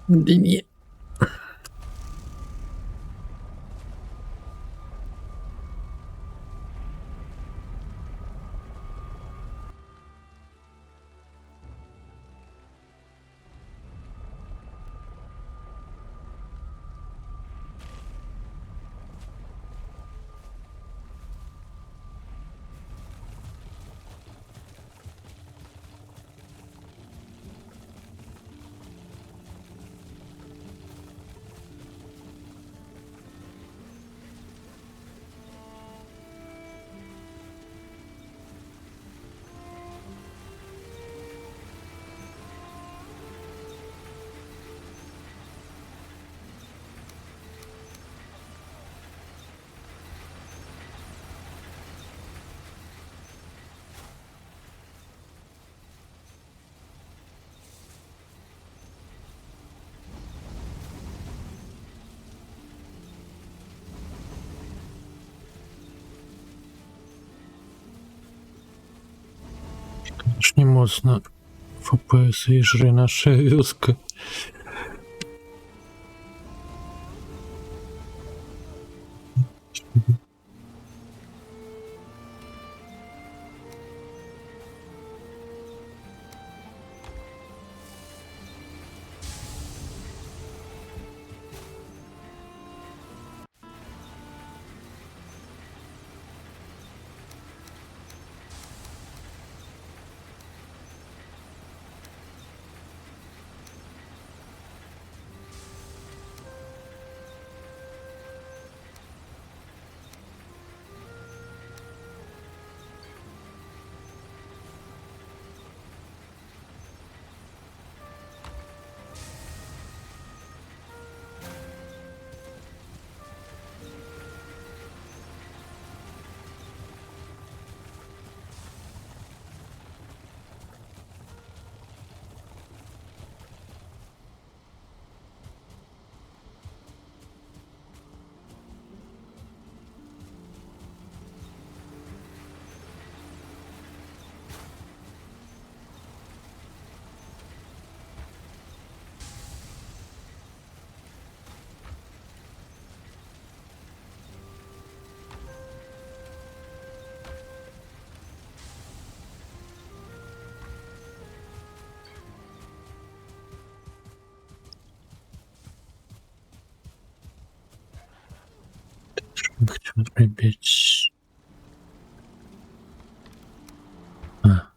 Да не. Ж не моцна. ФПС і жри наша вёска. Хочу прибить. А.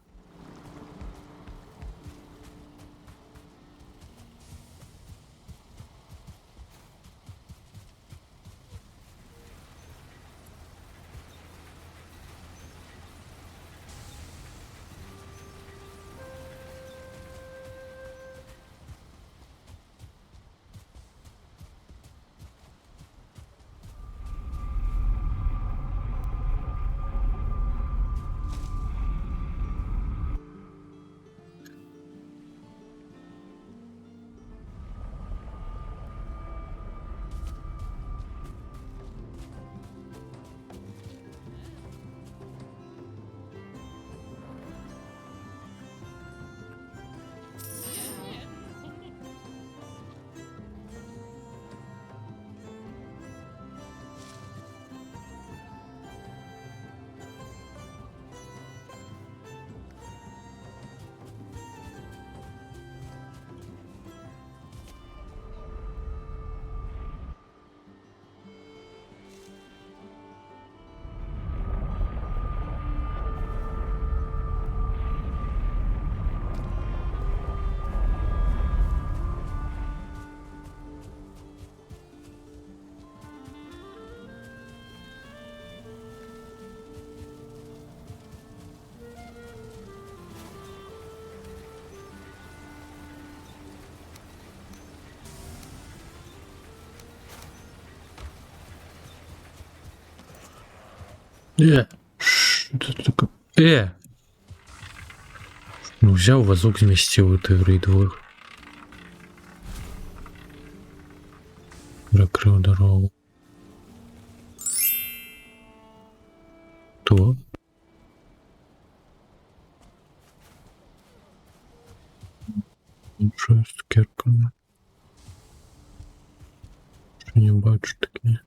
Що це таке? Ну, взяв вазок, змістив у той двор. Закрив дорогу. То? Що з цукерками? Що не бачу таке?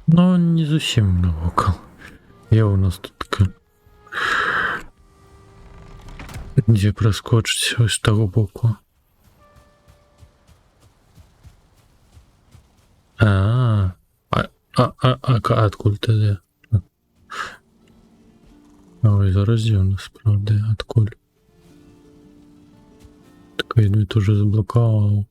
Ну, не зовсім навокал. Є у нас тут така. Де проскочить ось з того боку. Откуда ти де? Ой, зараз є у нас, правда, откуда. Так він уже заблокував.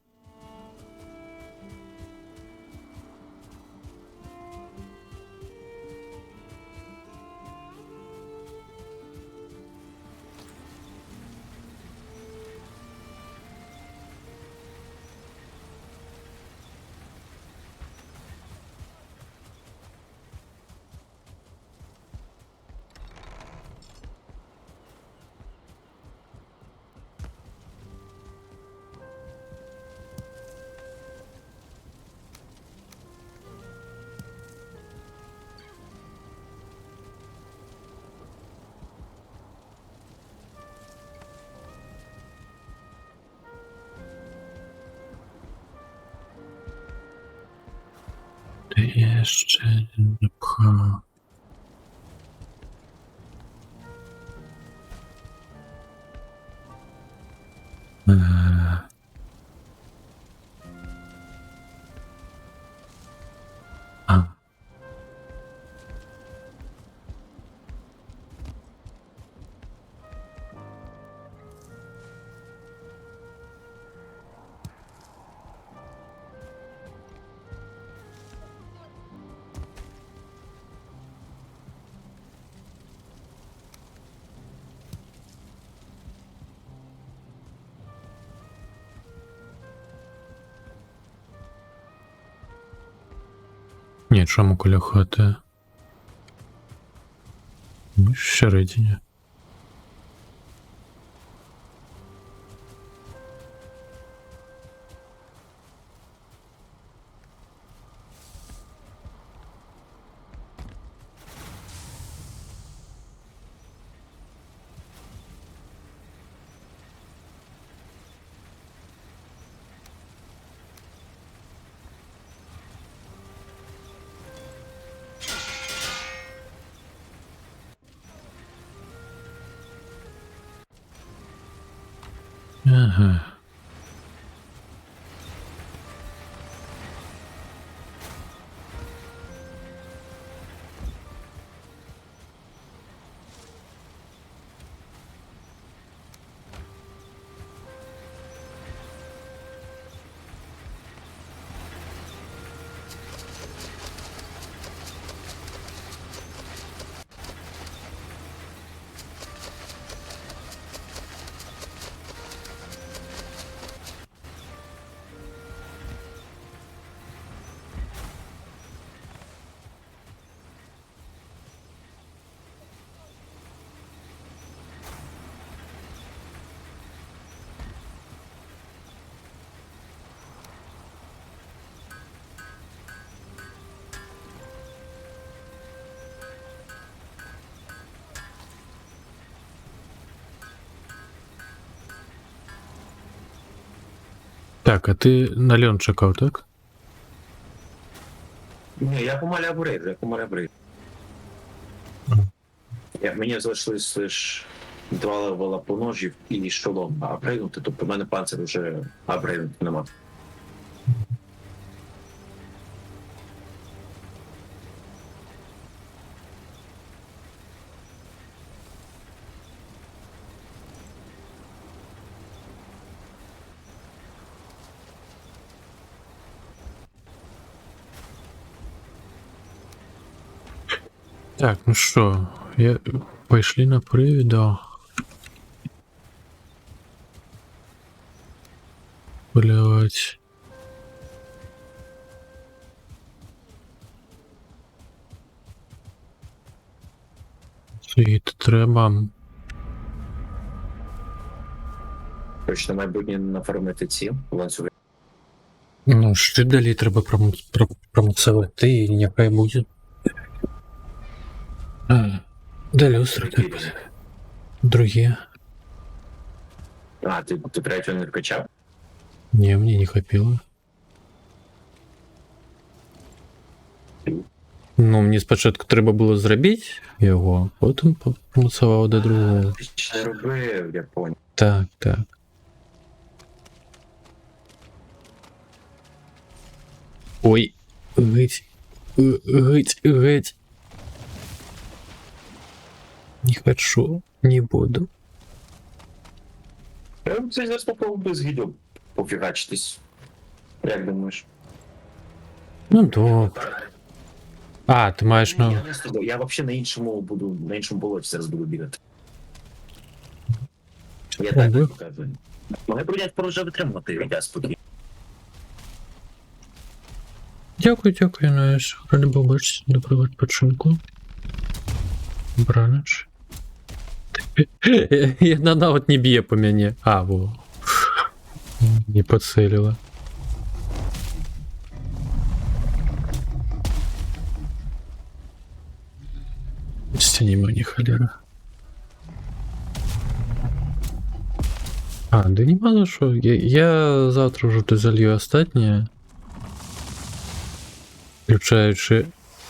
Ти jeszcze nie pcha. Ні, чому коля хати? Ми всередині. Ага. Так, а ти на льон чекав, так? Ні, я помаляв рейд, Мгм. Мені залишилось лише 2 левела по ножів і шолом, а апгрейднути, тобто в мене панцир вже апгрейднути нема. Так, ну что, пошли на привида. Блять. Світ треба. Точно майбутнє нафармити ці ланцюги. Ну, що далі треба промоцувати, і нехай буде. Далі устройте буде. Другі. А, ти третього не вкачав? Не, мне не хапило. Ну, мені спочатку треба було зробити його, потім помацував до другого. Ти ще не робив, я понял. Так, так. Ой, геть. Геть. Не хочу, не буду. Я б цей зараз попробував без гідів пофігачитись. Як думаєш? Ну, добре. А, ти маєш Ні, на... я не з тобою. Я взагалі на іншому болоті зараз буду бігати. Я так Ого. не показую. Мене прийдять порожа витримувати, я спокійно. Дякую, Наєш. Ради побачити. Доброго відпочинку. Браніч. Вона навіть не б'є по мені. А, во. Не поцелила. Стяни мені, холера. А, да нема за що. Я завтра вже то залью останнє. Включаючи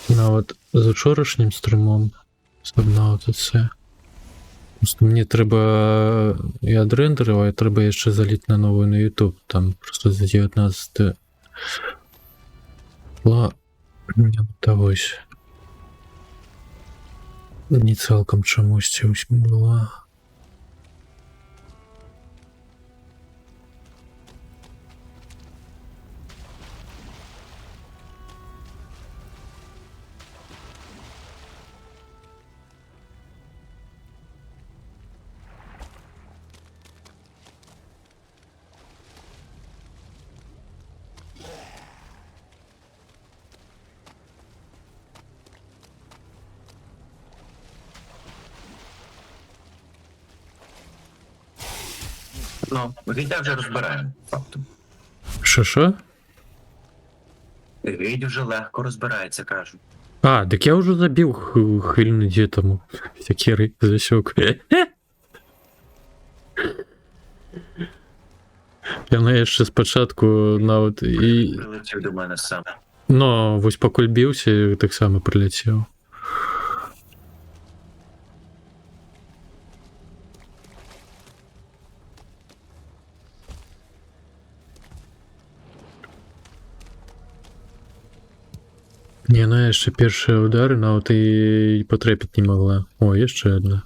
навіть з вчорашнім стримом. Сабнаута це. Просто мені треба... Я отрендерив, а треба ще залити на новий на YouTube. Там просто за 19... Не удалось. Не цілком чомусь ось була. Ну, гейдя вже розбираємо, фактом. Що? Гейд вже легко розбирається, кажу. А, так я уже забил хрен где там всякий засек. Я на ще спочатку на от і... Прилетів до мене сам. Но ось покуль бився, так само прилетів. Не, ну я ще перші удари, но от і потрапити не могла. О, є ще одна.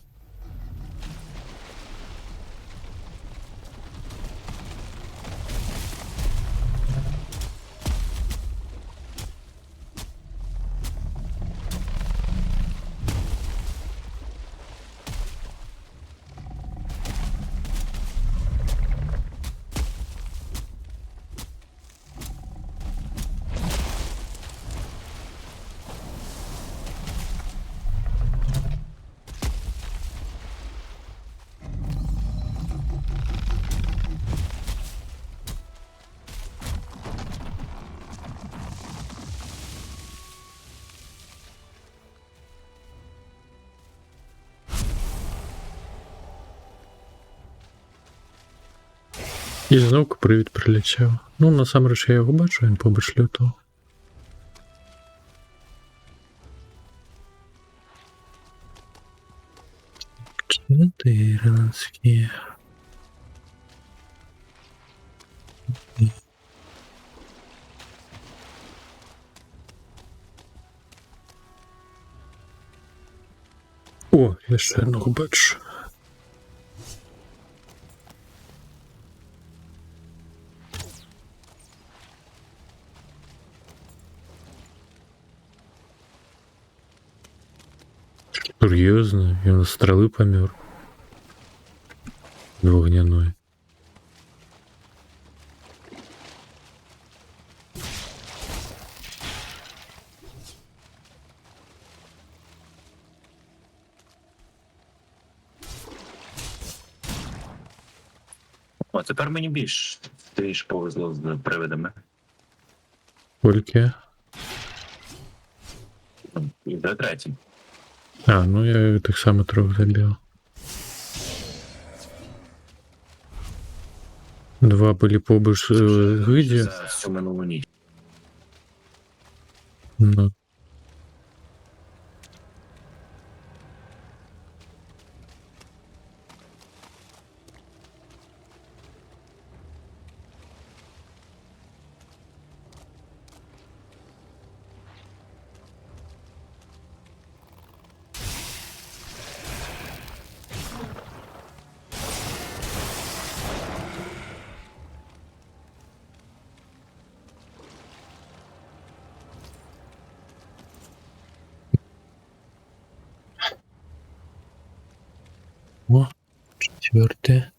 І знову привід прилетів. Ну, насамрэч я його бачу, він побач лютого. Чотирнадцятки. О, я ще одного бачу. Серйозно? Він з стріли помер. Вогняной. О, тепер мені більш повезло з привидами. Скільки? І до третій. А, ну я так само трохи забив. Два були побач гиді. За всю минулу ніч. Ну. О, четвертое.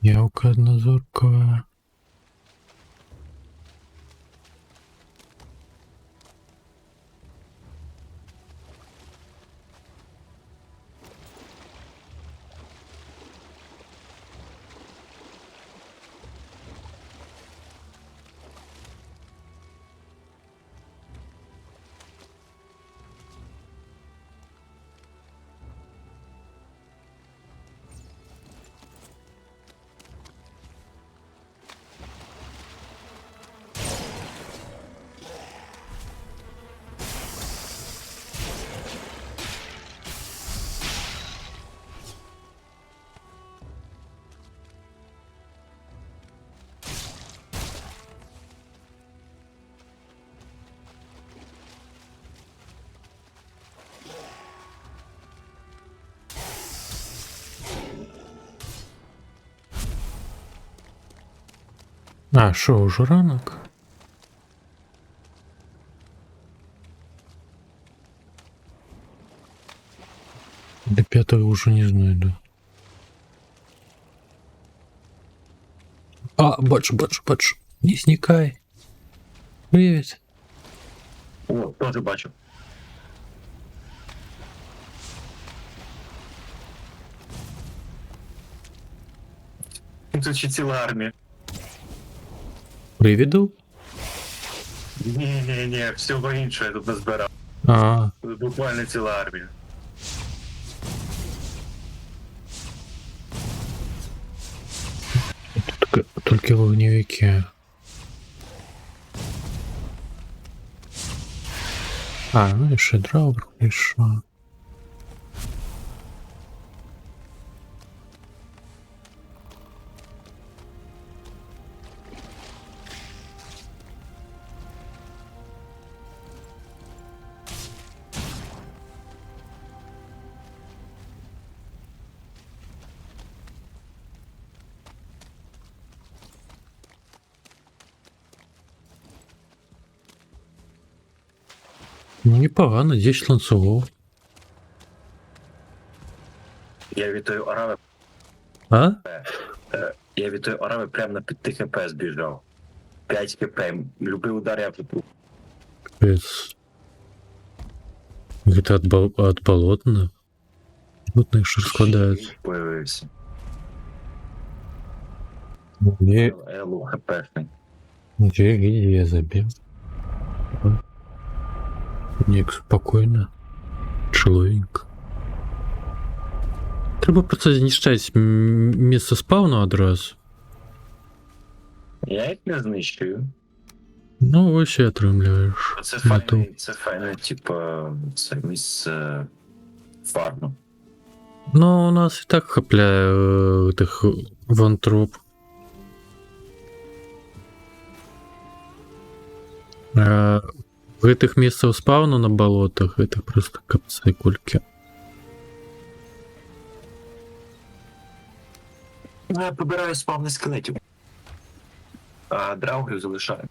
Явка однозорковая. А, що, уже ранок? До 5-го уже не знайду. А, бачу. Не зникай. Привіт. О, теж бачу. Тут ще ціла армія. Привіду? Ні, всього іншого я тут назбирав. А, Тут буквально ціла армія. тільки вогневики. А, ну і ще драур прийшов. Ну, непогано, 10 ланцевого. Я від тої Орави, А? прямо на 5 хп збіжав. 5 хп. Любий удар я тут. Капец. Где-то от болотного. Смутно, що розкладають. Появився. Где, Елу хпшний. где я забил? Ник, спокойно. Чоловік. Треба просто знищати місце спавну одразу. Я їх не знищую. Ну, ось і отримляєш. Це файне, типа, це місце фарму. Ну, у нас і так хапляє тих вантроп. В этих місцях спавну на болотах, это просто капцы кульки. Ну, я побираю спавни скелетів. А драугрів залишаю.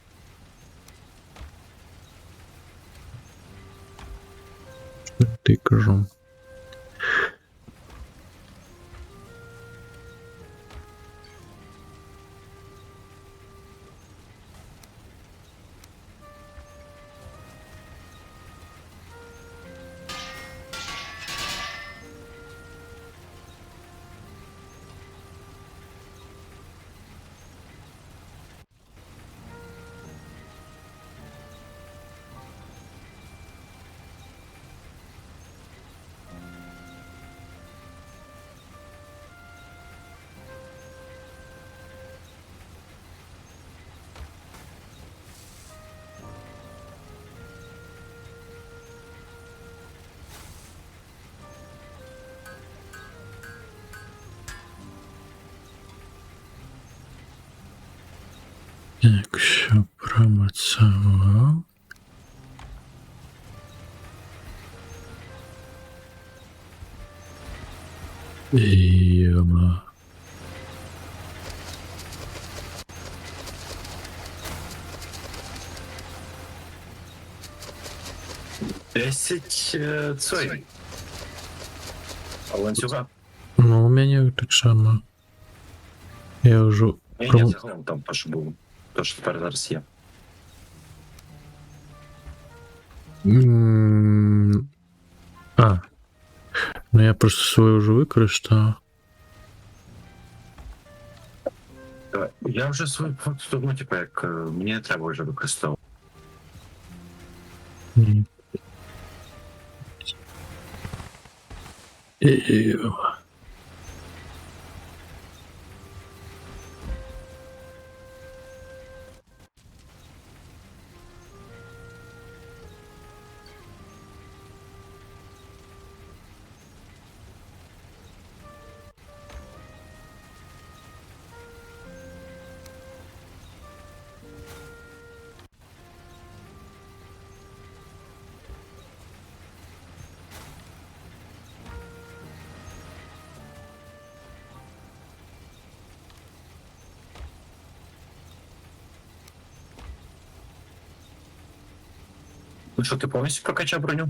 Ти кажу. Так, що промацав. Йома. Десять цой. А ланцюга? Ну, у мене так само. Я вже... Ні, загалом там то, що було. То, що тепер зараз є. А. Ну я просто свою вже використав. Давай. Я вже свою факту, ну, типу, як мені не треба вже використовувати. Ні. Ну що, ти повністю прокачав броню?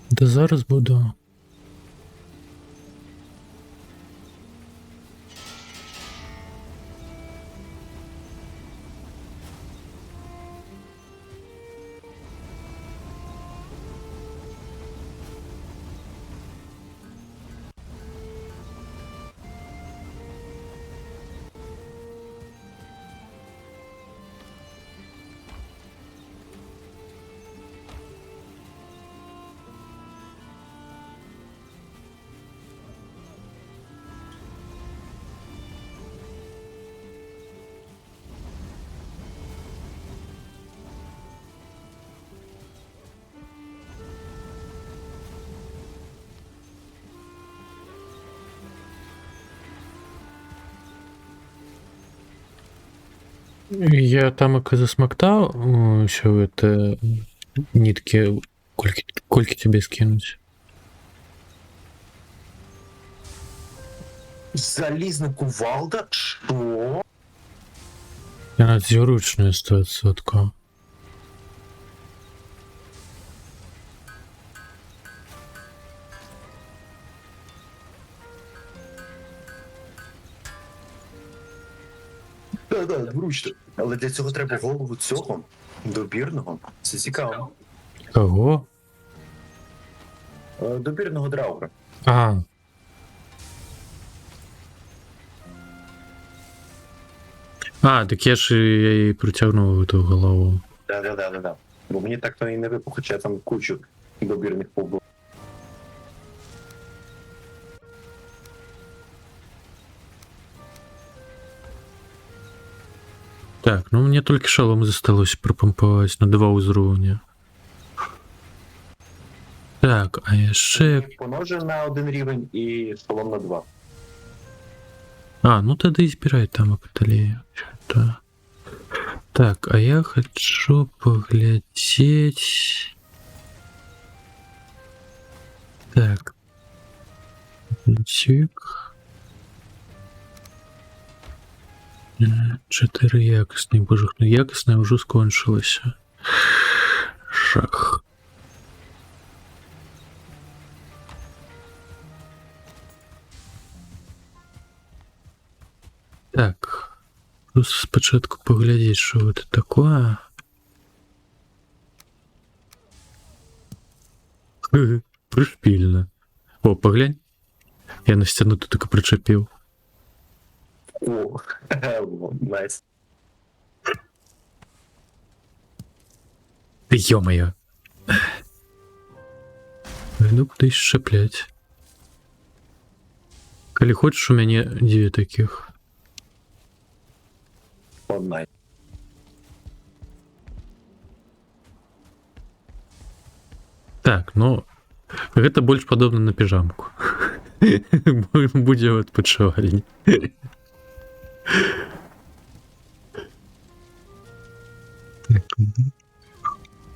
Да зараз буду. Я там и засмоктал еще это нитки. Кольки тебе скинуть? Залізна кувалда? Що? Я надзюручную 100%. Так, вручно. Але для цього треба голову цього добірного. Це цікаво. Кого? Добірного драугра. А, А, так я ж і притягнув ту голову. Да. Бо мені так то і не випав, хоча там кучу добірних побув. Так, ну мне тільки шолом засталось пропомпувати на 2 узровня. Так, а яшчэ... Поножи на 1 рівень і шолом на 2. А, ну тогда избирай там баталею. Что-то. Так, а я хочу поглядеть... Так. Чик. 4 якостные, боже, ну якостная уже скончилась. Шах. Так. Просто спочатку поглядеть, что это такое. Пришпильно. О, поглянь. Я на стену тут только причепил. О, найс. Да ё-моё. Ну, кудись шеплять. Коли хочешь, у меня 2 таких. Найс. Так, ну, гэта больш падобна на піжамку. Будзе адпачывальні.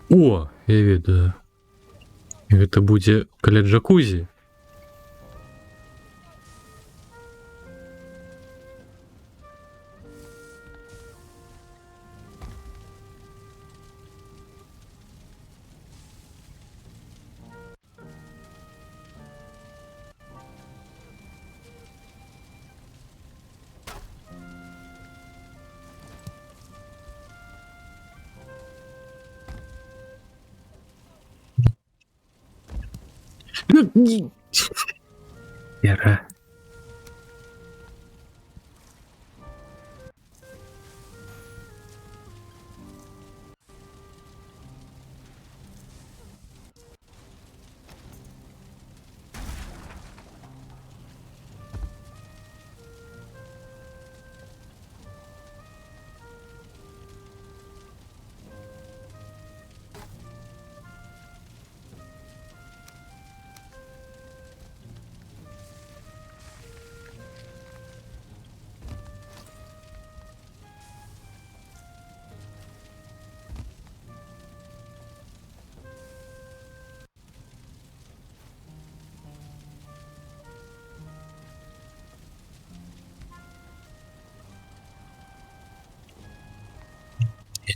О, я ведаю. Гэта будзе каля джакузі. Вера.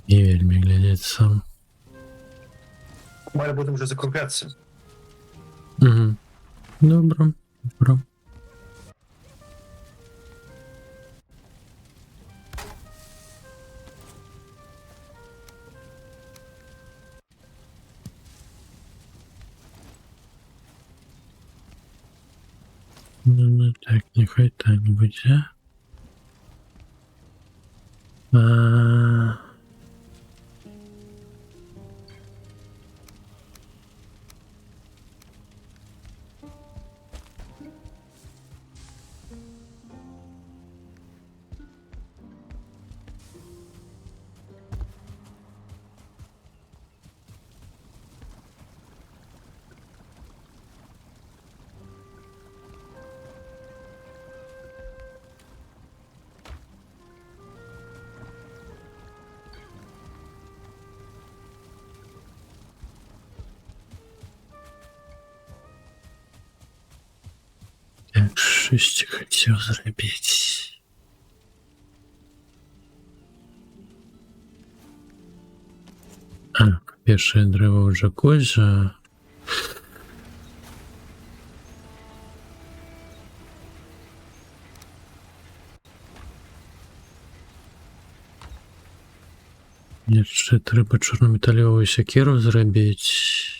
Не вельмі глядзець сам. Малі будемо вже закруглятися. Угу. Добре. Добре. Ну, так, нехай так буде. Так, 6 хотів зробити. Першее древо у джакузі. Яшчэ трэба чорнометалёвую сякеру зрабіць.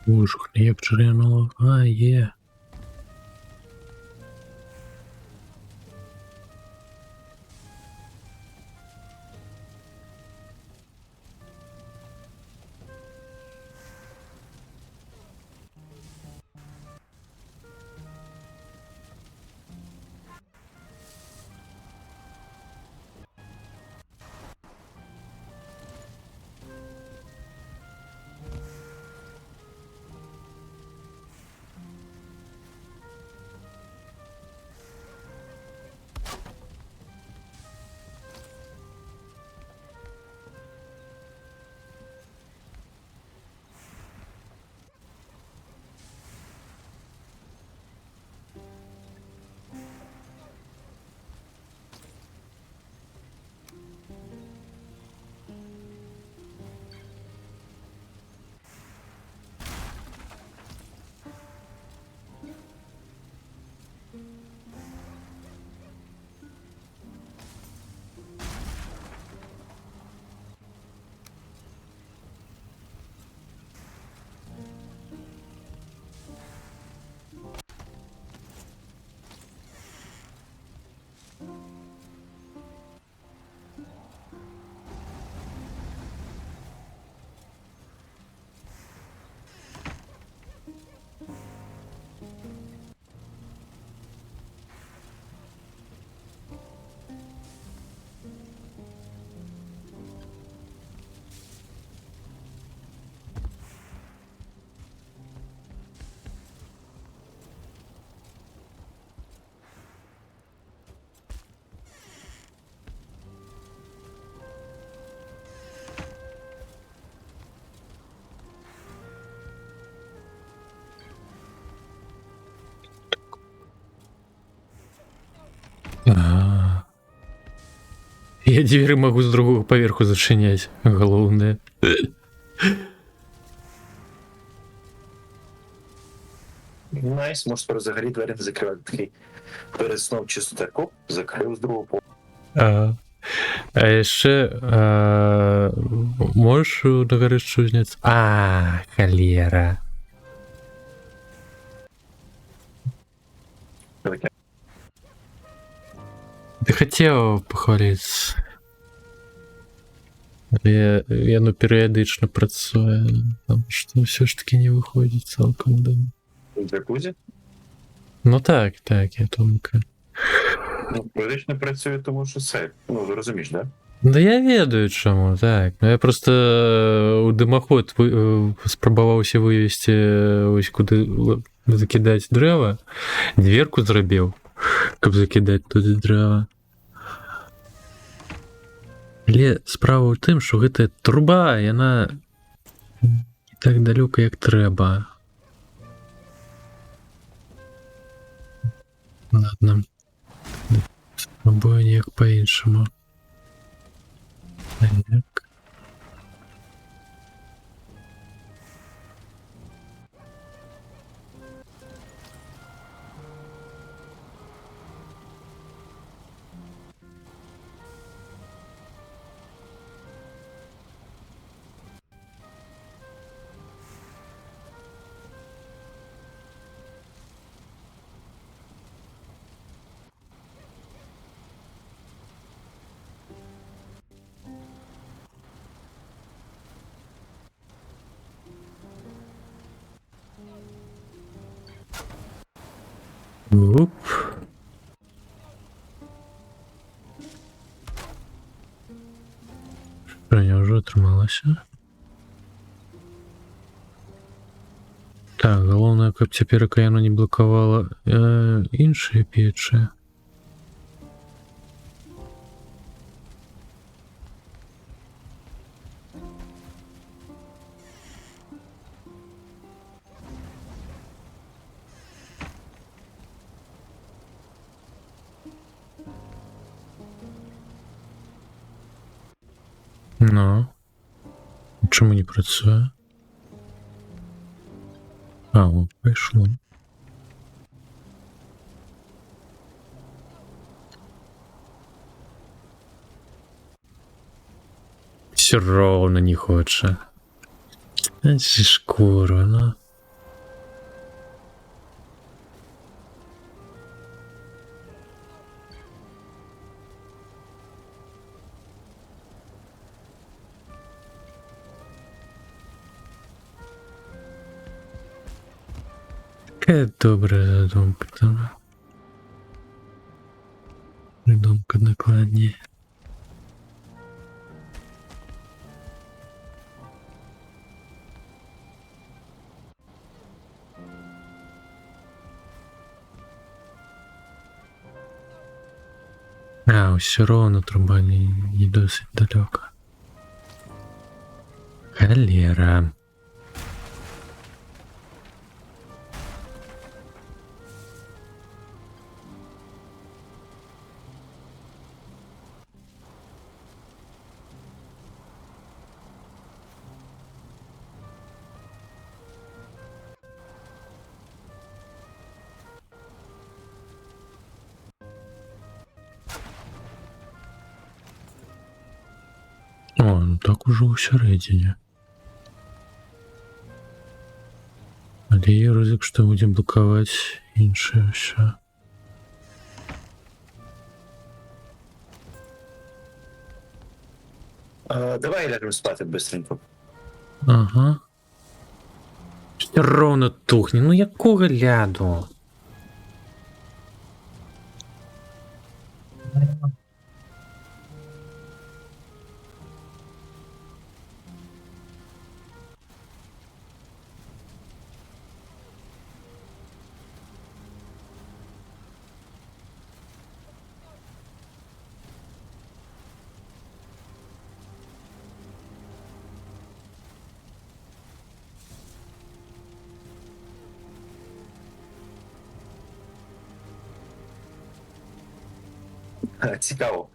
Ужух, як черенуло. А, є. А. Я двери могу с другого поверху зачинять. Головне. Найс, може тепер взагалі двері не закривати. Такий перед сном чисто так, оп, закрив з другого поверху. А ще можеш на горищу зняти? А, холера. Таке. Ты хотел похвалиться. Я ну періодично працюю, тому що все ж таки не виходить цілком дома. В джакузі? Ну так, я думаю. Ну, періодично працює, тому що це, ну, ви розумієш, да? Да я ведаю чому, так. Ну я просто у дымоход спрабаваўся вывесці ось куды закидаць дрэва, дверку зрабіў, каб закидаць туды дрэва. Але справа ў тым, што гэтая труба, яна не так далёка, як трэба. Ладно. Спробую неяк па-іншаму. Так. Оп. Броня уже атрымалася. Так, галоўнае, каб цяперака яно не блакавала іншыя печы. Ну, чому не працює? А, о, пайшло. Все ровно не хоче. Це ж курва, ну. Какая добрая задумка там. Придумка накладнее. А, все равно труба не досить далеко. Холера. О, ну так уже усередині. Але є ризик, що буде блокувати інше все. Давай ляжем спати быстренько. Ага. Все ровно тухне. Ну якого ляду? Цікаво.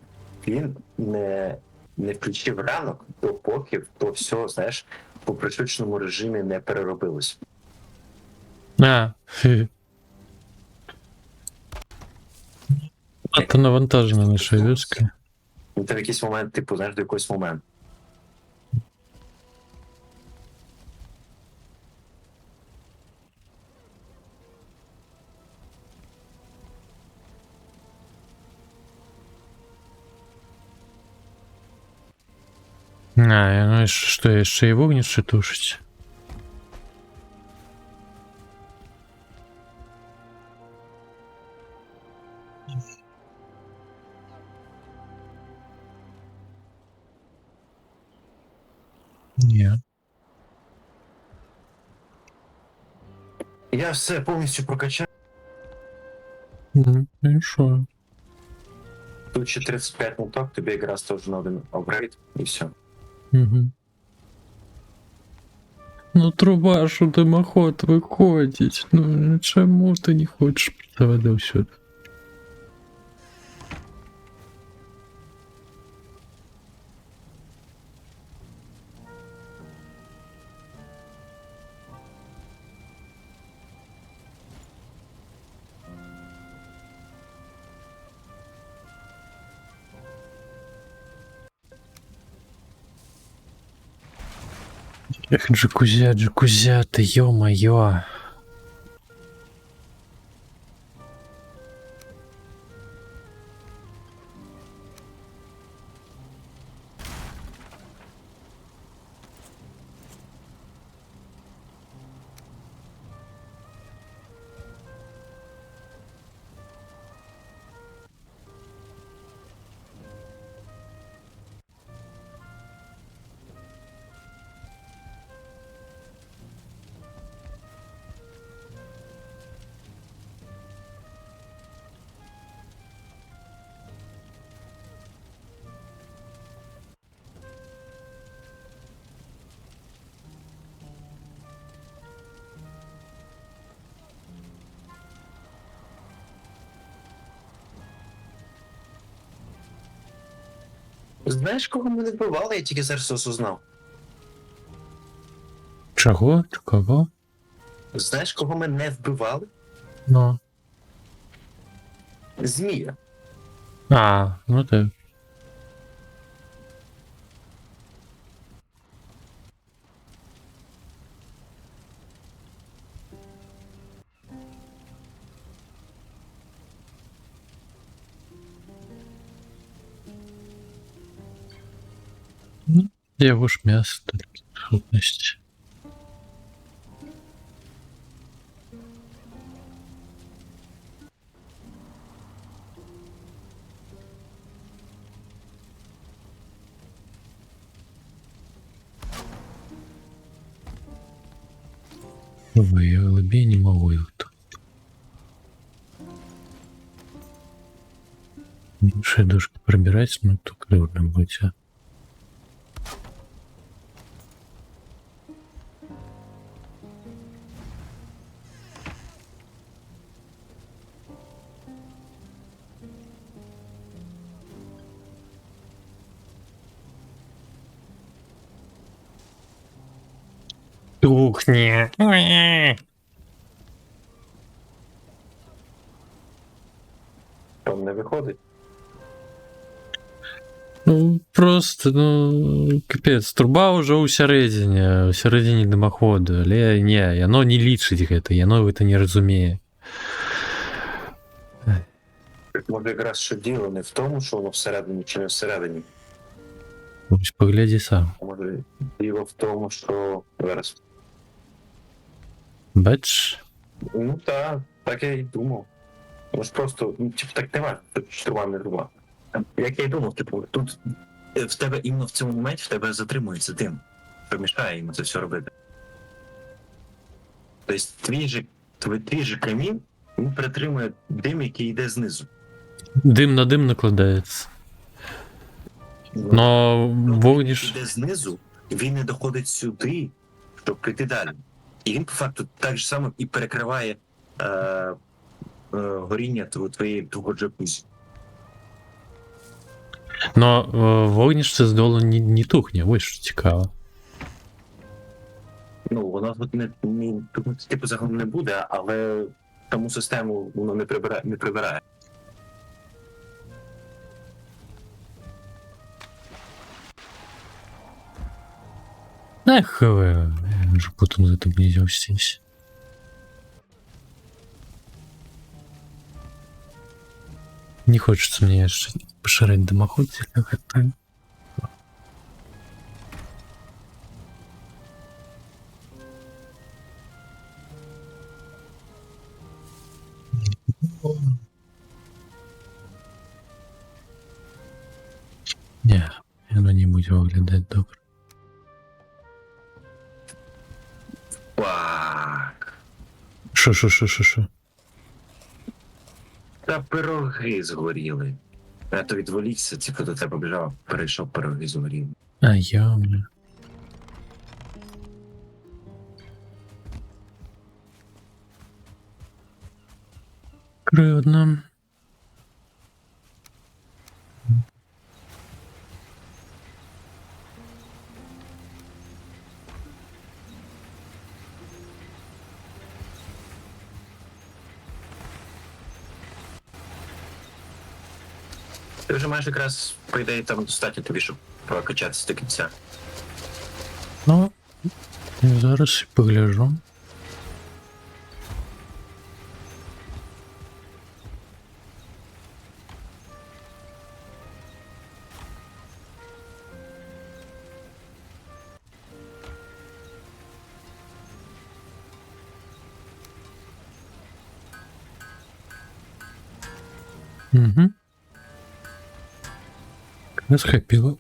Він не включив ранок, допоки то все, знаєш, по пришвидшеному режимі не переробилось. А, это навантажена наша вёска. Ну, та в якийсь момент, типу, знаєш, до якогось моменту. А, ну что, еще и вогнище тушить? Нет. Я все повністю прокачав. Ну и шо? Тут ще 35 моток, тобі якраз теж на один апгрейд, і все. Угу. Ну труба, що димоход виходить. Ну чому ти не хочеш заводив сюди? Эх, джакузя ты, ё-моё. Знаєш, кого ми не вбивали, я тільки зараз осознав. Чого? Кого? Знаєш, кого ми не вбивали? Ну. Змія. А, ну так. Ну, его ж мясо только в сутности. Виявили б, я не можу його тут. Ще дошки пробирать, ну то клевно будет, а. Кухня. Там не виходить. Ну, просто, ну, капец, труба уже у сярэдзіне дымаходу, але не, яно не лічыць гэта, яно гэта не разумее. Може, якраз що діло не в тому, що воно всередині чи не всередині. Ось поглядзі сам. А може, діло в тому, що зараз. Бач? Ну так я й думав. Може просто, ну, типу, так немає, труба не труба. Як я й думав, типу, тут в тебе іменно в цьому моменті в тебе затримується дим, що мішає йому це все робити. Тобто твій же камін, він перетримує дим, який йде знизу. Дим на дим накладається. Но вогніш. Йде знизу, він не доходить сюди, щоб прийти далі. І він, по факту, так же само і перекриває горіння твого джакузі. Но вогніш це здолу не тухне, ось що цікаво. Ну, воно тут тут, типу, загалом не буде, але тому систему воно не прибирає. Эх, я уже потом за это нельзя здесь. Не хочется мне пошарить дымоход, как это. Не, оно не будет выглядать добро. Пак. Шо. Та пироги згоріли. Я то відволікся, типу, до тебе біжав, перейшов, пироги згоріли. А я. Кривдно. Ти вже маєш якраз, по ідеї, там достатньо тобі, щоб прокачатися до кінця. Ну, зараз погляжу. Угу. Расхопила.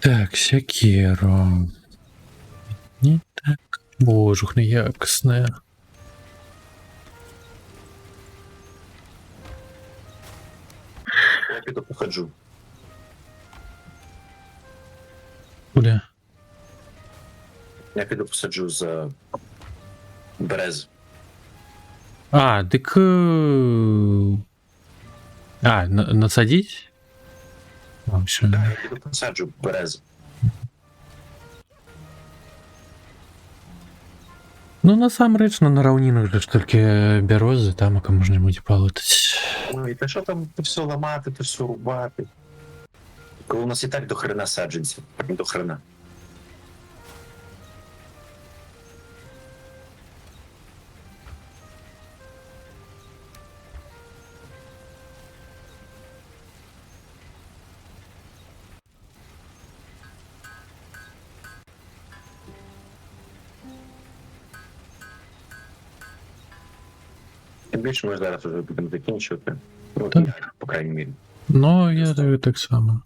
Так, Секіро. Не так. Божух, неякісне. Я піду походжу. Куди? Я піду посаджу за берез. А, так... А, насадить? А, все. Я піду посаджу берез. Ну, насамрэч, на раўнінах ж толькі бярозы, тамака можна будзе палатаць. Ой, та що там все ламати, то все рубати. Коли у нас і так до хрена саджанців, до хрена. Тим більше ми зараз вже будемо закінчувати. Ну, Так. я, по крайній мірі. Ну, я так само.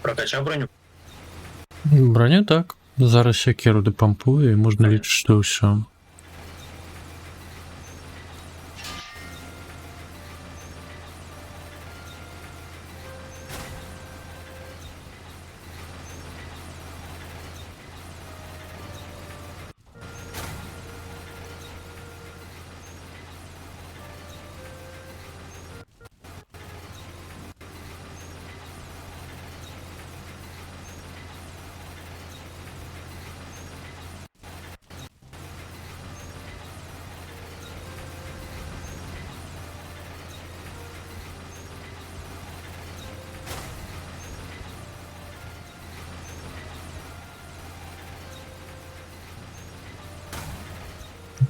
Прокачав броню? Броню так. Зараз ще керу допампую і можна лічити, що все.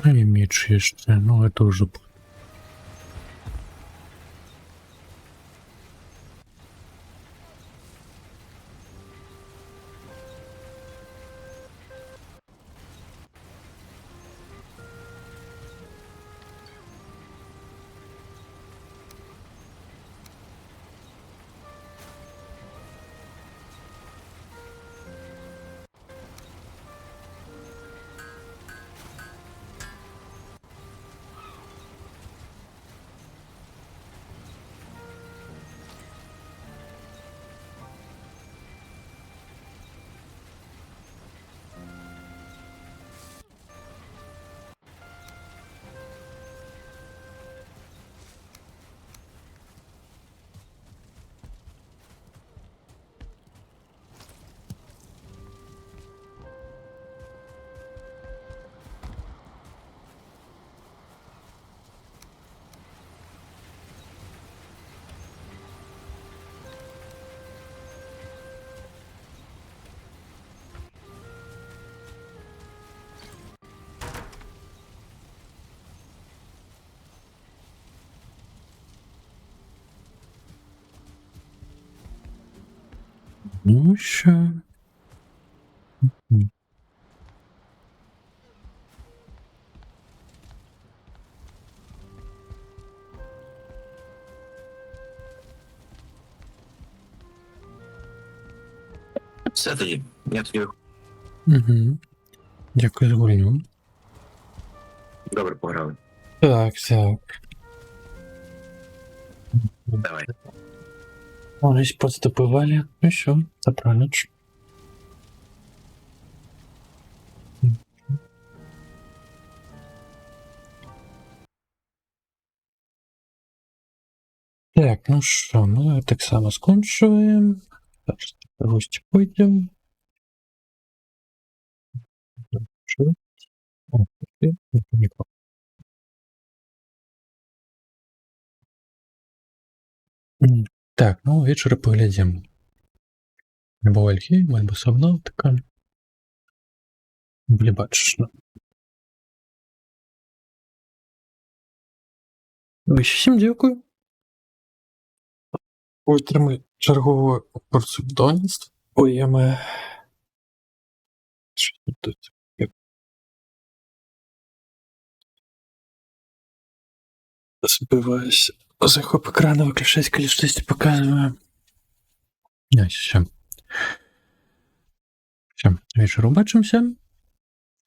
Ну и меч еще. Ну, это уже... Ну, еще... Все тоді. Я тоді Угу. Дякую за гульню. добре пограли. Так, так. Давай. Здесь подступывали. Ну все, забрали. Так, ну що, ми так само скончуємо. Зараз в гості пойдемо. Що? О, ти не понікло. Так, ну ввечері поглядимо. Або Вальхейм, або Сабнавтика. Блі, бачиш, ну. Всім дякую. Витримали чергову порцію доніств. Ой, ми... Що тут? Я збиваюся. Захоп экрана выключать, калі штосьці паказвае. Все. Вечар убачымся.